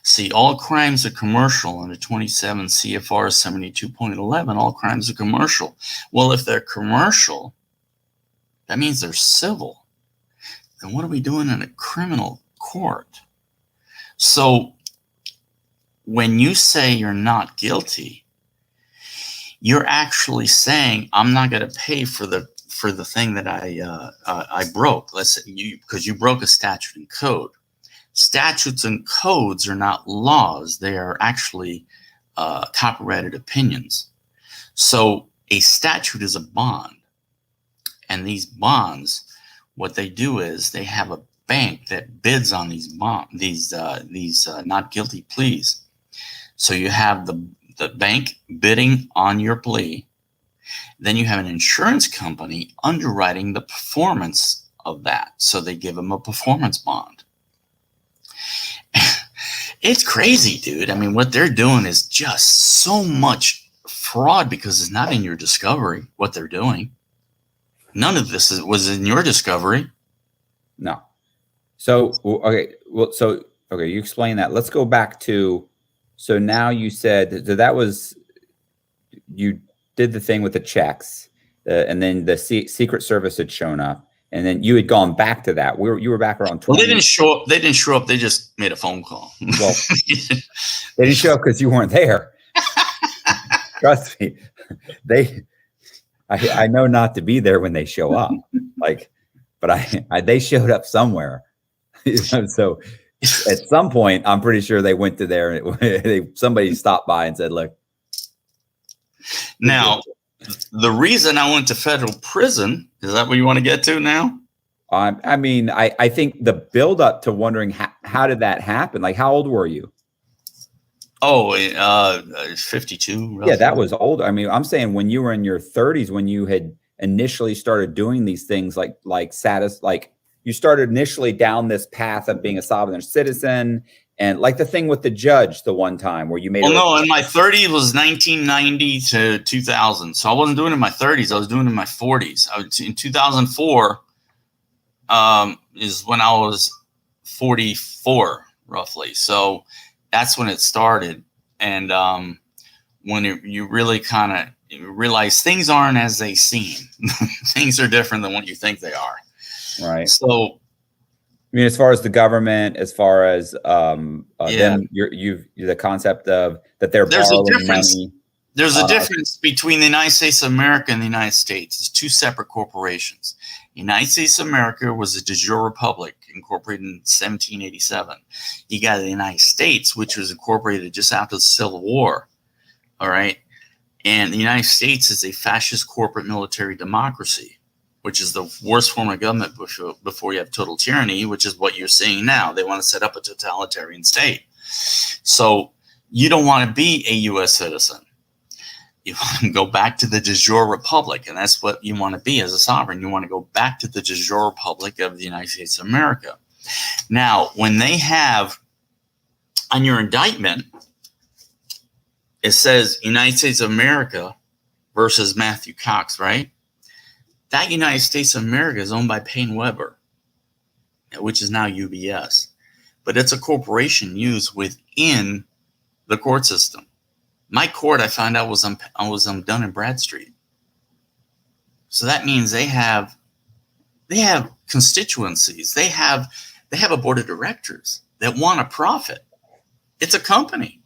See, all crimes are commercial under 27 CFR 72.11. All crimes are commercial. Well, if they're commercial, that means they're civil. Then what are we doing in a criminal court? So when you say you're not guilty, you're actually saying I'm not going to pay for the thing that I broke. Let's say because you broke a statute and code. Statutes and codes are not laws. They are actually copyrighted opinions. So a statute is a bond. And these bonds, what they do is they have a bank that bids on these not guilty pleas. So you have the bank bidding on your plea. Then you have an insurance company underwriting the performance of that. So they give them a performance bond. It's crazy, dude. I mean, what they're doing is just so much fraud because it's not in your discovery what they're doing. None of this was in your discovery. No. So, okay. Well, okay, you explain that. Let's go back to, so now you said that was, you did the thing with the checks, and then the Secret Service had shown up. And then you had gone back to that. You were back around 20. Well, they didn't show up. They didn't show up. They just made a phone call. Well, they didn't show up because you weren't there. Trust me. I know not to be there when they show up. But they showed up somewhere. So at some point, I'm pretty sure they went to there. Somebody stopped by and said, "Look." Now, the reason I went to federal prison, is that what you want to get to now? I mean, I think the build up to wondering how did that happen? Like, how old were you? Oh, 52. Roughly. Yeah, that was old. I mean, I'm saying when you were in your 30s, when you had initially started doing these things like you started initially down this path of being a sovereign citizen. And like the thing with the judge, the one time where you made. Well, no, in my 30s was 1990 to 2000. So I wasn't doing it in my 30s. I was doing it in my 40s. In 2004 is when I was 44, roughly. So that's when it started. And when you really kind of realize things aren't as they seem. Things are different than what you think they are. Right. So. I mean, as far as the government, as far as them, the concept of that they're borrowing money. There's a difference between the United States of America and the United States. It's two separate corporations. The United States of America was a de jure republic incorporated in 1787. You got the United States, which was incorporated just after the Civil War. All right. And the United States is a fascist corporate military democracy, which is the worst form of government before you have total tyranny, which is what you're seeing now. They want to set up a totalitarian state. So you don't want to be a U.S. citizen. You want to go back to the de jure republic, and that's what you want to be as a sovereign. You want to go back to the de jure republic of the United States of America. Now, when they have on your indictment, it says United States of America versus Matthew Cox, right? That United States of America is owned by Payne Weber, which is now UBS. But it's a corporation used within the court system. My court, I found out, was on Dun and Bradstreet. So that means they have constituencies. They have a board of directors that want a profit. It's a company.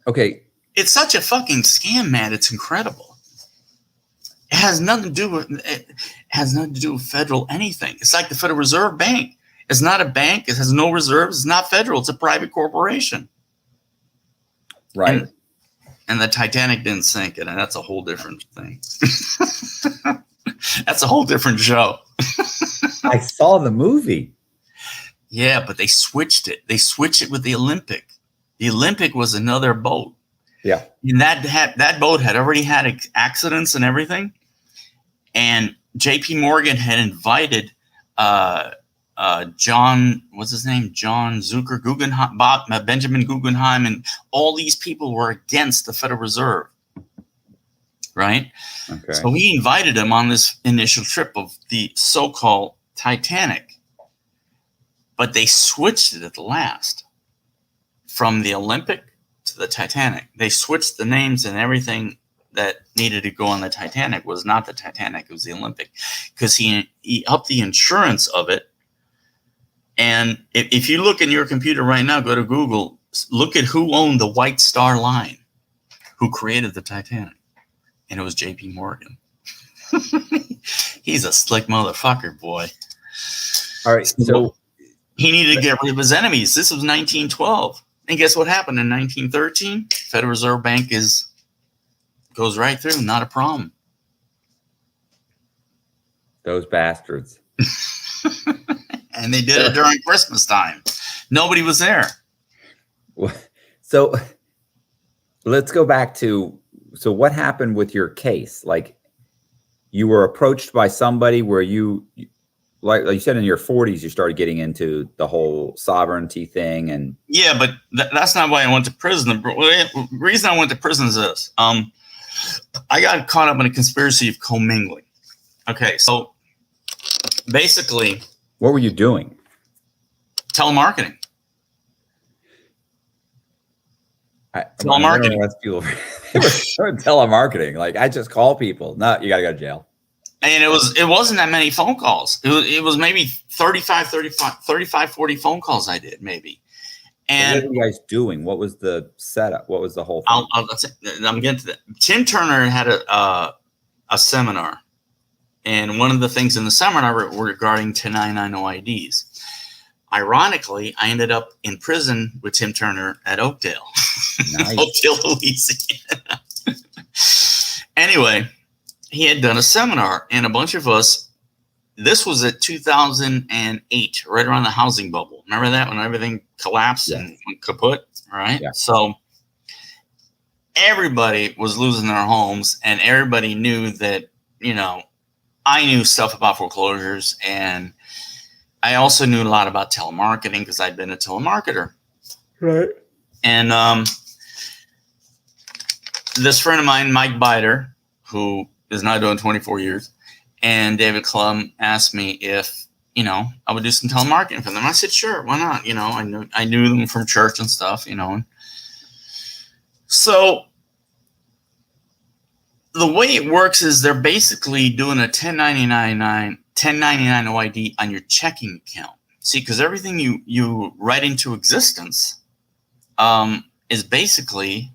Okay. It's such a fucking scam, man. It's incredible. It has nothing to do with federal anything. It's like the Federal Reserve Bank. It's not a bank. It has no reserves. It's not federal. It's a private corporation. Right. And the Titanic didn't sink it, and that's a whole different thing. That's a whole different show. I saw the movie. Yeah, but they switched it. They switched it with the Olympic. The Olympic was another boat. Yeah. And that boat had already had accidents and everything. And J.P. Morgan had invited John, what's his name? John Zucker, Guggenheim, Benjamin Guggenheim, and all these people were against the Federal Reserve. right? Okay. So we invited him on this initial trip of the so-called Titanic, but they switched it at the last from the Olympic to the Titanic. They switched the names, and everything that needed to go on the Titanic was not the Titanic, it was the Olympic, because he upped the insurance of it. And if you look in your computer right now, go to Google, look at who owned the White Star Line, who created the Titanic. And it was JP Morgan. He's a slick motherfucker, boy. All right. So he needed to get rid of his enemies. This was 1912. And guess what happened in 1913? Federal Reserve Bank goes right through, not a problem. Those bastards. And they did it during Christmas time. Nobody was there. So let's go back to, so what happened with your case? Like, you were approached by somebody where you, like you said, in your 40s, you started getting into the whole sovereignty thing. And yeah, but that's not why I went to prison. The reason I went to prison is this. I got caught up in a conspiracy of commingling. Okay, so basically, what were you doing? Telemarketing. Telemarketing. Telemarketing. Like, I just call people. No, you got to go to jail. And it wasn't that many phone calls. It was maybe 35, 40 phone calls I did, maybe. And what were you guys doing? What was the setup? What was the whole thing? I'm getting to that. Tim Turner had a seminar. And one of the things in the seminar were regarding 1099 OIDs. Ironically, I ended up in prison with Tim Turner at Oakdale, Nice. Oakdale, Louisiana. Anyway, he had done a seminar, and a bunch of us, this was at 2008, right around the housing bubble. Remember that, when everything collapsed and went kaput, right? Yeah. So everybody was losing their homes, and everybody knew that, I knew stuff about foreclosures, and I also knew a lot about telemarketing because I'd been a telemarketer. Right. And this friend of mine, Mike Biter, who is now doing 24 years, and David Klum asked me if, I would do some telemarketing for them. I said, sure, why not? I knew them from church and stuff, So the way it works is they're basically doing a 1099 OID on your checking account. See, because everything you write into existence is basically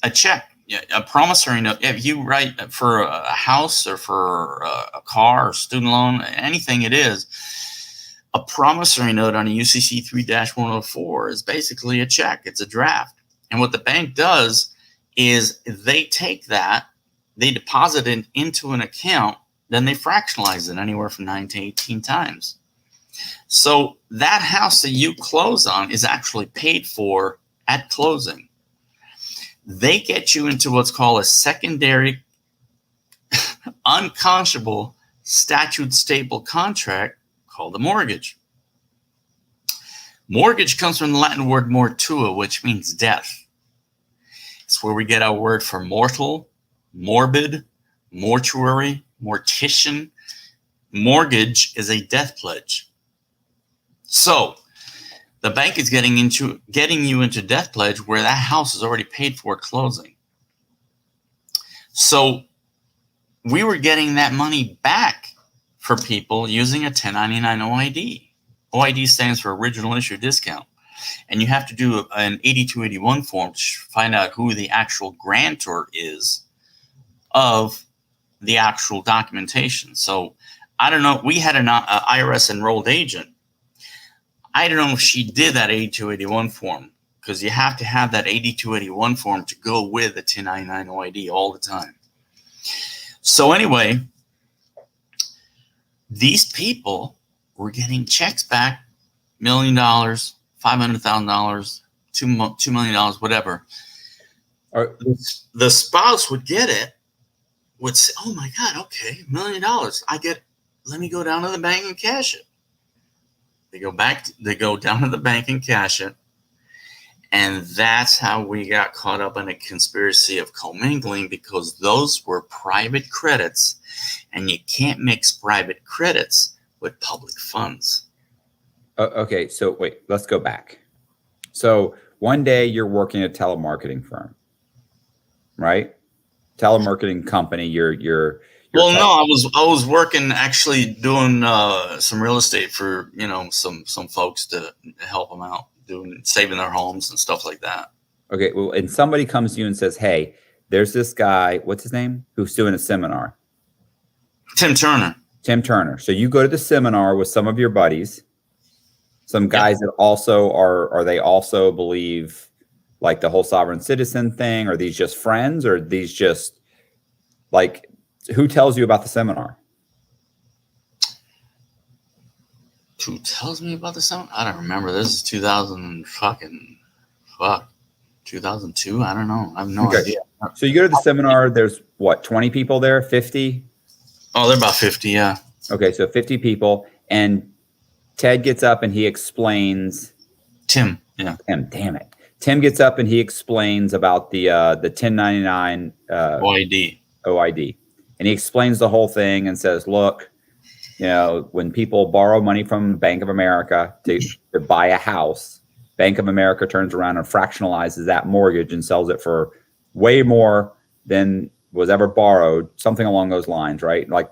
a check, a promissory note. If you write for a house or for a car or student loan, anything it is, a promissory note on a UCC 3-104 is basically a check. It's a draft. And what the bank does is they take that, they deposit it into an account, then they fractionalize it anywhere from 9 to 18 times. So that house that you close on is actually paid for at closing. They get you into what's called a secondary unconscionable statute stable contract called a mortgage. Mortgage comes from the Latin word mortua, which means death. It's where we get our word for mortal, morbid, mortuary, mortician. Mortgage is a death pledge. So the bank is getting you into death pledge where that house is already paid for at closing. So we were getting that money back for people using a 1099 OID. OID stands for original issue discount. And you have to do an 8281 form to find out who the actual grantor is of the actual documentation. So I don't know. We had an IRS enrolled agent. I don't know if she did that 8281 form, because you have to have that 8281 form to go with the 1099 OID all the time. So anyway, these people were getting checks back, $1 million, $500,000, $2 million, whatever. The spouse would get it, would say, oh my God, okay, $1 million. Let me go down to the bank and cash it. They go down to the bank and cash it. And that's how we got caught up in a conspiracy of commingling, because those were private credits, and you can't mix private credits with public funds. Okay, so wait, let's go back. So one day you're working at a telemarketing firm, right? Telemarketing company. You're well, no, I was working actually doing some real estate for some folks to help them out, saving their homes and stuff like that. Okay, well, and somebody comes to you and says, "Hey, there's this guy. What's his name? Who's doing a seminar?" Tim Turner. Tim Turner. So you go to the seminar with some of your buddies, some guys that also are they also believe like the whole sovereign citizen thing? Are these just friends, or are these just like, who tells you about the seminar? Who tells me about the seminar? I don't remember. This is 2002. I don't know. I have no idea. So you go to the seminar. There's what, 20 people there? 50? Oh, they're about 50. Yeah. Okay, so 50 people, and Ted gets up and he explains. Tim. Yeah. Tim. Damn it. Tim gets up and he explains about the 1099 OID. And he explains the whole thing and says, look, when people borrow money from Bank of America to buy a house, Bank of America turns around and fractionalizes that mortgage and sells it for way more than was ever borrowed, something along those lines, right? Like,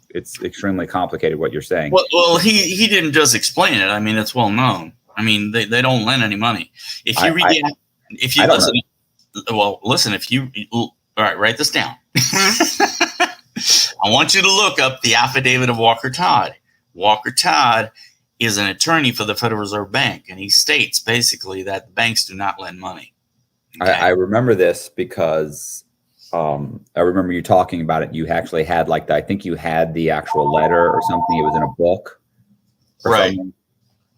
it's extremely complicated what you're saying. Well, he didn't just explain it. I mean, it's well known. I mean, they don't lend any money. If you all right, write this down. I want you to look up the affidavit of Walker Todd. Walker Todd is an attorney for the Federal Reserve Bank, and he states basically that banks do not lend money. Okay? I remember this because I remember you talking about it. You actually had I think you had the actual letter or something. It was in a book. Right. Something.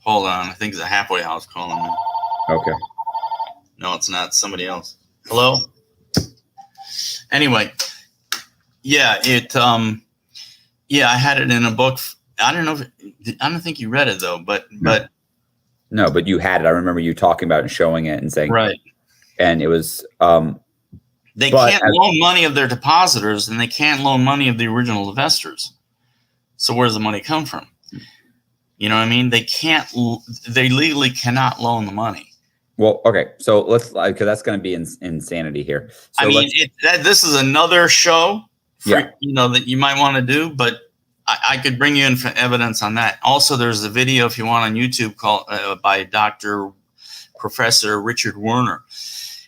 Hold on. I think it's a halfway house calling me. Okay. No, it's not. Somebody else. Hello? Anyway. Yeah, I had it in a book. I don't think you read it though, but no, but you had it. I remember you talking about it and showing it and saying, right. And it was, they can't loan money of their depositors, and they can't loan money of the original investors. So where does the money come from? You know what I mean? They legally cannot loan the money. Well, okay. So let's, because that's going to be insanity here. So I mean, this is another show. That you might want to do, but I could bring you in for evidence on that. Also, there's a video, if you want, on YouTube called by Professor Richard Werner,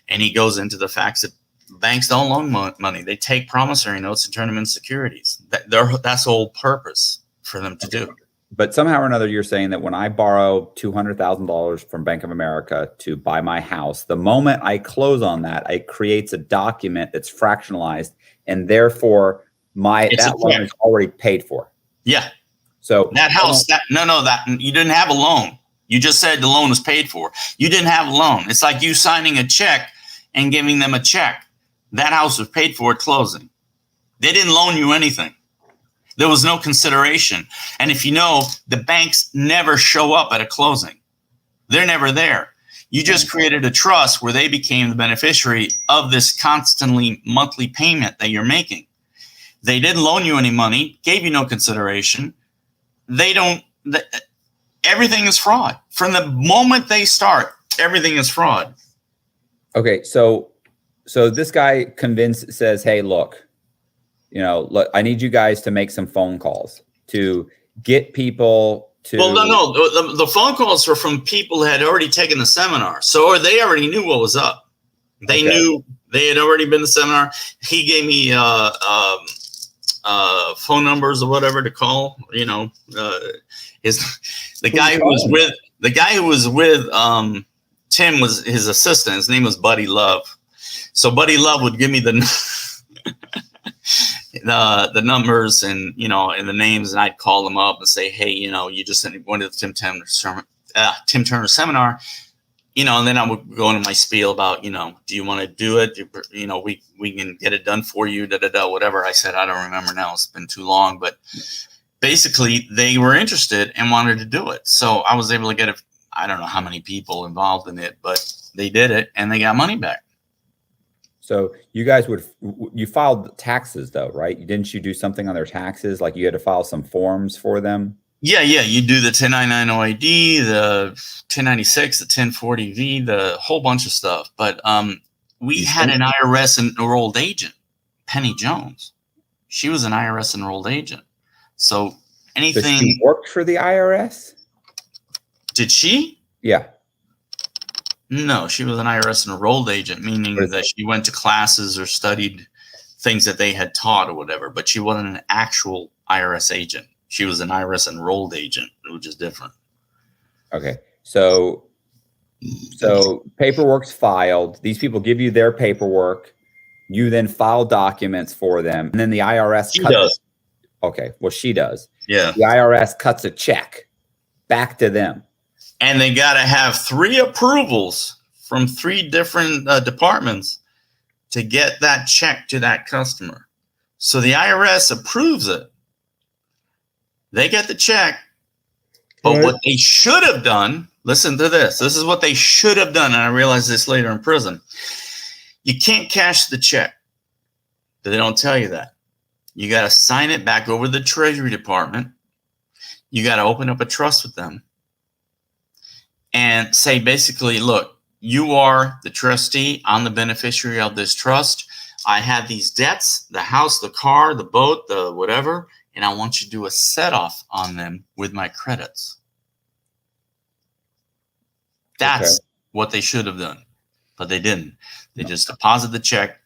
and he goes into the facts that banks don't loan money. They take promissory notes and turn them into securities. That's the whole purpose for them to do. But somehow or another, you're saying that when I borrow $200,000 from Bank of America to buy my house, the moment I close on that, it creates a document that's fractionalized, and therefore that loan is already paid for. Yeah. So that house, that you didn't have a loan. You just said the loan was paid for. You didn't have a loan. It's like you signing a check and giving them a check. That house was paid for at closing. They didn't loan you anything. There was no consideration. And if you know, the banks never show up at a closing. They're never there. You just created a trust where they became the beneficiary of this constantly monthly payment that you're making. They didn't loan you any money, gave you no consideration. Everything is fraud. From the moment they start, everything is fraud. Okay, so this guy says, hey, look, I need you guys to make some phone calls to get people to. Well, no. The phone calls were from people who had already taken the seminar. So they already knew what was up. They knew they had already been to the seminar. He gave me phone numbers or whatever to call. The guy who was with Tim was his assistant. His name was Buddy Love. So Buddy Love would give me the numbers and and the names, and I'd call them up and say, hey, you just went to the Tim Turner seminar, and then I would go into my spiel about, do you want to do it? We can get it done for you, whatever. I said, I don't remember now. It's been too long, but basically they were interested and wanted to do it. So I was able to get it. I don't know how many people involved in it, but they did it and they got money back. So you guys you filed taxes though, right? Didn't you do something on their taxes? Like you had to file some forms for them? Yeah. You do the 1099 OID, the 1096, the 1040V, the whole bunch of stuff. But we had an IRS enrolled agent, Penny Jones. She was an IRS enrolled agent. So anything. So she worked for the IRS? Did she? Yeah. No, she was an IRS enrolled agent, meaning that she went to classes or studied things that they had taught or whatever, but she wasn't an actual IRS agent. She was an IRS enrolled agent, which is different. Okay. So paperwork's filed. These people give you their paperwork. You then file documents for them. And then the IRS does. Okay. Well, she does. Yeah. The IRS cuts a check back to them. And they got to have 3 approvals from 3 different departments to get that check to that customer. So the IRS approves it. They get the check. But what they should have done, listen to this. This is what they should have done. And I realized this later in prison. You can't cash the check. But they don't tell you that. You got to sign it back over to the Treasury Department. You got to open up a trust with them. And say basically, look, you are the trustee. I'm the beneficiary of this trust. I have these debts, the house, the car, the boat, the whatever, and I want you to do a set-off on them with my credits. That's what they should have done, but they didn't. They just deposited the check,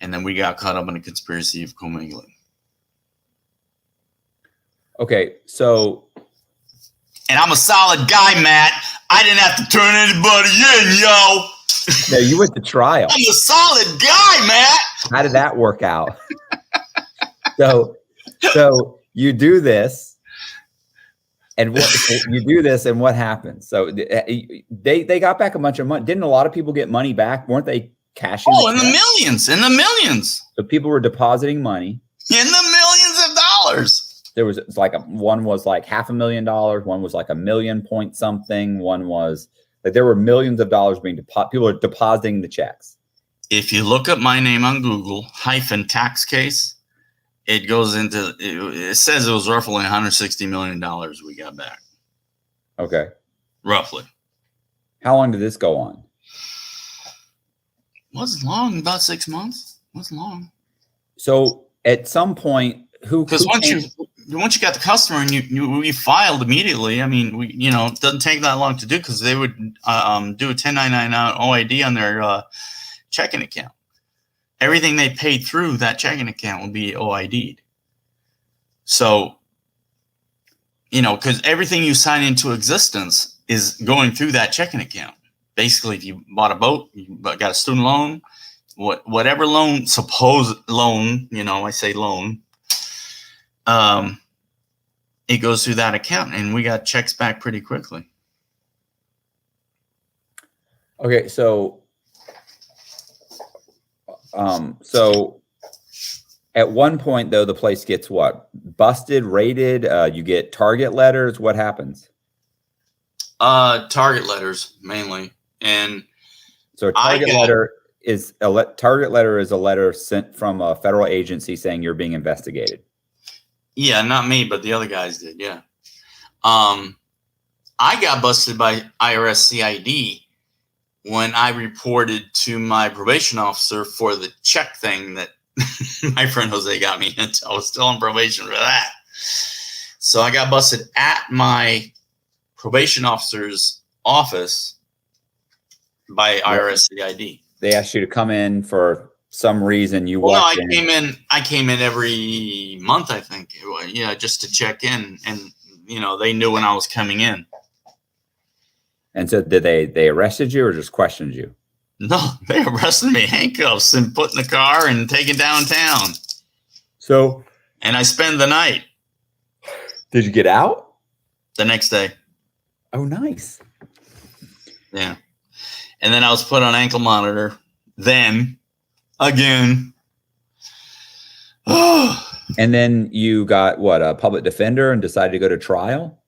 and then we got caught up in a conspiracy of commingling. Okay, so... And I'm a solid guy, Matt. I didn't have to turn anybody in, yo. No, you went to trial. I'm a solid guy, Matt. How did that work out? So you do this, and what happens? So they got back a bunch of money. Didn't a lot of people get money back? Weren't they cashing? Oh, in the millions. So people were depositing money in the millions of dollars. There was one was like $500,000, one was like $1 million point something, one was like there were millions of dollars being people are depositing the checks. If you look up my name on Google -tax case, it goes into it says it was roughly $160 million we got back. Okay. Roughly. How long did this go on? Wasn't long, about 6 months. Wasn't long. So at some point, because once you got the customer and we filed immediately. I mean, it doesn't take that long to do because they would do a 1099 OID on their checking account. Everything they paid through that checking account will be OID'd. So, because everything you sign into existence is going through that checking account. Basically, if you bought a boat, you got a student loan, whatever loan, supposed loan, I say loan. It goes through that account, and we got checks back pretty quickly. Okay, so at one point though, the place gets what? Busted, raided. You get target letters. What happens? Target letters mainly, and so a target letter is a letter sent from a federal agency saying you're being investigated. Yeah, not me, but the other guys did. Yeah. I got busted by IRS CID when I reported to my probation officer for the check thing that my friend Jose got me into. I was still on probation for that. So I got busted at my probation officer's office by IRS CID. They asked you to come in for some reason. I came in every month, I think. Yeah, just to check in, and they knew when I was coming in. And so, did they arrested you or just questioned you? No, they arrested me, handcuffs, and put in the car and taken downtown. So, and I spent the night. Did you get out the next day? Oh, nice. Yeah, and then I was put on ankle monitor. Then. Again. And then you got what, a public defender, and decided to go to trial?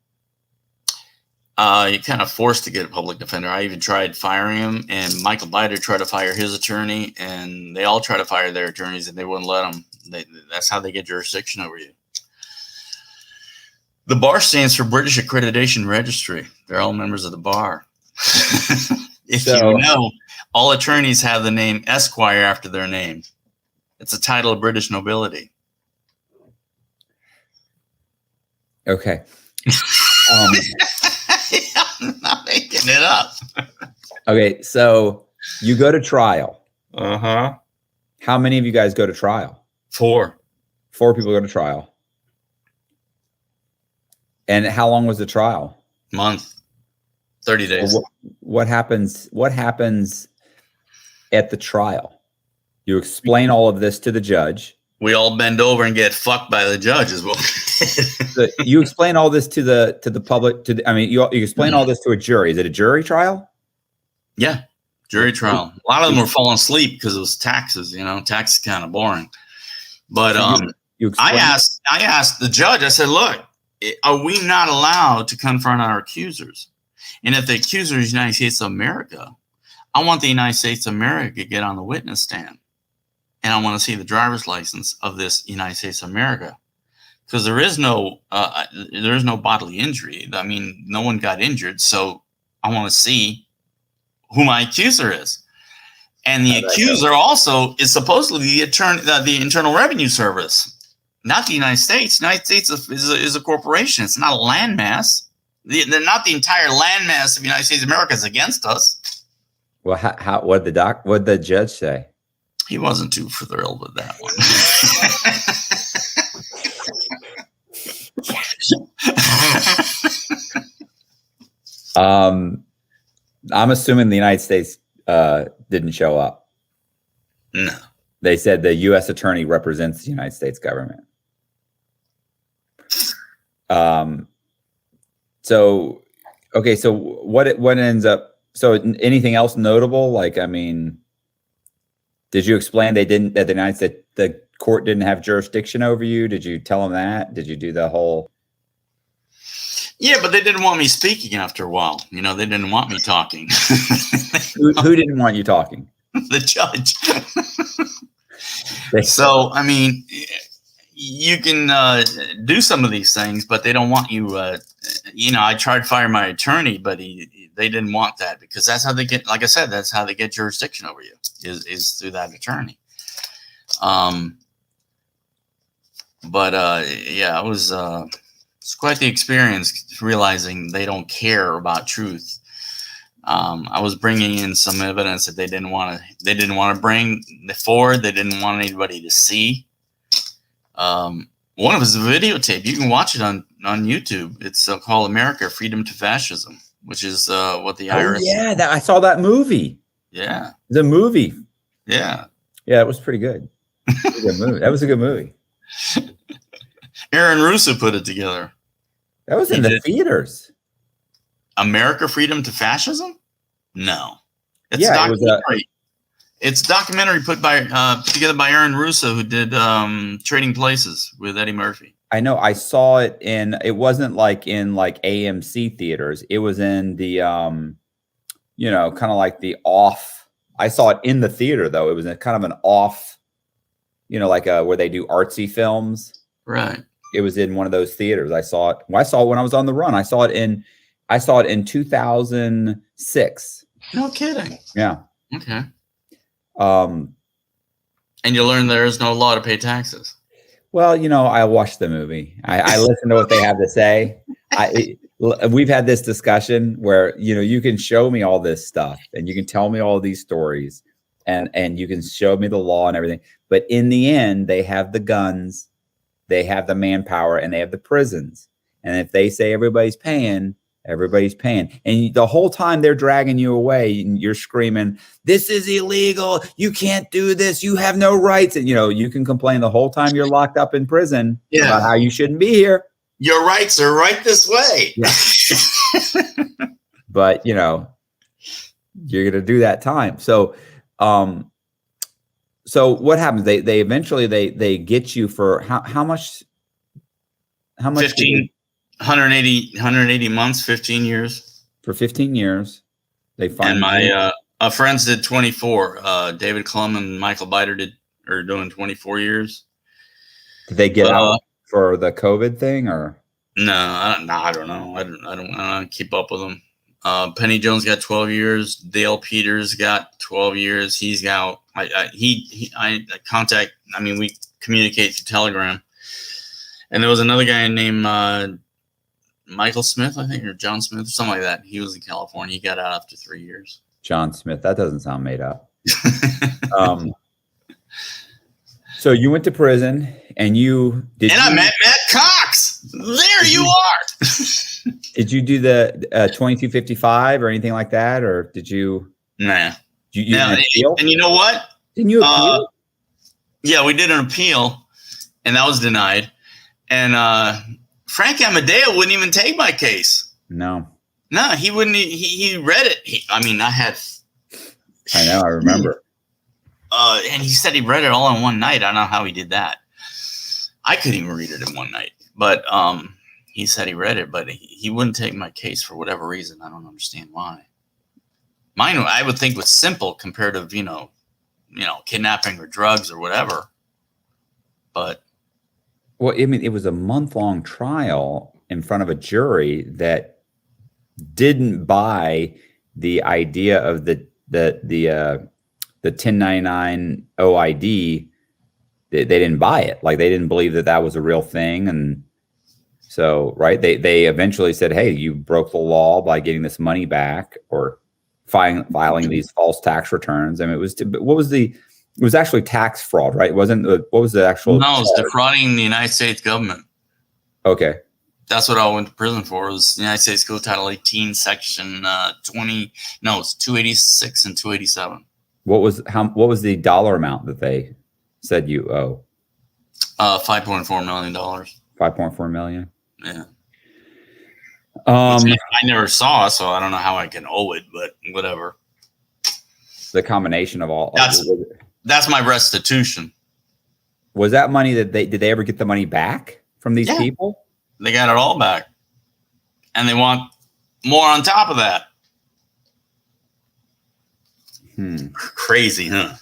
You're kind of forced to get a public defender. I even tried firing him, and Michael Biden tried to fire his attorney, and they all try to fire their attorneys, and they wouldn't let them. That's how they get jurisdiction over you. The bar stands for British Accreditation Registry. They're all members of the bar. If you know, all attorneys have the name Esquire after their name. It's a title of British nobility. Okay. I'm not making it up. Okay, so you go to trial. Uh-huh. How many of you guys go to trial? 4. 4 people go to trial. And how long was the trial? Month. 30 days. So what happens at the trial? You explain all of this to the judge. We all bend over and get fucked by the judge is what we did. You explain all this to the public. You explain all this to a jury. Is it a jury trial? Yeah, jury trial. A lot of them were falling asleep because it was taxes. Tax is kind of boring. But I asked the judge. I said, "Look, are we not allowed to confront our accusers? And if the accuser is the United States of America, I want the United States of America to get on the witness stand. And I want to see the driver's license of this United States of America, because there is no bodily injury. I mean, no one got injured, so I want to see who my accuser is. And the accuser also is supposedly the Internal Revenue Service, not the United States. The United States is a corporation. It's not a landmass. They're not the entire landmass of the United States of America is against us. Well, what did the judge say? He wasn't too thrilled with that one. I'm assuming the United States didn't show up. No. They said the U.S. attorney represents the United States government. So what ends up? So anything else notable? Did you explain that the court didn't have jurisdiction over you? Did you tell them that? Did you do the whole? Yeah, but they didn't want me speaking after a while. They didn't want me talking. Who didn't want you talking? The judge. So, you can do some of these things, but they don't want you. I tried to fire my attorney, but they didn't want that, because that's how they get. Like I said, that's how they get jurisdiction over you is through that attorney. It was it's quite the experience realizing they don't care about truth. I was bringing in some evidence that they didn't want to bring forward. They didn't want anybody to see. One of his videotape, you can watch it on YouTube. It's called America, Freedom to Fascism, which is what the IRS. Yeah, I saw that movie. Yeah. The movie. Yeah. Yeah, it was pretty good. That was a good movie. Aaron Russo put it together. That was in the theaters. America, Freedom to Fascism? No. It's a documentary. It's a documentary put together by Aaron Russo, who did Trading Places with Eddie Murphy. I know. I saw it it wasn't in AMC theaters. It was in the, kind of like the off. I saw it in the theater, though. It was kind of an off, where they do artsy films. Right. It was in one of those theaters. I saw it. Well, I saw it when I was on the run. I saw it in 2006. No kidding. Yeah. Okay. And you learn there is no law to pay taxes. Well, I watched the movie. I listen to what they have to say. We've had this discussion where, you can show me all this stuff and you can tell me all these stories and you can show me the law and everything. But in the end, they have the guns, they have the manpower, and they have the prisons. And if they say everybody's paying. And the whole time they're dragging you away and you're screaming, this is illegal. You can't do this. You have no rights. And, you can complain the whole time you're locked up in prison about how you shouldn't be here. Your rights are right this way. Yeah. But, you're going to do that time. So what happens? They eventually they get you for how much? 15 180 months, 15 years. For 15 years, they find. And my friends did 24. David Klum and Michael Biter are doing 24 years. Did they get out for the COVID thing, or? No, I don't know. I don't keep up with them. Penny Jones got 12 years. Dale Peters got 12 years. He's got. I contact. I mean, we communicate through Telegram. And there was another guy named Michael Smith, I think, or John Smith, or something like that. He was in California. He got out after 3 years. John Smith. That doesn't sound made up. So you went to prison, and I met Matt Cox. There you are. Did you do the 2255 or anything like that, or did you? Nah. You appeal? And you know what? Didn't you appeal? Yeah, we did an appeal, and that was denied. And Frank Amadeo wouldn't even take my case. No, he wouldn't. He read it. I know. I remember. And he said he read it all in one night. I don't know how he did that. I couldn't even read it in one night. But he said he read it, but he wouldn't take my case for whatever reason. I don't understand why. Mine, I would think, was simple compared to kidnapping or drugs or whatever. But well, I mean, it was a month-long trial in front of a jury that didn't buy the idea of the 1099 OID. They didn't buy it. Like, they didn't believe that was a real thing. And so, right, they eventually said, hey, you broke the law by getting this money back or filing these false tax returns. I mean, it was actually tax fraud, right? What was the actual? No, it was defrauding the United States government. Okay. That's what I went to prison for. It was the United States Code Title 18, Section 20. No, it's 286 and 287. What was the dollar amount that they said you owe? $5.4 million. $5.4 million. Yeah. I never saw, so I don't know how I can owe it, but whatever. The combination of all. That's my restitution. Was that money did they ever get the money back from these people? They got it all back. And they want more on top of that. Crazy, huh?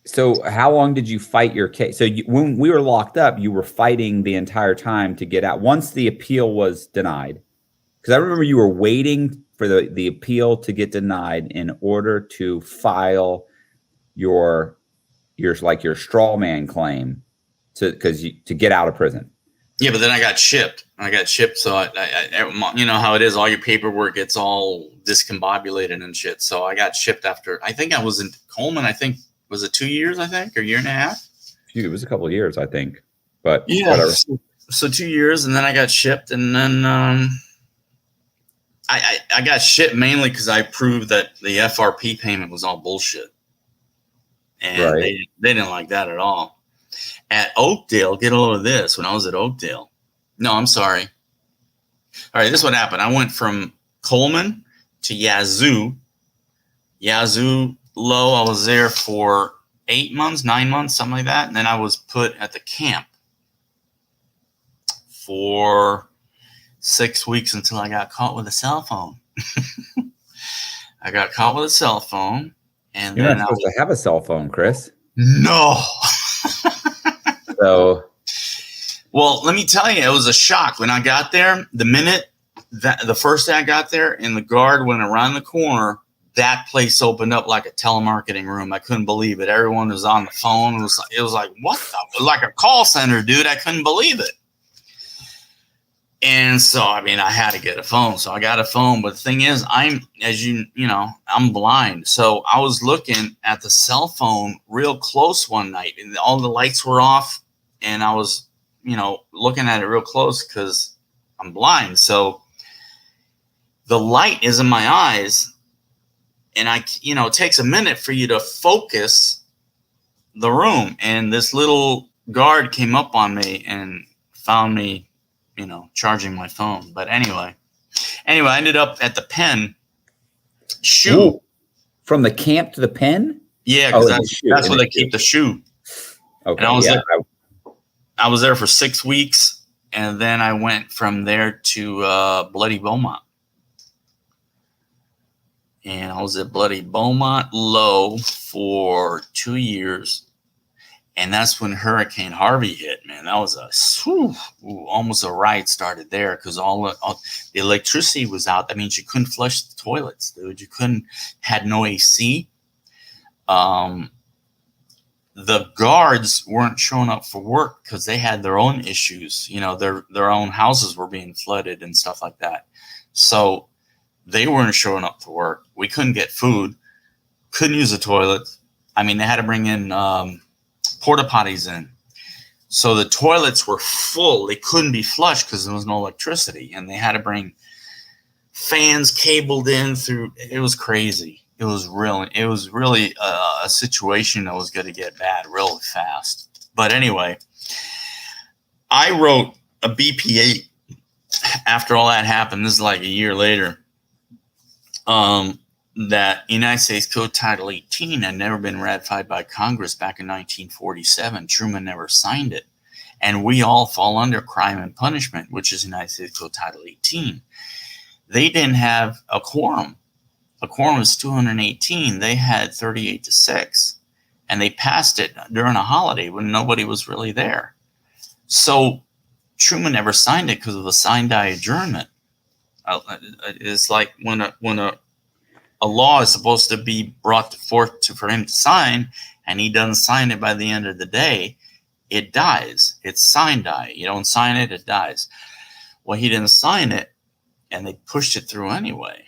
So how long did you fight your case? So when we were locked up, you were fighting the entire time to get out. Once the appeal was denied, because I remember you were waiting for the appeal to get denied in order to file your straw man claim to get out of prison. Yeah, but then I got shipped. So I you know how it is. All your paperwork gets all discombobulated and shit. So I got shipped after. I think I was in Coleman. I think. Was it 2 years, I think, or a year and a half? It was a couple of years, I think. But yeah, whatever. So 2 years, and then I got shipped, and then I got shipped mainly because I proved that the FRP payment was all bullshit. And they didn't like that at all. At Oakdale, get a load of this, when I was at Oakdale. No, I'm sorry. All right, this is what happened. I went from Coleman to Yazoo. Yazoo Low, I was there for 8 months, 9 months, something like that. And then I was put at the camp for 6 weeks until I got caught with a cell phone. I got caught with a cell phone. And you're then not supposed to have a cell phone, Chris. No. So, well, let me tell you, it was a shock when I got there. The minute that the first day I got there, and the guard went around the corner, that place opened up like a telemarketing room. I couldn't believe it. Everyone was on the phone. It was like, what the? Like a call center, dude. I couldn't believe it. And so, I mean, I had to get a phone. So I got a phone. But the thing is, I'm blind. So I was looking at the cell phone real close one night, and all the lights were off. And I was, looking at it real close because I'm blind. So the light is in my eyes. And it takes a minute for you to focus the room. And this little guard came up on me and found me, charging my phone. But anyway, I ended up at the pen. Shoe. Ooh. From the camp to the pen? Yeah, because that's where they keep the shoe. Okay. And I was I was there for 6 weeks, and then I went from there to Bloody Beaumont. And I was at Bloody Beaumont Low for 2 years. And that's when Hurricane Harvey hit, man. That was almost a riot started there because all the electricity was out. That means you couldn't flush the toilets, dude. You had no AC. The guards weren't showing up for work because they had their own issues. You know, their own houses were being flooded and stuff like that. So they weren't showing up to work. We couldn't get food, couldn't use the toilet. I mean, they had to bring in porta potties in. So the toilets were full. They couldn't be flushed because there was no electricity. And they had to bring fans cabled in through. It was crazy. It was really a situation that was going to get bad really fast. But anyway, I wrote a BP8 after all that happened. This is like a year later. That United States Code Title 18 had never been ratified by Congress back in 1947. Truman never signed it. And we all fall under crime and punishment, which is United States Code Title 18. They didn't have a quorum. A quorum was 218. They had 38-6. And they passed it during a holiday when nobody was really there. So Truman never signed it because of the sine-die adjournment. It's like when a law is supposed to be brought forth for him to sign, and he doesn't sign it by the end of the day, it dies. It's sine-die. You don't sign it, it dies. Well, he didn't sign it, and they pushed it through anyway.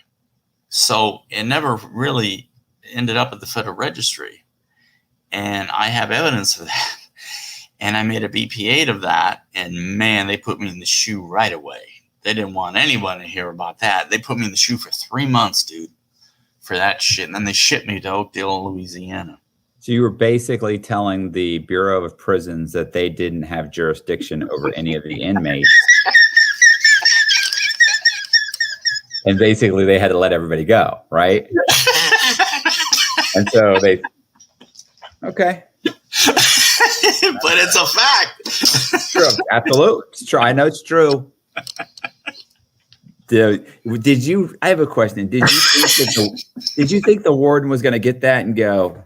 So it never really ended up at the Federal Registry. And I have evidence of that. And I made a BP8 of that, and man, they put me in the shoe right away. They didn't want anyone to hear about that. They put me in the shoe for 3 months, dude, for that shit. And then they shipped me to Oakdale, Louisiana. So you were basically telling the Bureau of Prisons that they didn't have jurisdiction over any of the inmates. And basically they had to let everybody go, right? And so they, okay. But it's a fact. It's true. Absolutely. It's true. I know it's true. Did you, I have a question. Did you think the warden was going to get that and go,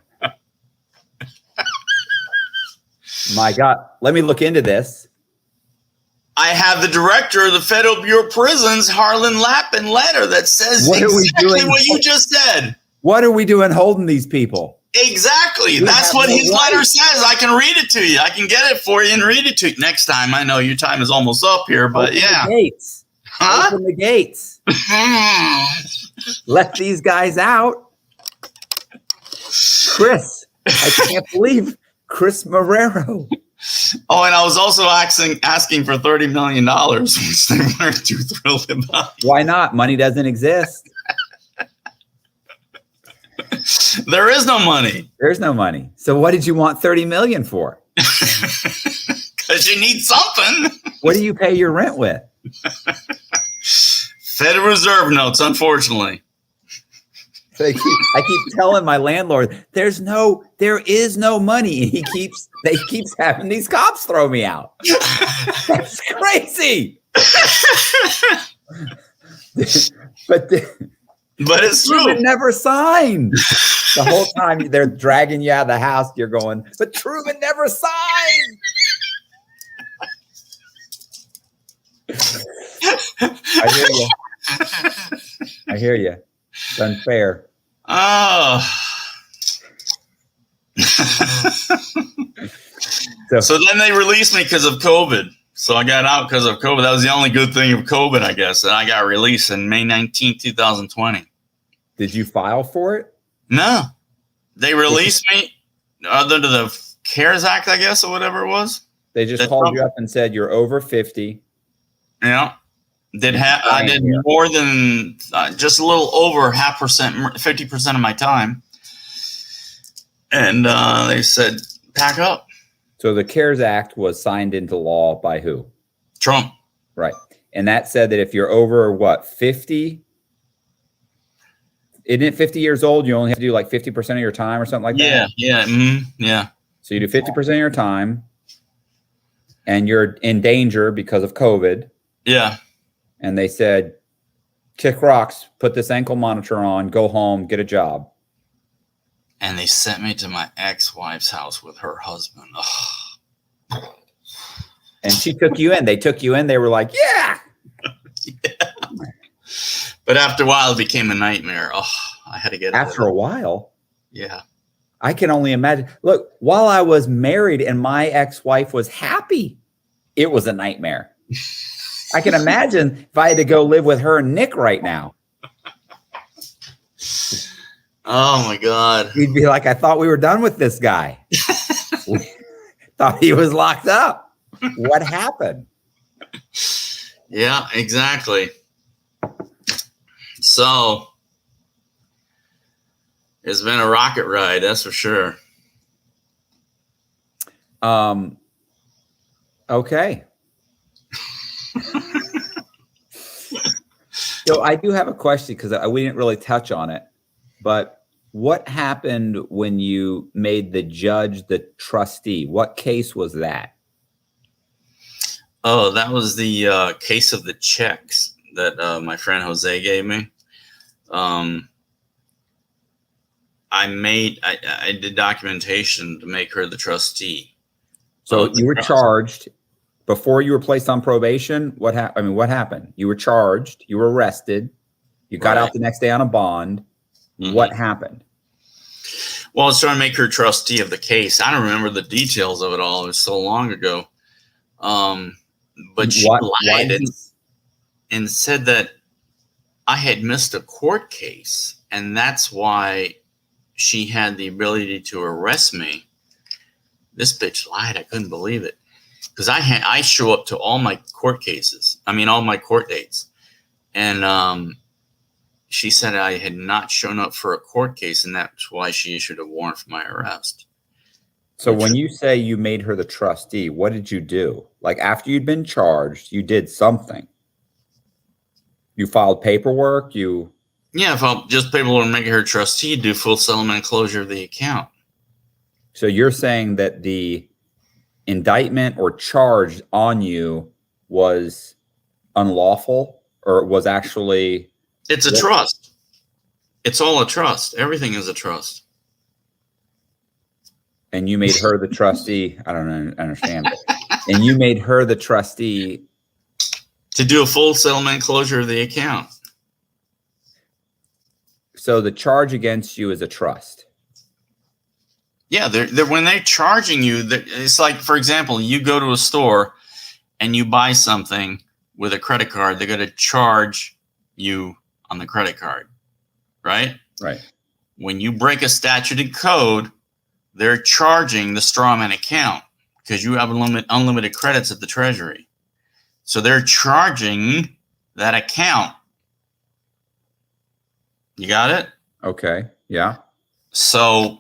my God, let me look into this? I have the director of the Federal Bureau of Prisons, Harlan Lappin, letter that says exactly what you just said. What are we doing holding these people? Exactly. That's what his letter says. I can read it to you. I can get it for you and read it to you next time. I know your time is almost up here, but Open yeah. The gates. Huh? Open the gates. Let these guys out. Chris, I can't believe Chris Marrero. Oh, and I was also asking for $30 million, which they weren't too thrilled about. Why not? Money doesn't exist. There is no money. There's no money. So what did you want 30 million for? Because you need something. What do you pay your rent with? Federal Reserve notes, unfortunately. I keep telling my landlord, there is no money. And he keeps having these cops throw me out. That's crazy. But it's true. Truman never signed. The whole time they're dragging you out of the house, you're going, but Truman never signed. I hear you. I hear you. It's unfair. Oh. So then they released me because of COVID. So I got out because of COVID. That was the only good thing of COVID, I guess. And I got released in May 19, 2020. Did you file for it? No. They released me under the CARES Act, I guess, or whatever it was. They just called you up and said you're over 50. Yeah. I did more than just a little over 50% of my time. And they said, pack up. So the CARES Act was signed into law by who? Trump. Right. And that said that if you're over, 50? Isn't it 50 years old? You only have to do like 50% of your time or something like that? Yeah. Yeah. Mm-hmm. Yeah. So you do 50% of your time. and you're in danger because of COVID. Yeah. And they said, kick rocks, put this ankle monitor on, go home, get a job. And they sent me to my ex-wife's house with her husband. Ugh. And she took you in. They took you in. They were like, yeah. But after a while, it became a nightmare. Oh, I had to get after a while. Yeah. I can only imagine. Look, while I was married and my ex-wife was happy, it was a nightmare. I can imagine if I had to go live with her and Nick right now. Oh my God. We'd be like, I thought we were done with this guy. Thought he was locked up. What happened? Yeah, exactly. So it's been a rocket ride, that's for sure. Okay. So I do have a question because we didn't really touch on it, but what happened when you made the judge the trustee? What case was that? Oh, that was the case of the checks that my friend Jose gave me. I did documentation to make her the trustee. So you were charged before you were placed on probation. What happened? You were charged. You were arrested. You got out the next day on a bond. Mm-hmm. What happened? Well, I was trying to make her trustee of the case. I don't remember the details of it all. It was so long ago. But she lied and said that I had missed a court case, and that's why she had the ability to arrest me. This bitch lied. I couldn't believe it. Because I show up to all my court cases. I mean, all my court dates. And she said I had not shown up for a court case, and that's why she issued a warrant for my arrest. So when you say you made her the trustee, what did you do? Like after you'd been charged, you did something. You filed paperwork. Yeah, if I'll just paperwork making her trustee, do full settlement and closure of the account. So you're saying that the indictment or charge on you was unlawful, or it was actually? It's a trust. It's all a trust. Everything is a trust. And you made her the trustee. I don't understand. And you made her the trustee to do a full settlement closure of the account. So the charge against you is a trust. Yeah, when they're charging you, it's like, for example, you go to a store and you buy something with a credit card. They're going to charge you on the credit card, right? Right. When you break a statute and code, they're charging the strawman account because you have unlimited credits at the Treasury. So they're charging that account. You got it? Okay. Yeah. So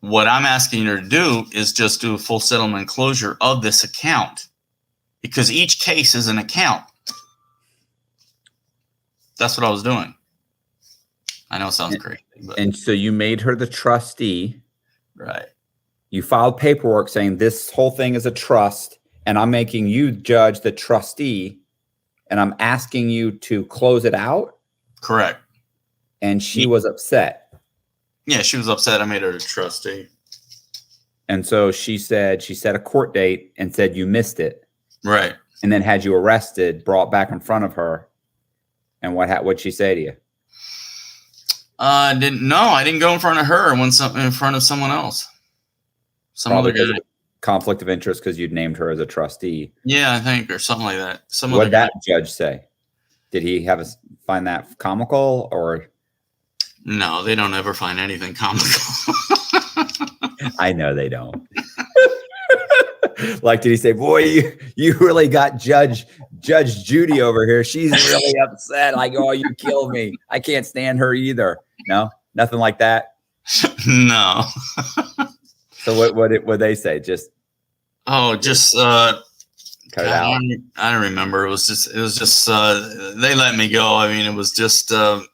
what I'm asking her to do is just do a full settlement closure of this account, because each case is an account. That's what I was doing. I know it sounds crazy. But. And so you made her the trustee. Right. You filed paperwork saying this whole thing is a trust, and I'm making you judge the trustee, and I'm asking you to close it out. Correct. And she was upset. Yeah, she was upset. I made her a trustee. And so she set a court date and said you missed it. Right. And then had you arrested, brought back in front of her. And what'd she say to you? I didn't go in front of her. I went in front of someone else. Some other guy. Conflict of interest because you'd named her as a trustee. Yeah, I think, or something like that. What'd that judge say? Did he find that comical or? No, they don't ever find anything comical. I know they don't. Like, did he say, boy, you really got Judge Judy over here. She's really upset. Like, oh, you killed me. I can't stand her either. No, nothing like that. No. So what they say? Just cut it out. I don't remember. It was just they let me go. I mean, it was just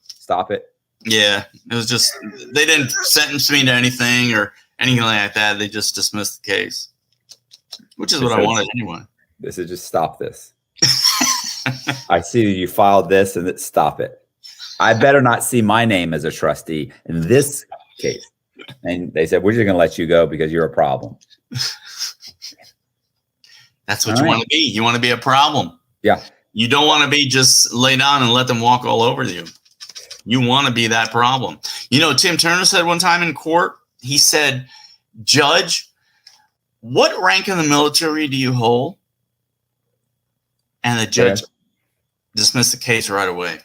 stop it. Yeah, it was just they didn't sentence me to anything or anything like that. They just dismissed the case. Which is what I wanted anyway. This is just stop this. I see that you filed this and stop it. I better not see my name as a trustee in this case. And they said, we're just going to let you go because you're a problem. That's what you want to be. You want to be a problem. Yeah. You don't want to be just lay down and let them walk all over you. You want to be that problem. You know, Tim Turner said one time in court, he said, Judge, what rank in the military do you hold? And the judge dismissed the case right away.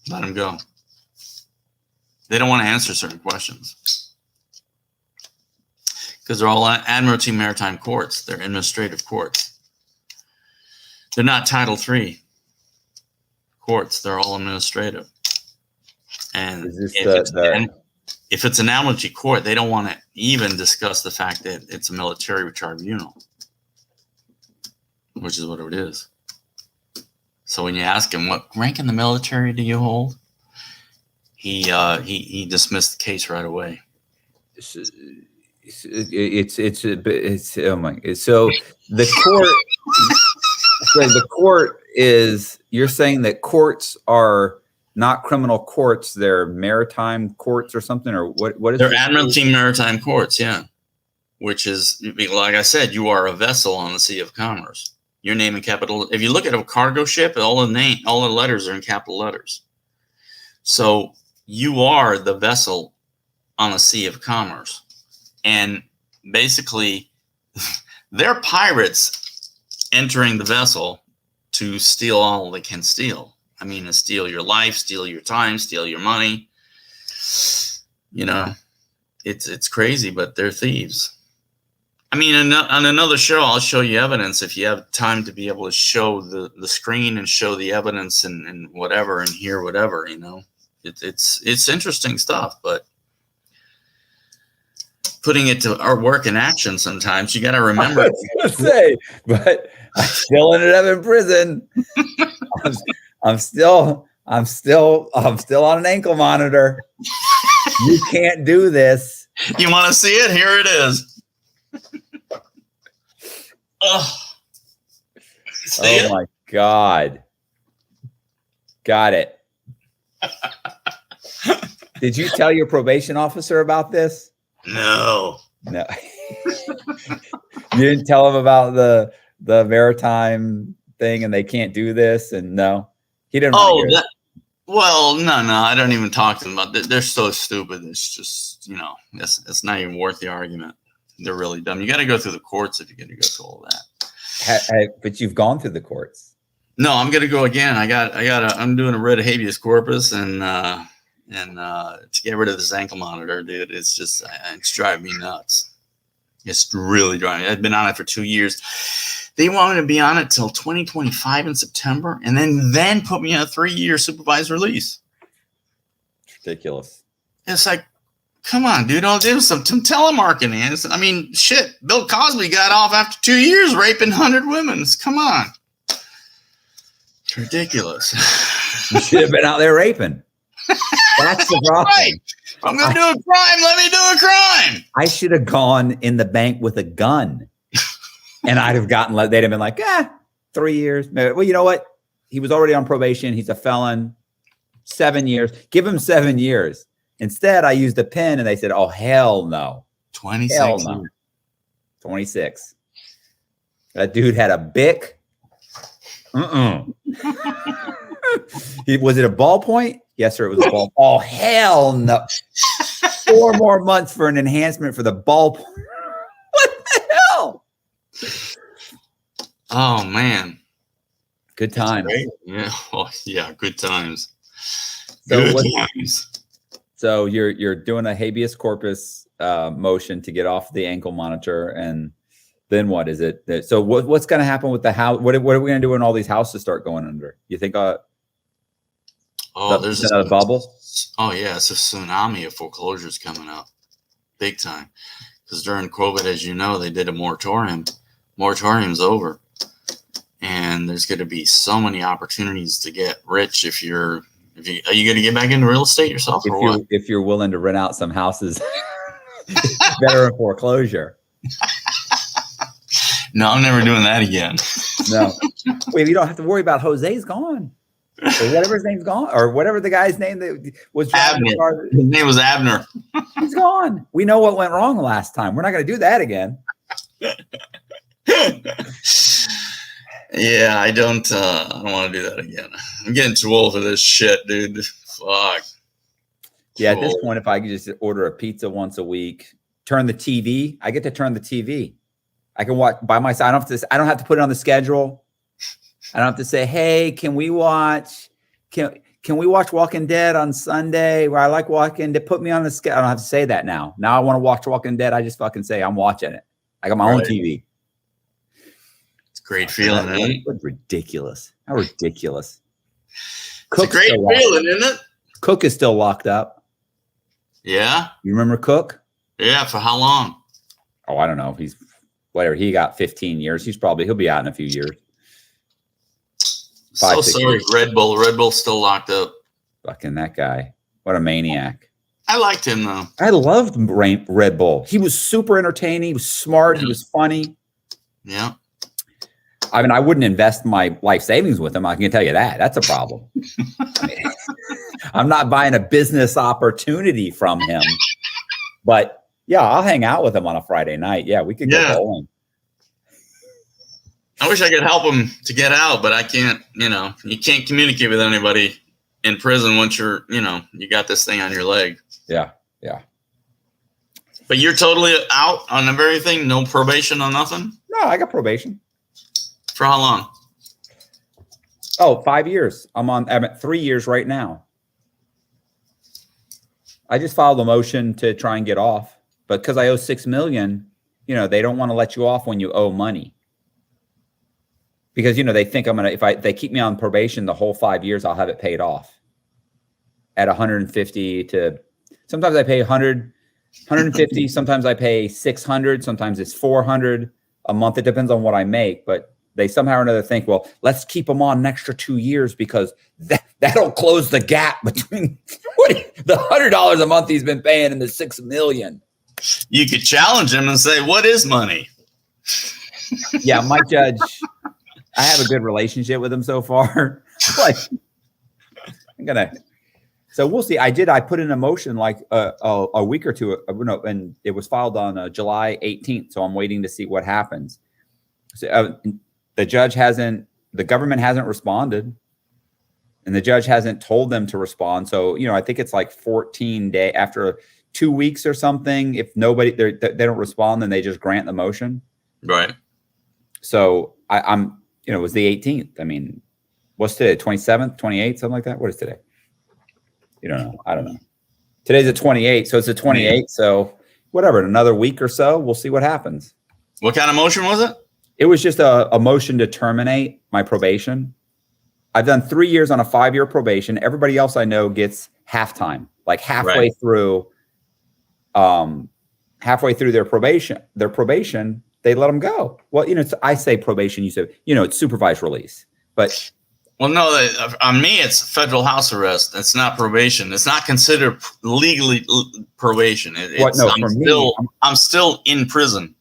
Let him go. They don't want to answer certain questions because they're all Admiralty Maritime Courts. They're administrative courts. They're not Title III courts. They're all administrative. And if it's an Admiralty court, they don't want to even discuss the fact that it's a military tribunal, which is what it is. So when you ask him, what rank in the military do you hold? He dismissed the case right away. It's oh my. So the court, the court is, you're saying that courts are not criminal courts, they're maritime courts or something, or what is they're Admiralty Maritime Courts, yeah. Which is, like I said, you are a vessel on the Sea of Commerce. Your name in capital. If you look at a cargo ship, all the letters are in capital letters. So you are the vessel on the Sea of Commerce. And basically, they're pirates entering the vessel to steal all they can steal. I mean, to steal your life, steal your time, steal your money. You know, it's crazy, but they're thieves. I mean, on another show, I'll show you evidence if you have time to be able to show the screen and show the evidence and whatever and hear whatever, you know. It's interesting stuff, but putting it to our work in action sometimes, you got to remember. I was going to say, but I still ended up in prison. I'm still on an ankle monitor. You can't do this. You want to see it? Here it is. Oh, my God. Got it. Did you tell your probation officer about this? No. You didn't tell him about the maritime thing and they can't do this? And no, he didn't. Well, no, I don't even talk to them about it. They're so stupid. It's just, you know, it's not even worth the argument. They're really dumb. You got to go through the courts if you're going to go through all that. But you've gone through the courts. No, I'm going to go again. I'm doing a writ of habeas corpus and to get rid of this ankle monitor, dude. It's driving me nuts. It's really driving me. I've been on it for 2 years. They wanted to be on it till 2025 in September, and then put me on a 3-year supervised release. It's ridiculous. It's like, come on, dude. I'll do some telemarketing. I mean, shit. Bill Cosby got off after 2 years raping 100 women. Come on. It's ridiculous. You should have been out there raping. That's the problem. Right. If I'm going to do a crime, let me do a crime. I should have gone in the bank with a gun. And I'd have they'd have been like, 3 years. Well, you know what? He was already on probation. He's a felon. 7 years. Give him 7 years. Instead, I used a pen and they said, oh, hell no. 26. Hell no. 26. That dude had a Bic. Was it a ballpoint? Yes, sir. It was a ball. Oh, hell no. 4 more months for an enhancement for the ballpoint. What the hell? Oh, man. Good times. Yeah. Oh, yeah. Good times. Good times. So you're doing a habeas corpus motion to get off the ankle monitor, and then what is it? So what's going to happen with the house? What are we going to do when all these houses start going under? You think? There's a bubble. Oh yeah, it's a tsunami of foreclosures coming up, big time. Because during COVID, as you know, they did a moratorium. Moratorium's over, and there's going to be so many opportunities to get rich are you going to get back into real estate yourself, or what? If you're willing to rent out some houses, better in foreclosure. No, I'm never doing that again. No. Wait, you don't have to worry about Jose's gone. Or whatever his name's gone. Or whatever the guy's name that was driving the car. His name was Abner. He's gone. We know what went wrong last time. We're not going to do that again. Yeah, I don't want to do that again. I'm getting too old for this shit, dude. Fuck. Yeah, at this point, if I could just order a pizza once a week, turn the TV, I get to turn the TV. I can watch by myself. I don't have to put it on the schedule. I don't have to say, hey, can we watch Walking Dead on Sunday where I like Walking Dead? Put me on the schedule. I don't have to say that now. Now I want to watch Walking Dead. I just fucking say I'm watching it. I got my own TV. It's a great feeling, isn't it? Ridiculous. How ridiculous. It's a great feeling, isn't it? Cook is still locked up. Yeah. You remember Cook? Yeah. For how long? Oh, I don't know. He's whatever. He got 15 years. He'll be out in a few years. So sorry, Red Bull. Red Bull's still locked up. Fucking that guy. What a maniac. I liked him, though. I loved Red Bull. He was super entertaining. He was smart. He was funny. Yeah. I mean, I wouldn't invest my life savings with him. I can tell you that. That's a problem. I'm not buying a business opportunity from him. But, yeah, I'll hang out with him on a Friday night. Yeah, we could go bowling. I wish I could help him to get out, but I can't, you can't communicate with anybody in prison once you got this thing on your leg. Yeah, yeah. But you're totally out on everything? No probation on nothing? No, I got probation. For how long? Oh, 5 years. I'm at 3 years right now. I just filed a motion to try and get off, but because I owe $6 million, they don't want to let you off when you owe money. Because, they think if they keep me on probation the whole 5 years, I'll have it paid off at 150 to, sometimes I pay 100, 150. Sometimes I pay 600. Sometimes it's 400 a month. It depends on what I make, but they somehow or another think, well, let's keep them on an extra 2 years because that'll close the gap between the $100 a month he's been paying and the $6 million. You could challenge him and say, what is money? Yeah, my judge, I have a good relationship with him so far. Like, so we'll see. I put in a motion like a week or two, and it was filed on July 18th. So I'm waiting to see what happens. So, the government hasn't responded, and the judge hasn't told them to respond. So, I think it's like 14 days after 2 weeks or something. If nobody, they don't respond, then they just grant the motion. Right. So I'm, it was the 18th. I mean, what's today? 27th, 28th, something like that. What is today? You don't know. I don't know. Today's the 28th. So it's the 28th. So whatever, in another week or so, we'll see what happens. What kind of motion was it? It was just a motion to terminate my probation. I've done 3 years on a 5-year probation. Everybody else I know gets halftime, like halfway through their probation, they let them go. Well, I say probation, you say, it's supervised release, but. Well, no, on me, it's federal house arrest. It's not probation. It's not considered legally probation. I'm still in prison.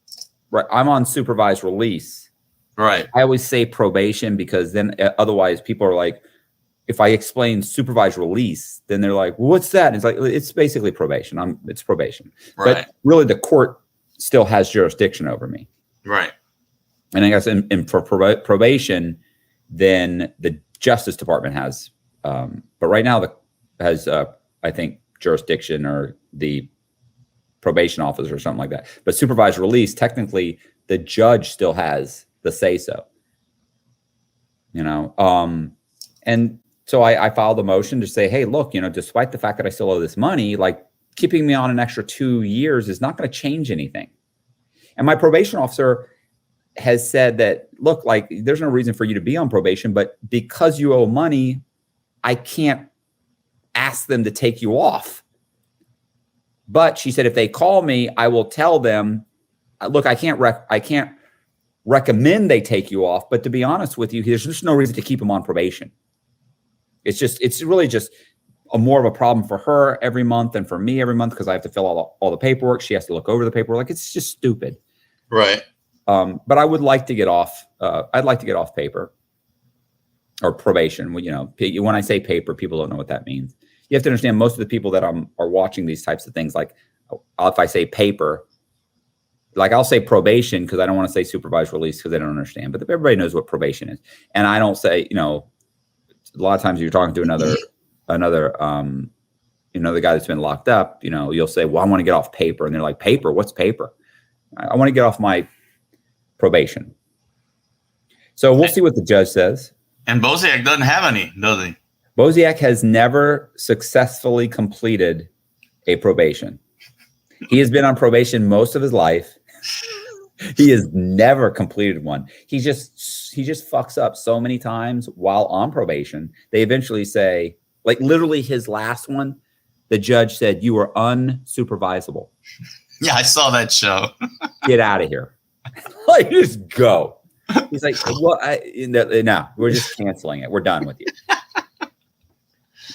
Right. I'm on supervised release. Right. I always say probation because then otherwise people are like, if I explain supervised release, then they're like, well, what's that? And it's like, it's basically probation. It's probation. Right. But really the court still has jurisdiction over me. Right. And I guess for probation, then the Justice Department has, but right now has I think jurisdiction or the probation officer or something like that. But supervised release, technically, the judge still has the say so. And so I filed a motion to say, hey, look, despite the fact that I still owe this money, like keeping me on an extra 2 years is not going to change anything. And my probation officer has said that, look, like there's no reason for you to be on probation, but because you owe money, I can't ask them to take you off. But she said, if they call me, I will tell them, look, I can't recommend they take you off. But to be honest with you, there's just no reason to keep them on probation. It's really just more of a problem for her every month than for me every month because I have to fill all the paperwork. She has to look over the paperwork. Like it's just stupid. Right. But I would like to get off. I'd like to get off paper or probation. You know, when I say paper, people don't know what that means. You have to understand most of the people that are watching these types of things. Like, if I say paper, like I'll say probation because I don't want to say supervised release because they don't understand. But everybody knows what probation is. And I don't say, you know, a lot of times you're talking to another guy that's been locked up. You know, you'll say, "Well, I want to get off paper," and they're like, "Paper? What's paper?" I want to get off my probation. So we'll see what the judge says. And Bosiak doesn't have any, does he? Bosiak has never successfully completed a probation. He has been on probation most of his life. He has never completed one. He just fucks up so many times while on probation. They eventually say, like literally his last one, the judge said, "You are unsupervisable." Yeah, I saw that show. Get out of here. Like, just go. He's like, "Well, no, we're just canceling it. We're done with you.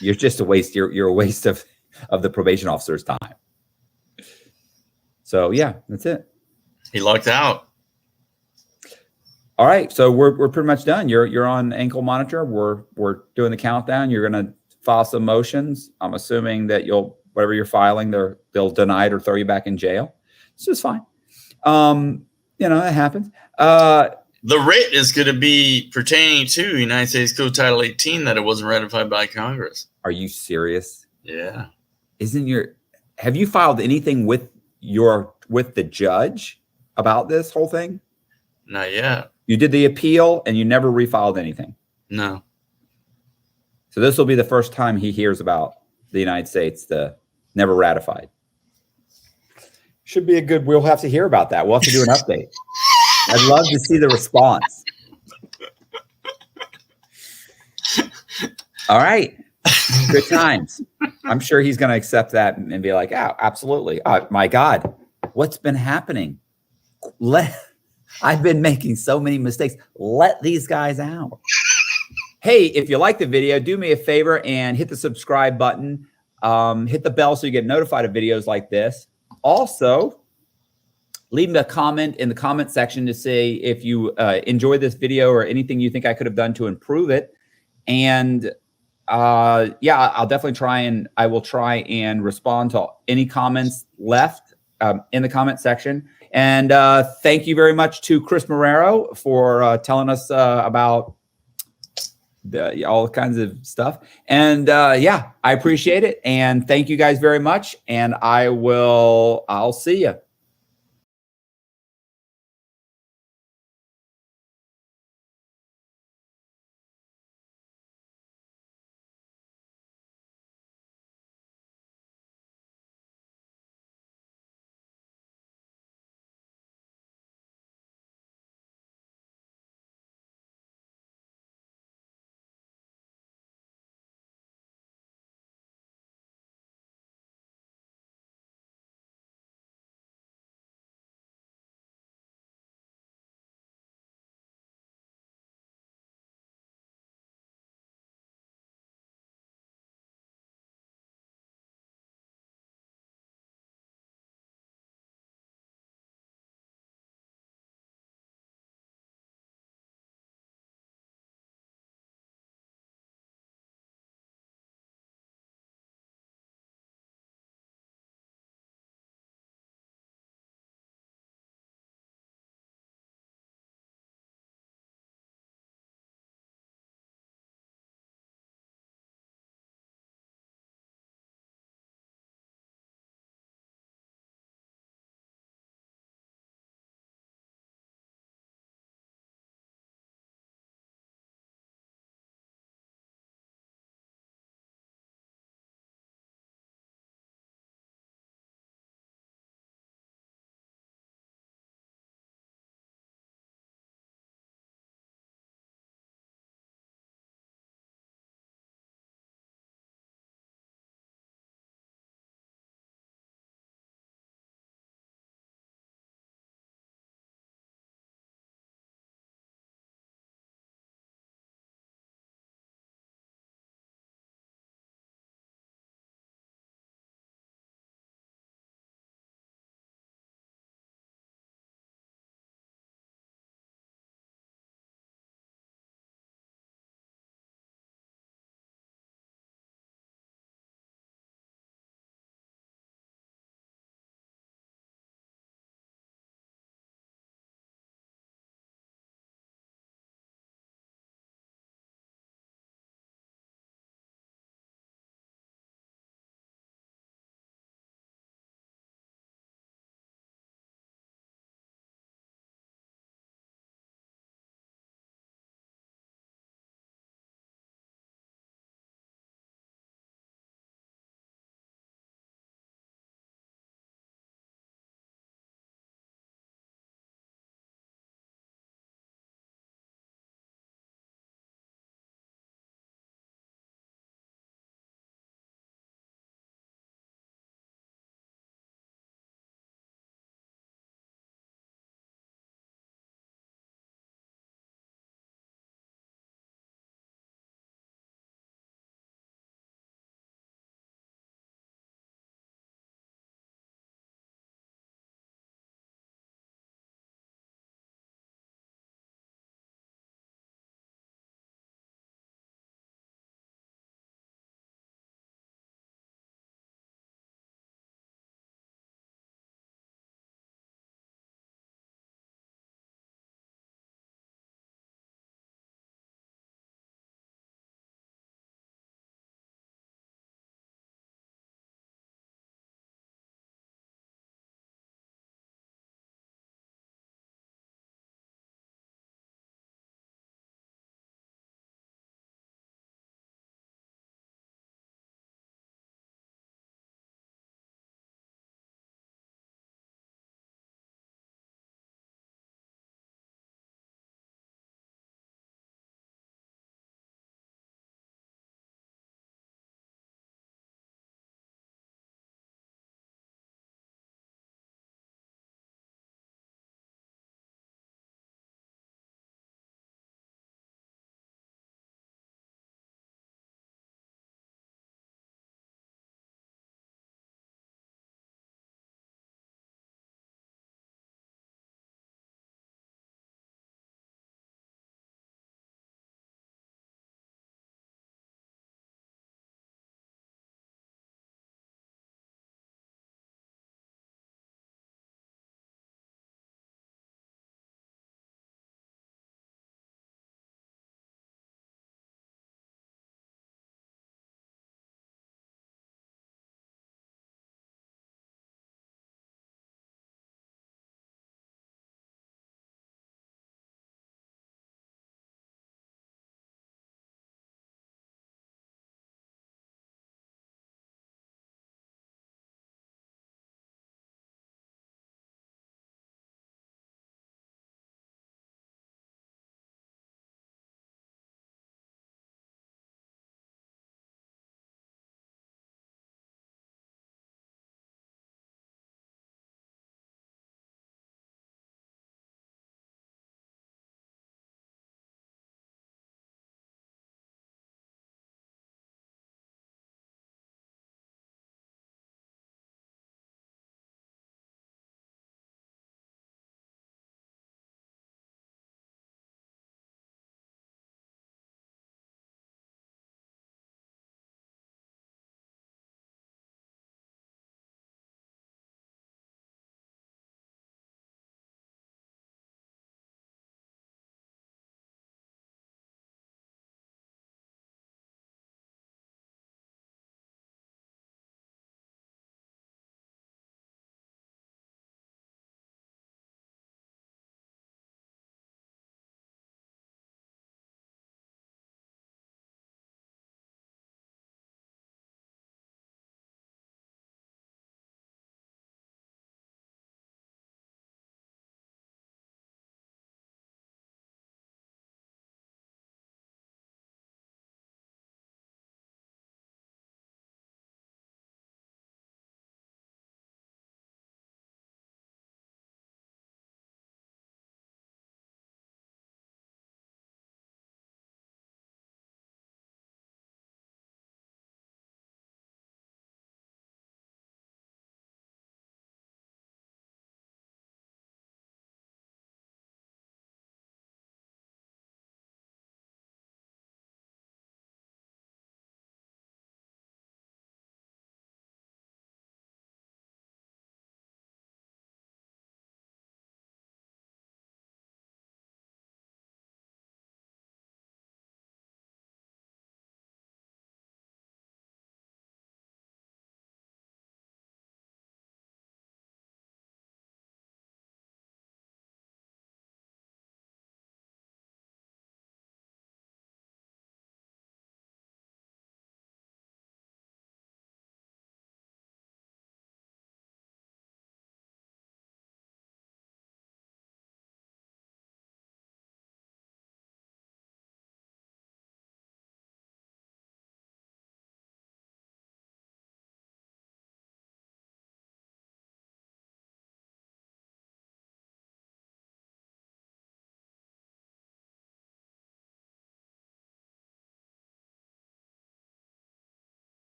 You're just a waste. You're a waste of the probation officer's time." So yeah, that's it. He lucked out. All right, so we're pretty much done. You're on ankle monitor. We're doing the countdown. You're gonna file some motions. I'm assuming that whatever you're filing, they'll deny it or throw you back in jail. It's just fine. You know, it happens. The writ is going to be pertaining to United States Code Title 18 that it wasn't ratified by Congress. Are you serious? Yeah. Have you filed anything with the judge about this whole thing? Not yet. You did the appeal and you never refiled anything? No. So this will be the first time he hears about the United States, never ratified. Should be we'll have to hear about that. We'll have to do an update. I'd love to see the response. All right. Good times. I'm sure he's going to accept that and be like, "Oh, absolutely. My God, what's been happening? I've been making so many mistakes. Let these guys out." Hey, if you like the video, do me a favor and hit the subscribe button. Hit the bell so you get notified of videos like this. Also, leave me a comment in the comment section to say if you enjoy this video or anything you think I could have done to improve it. And yeah, I'll definitely I will try and respond to any comments left in the comment section. And thank you very much to Chris Marrero for telling us about all kinds of stuff. And yeah, I appreciate it. And thank you guys very much. And I'll see you.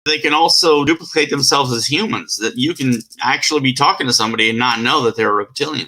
They can also duplicate themselves as humans, that you can actually be talking to somebody and not know that they're a reptilian.